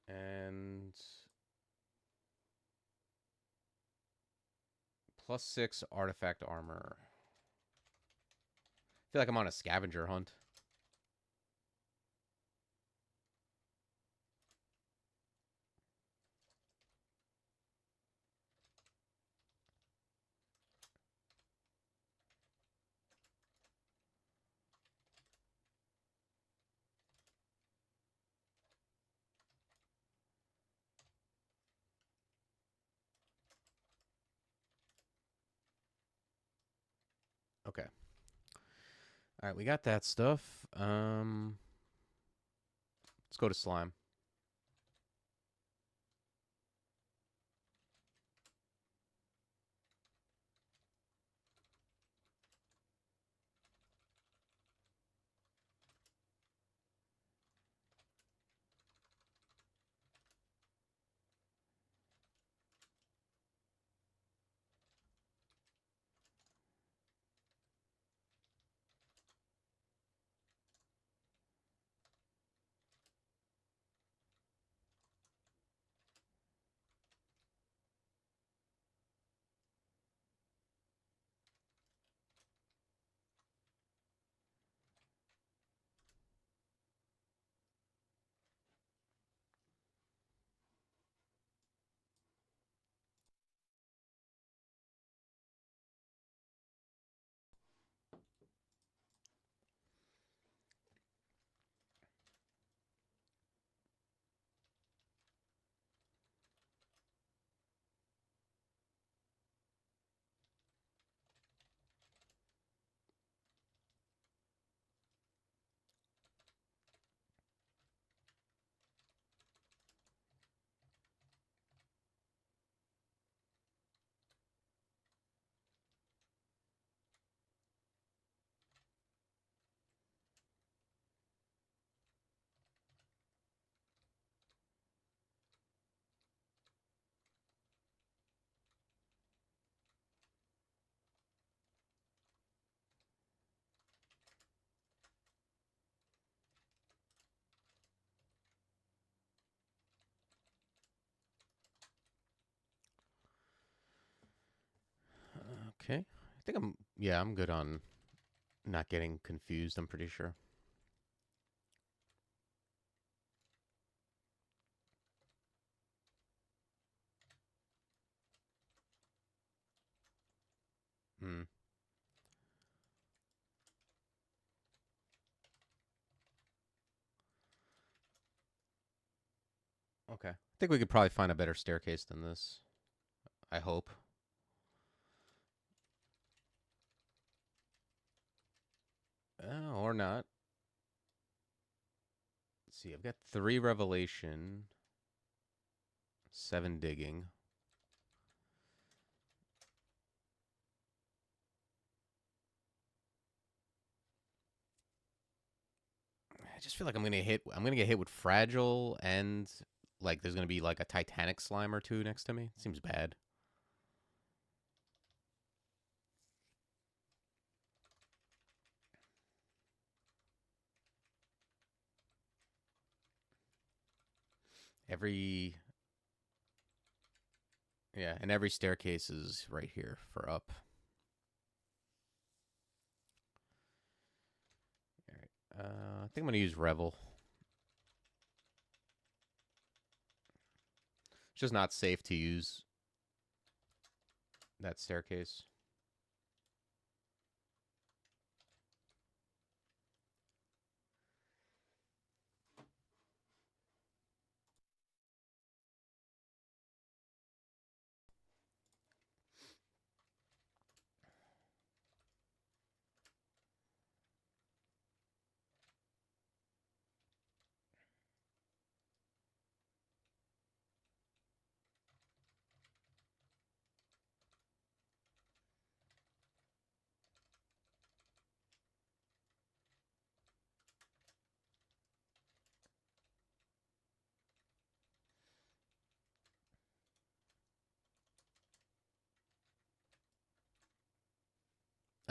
And +6 artifact armor. I feel like I'm on a scavenger hunt. All right, we got that stuff. Let's go to slime. Okay. I think I'm good on not getting confused, I'm pretty sure. Hmm. Okay. I think we could probably find a better staircase than this. I hope. Or not. Let's see. I've got 3 revelation, 7 digging. I just feel like I'm gonna get hit with fragile and like there's gonna be like a Titanic slime or two next to me. Seems bad. Every Yeah, and every staircase is right here for up. All right. I think I'm gonna use Revel. It's just not safe to use that staircase.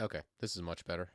Okay, this is much better.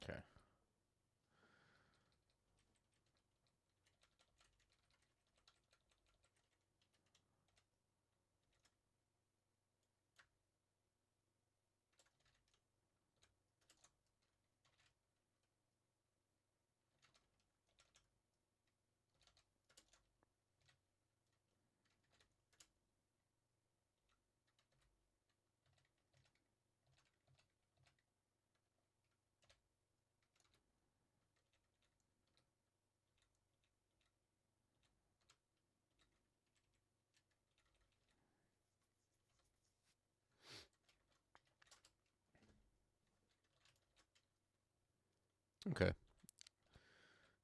Okay. Okay.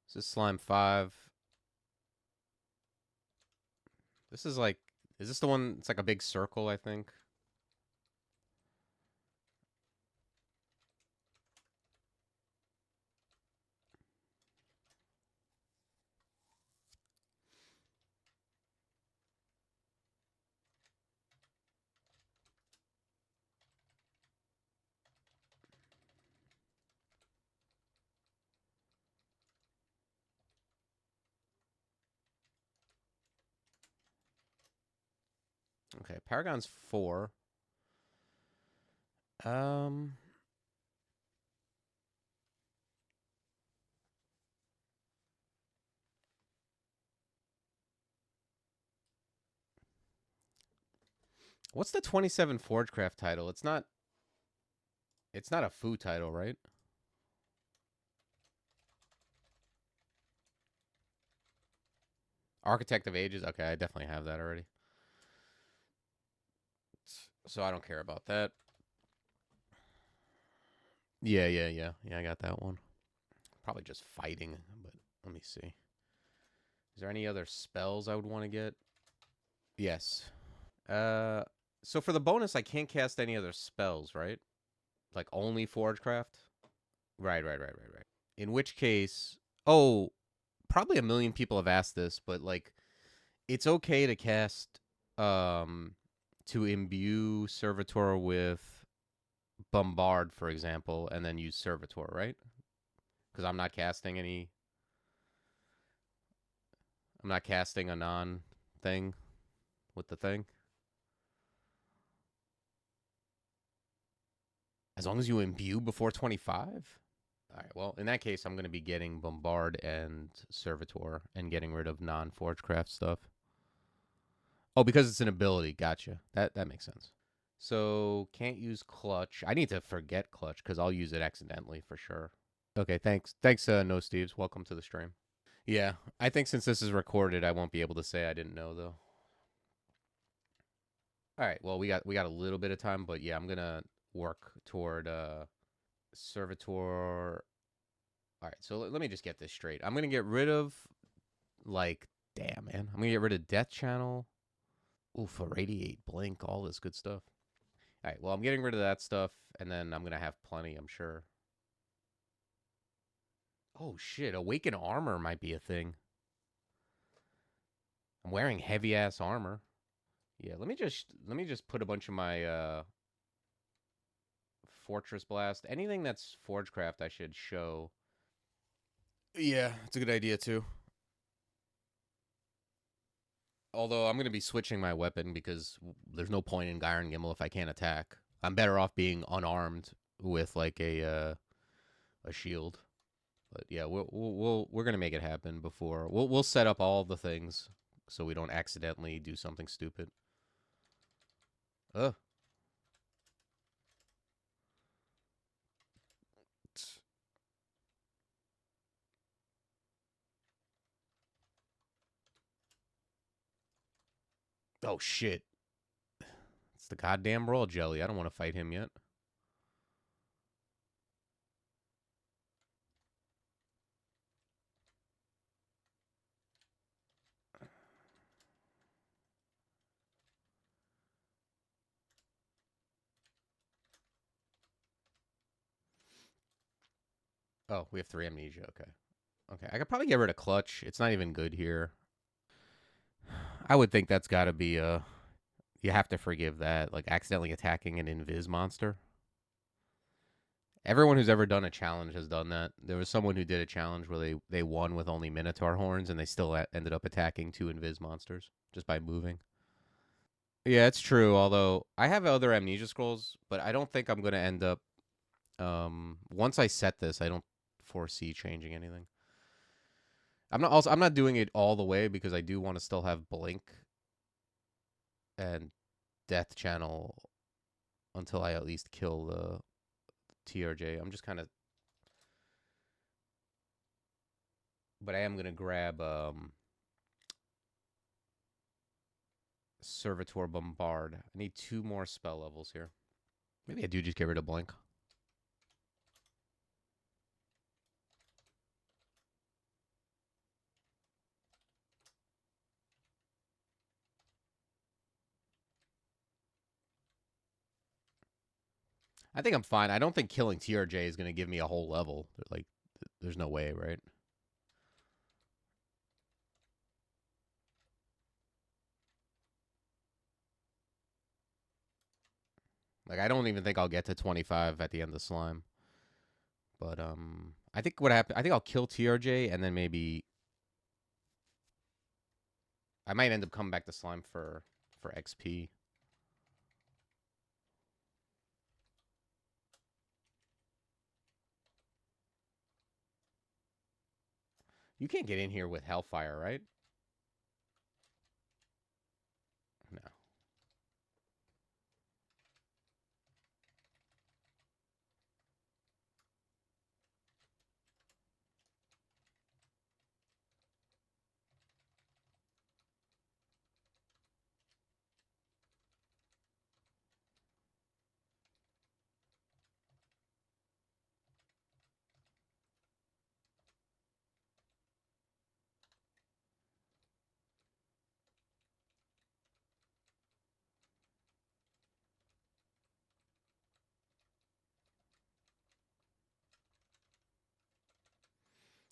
This is slime 5. This is like, is this the one? It's like a big circle, I think. Okay, Paragon's 4. Um, what's the 27 Forgecraft title? It's not. It's not a foo title, right? Architect of Ages. Okay, I definitely have that already. So I don't care about that. Yeah. Yeah, I got that one. Probably just fighting, but let me see. Is there any other spells I would want to get? Yes. So for the bonus, I can't cast any other spells, right? Like only Forgecraft? Right. In which case, oh, probably a million people have asked this, but like, it's okay to cast, to imbue Servitor with Bombard, for example, and then use Servitor, right? Because I'm not casting any. I'm not casting a non thing with the thing. As long as you imbue before 25? All right, well, in that case, I'm going to be getting Bombard and Servitor and getting rid of non-Forgecraft stuff. Oh, because it's an ability. Gotcha. That makes sense. So, can't use Clutch. I need to forget Clutch because I'll use it accidentally for sure. Okay, thanks. Thanks, No Steves. Welcome to the stream. Yeah, I think since this is recorded, I won't be able to say I didn't know, though. All right, well, we got a little bit of time, but yeah, I'm going to work toward Servitor. All right, so let me just get this straight. I'm gonna get rid of, like, damn man, I'm gonna get rid of Death Channel. Oof, Irradiate, Blink, all this good stuff. All right, well, I'm getting rid of that stuff, and then I'm gonna have plenty, I'm sure. Oh shit, Awaken Armor might be a thing. I'm wearing heavy ass armor. Yeah, let me just put a bunch of my Fortress Blast, anything that's Forgecraft, I should show. Yeah, it's a good idea too. Although I'm going to be switching my weapon because there's no point in Gyron Gimmel if I can't attack. I'm better off being unarmed with like a shield. But yeah, we're going to make it happen before. We'll set up all the things so we don't accidentally do something stupid. Ugh. Oh shit. It's the goddamn royal jelly. I don't want to fight him yet. Oh, we have 3 amnesia. Okay. Okay. I could probably get rid of clutch. It's not even good here. I would think that's got to be a. You have to forgive that, like accidentally attacking an invis monster. Everyone who's ever done a challenge has done that. There was someone who did a challenge where they won with only Minotaur horns, and they still ended up attacking 2 invis monsters just by moving. Yeah, it's true. Although I have other amnesia scrolls, but I don't think I'm gonna end up. Once I set this, I don't foresee changing anything. I'm not doing it all the way because I do want to still have blink and death channel until I at least kill the TRJ. I'm just kind of, but I am gonna grab Servitor Bombard. I need 2 more spell levels here. Maybe I do just get rid of blink. I think I'm fine. I don't think killing TRJ is going to give me a whole level. Like, there's no way, right? Like, I don't even think I'll get to 25 at the end of slime. But I think what happened. I think I'll kill TRJ and then maybe I might end up coming back to slime for XP. You can't get in here with Hellfire, right? No.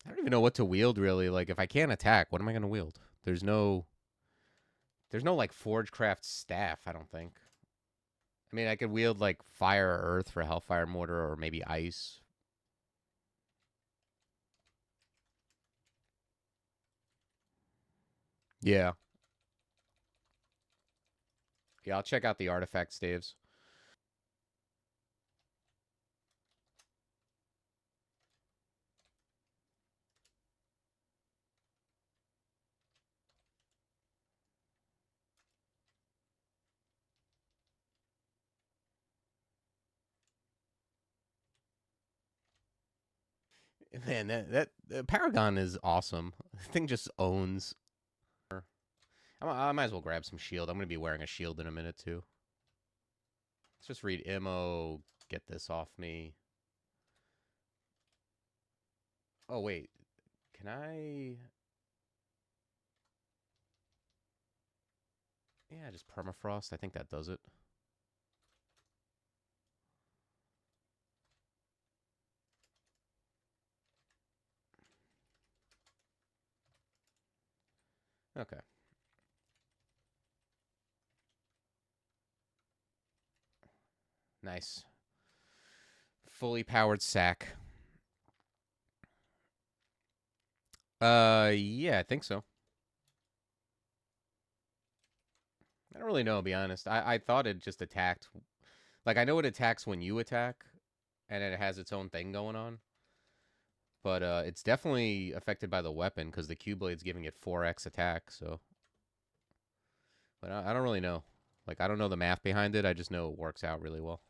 I don't even know what to wield really. Like if I can't attack, what am I going to wield? There's no like Forgecraft staff, I don't think. I mean, I could wield like fire or earth for Hellfire Mortar or maybe ice. Yeah. Yeah, I'll check out the artifact staves. Man, that paragon is awesome. The thing just owns. I might as well grab some shield. I'm going to be wearing a shield in a minute too. Let's just read Immo. Get this off me. Oh wait, can I? Yeah, just permafrost. I think that does it. Okay. Nice. Fully powered sack. Yeah, I think so. I don't really know, to be honest. I thought it just attacked. Like, I know it attacks when you attack, and it has its own thing going on. But it's definitely affected by the weapon, because the Q-Blade's giving it 4x attack, so. But I don't really know. Like, I don't know the math behind it. I just know it works out really well.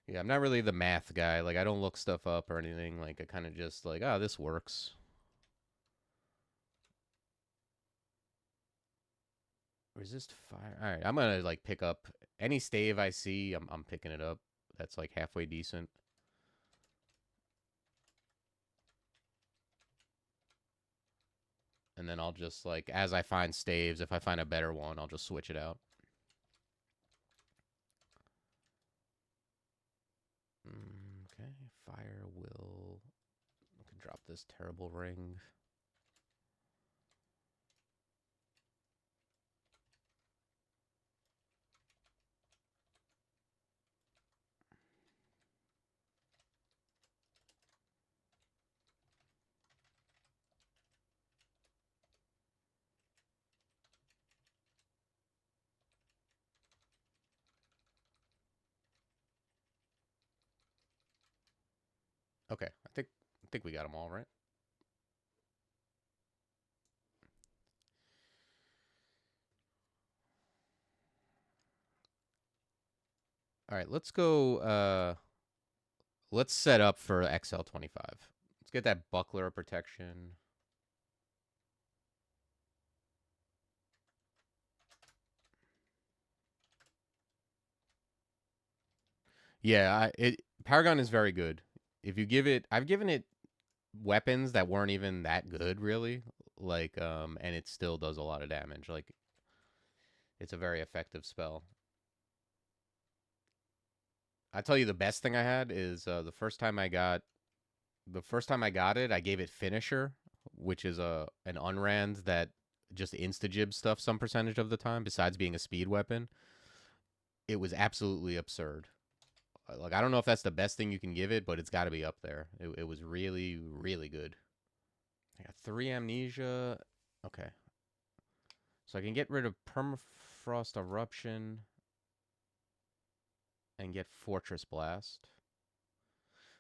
Yeah, I'm not really the math guy. Like, I don't look stuff up or anything. Like, I kind of just, like, oh, this works. Resist fire. All right, I'm gonna like pick up any stave I see. I'm picking it up. That's like halfway decent. and then I'll just like as I find staves, if I find a better one, I'll just switch it out. Okay, fire will. I can drop this terrible ring. Okay, I think we got them all right. All right, let's go. Let's set up for XL25. Let's get that buckler protection. Yeah, Paragon is very good. If you give it, I've given it weapons that weren't even that good, really. Like, and it still does a lot of damage. Like, it's a very effective spell. I tell you, the best thing I had is the first time I got it, I gave it Finisher, which is an unrand that just insta-jib stuff some percentage of the time, besides being a speed weapon. It was absolutely absurd. Like, I don't know if that's the best thing you can give it, but it's got to be up there. It was really, really good. I got 3 amnesia. Okay. So I can get rid of Permafrost Eruption and get Fortress Blast.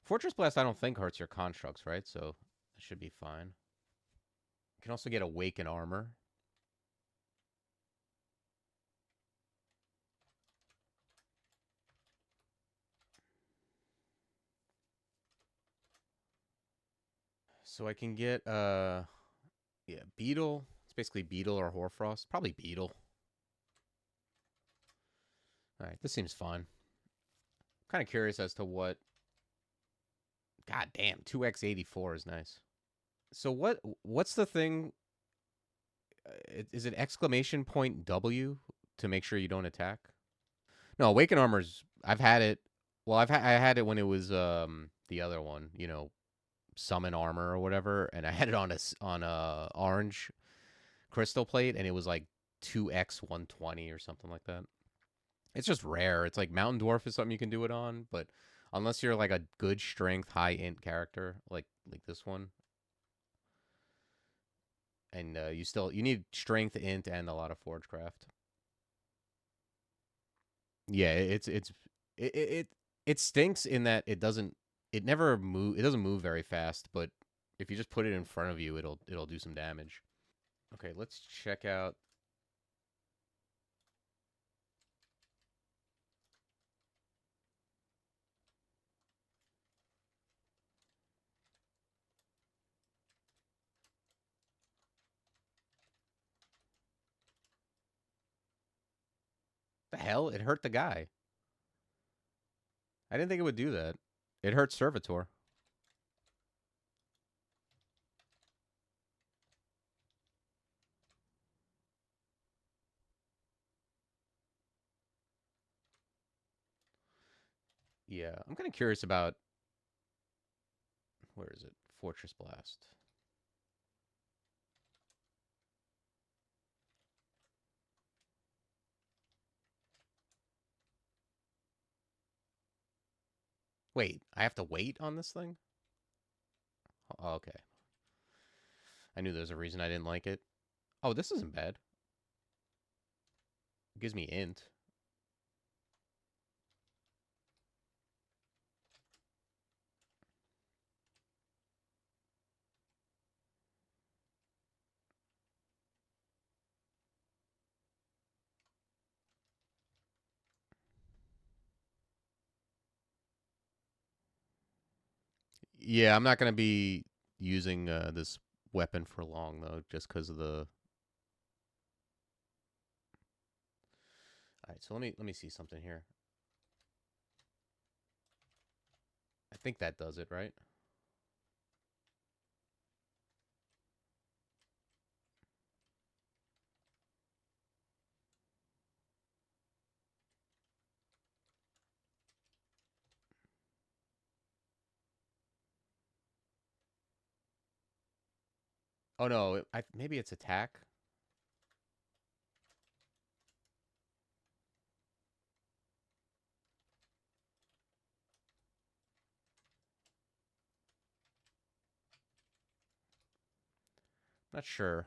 Fortress Blast I don't think hurts your constructs, right? So it should be fine. You can also get Awaken Armor. So I can get yeah, Beetle. It's basically Beetle or Hoarfrost. Probably Beetle. Alright, this seems fine. Kind of curious as to what. God damn, 2x84 is nice. So what's the thing? Is it exclamation point W to make sure you don't attack? No, Awaken Armor's. I've had it. Well, I had it when it was the other one. You know, Summon Armor or whatever, and I had it on a orange crystal plate, and it was like 2x 120 or something like that. It's just rare. It's like Mountain Dwarf is something you can do it on, but unless you're like a good strength high int character like this one, and you need strength int and a lot of Forgecraft. Yeah, it stinks in that it doesn't move very fast, but if you just put it in front of you, it'll do some damage. Okay, let's check out. The hell? It hurt the guy. I didn't think it would do that. It hurt Servitor. Yeah, I'm kind of curious about where is it? Fortress Blast. Wait, I have to wait on this thing? Oh, okay. I knew there was a reason I didn't like it. Oh, this isn't bad. It gives me int. Yeah, I'm not going to be using this weapon for long, though, just because of the... All right, so let me see something here. I think that does it, right? Oh no, maybe it's attack. Not sure.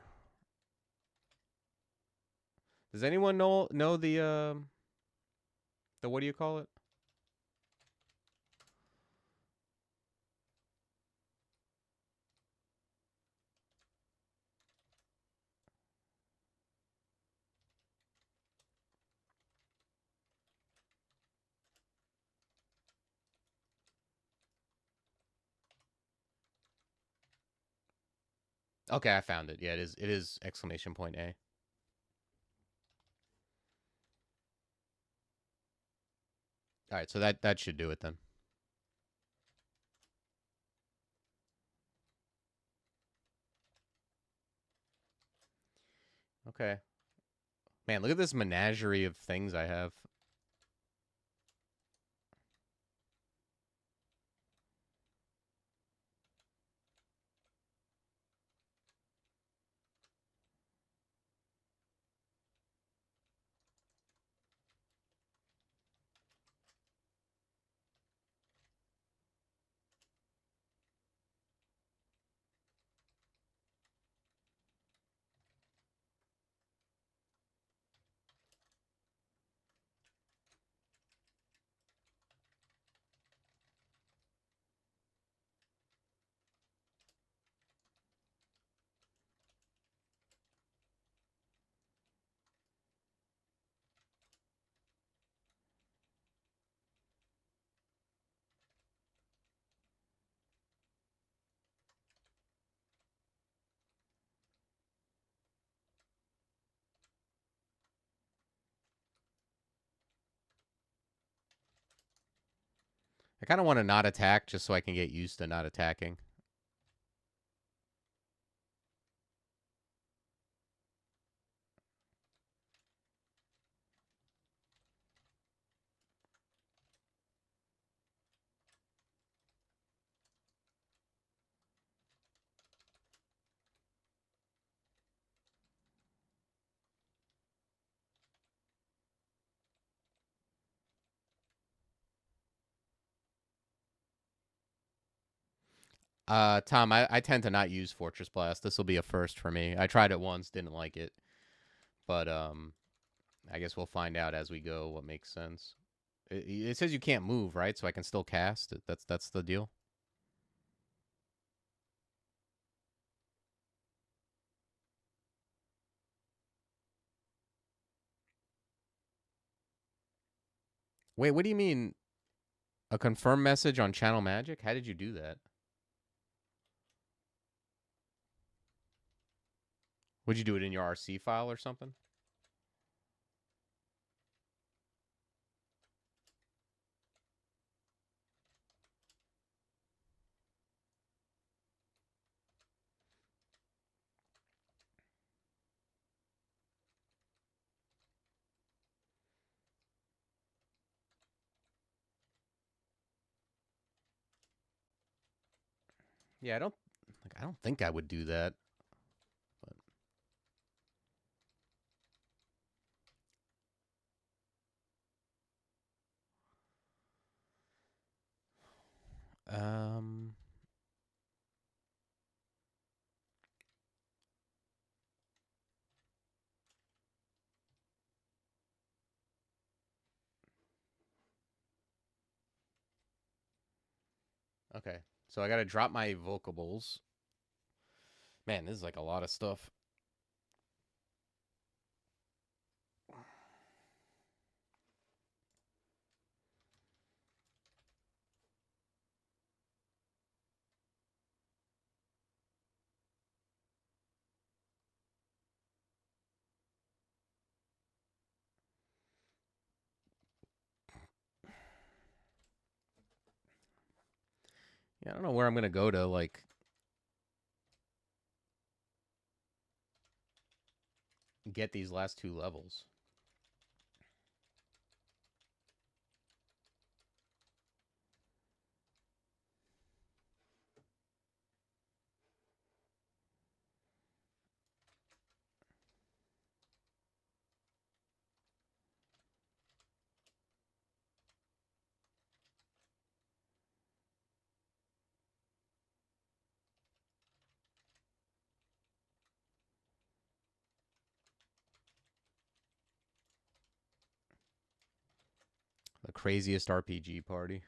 Does anyone know the what do you call it? Okay, I found it. Yeah, it is. It is exclamation point A. All right, so that should do it then. Okay. Man, look at this menagerie of things I have. I kind of want to not attack just so I can get used to not attacking. Tom, I tend to not use Fortress Blast. This will be a first for me. I tried it once, didn't like it, but I guess we'll find out as we go what makes sense. It says you can't move, right? So I can still cast. That's the deal. Wait, what do you mean? A confirm message on Channel Magic? How did you do that? Would you do it in your RC file or something? Yeah, I don't think I would do that. But, okay. So I got to drop my evocables. Man, this is like a lot of stuff. Yeah, I don't know where I'm going to go to like get these last two levels. The craziest RPG party.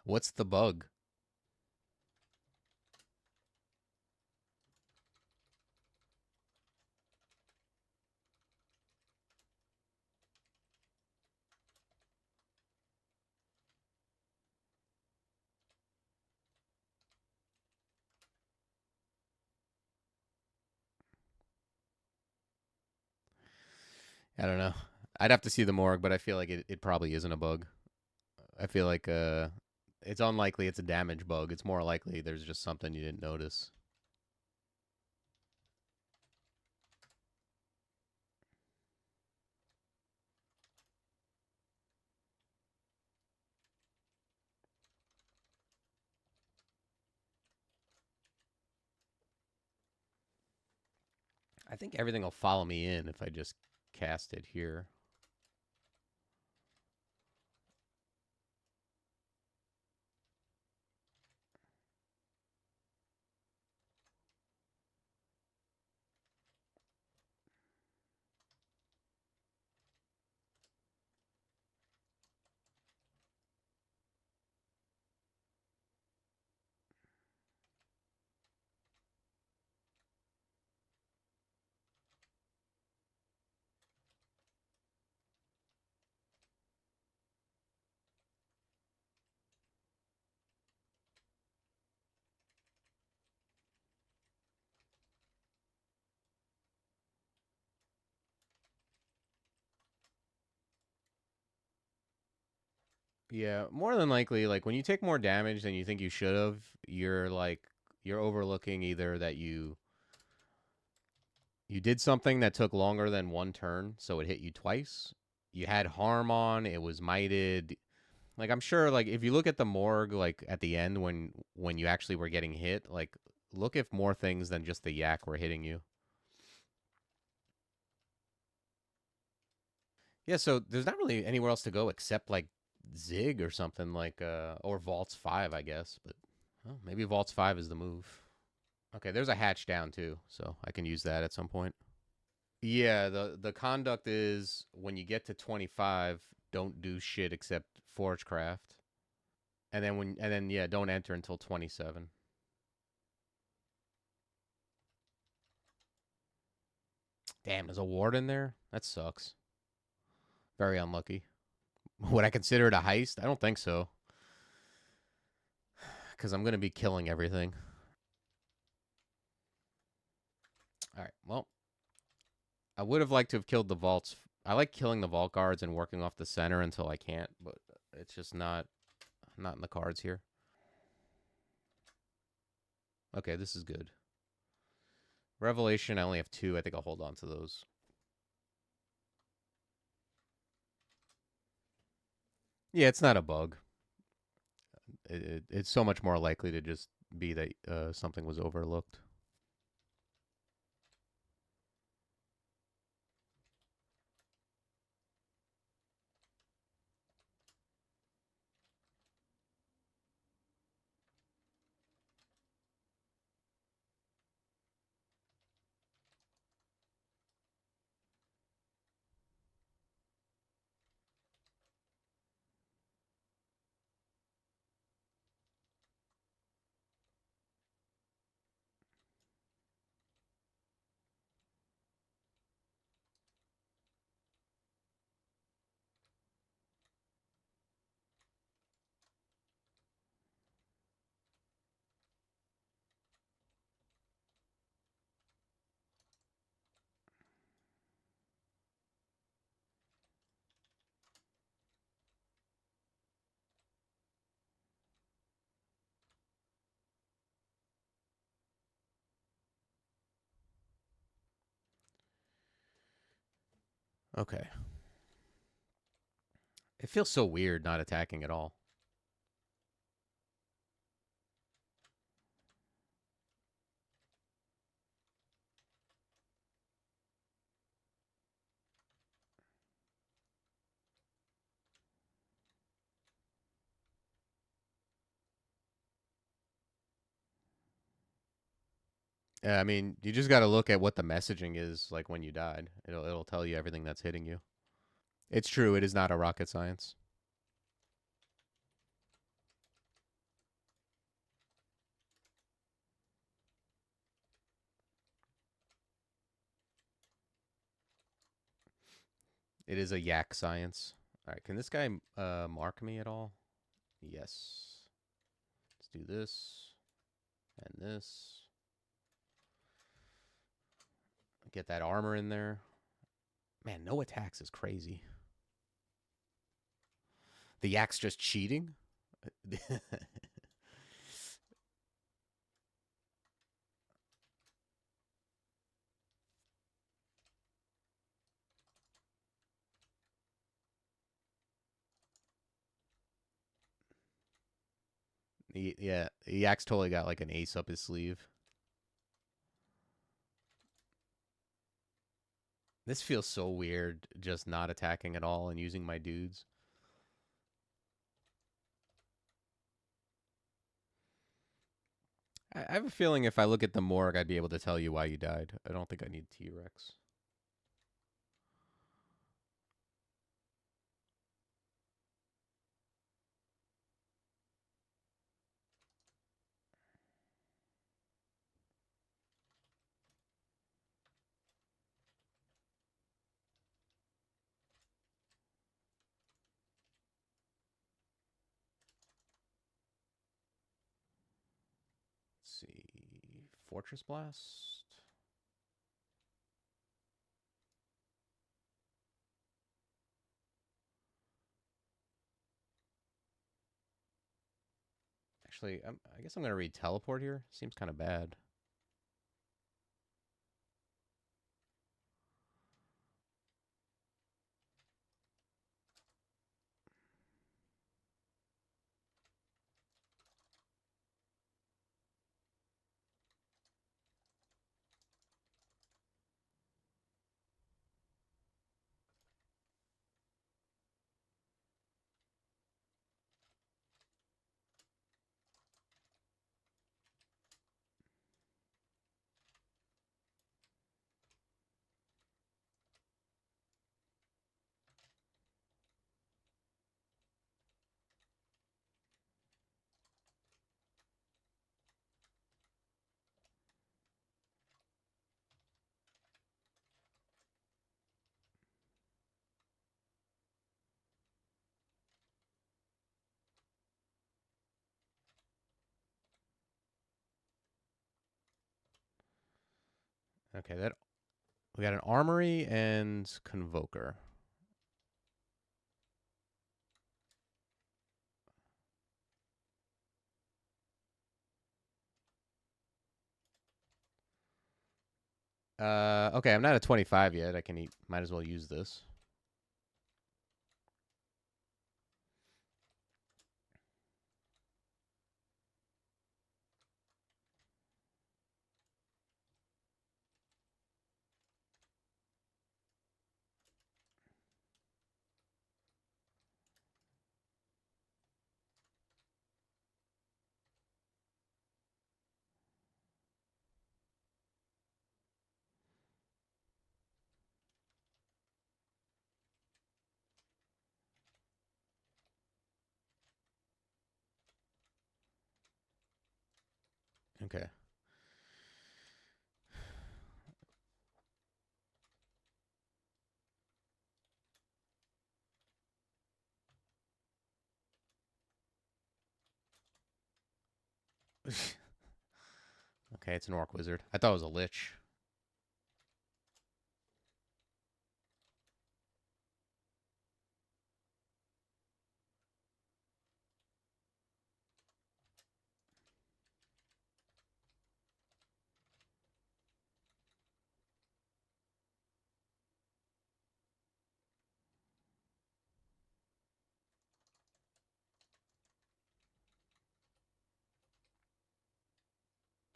What's the bug? I don't know. I'd have to see the morgue, but I feel like it probably isn't a bug. I feel like it's unlikely it's a damage bug. It's more likely there's just something you didn't notice. I think everything will follow me in if I just cast it here. Yeah, more than likely, like when you take more damage than you think you should have, you're overlooking either that you did something that took longer than one turn, so it hit you twice. You had harm on, it was mited. Like I'm sure like if you look at the morgue like at the end when you actually were getting hit, like look if more things than just the yak were hitting you. Yeah, so there's not really anywhere else to go except like Zig or something like or Vaults 5, I guess, but well, maybe Vaults 5 is the move. Okay, there's a hatch down too, so I can use that at some point. Yeah, the conduct is when you get to 25, don't do shit except Forgecraft. And then yeah, don't enter until 27. Damn, there's a ward in there? That sucks. Very unlucky. Would I consider it a heist? I don't think so. Because I'm going to be killing everything. All right, well, I would have liked to have killed the vaults. I like killing the vault guards and working off the center until I can't, but it's just not in the cards here. Okay, this is good. Revelation, I only have 2. I think I'll hold on to those. Yeah, it's not a bug. It's so much more likely to just be that something was overlooked. Okay. It feels so weird not attacking at all. Yeah, I mean, you just got to look at what the messaging is like when you died. It'll tell you everything that's hitting you. It's true. It is not a rocket science. It is a yak science. All right, can this guy mark me at all? Yes. Let's do this and this. Get that armor in there. Man, no attacks is crazy. The yak's just cheating? Yeah, the yak's totally got like an ace up his sleeve. This feels so weird, just not attacking at all and using my dudes. I have a feeling if I look at the morgue, I'd be able to tell you why you died. I don't think I need T-Rex. Let's see. Fortress Blast. Actually, I guess I'm going to read Teleport here. Seems kind of bad. Okay, that we got an Armory and Convoker. Okay, I'm not at 25 yet. I can eat. Might as well use this. Okay. Okay, it's an Orc Wizard. I thought it was a Lich.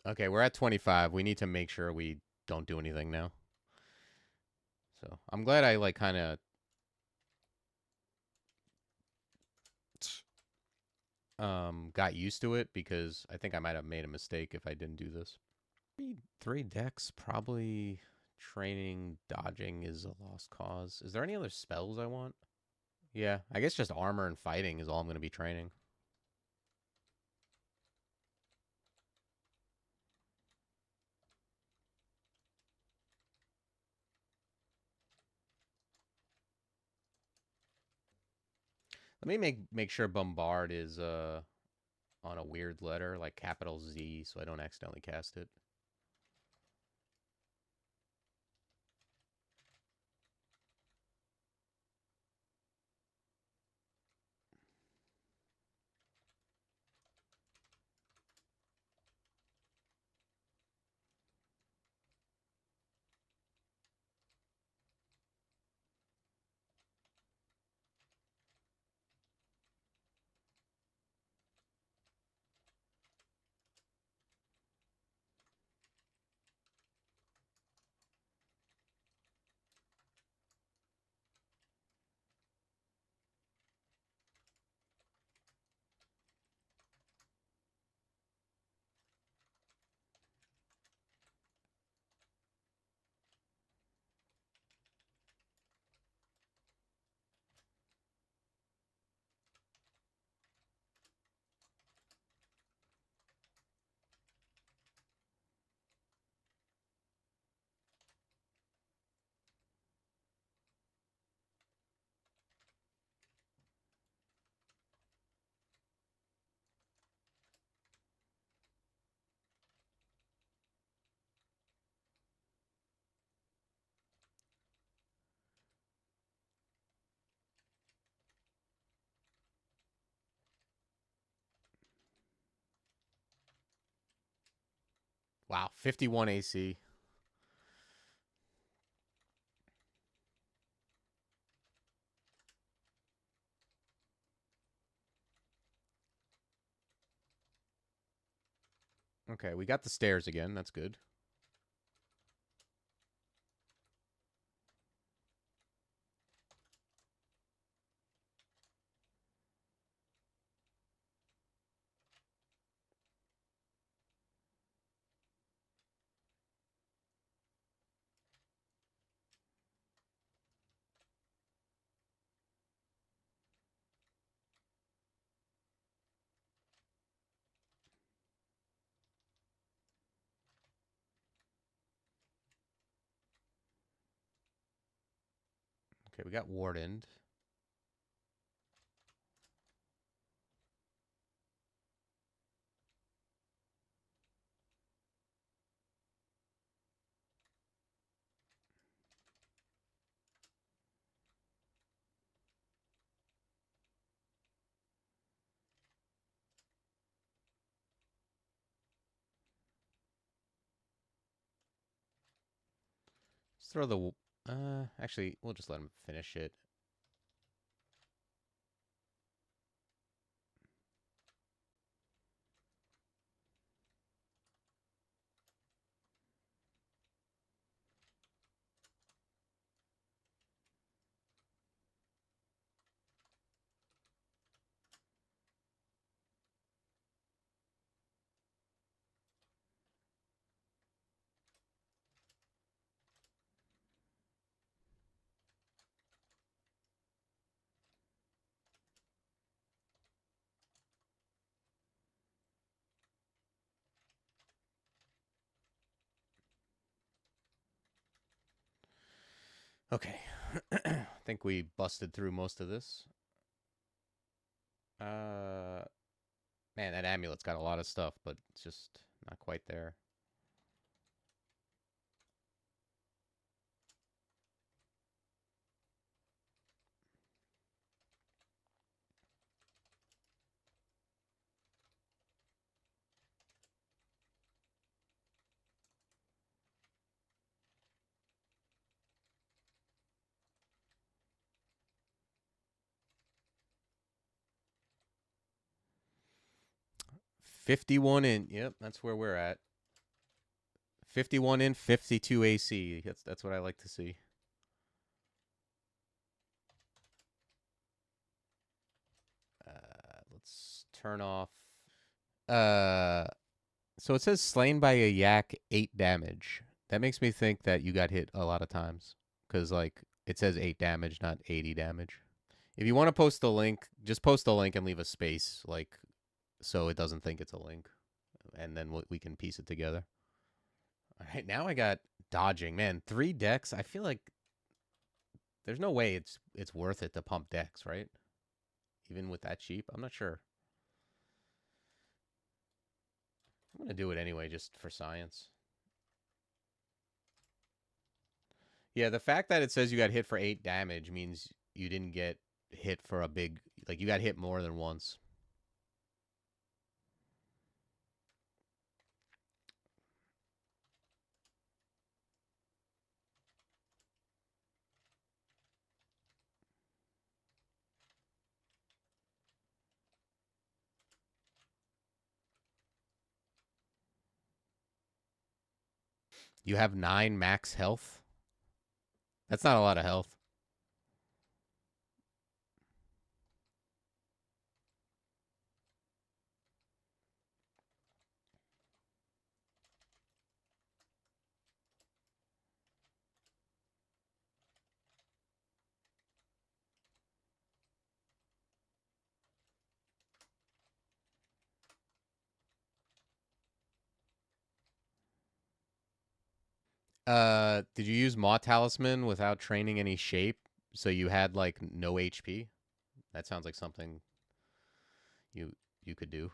Okay, we're at 25. We need to make sure we don't do anything now. So I'm glad I like kind of got used to it because I think I might have made a mistake if I didn't do this. Three decks, probably training, dodging is a lost cause. Is there any other spells I want? Yeah, I guess just armor and fighting is all I'm going to be training. Let me make sure bombard is on a weird letter like capital Z so I don't accidentally cast it. Wow, 51 AC. Okay, we got the stairs again. That's good. Okay, we got wardened. Let's throw the. Actually, we'll just let him finish it. Okay. I think we busted through most of this. Man, that amulet's got a lot of stuff, but it's just not quite there. $51 in. Yep, that's where we're at. 51 in, 52 AC. That's what I like to see. Let's turn off. Uh, so it says slain by a yak, 8 damage. That makes me think that you got hit a lot of times because like it says 8 damage, not 80 damage. If you want to post the link, just post the link and leave a space, like so it doesn't think it's a link, and then we can piece it together. All right, now I got dodging. Man, 3 decks. I feel like there's no way it's worth it to pump decks, right? Even with that cheap, I'm not sure. I'm gonna do it anyway, just for science. Yeah, the fact that it says you got hit for 8 damage means you didn't get hit for a big, like you got hit more than once. You have 9 max health. That's not a lot of health. Did you use Maw Talisman without training any shape? So you had like no HP? That sounds like something you you could do.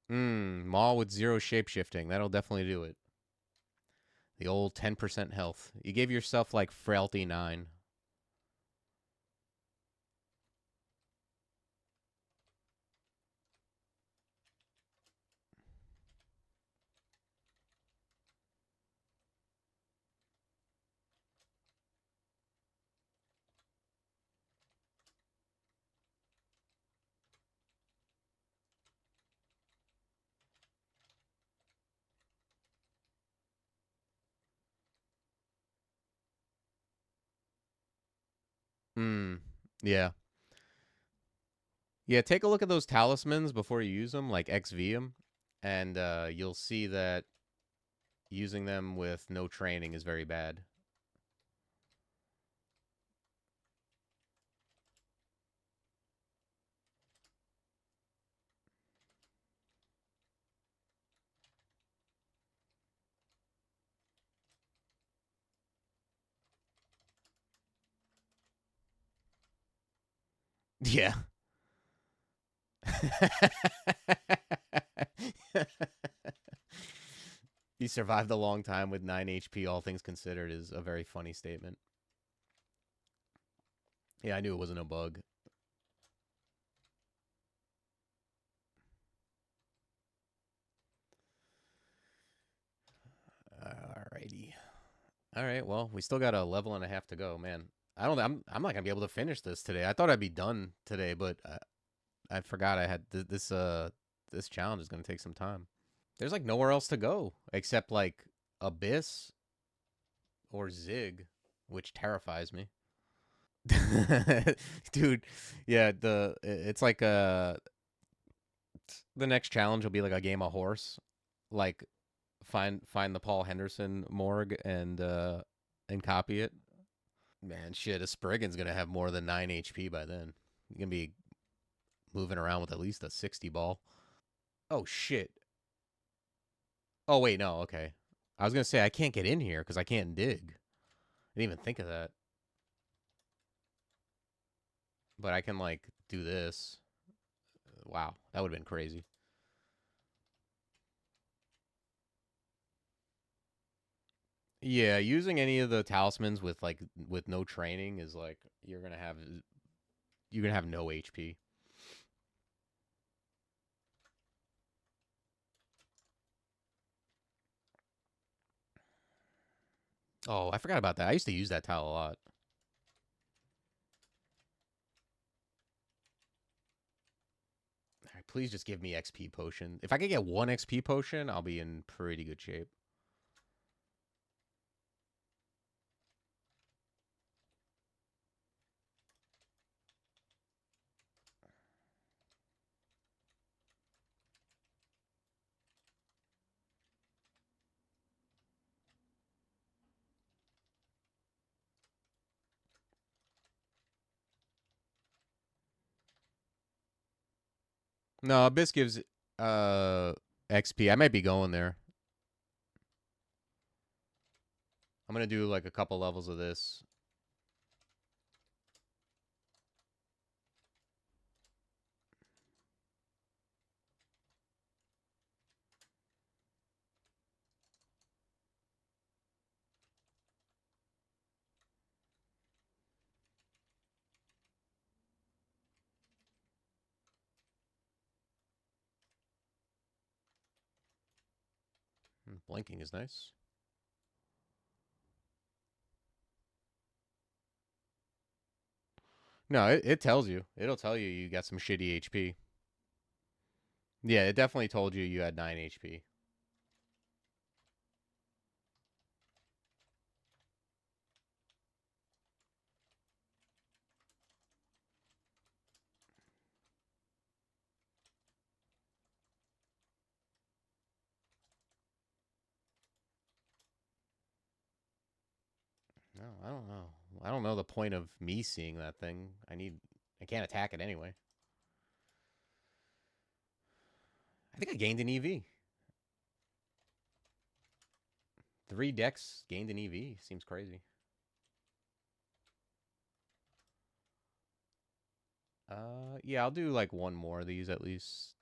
Maw with 0 shapeshifting. That'll definitely do it. The old 10% health. You gave yourself like frailty 9. Hmm. Yeah. Yeah, take a look at those talismans before you use them, like XV them, and you'll see that using them with no training is very bad. Yeah. He survived a long time with 9 HP, all things considered, is a very funny statement. Yeah, I knew it wasn't a bug. Alrighty. All right. Well, we still got a level and a half to go, man. I don't. I'm not gonna be able to finish this today. I thought I'd be done today, but I forgot I had this challenge is gonna take some time. There's like nowhere else to go except like Abyss or Zig, which terrifies me. Dude, yeah, it's like the next challenge will be like a game of horse. Like find the Paul Henderson morgue and copy it. Man, shit, a Spriggan's gonna have more than 9 HP by then. You're gonna be moving around with at least a 60 ball. Oh shit. Oh wait, no, okay. I was gonna say I can't get in here because I can't dig. I didn't even think of that. But I can like do this. Wow, that would have been crazy. Yeah, using any of the talismans with like with no training is like you're gonna have no HP. Oh, I forgot about that. I used to use that tile a lot. All right, Please just give me XP potion. If I could get 1 XP potion, I'll be in pretty good shape. No, Abyss gives XP. I might be going there. I'm gonna do like a couple levels of this. Blinking is nice. No, it tells you. It'll tell you you got some shitty HP. Yeah, it definitely told you you had 9 HP. No, I don't know. I don't know the point of me seeing that thing. I can't attack it anyway. I think I gained an EV. 3 decks gained an EV. Seems crazy. Yeah, I'll do like one more of these at least.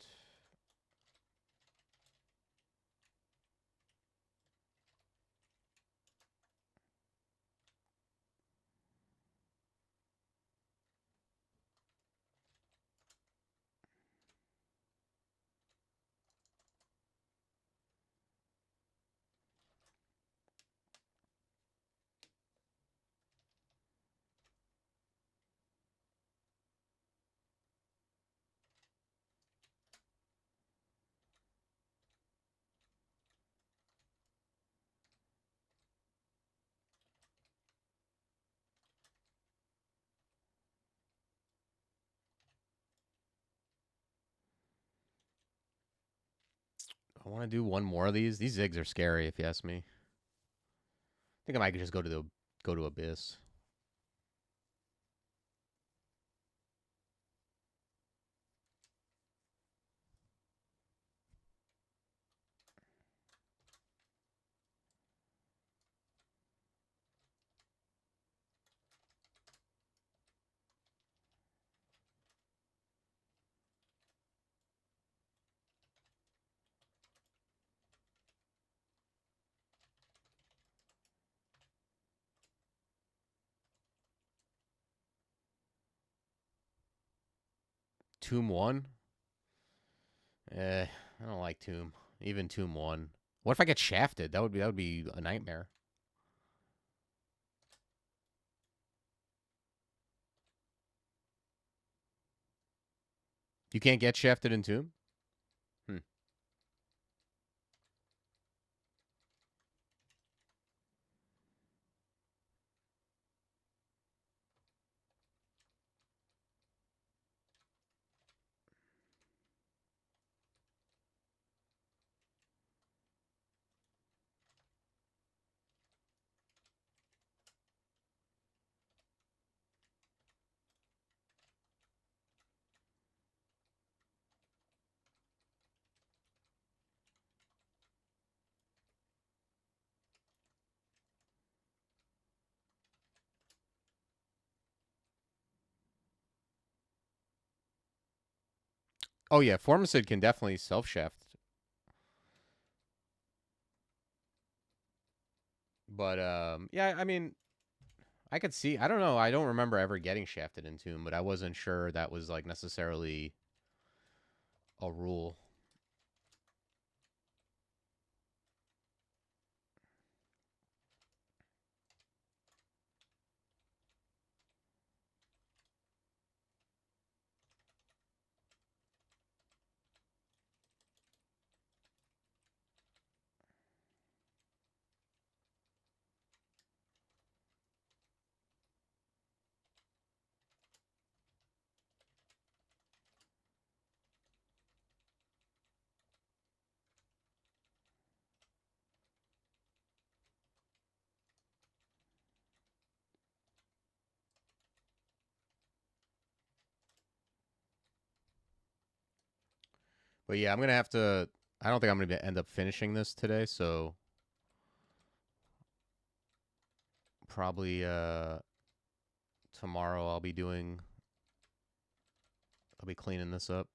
I want to do one more of these. These zigs are scary, if you ask me. I think I might just go to Abyss. Tomb 1? I don't like Tomb. Even Tomb 1. What if I get shafted? That would be a nightmare. You can't get shafted in Tomb? Hmm. Oh yeah, Formicid can definitely self-shaft. But yeah, I mean, I could see. I don't know. I don't remember ever getting shafted in Tomb, but I wasn't sure that was like necessarily a rule. But yeah, I'm gonna have to. I don't think I'm gonna end up finishing this today, so probably tomorrow I'll be doing. I'll be cleaning this up.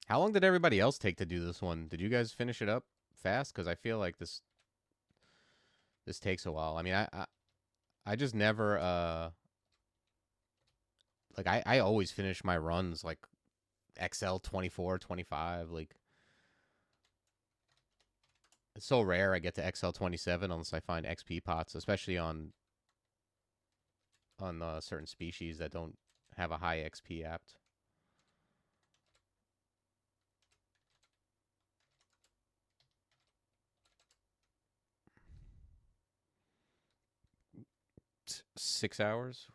How long did everybody else take to do this one? Did you guys finish it up fast? Because I feel like this takes a while. I mean, I just never like I always finish my runs like XL 24, 25. Like it's so rare I get to XL 27 unless I find XP pots, especially on certain species that don't have a high XP apt. It's 6 hours.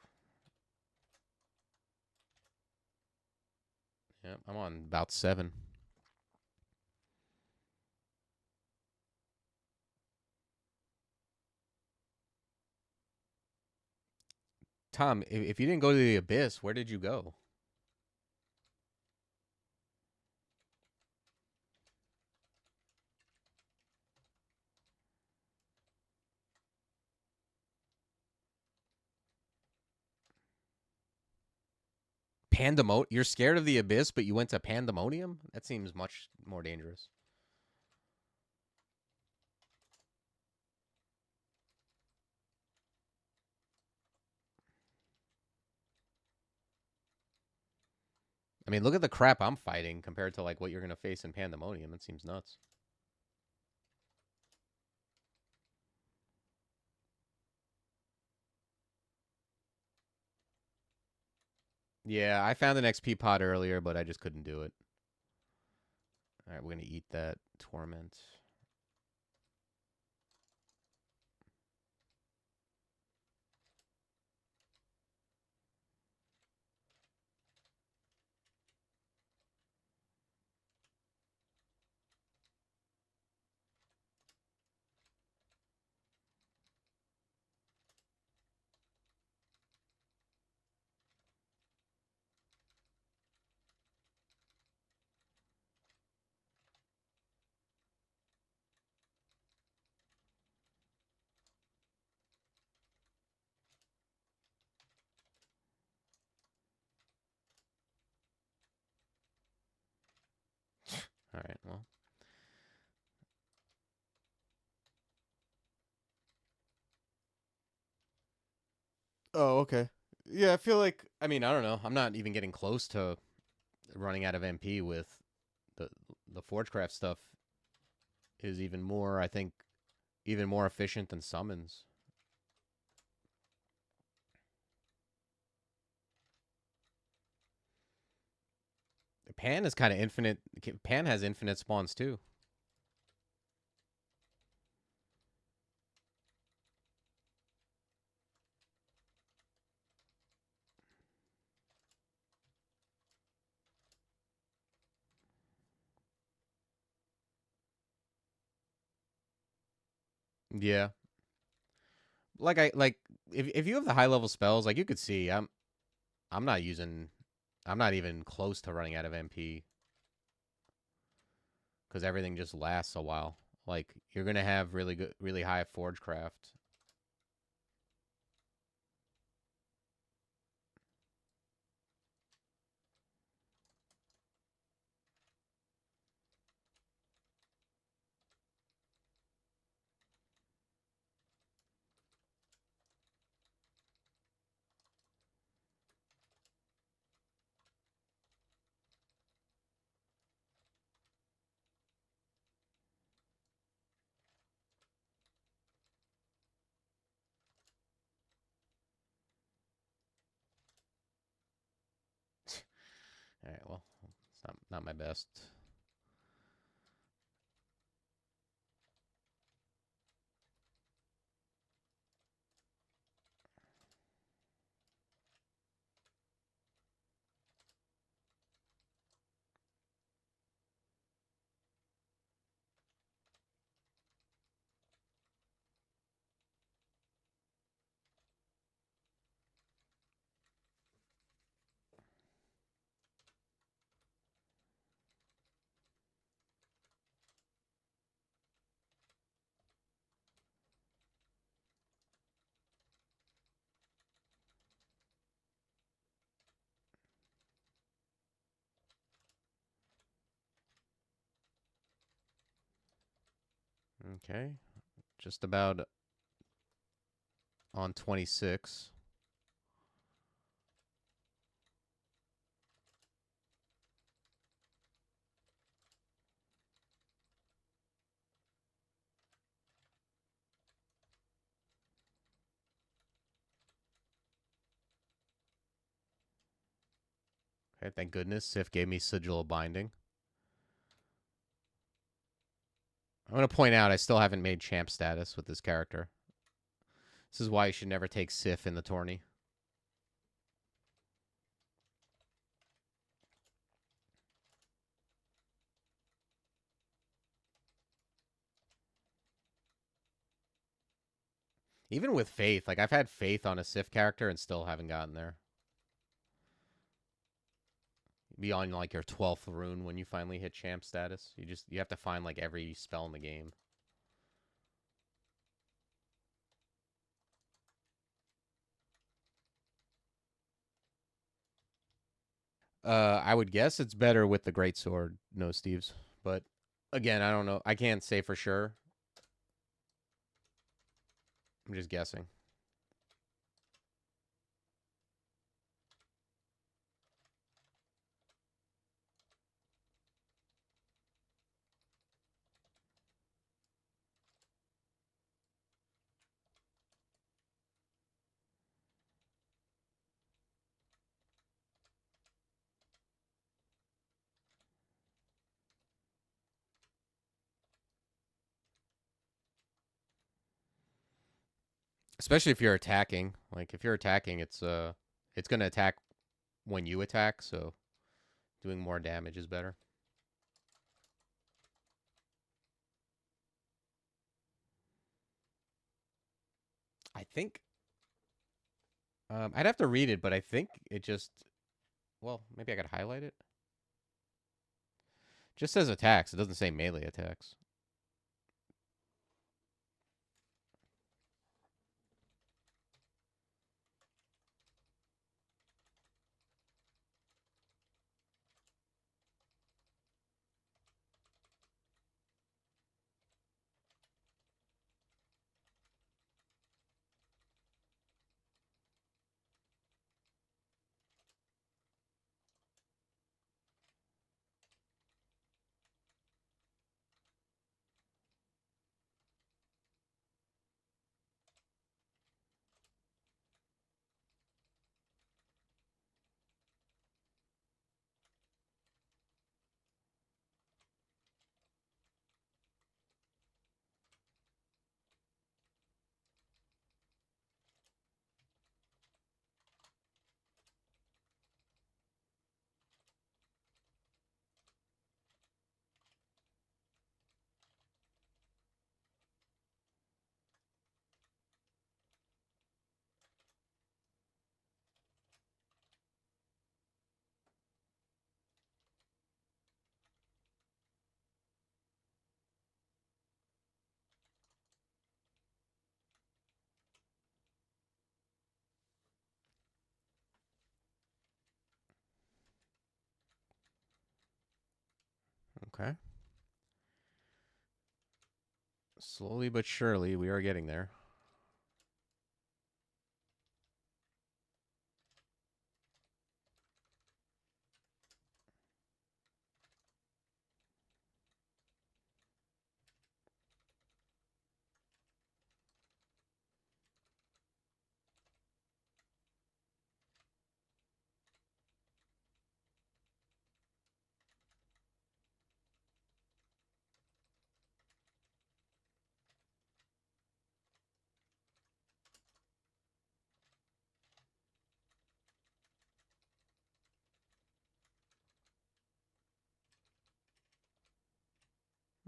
Yeah, I'm on about 7. Tom, if you didn't go to the abyss, where did you go? Pandemonium? You're scared of the abyss, but you went to Pandemonium? That seems much more dangerous. I mean, look at the crap I'm fighting compared to like what you're gonna face in Pandemonium. It seems nuts. Yeah, I found an XP pot earlier, but I just couldn't do it. All right, we're gonna eat that torment. All right, well. Oh, okay. Yeah, I feel like I mean, I don't know. I'm not even getting close to running out of MP with the the Forgecraft stuff is even more, I think, even more efficient than summons. Pan is kind of infinite. Pan has infinite spawns too. Yeah. Like if you have the high level spells, like you could see, I'm not using I'm not even close to running out of MP because everything just lasts a while. Like you're gonna have really good, really high Forgecraft. All right, well, it's not my best. Okay. Just about on 26. Okay, thank goodness Sif gave me Sigil of Binding. I'm going to point out I still haven't made champ status with this character. This is why you should never take Sif in the tourney. Even with Faith, like I've had Faith on a Sif character and still haven't gotten there. Be on like your 12th rune when you finally hit champ status. You have to find like every spell in the game. I would guess it's better with the greatsword, no Steves. But again, I don't know. I can't say for sure. I'm just guessing. Especially if you're attacking. Like if you're attacking, it's going to attack when you attack, so doing more damage is better. I think I'd have to read it, but I think it just well, maybe I could highlight it. Just says attacks. It doesn't say melee attacks. Okay. Slowly but surely, we are getting there.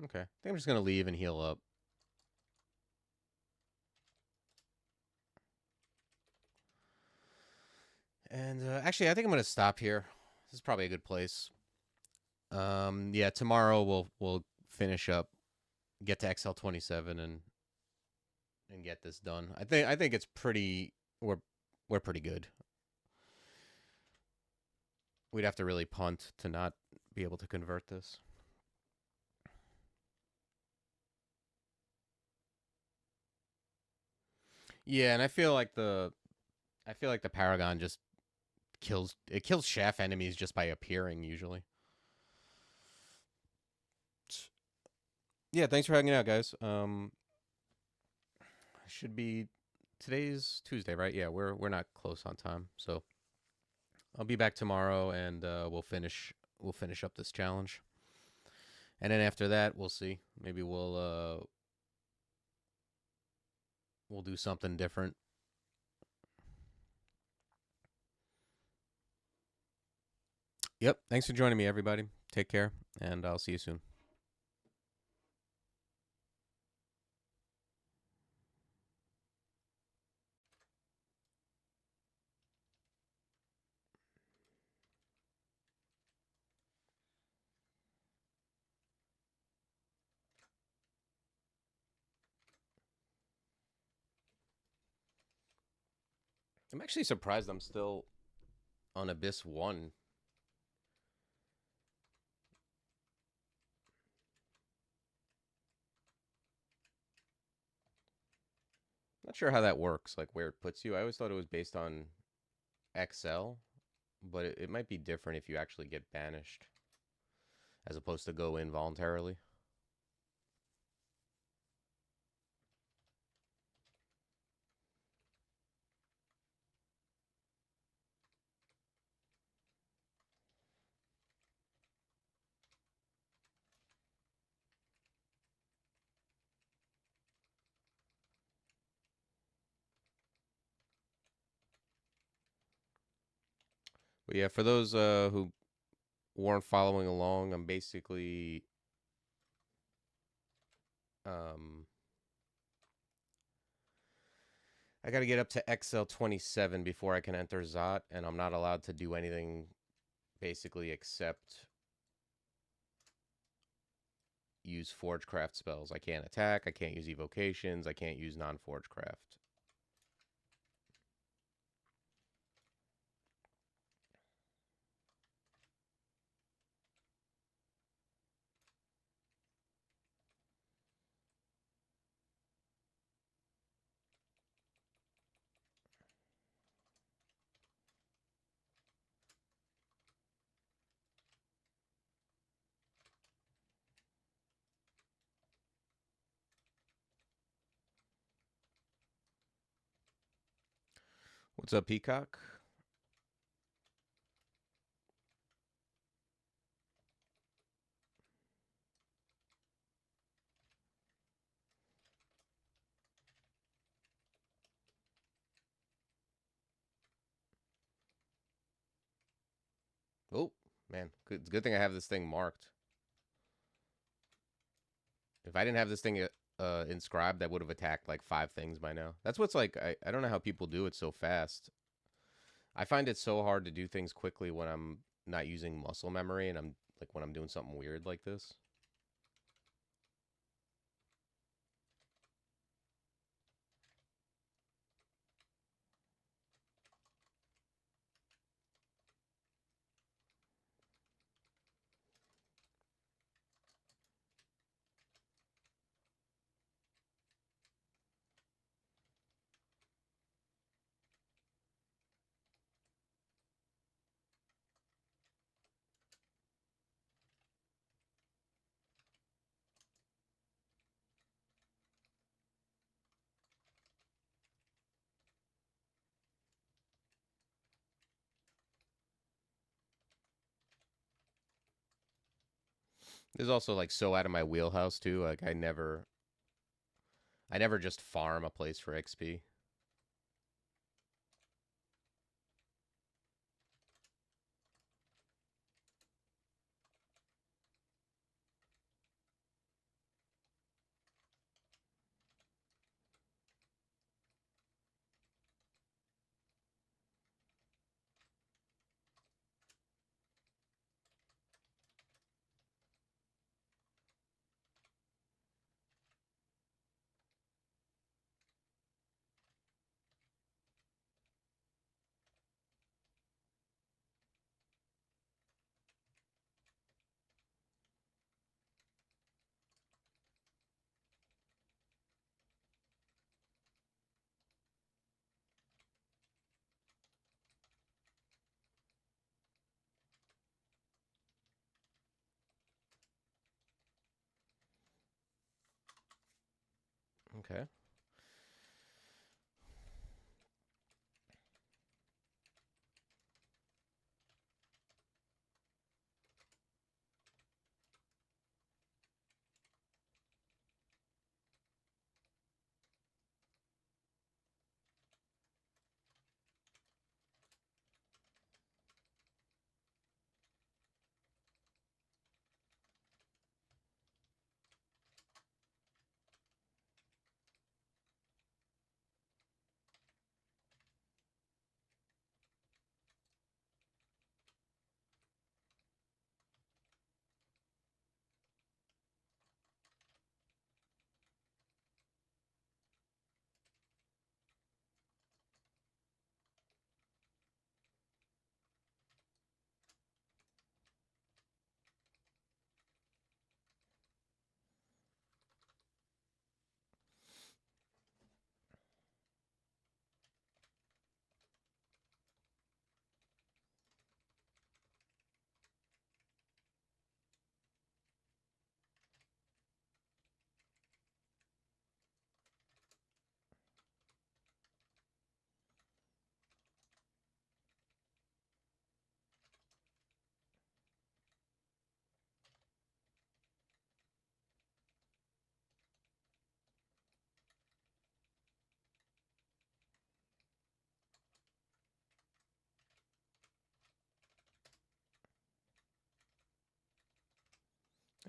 Okay. I think I'm just going to leave and heal up. And actually, I think I'm going to stop here. This is probably a good place. Yeah, tomorrow we'll finish up, get to XL27 and get this done. I think it's pretty we're pretty good. We'd have to really punt to not be able to convert this. Yeah, and I feel like the paragon just kills shaft enemies just by appearing usually. Yeah, thanks for hanging out, guys. Should be today's Tuesday, right? Yeah, we're not close on time, so I'll be back tomorrow, and we'll finish up this challenge, and then after that, we'll see. Maybe we'll do something different. Yep. Thanks for joining me, everybody. Take care, and I'll see you soon. I'm actually surprised I'm still on Abyss 1. Not sure how that works, like where it puts you. I always thought it was based on XL, but it might be different if you actually get banished as opposed to go in voluntarily. But yeah, for those who weren't following along, I'm basically um, I got to get up to XL 27 before I can enter Zot, and I'm not allowed to do anything basically except use Forgecraft spells. I can't attack, I can't use evocations, I can't use non-Forgecraft. What's up, Peacock? Oh, man. Good thing I have this thing marked. If I didn't have this thing inscribed, I would have attacked like 5 things by now. That's what's like, I don't know how people do it so fast. I find it so hard to do things quickly when I'm not using muscle memory and I'm like when I'm doing something weird like this. This is also like so out of my wheelhouse too. Like I never just farm a place for XP. Okay.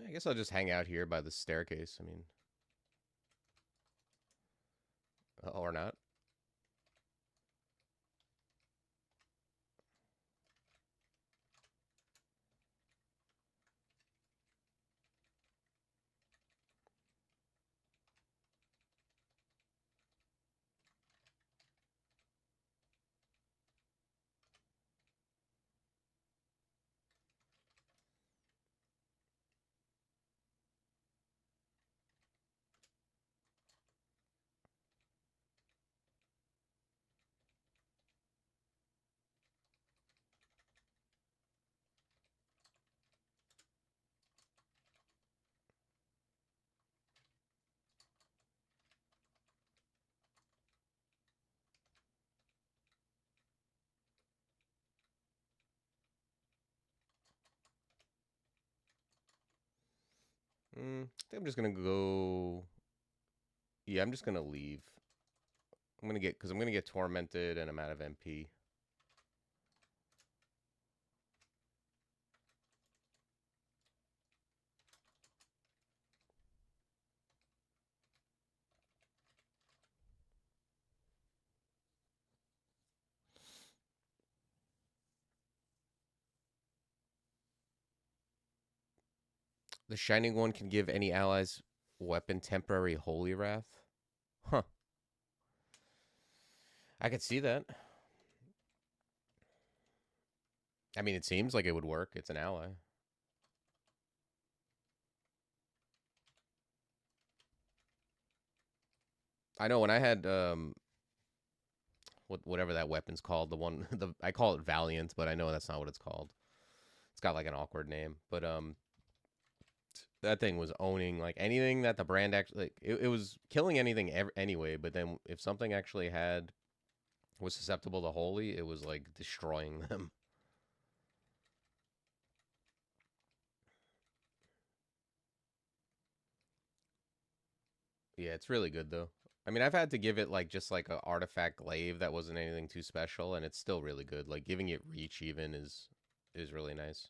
I guess I'll just hang out here by the staircase. I mean, or not. I think I'm just gonna go. Yeah, I'm just gonna leave. I'm gonna get tormented and I'm out of MP. The Shining One can give any allies weapon temporary Holy Wrath. Huh. I could see that. I mean, it seems like it would work. It's an ally. I know when I had whatever that weapon's called, the one I call it Valiant, but I know that's not what it's called. It's got like an awkward name, but that thing was owning like anything that the brand actually like, it was killing anything anyway. But then if something actually was susceptible to holy, it was like destroying them. Yeah, it's really good though. I mean, I've had to give it like just like a artifact glaive that wasn't anything too special, and it's still really good. Like giving it reach even is really nice.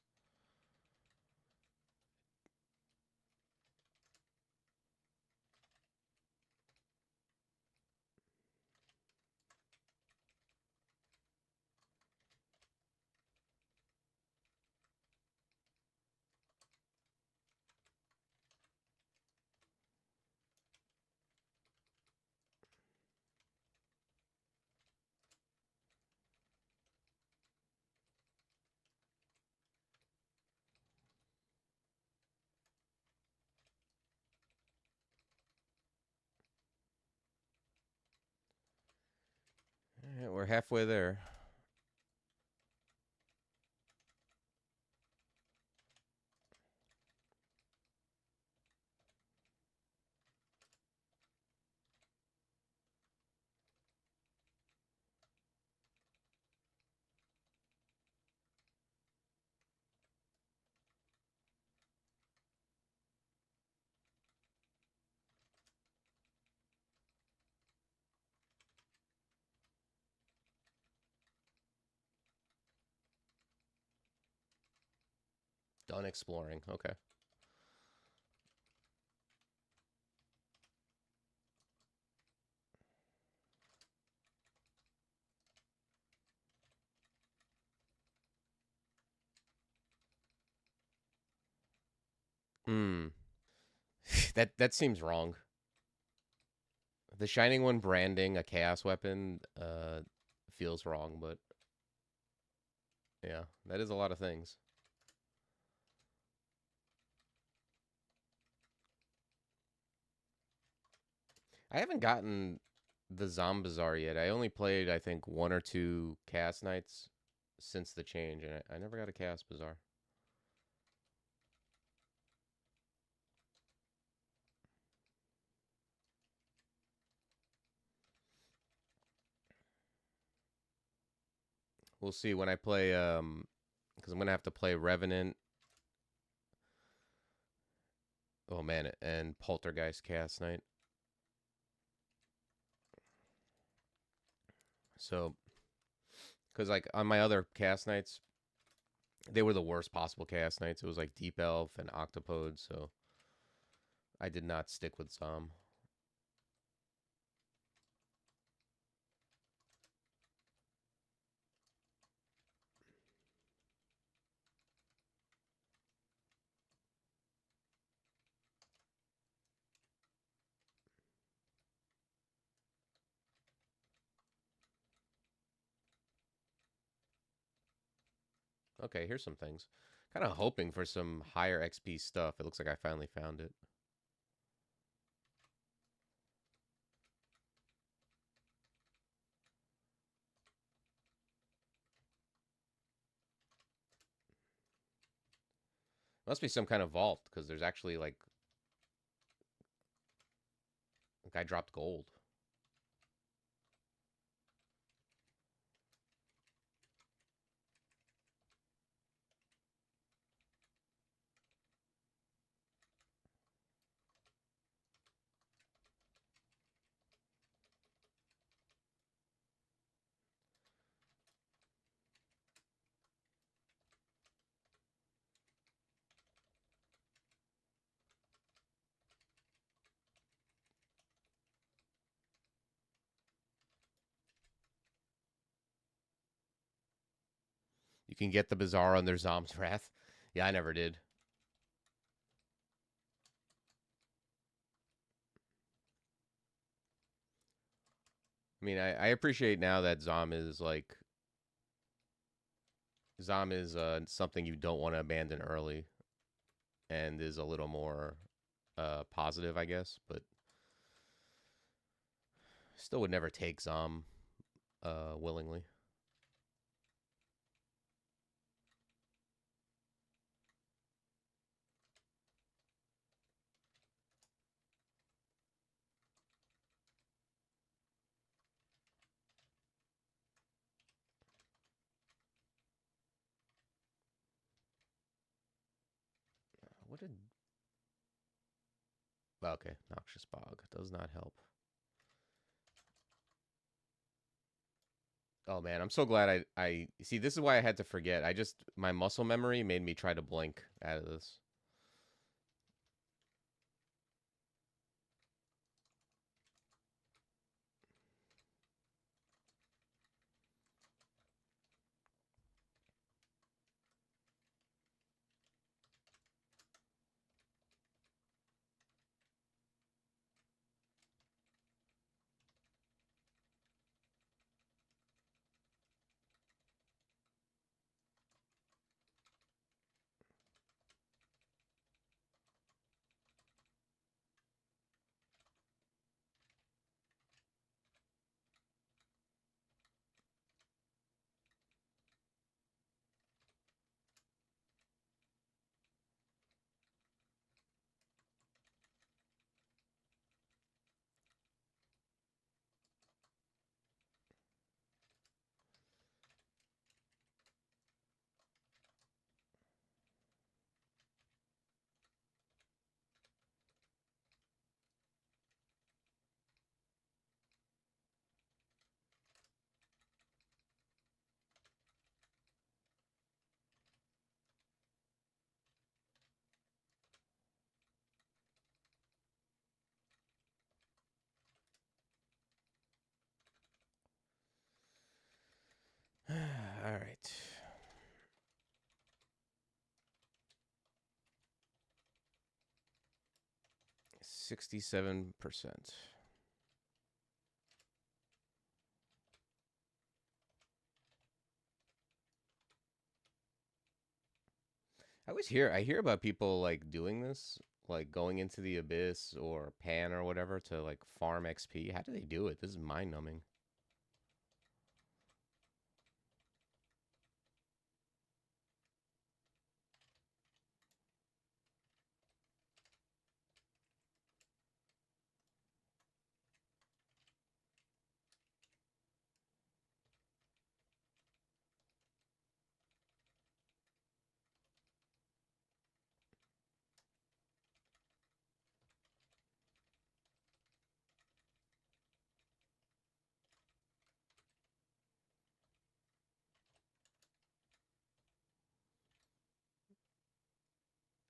All right, we're halfway there. Done exploring. Okay. Hmm. That seems wrong. The Shining One branding a chaos weapon feels wrong, but yeah, that is a lot of things. I haven't gotten the Zombazar yet. I only played, I think, one or two Chaos Knights since the change, and I never got a Chaos Bazaar. We'll see when I play, because I'm gonna have to play Revenant. Oh man, and Poltergeist Chaos Knight. So, because like on my other Chaos Knights, they were the worst possible Chaos Knights. It was like Deep Elf and Octopode, so I did not stick with Zom. Okay, here's some things. Kind of hoping for some higher XP stuff. It looks like I finally found it. Must be some kind of vault because there's actually like I dropped gold. You can get the Bazaar under Zom's Wrath. Yeah, I never did. I mean, I appreciate now that Zom is like Zom is something you don't want to abandon early, and is a little more positive, I guess. But still would never take Zom willingly. What did? Okay, Noxious Bog does not help. Oh man, I'm so glad I see. This is why I had to forget. I just my muscle memory made me try to blink out of this. 67%. I hear about people like doing this, like going into the abyss or pan or whatever to like farm XP. How do they do it? This is mind numbing.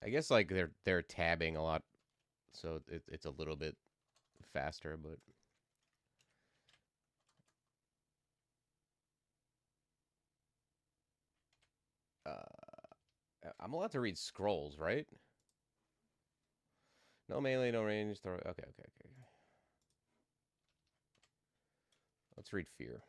I guess like they're tabbing a lot, so it's a little bit faster, but I'm allowed to read scrolls, right? No melee, no range. Throw. Okay, okay, okay. Let's read fear.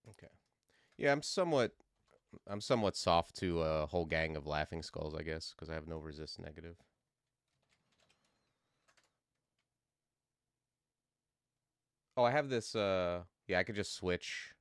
Okay. Yeah, I'm somewhat soft to a whole gang of laughing skulls, I guess, because I have no resist negative. Oh, I have this. Yeah, I could just switch.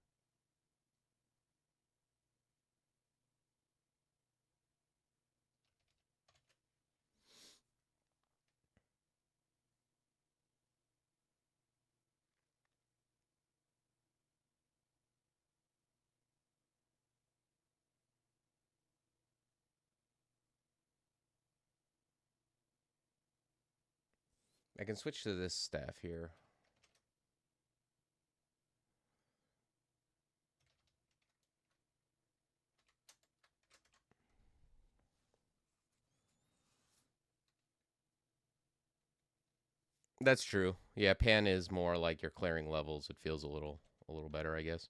I can switch to this staff here. That's true. Yeah, pan is more like you're clearing levels. It feels a little better, I guess.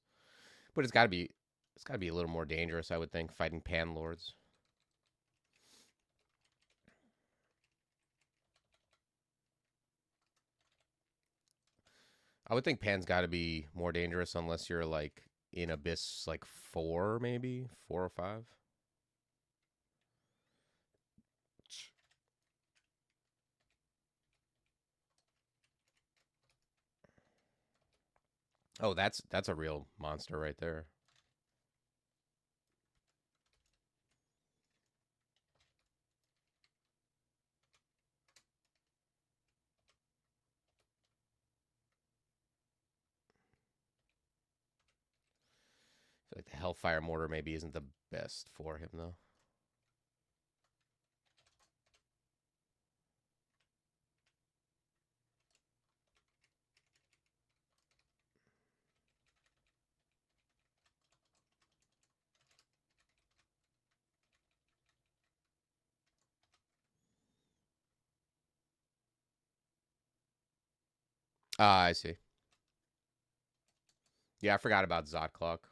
But it's got to be a little more dangerous, I would think, fighting pan lords. I would think pan's got to be more dangerous unless you're like in abyss like 4 maybe, 4 or 5. Oh, that's a real monster right there. I feel like the Hellfire Mortar maybe isn't the best for him though. Ah, I see. Yeah, I forgot about Zot Clock.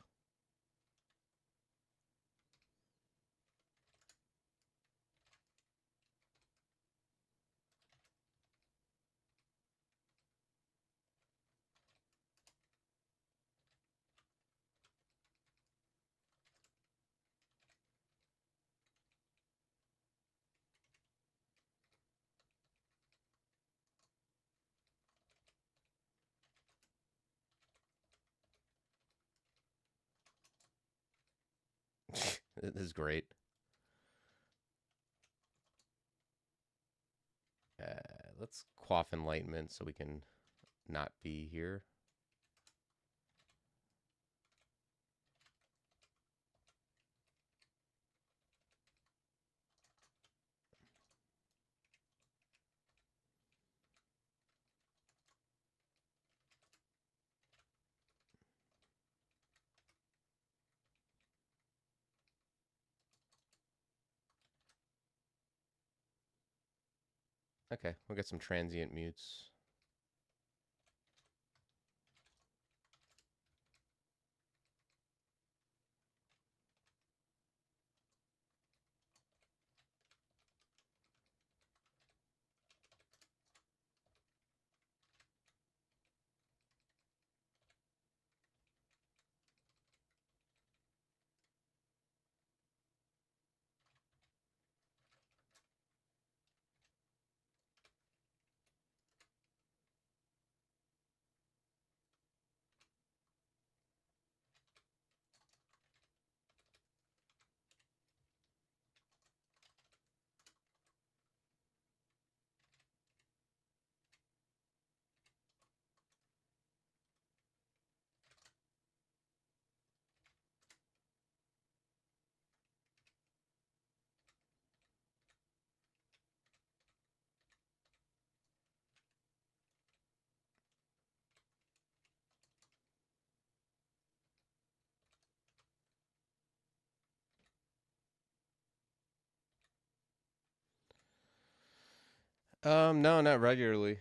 This is great. Let's quaff enlightenment so we can not be here. Okay, we'll get some transient mutes. No, not regularly.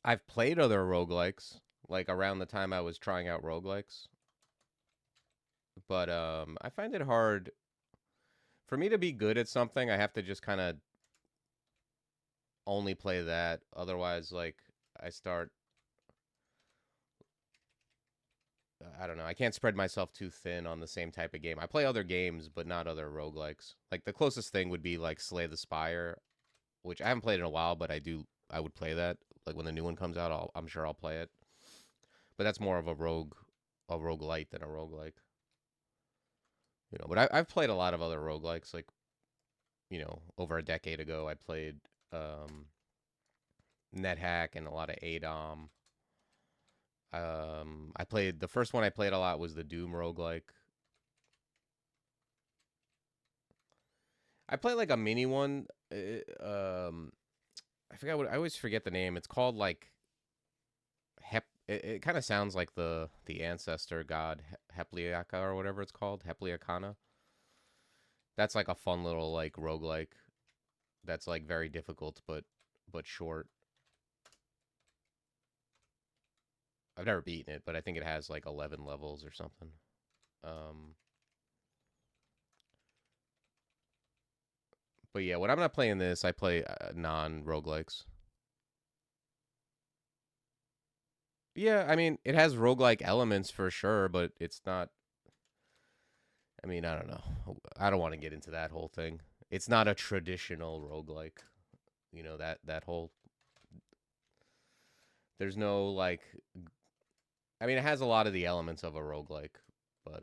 I've played other roguelikes, like around the time I was trying out roguelikes. But I find it hard for me to be good at something. I have to just kind of only play that. Otherwise, like I start I don't know. I can't spread myself too thin on the same type of game. I play other games, but not other roguelikes. Like the closest thing would be like Slay the Spire, which I haven't played in a while, but I would play that. Like when the new one comes out, I'm sure I'll play it. But that's more of a roguelite than a roguelike. You know, but I've played a lot of other roguelikes. Like, you know, over a decade ago, I played NetHack and a lot of ADOM. I played the first one I played a lot was the Doom roguelike. I played like a mini one. I forgot what I always forget the name. It's called like It kind of sounds like the ancestor god Hepliaka or whatever it's called, Hepliakana. That's like a fun little like roguelike. That's like very difficult but short. I've never beaten it, but I think it has like 11 levels or something. But yeah, when I'm not playing this, I play non-roguelikes. Yeah, I mean, it has roguelike elements for sure, but it's not. I mean, I don't know. I don't want to get into that whole thing. It's not a traditional roguelike. You know, that whole. There's no like. I mean, it has a lot of the elements of a roguelike, but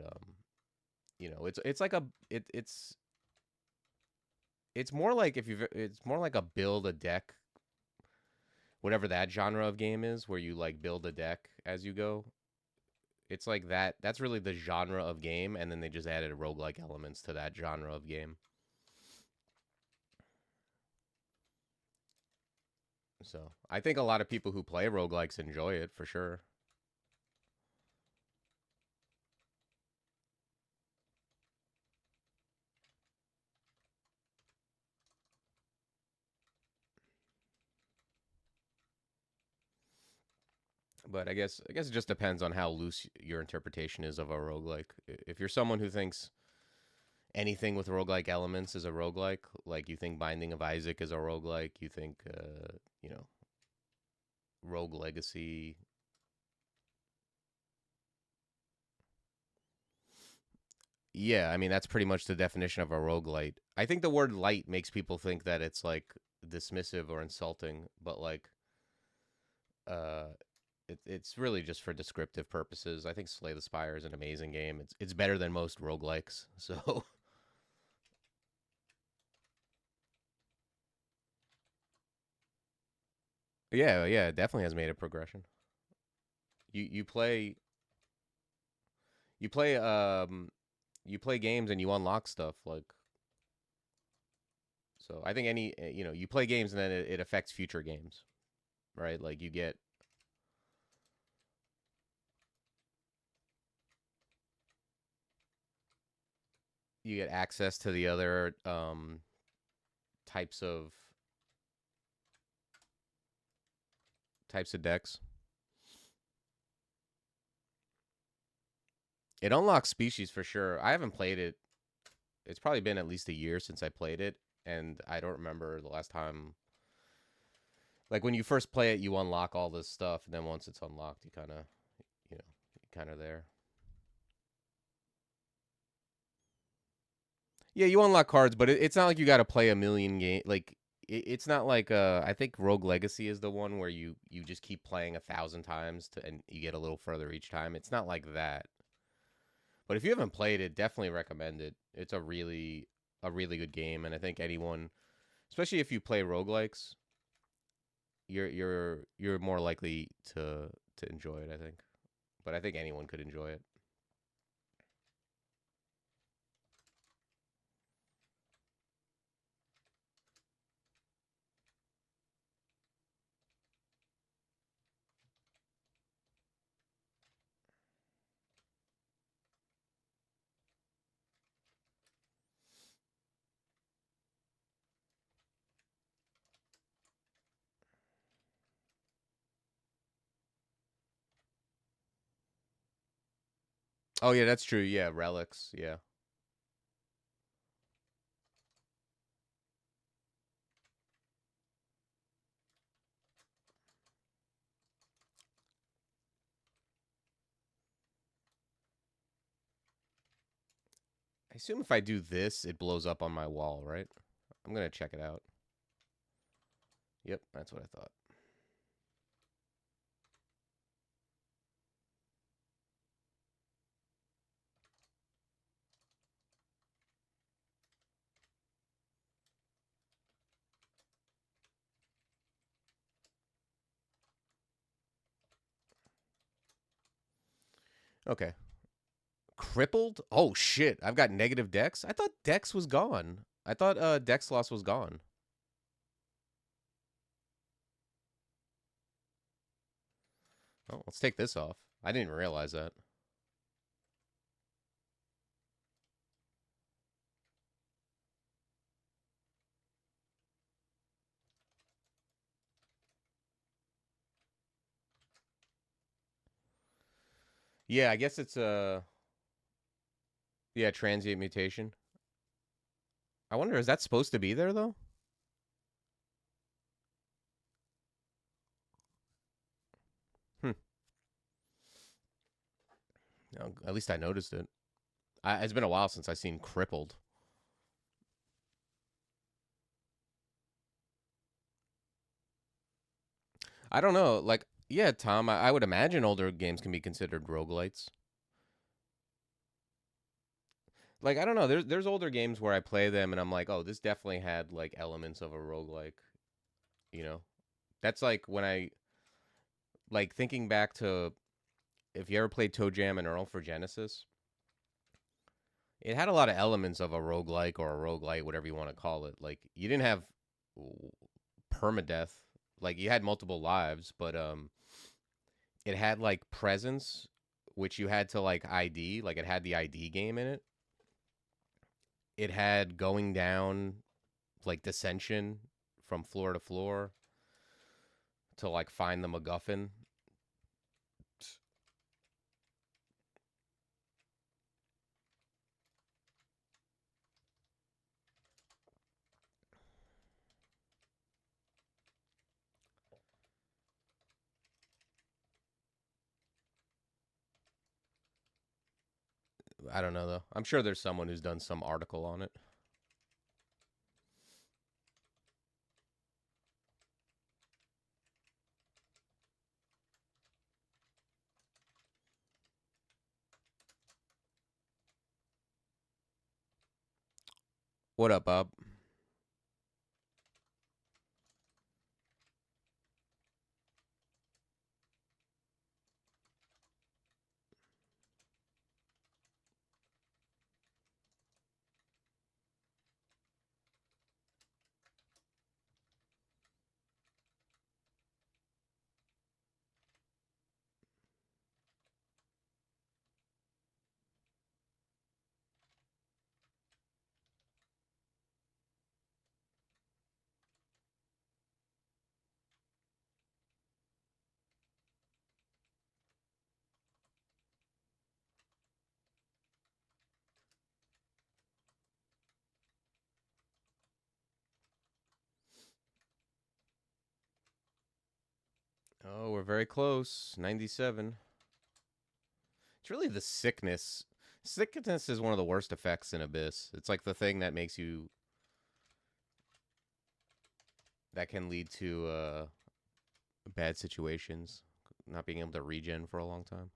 you know, it's like a it's more like if you it's more like a build a deck, whatever that genre of game is, where you like build a deck as you go. It's like that. That's really the genre of game, and then they just added roguelike elements to that genre of game. So I think a lot of people who play roguelikes enjoy it for sure. But I guess it just depends on how loose your interpretation is of a roguelike. If you're someone who thinks anything with roguelike elements is a roguelike, like you think Binding of Isaac is a roguelike, you think you know, Rogue Legacy. Yeah, I mean that's pretty much the definition of a roguelite. I think the word light makes people think that it's like dismissive or insulting, but like uh It's really just for descriptive purposes. I think Slay the Spire is an amazing game. It's better than most roguelikes. So yeah, yeah, it definitely has made a progression. You play you play you play games and you unlock stuff like so. I think any you play games and then it affects future games, right? Like you get access to the other types of types of decks. It unlocks species for sure. I haven't played it. It's probably been at least a year since I played it, and I don't remember the last time. Like when you first play it, you unlock all this stuff, and then once it's unlocked, you kind of, you know, you're kind of there. Yeah, you unlock cards, but it's not like you got to play a million game. Like it's not like I think Rogue Legacy is the one where you just keep playing 1,000 times and you get a little further each time. It's not like that. But if you haven't played it, definitely recommend it. It's a really good game, and I think anyone, especially if you play roguelikes, you're more likely to enjoy it, I think. But I think anyone could enjoy it. Oh yeah, that's true. Yeah, relics. Yeah. I assume if I do this, it blows up on my wall, right? I'm gonna check it out. Yep, that's what I thought. Okay. Crippled? Oh shit! I've got negative dex. I thought dex was gone. I thought dex loss was gone. Oh, let's take this off. I didn't even realize that. Yeah, I guess it's a yeah transient mutation. I wonder, is that supposed to be there though? Hmm. No, at least I noticed it. It's been a while since I've seen crippled. I don't know. Like, yeah, Tom, I would imagine older games can be considered roguelites. Like, I don't know. There's older games where I play them and I'm like, oh, this definitely had like elements of a roguelike, you know? That's like when I like thinking back to if you ever played Toe Jam and Earl for Genesis, it had a lot of elements of a roguelike or a roguelite, whatever you want to call it. Like you didn't have permadeath. Like you had multiple lives, but it had like presence, which you had to like ID. Like it had the ID game in it. It had going down, like dissension from floor to floor to like find the MacGuffin. I don't know though. I'm sure there's someone who's done some article on it. What up, Bob? Oh, we're very close. 97. It's really the sickness. Sickness is one of the worst effects in Abyss. It's like the thing that makes you... that can lead to bad situations. Not being able to regen for a long time.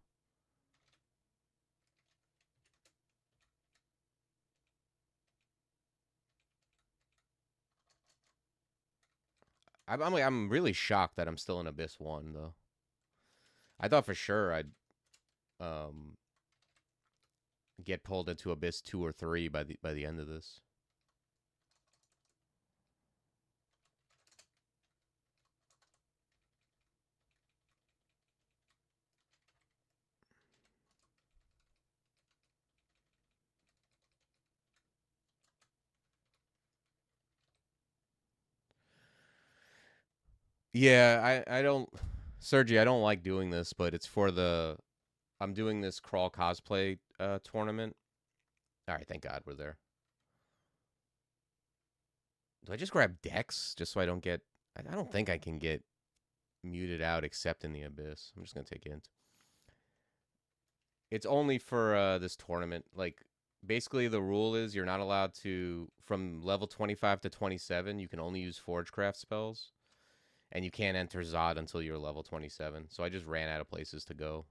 I'm really shocked that I'm still in Abyss 1, though. I thought for sure I'd get pulled into Abyss 2 or 3 by the end of this. Yeah, I don't... Sergi, I don't like doing this, but it's for the... I'm doing this crawl cosplay tournament. All right, thank God we're there. Do I just grab Dex just so I don't get... I don't think I can get muted out except in the Abyss. I'm just going to take Int. It's only for this tournament. Like, basically the rule is you're not allowed to... From level 25 to 27, you can only use Forgecraft spells. And you can't enter Zod until you're level 27. So I just ran out of places to go.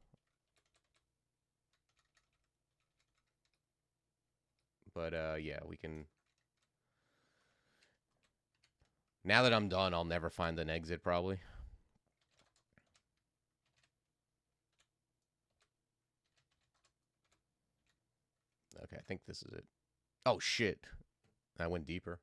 But, yeah, we can... Now that I'm done, I'll never find an exit, probably. Okay, I think this is it. Oh, shit. I went deeper.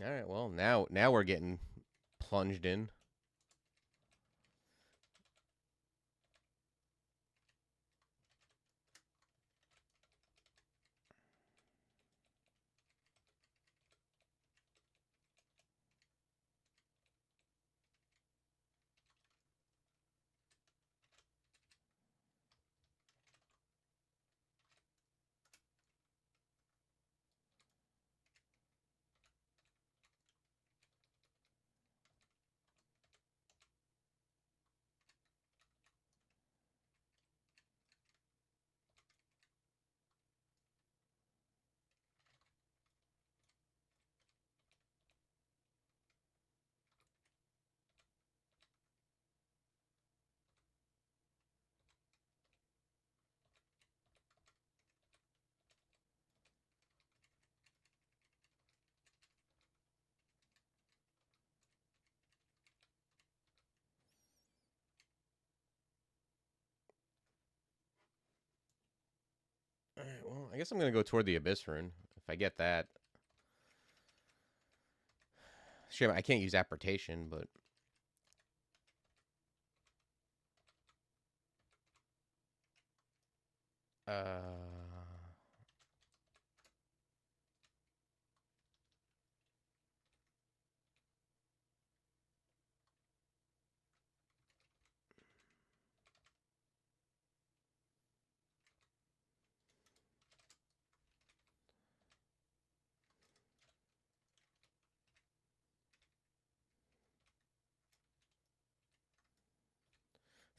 All right, well, now we're getting plunged in. All right, well, I guess I'm going to go toward the Abyss Rune. If I get that. Shit, I can't use Apportation, but...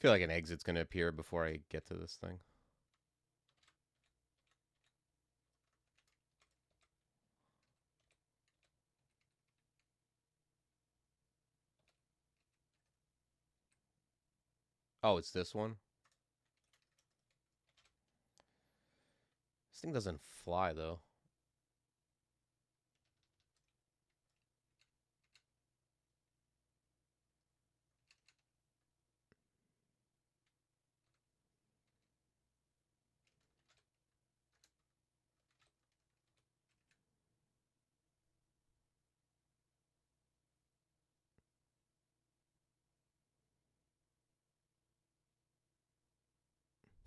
feel like an exit's gonna appear before I get to this thing. Oh, it's this one? This thing doesn't fly, though.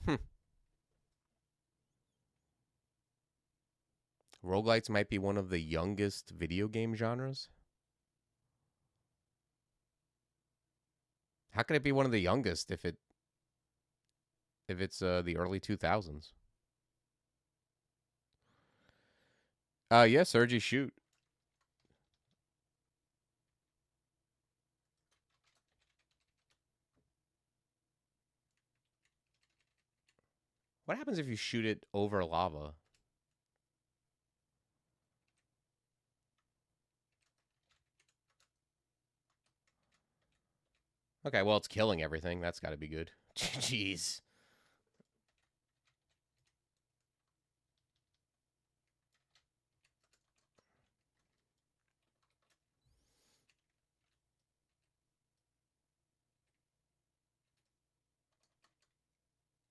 Hmm. Roguelites might be one of the youngest video game genres. How could it be one of the youngest if it's the early 2000s? Yeah, Sergi, shoot. What happens if you shoot it over lava? Okay, well, it's killing everything. That's got to be good. Jeez.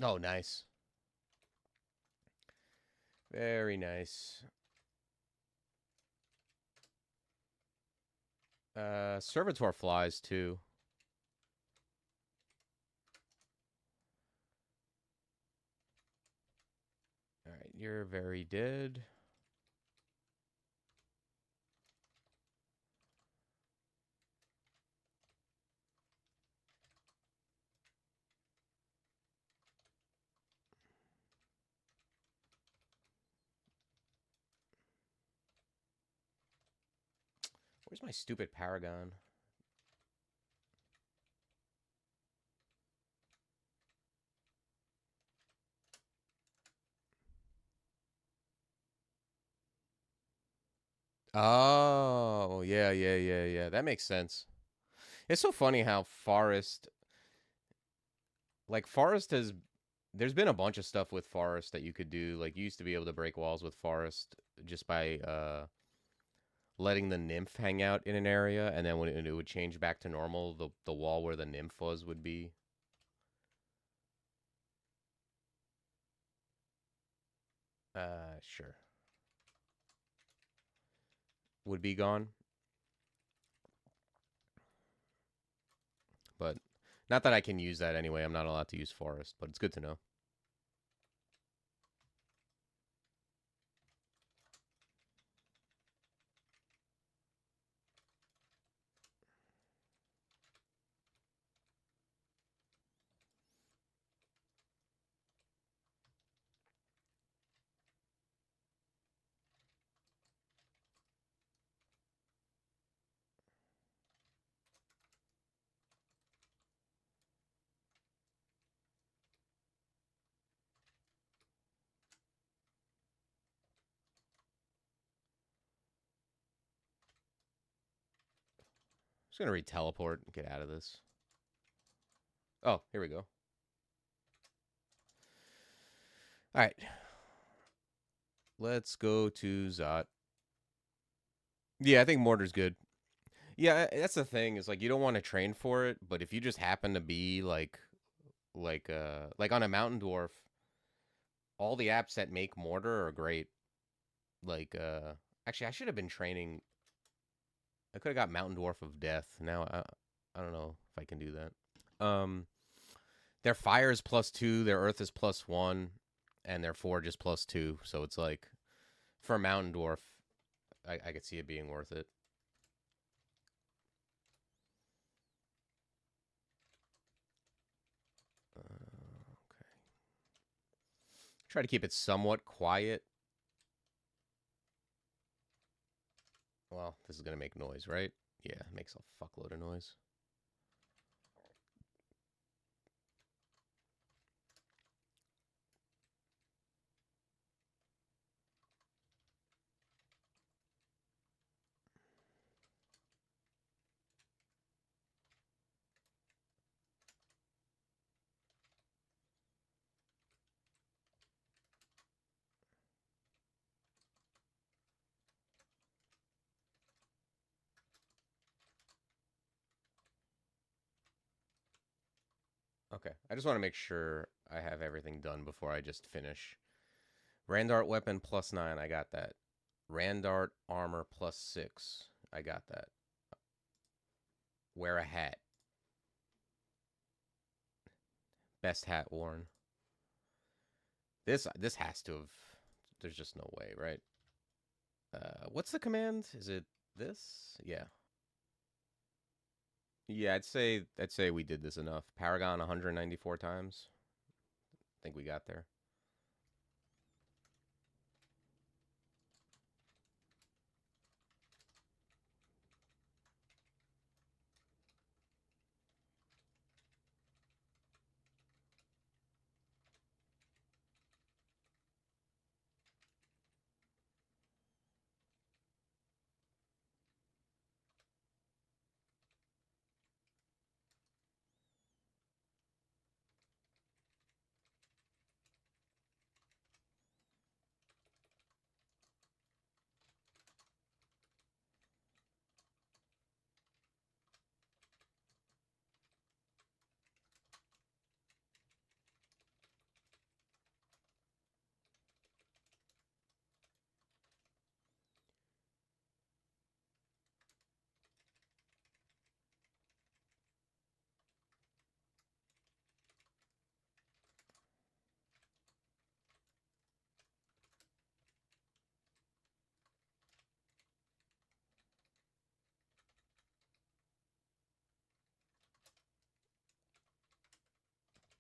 Oh, nice. Very nice. Servitor flies, too. All right, you're very dead. Where's my stupid paragon? Oh, yeah. That makes sense. It's so funny how Forest, like Forest has, there's been a bunch of stuff with Forest that you could do. Like you used to be able to break walls with Forest just by letting the nymph hang out in an area, and then when it would change back to normal, the wall where the nymph was would be. Sure. Would be gone. But not that I can use that anyway. I'm not allowed to use Forest, but it's good to know. Just gonna read teleport and get out of this. Oh, here we go. All right. Let's go to Zot. Yeah, I think Mortar's good. Yeah, that's the thing. Is like you don't want to train for it, but if you just happen to be like on a mountain dwarf, all the apps that make mortar are great. Like actually I should have been training. I could have got mountain dwarf of death. Now I don't know if I can do that. Their fire is +2, their earth is +1, and their forge is +2. So it's like for a mountain dwarf, I could see it being worth it. Okay. Try to keep it somewhat quiet. Well, this is going to make noise, right? Yeah, it makes a fuckload of noise. Okay. I just want to make sure I have everything done before I just finish. Randart weapon +9. I got that. Randart armor +6. I got that. Wear a hat. Best hat worn. This has to have. There's just no way, right? What's the command? Is it this? Yeah. Yeah, I'd say we did this enough. Paragon 194 times. I think we got there.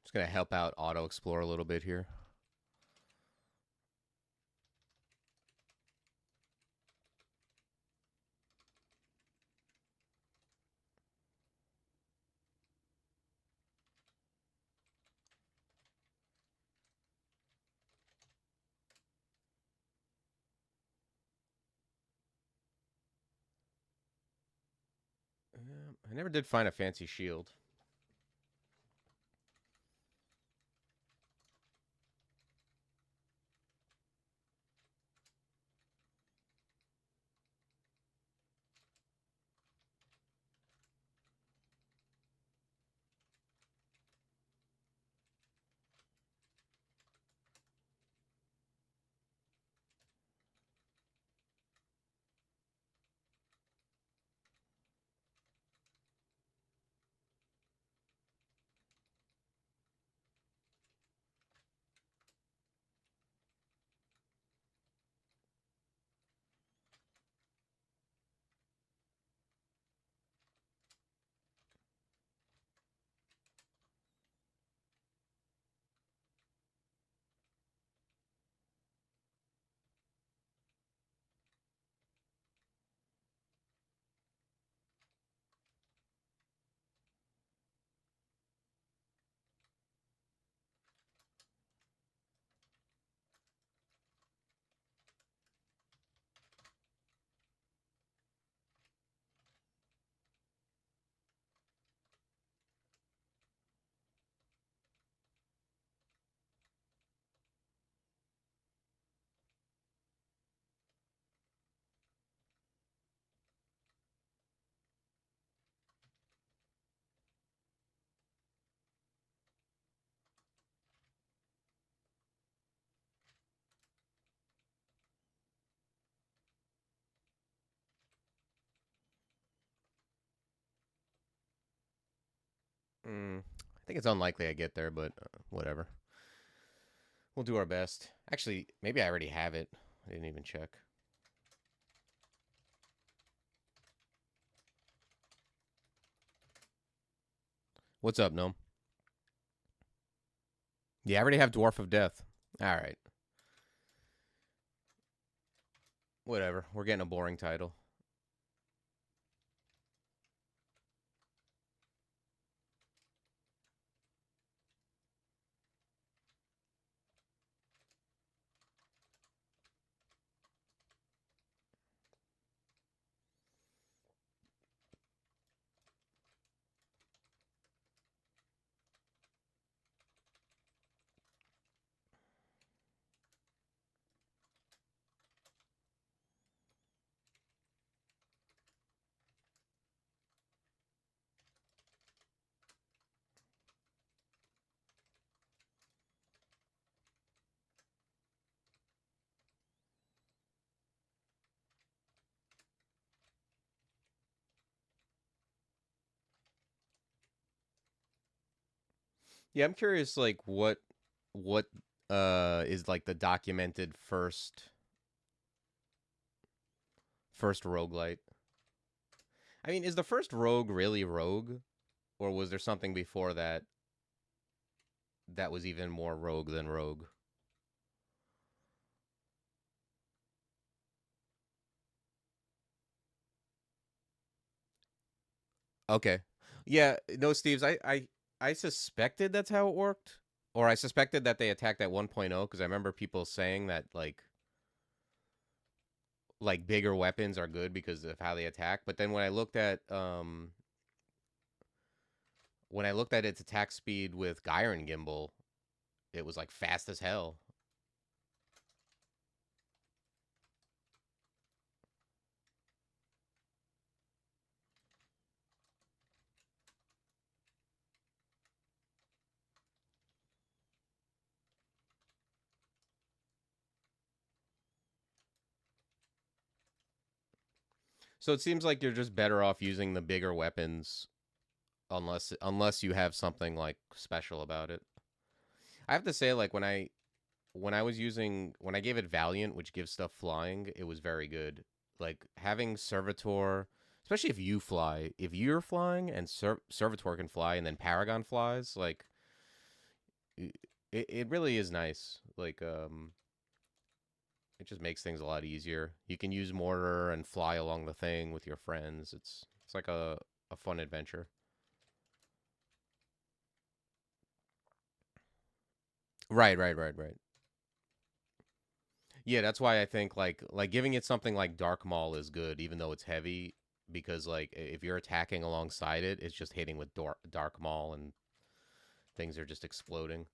Just gonna help out auto explore a little bit here. I never did find a fancy shield. I think it's unlikely I get there, but whatever. We'll do our best. Actually, maybe I already have it. I didn't even check. What's up, Gnome? Yeah, I already have Dwarf of Death. All right. Whatever. We're getting a boring title. Yeah, I'm curious, like what is like the documented first roguelite. I mean, is the first rogue really rogue, or was there something before that that was even more rogue than rogue? Okay. Yeah, no, Steves, I suspected that's how it worked. Or I suspected that they attacked at 1.0 because I remember people saying that like bigger weapons are good because of how they attack. But then when I looked at its attack speed with Gyron Gimbal, it was like fast as hell. So it seems like you're just better off using the bigger weapons unless you have something like special about it. I have to say, like when I gave it Valiant, which gives stuff flying, it was very good. Like having Servitor, especially if you fly, if you're flying and Servitor can fly, and then Paragon flies, like it really is nice. Like it just makes things a lot easier. You can use mortar and fly along the thing with your friends. It's like a fun adventure. Right. Yeah, that's why I think like giving it something like Dark Maul is good, even though it's heavy, because like if you're attacking alongside it, it's just hitting with Dark Maul and things are just exploding.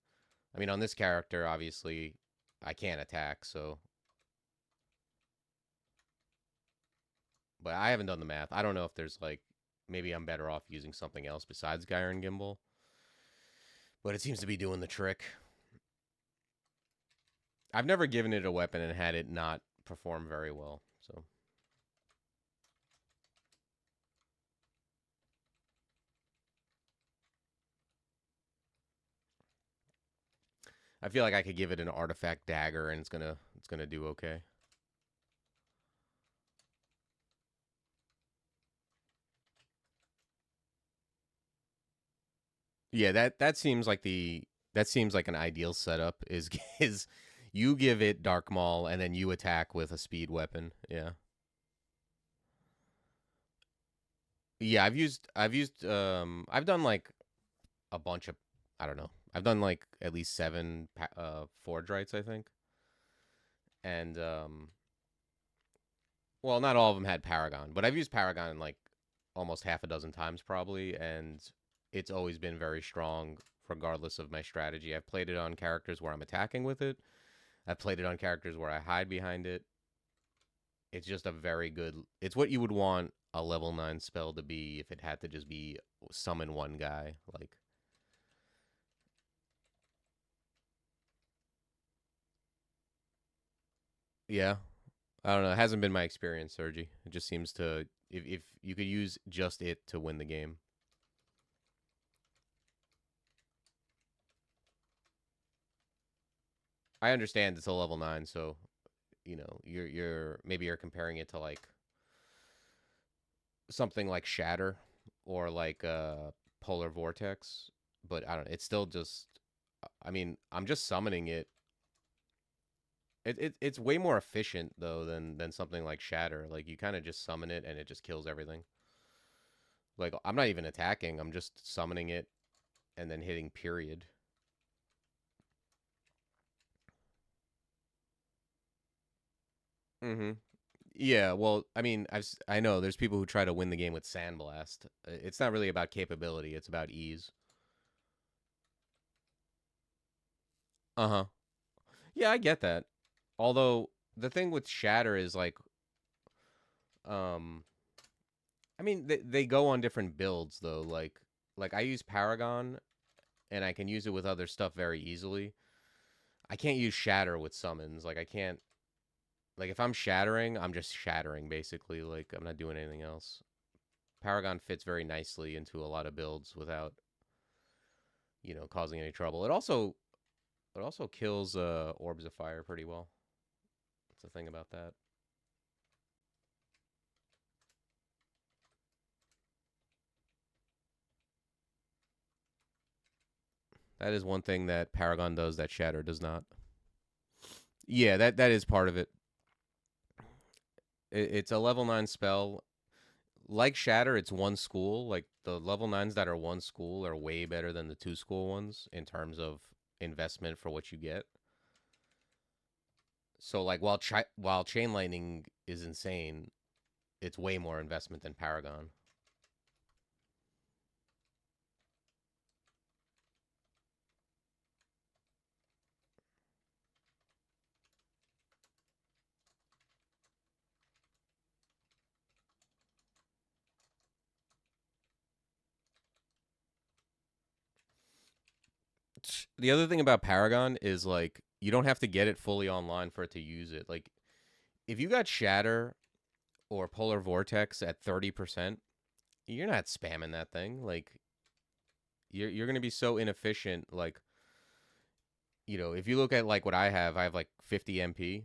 I mean, on this character, obviously, I can't attack, so but I haven't done the math. I don't know if there's like maybe I'm better off using something else besides Gyron Gimbal, but it seems to be doing the trick. I've never given it a weapon and had it not perform very well. So I feel like I could give it an artifact dagger and it's gonna do okay. Yeah, that seems like an ideal setup is is you give it Dark Maul and then you attack with a speed weapon. Yeah. Yeah, I've done like a bunch of I don't know. I've done like at least 7 Forgewrights, I think. And well, not all of them had Paragon, but I've used Paragon like almost half a dozen times probably, and it's always been very strong regardless of my strategy. I've played it on characters where I'm attacking with it. I've played it on characters where I hide behind it. It's just a very good. It's what you would want a level 9 spell to be if it had to just be summon one guy. Like, yeah, I don't know. It hasn't been my experience, Sergi. It just seems to if you could use just it to win the game. I understand it's a level 9, so you're maybe you're comparing it to like something like Shatter or like Polar Vortex, but I don't know. It's still just I mean, I'm just summoning it. It's way more efficient though than something like Shatter. Like you kind of just summon it and it just kills everything. Like I'm not even attacking. I'm just summoning it and then hitting period. Mm-hmm. Yeah, well, I mean, I know there's people who try to win the game with Sandblast. It's not really about capability; it's about ease. Uh huh. Yeah, I get that. Although the thing with Shatter is um, I mean, they go on different builds though. Like I use Paragon and I can use it with other stuff very easily. I can't use Shatter with summons. Like I can't. Like if I'm shattering, I'm just shattering basically. Like I'm not doing anything else. Paragon fits very nicely into a lot of builds without you know, causing any trouble. It also kills orbs of fire pretty well. That's the thing about that. That is one thing that Paragon does that Shatter does not. Yeah, that is part of it. It's a level 9 spell. Like Shatter, it's one school. Like the level 9s that are one school are way better than the two school ones in terms of investment for what you get. So like while Chain Lightning is insane, it's way more investment than Paragon. The other thing about Paragon is like you don't have to get it fully online for it to use it. Like if you got Shatter or Polar Vortex at 30%, you're not spamming that thing. Like you're gonna be so inefficient. Like, you know, if you look at like what I have like 50 MP,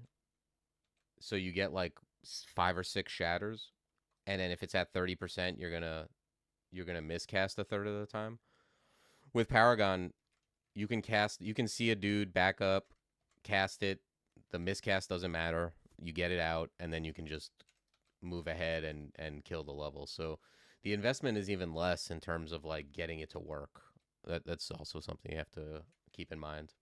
so you get like 5 or 6 shatters, and then if it's at 30%, you're gonna miscast a third of the time. With Paragon, you can see a dude back up, cast it. The miscast doesn't matter. You get it out, and then you can just move ahead and kill the level. So the investment is even less in terms of like getting it to work. That's also something you have to keep in mind.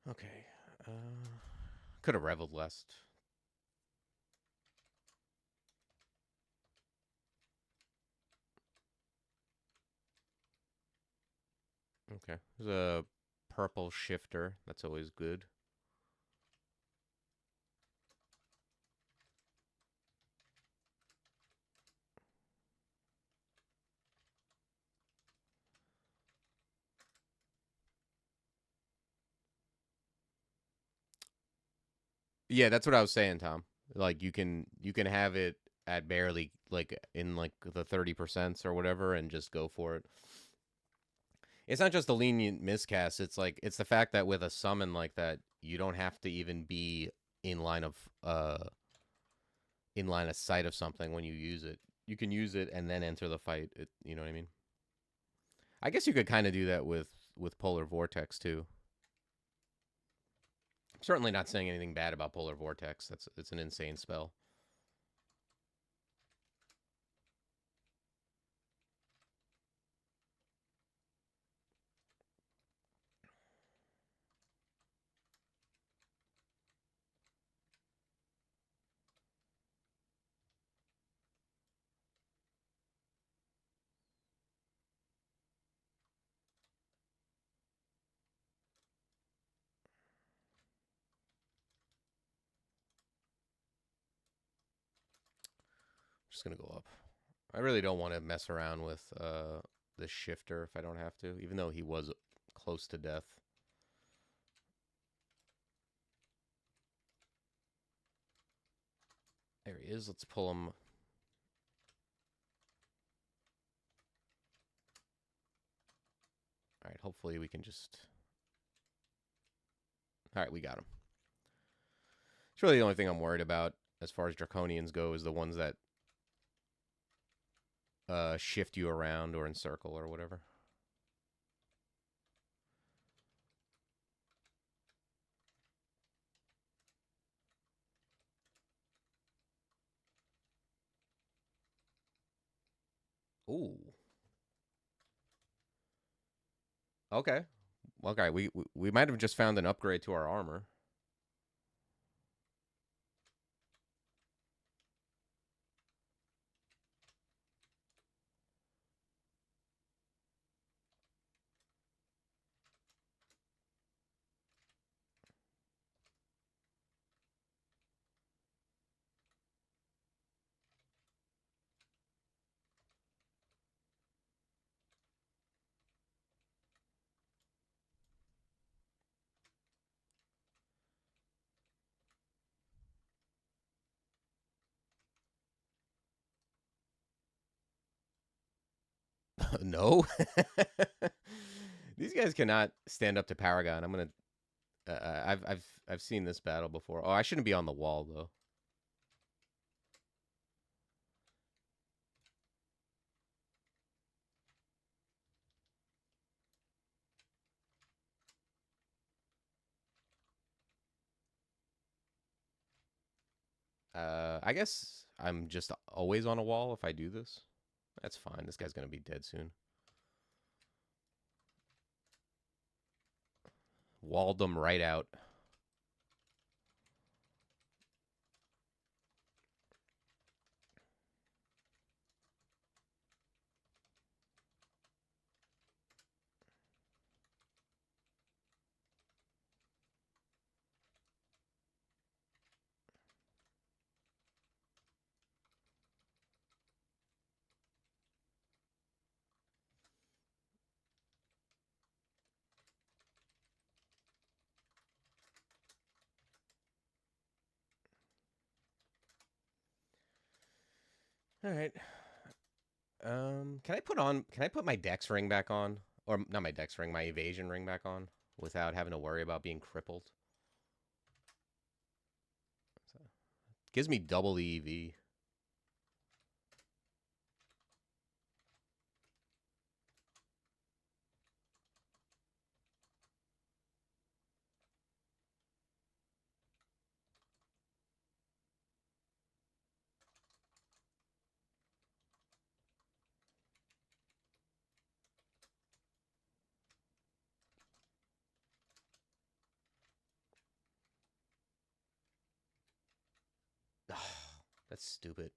Okay. Could have reveled less. Okay. There's a purple shifter. That's always good. Yeah, that's what I was saying, Tom. Like you can have it at barely like in like the 30% or whatever and just go for it. It's not just a lenient miscast, it's like it's the fact that with a summon like that, you don't have to even be in line of uh in line of sight of something when you use it. You can use it and then enter the fight. You know what I mean? I guess you could kind of do that with Polar Vortex too. I'm certainly not saying anything bad about Polar Vortex. It's an insane spell. Just gonna go up. I really don't want to mess around with the shifter if I don't have to, even though he was close to death. There he is. Let's pull him. All right, hopefully we can just... All right, we got him. It's really the only thing I'm worried about as far as draconians go, is the ones that shift you around or encircle or whatever. Ooh. Okay. Okay, we might have just found an upgrade to our armor. No. These guys cannot stand up to Paragon. I'm gonna. I've seen this battle before. Oh, I shouldn't be on the wall though. I guess I'm just always on a wall if I do this. That's fine. This guy's gonna be dead soon. Walled them right out. All right. Can I put my dex ring back on? Or not my dex ring, my evasion ring back on without having to worry about being crippled? So, gives me double the EV. That's stupid.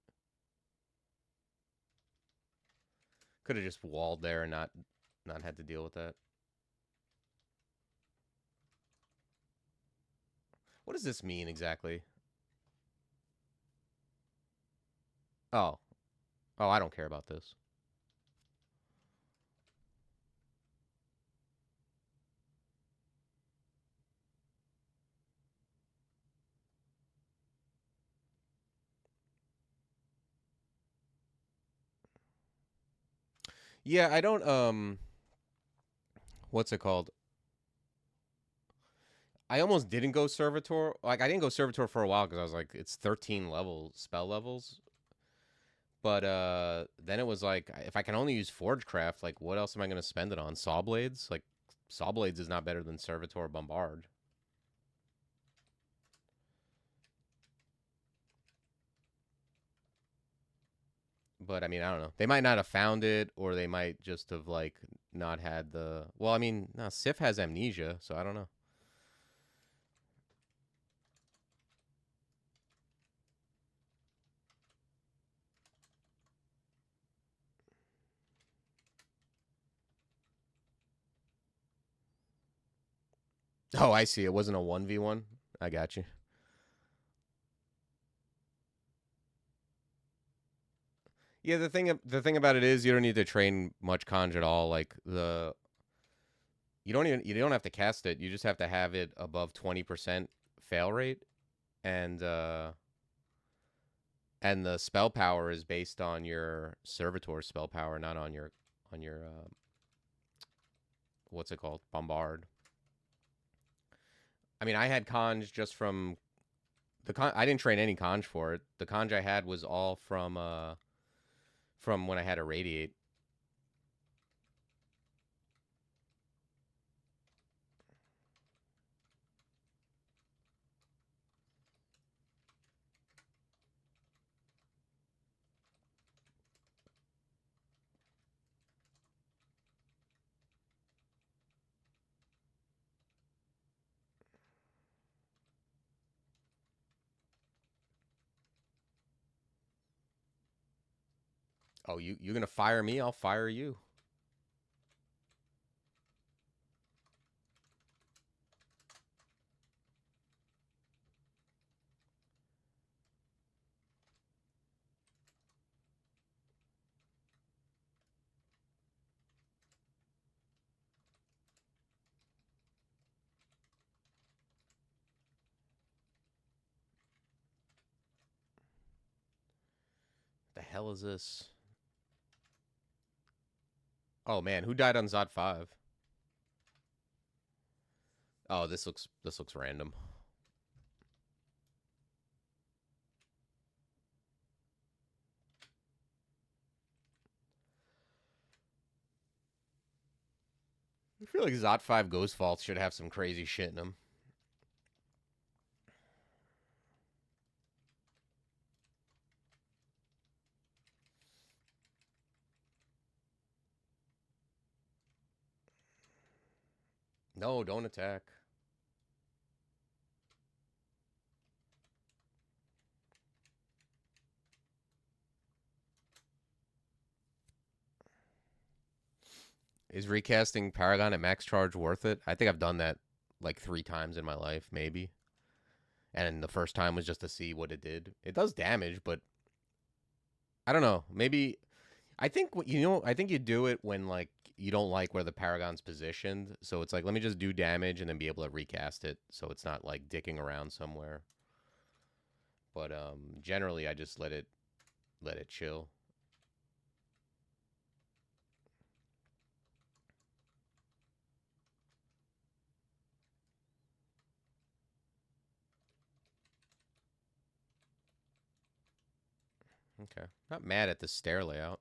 Could have just walled there and not had to deal with that. What does this mean exactly? Oh. Oh, I don't care about this. Yeah, I don't what's it called? I almost didn't go servitor. Like I didn't go servitor for a while because I was like, it's 13 level spell levels. But then it was like, if I can only use Forgecraft, like what else am I going to spend it on? Saw blades? Like saw blades is not better than servitor bombard. But I mean, I don't know. They might not have found it, or they might just have like not had the. Well, I mean, no, Sif has amnesia, so I don't know. Oh, I see. It wasn't a 1v1. I got you. Yeah, the thing about it is you don't need to train much conj at all. Like you don't have to cast it. You just have to have it above 20% fail rate, and the spell power is based on your servitor spell power, not on your what's it called, bombard. I mean, I had conj just from I didn't train any conj for it. The conj I had was all from when I had to radiate. Oh, you gonna fire me? I'll fire you. The hell is this? Oh man, who died on Zod 5? Oh, this looks random. I feel like Zod 5 Ghost Vault should have some crazy shit in them. No, don't attack. Is recasting Paragon at max charge worth it? I think I've done that like 3 times in my life, maybe. And the first time was just to see what it did. It does damage, but I don't know. Maybe I think I think you do it when like you don't like where the Paragon's positioned. So it's like let me just do damage and then be able to recast it so it's not like dicking around somewhere. But generally I just let it chill. Okay. Not mad at the stair layout.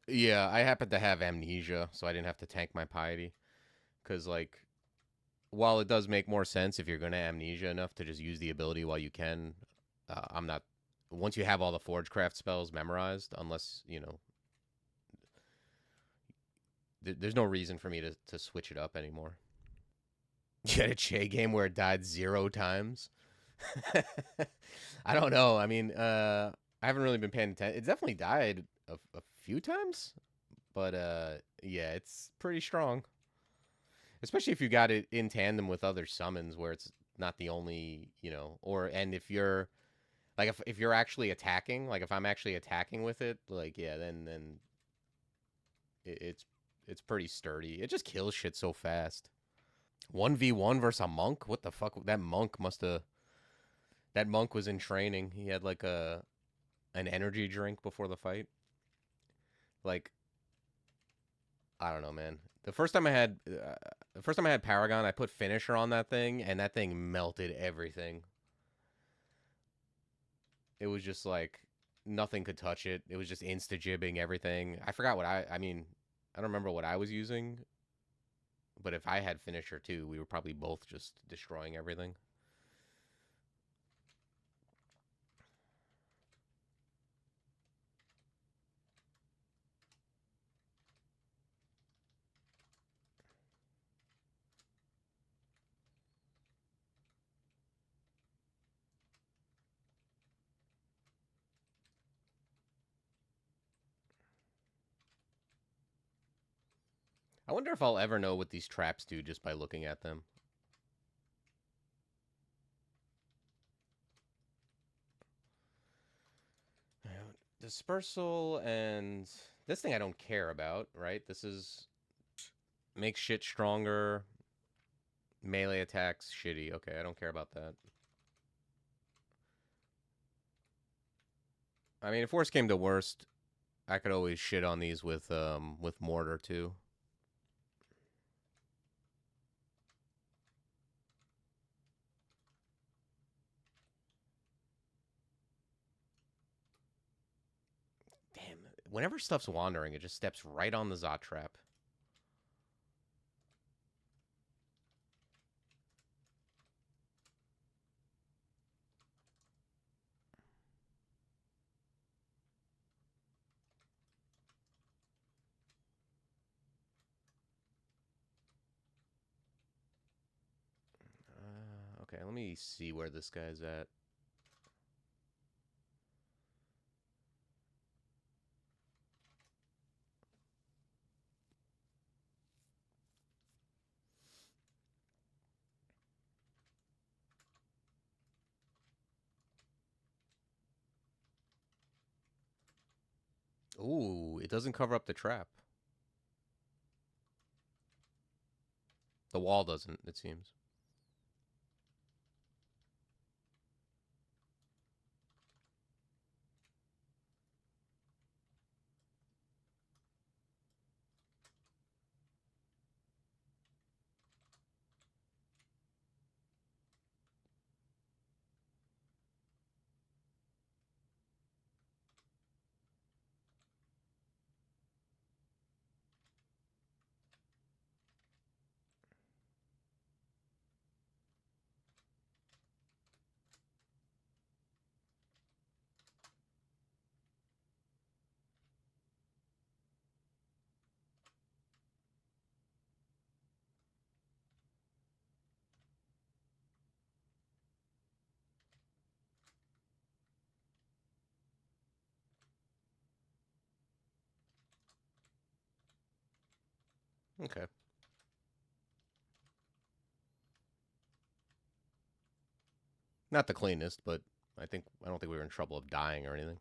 Yeah, I happen to have amnesia, so I didn't have to tank my piety. Because, like, while it does make more sense if you're going to amnesia enough to just use the ability while you can, I'm not. Once you have all the Forgecraft spells memorized, unless, there's no reason for me to switch it up anymore. You had a Che game where it died 0 times? I don't know. I mean, I haven't really been paying attention. It definitely died a few times, but yeah, it's pretty strong. Especially if you got it in tandem with other summons where it's not the only, or and if you're like if you're actually attacking, like if I'm actually attacking with it, like yeah, then it's pretty sturdy. It just kills shit so fast. 1v1 versus a monk? What the fuck? That monk was in training. He had like an energy drink before the fight. Like I don't know, man. The first time I had Paragon, I put finisher on that thing, and that thing melted everything. It was just like nothing could touch it. It was just insta jibbing everything. I forgot what I mean. I don't remember what I was using, but if I had finisher too, we were probably both just destroying everything. I wonder if I'll ever know what these traps do just by looking at them. Dispersal and this thing I don't care about, right? This is makes shit stronger. Melee attacks shitty. Okay, I don't care about that. I mean, if worst came to worst, I could always shit on these with mortar too. Whenever stuff's wandering, it just steps right on the Zot trap. Okay, let me see where this guy's at. Ooh, it doesn't cover up the trap. The wall doesn't, it seems. Okay. Not the cleanest, but I don't think we were in trouble of dying or anything.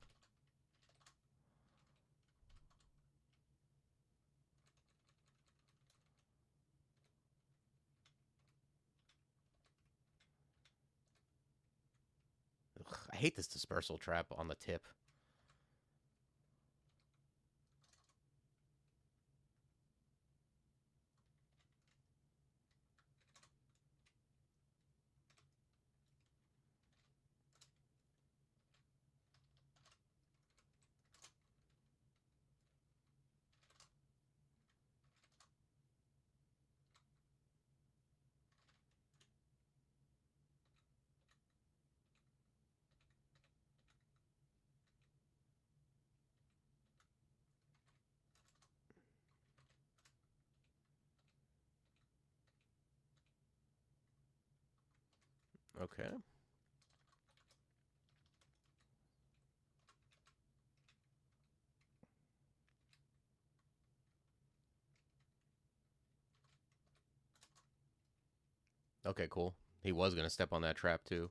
Ugh, I hate this dispersal trap on the tip. Okay. Okay, cool. He was going to step on that trap, too.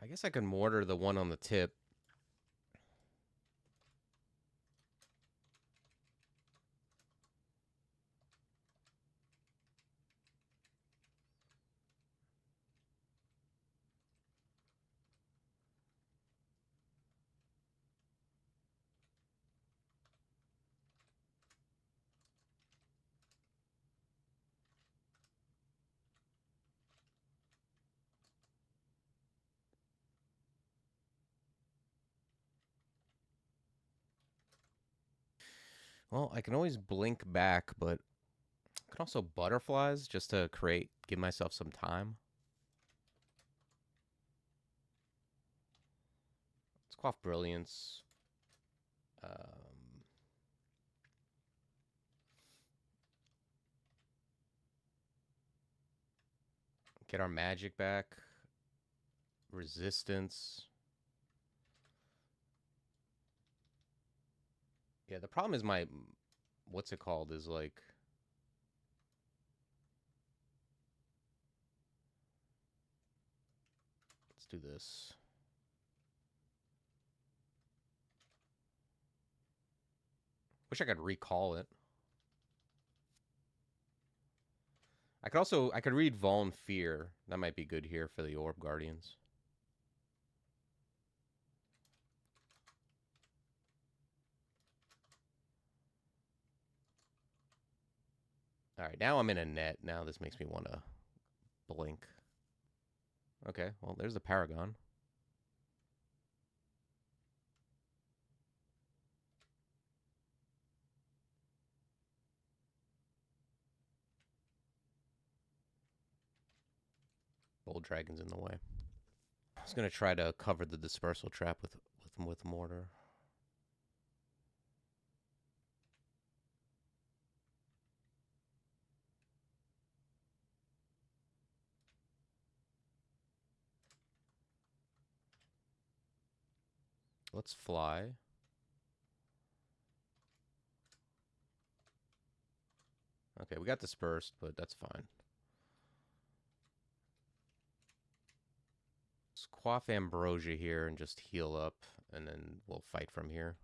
I guess I could mortar the one on the tip. Well, I can always blink back, but I can also butterflies just to give myself some time. Let's quaff brilliance. Get our magic back. Resistance. Yeah, the problem is what's it called is like, let's do this. Wish I could recall it. I could read Vuln Fear. That might be good here for the Orb Guardians. All right, now I'm in a net. Now this makes me want to blink. Okay, well, there's the paragon. Bold dragon's in the way. I was gonna try to cover the dispersal trap with mortar. Let's fly. Okay, we got dispersed, but that's fine. Let's quaff ambrosia here and just heal up, and then we'll fight from here.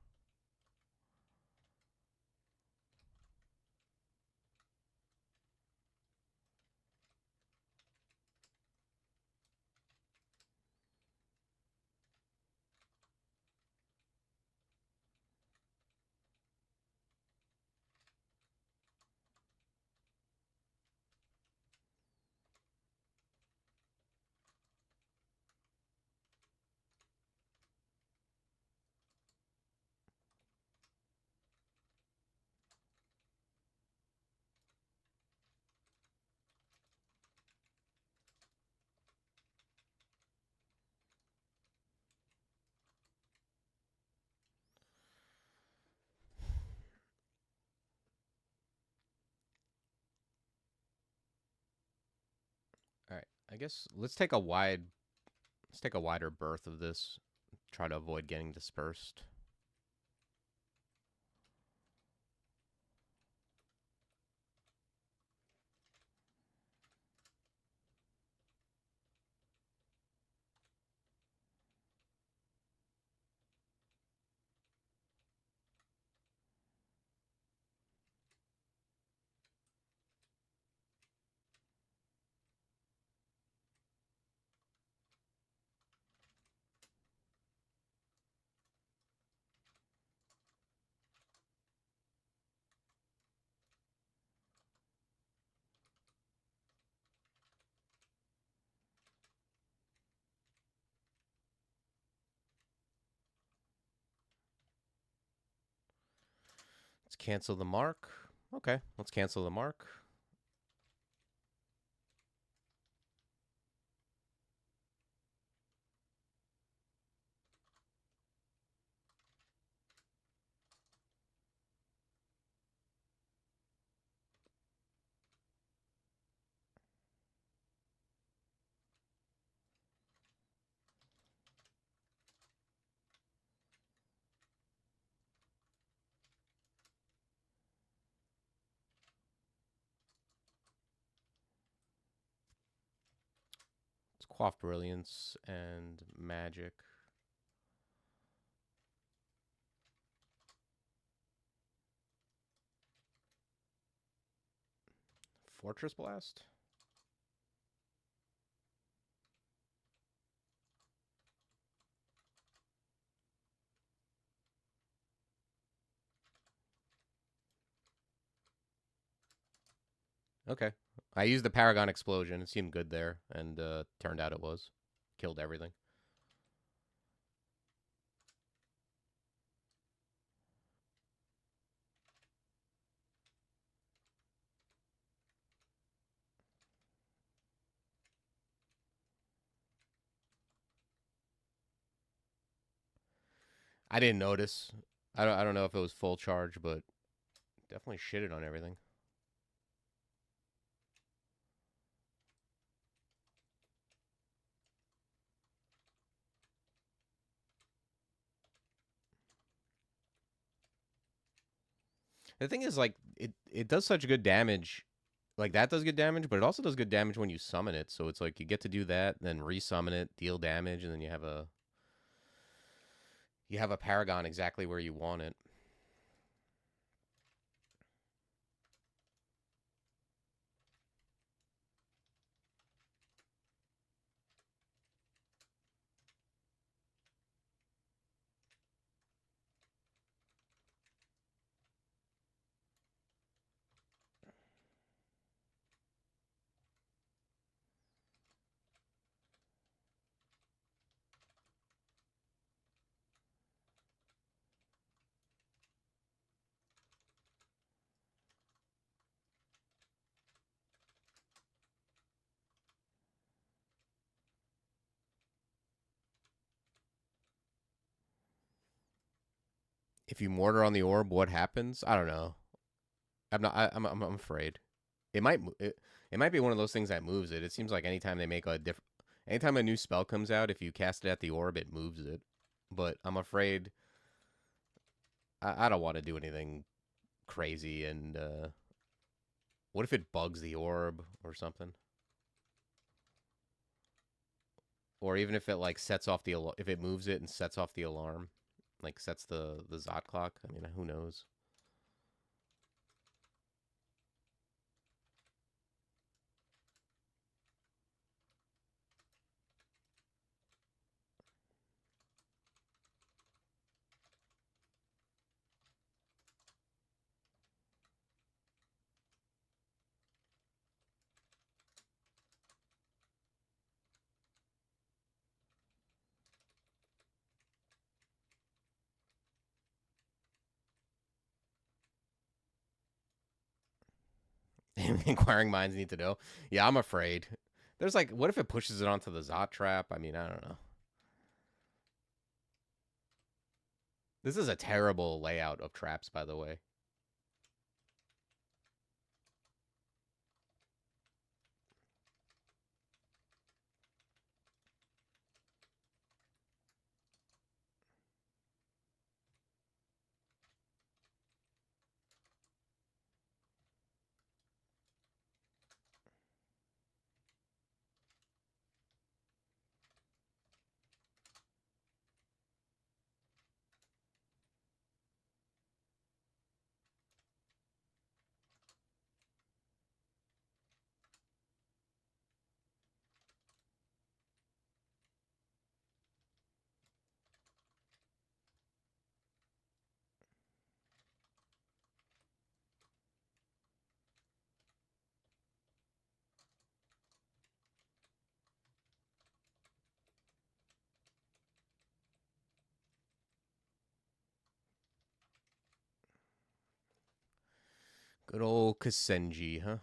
All right, I guess let's take a wider berth of this. Try to avoid getting dispersed. Let's cancel the mark. Okay, let's cancel the mark. Let's quaff brilliance and magic. Fortress blast. Okay. I used the Paragon explosion. It seemed good there, and turned out it was. Killed everything. I didn't notice. I don't know if it was full charge, but definitely shitted on everything. The thing is, like, it does such good damage. Like, that does good damage, but it also does good damage when you summon it. So it's like you get to do that, then resummon it, deal damage, and then you have a Paragon exactly where you want it. If you mortar on the orb, what happens? I don't know. I'm not. I'm afraid. It might. It might be one of those things that moves it. It seems like anytime they make a different, anytime a new spell comes out, if you cast it at the orb, it moves it. But I'm afraid. I don't want to do anything crazy. And what if it bugs the orb or something? Or even if it like sets off the if it moves it and sets off the alarm, like sets the Zot clock. I mean, who knows? Inquiring minds need to know. Yeah, I'm afraid. There's like, what if it pushes it onto the Zot trap? I mean, I don't know. This is a terrible layout of traps, by the way. Good old Kasenji, huh?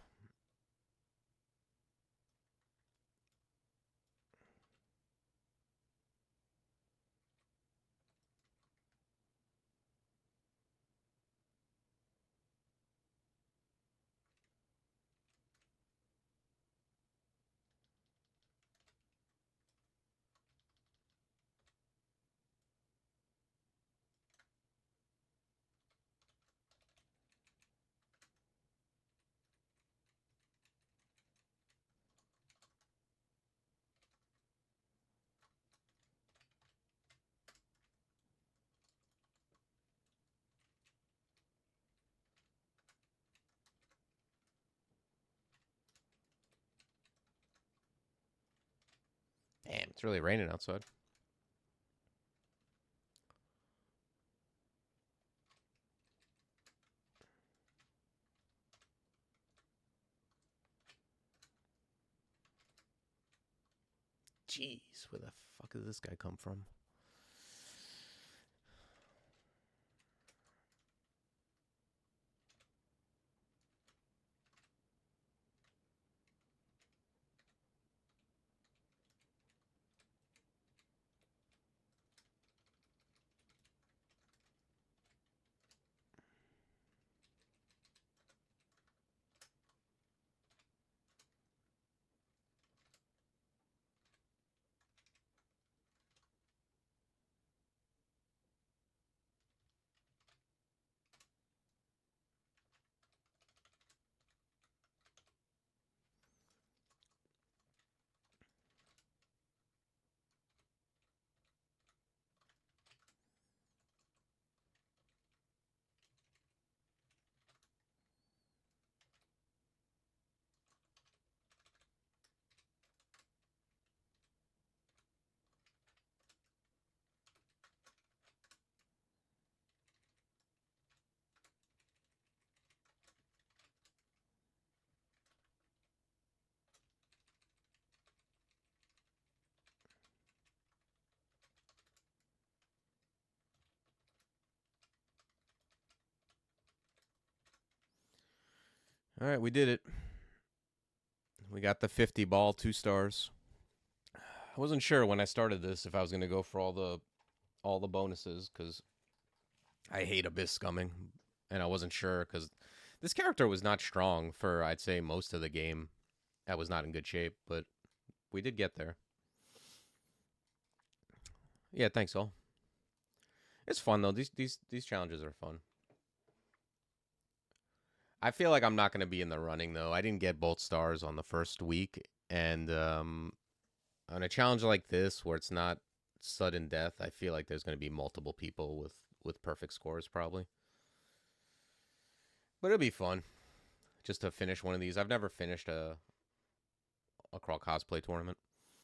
Damn, it's really raining outside. Jeez, where the fuck did this guy come from? All right, we did it. We got the 50 ball, 2 stars. I wasn't sure when I started this if I was going to go for all the bonuses because I hate Abyss scumming, and I wasn't sure because this character was not strong for, I'd say, most of the game. I was not in good shape, but we did get there. Yeah, thanks all. It's fun though. These challenges are fun. I feel like I'm not going to be in the running though. I didn't get both stars on the first week, and on a challenge like this where it's not sudden death, I feel like there's going to be multiple people with perfect scores probably. But it'll be fun just to finish one of these. I've never finished a crawl cosplay tournament.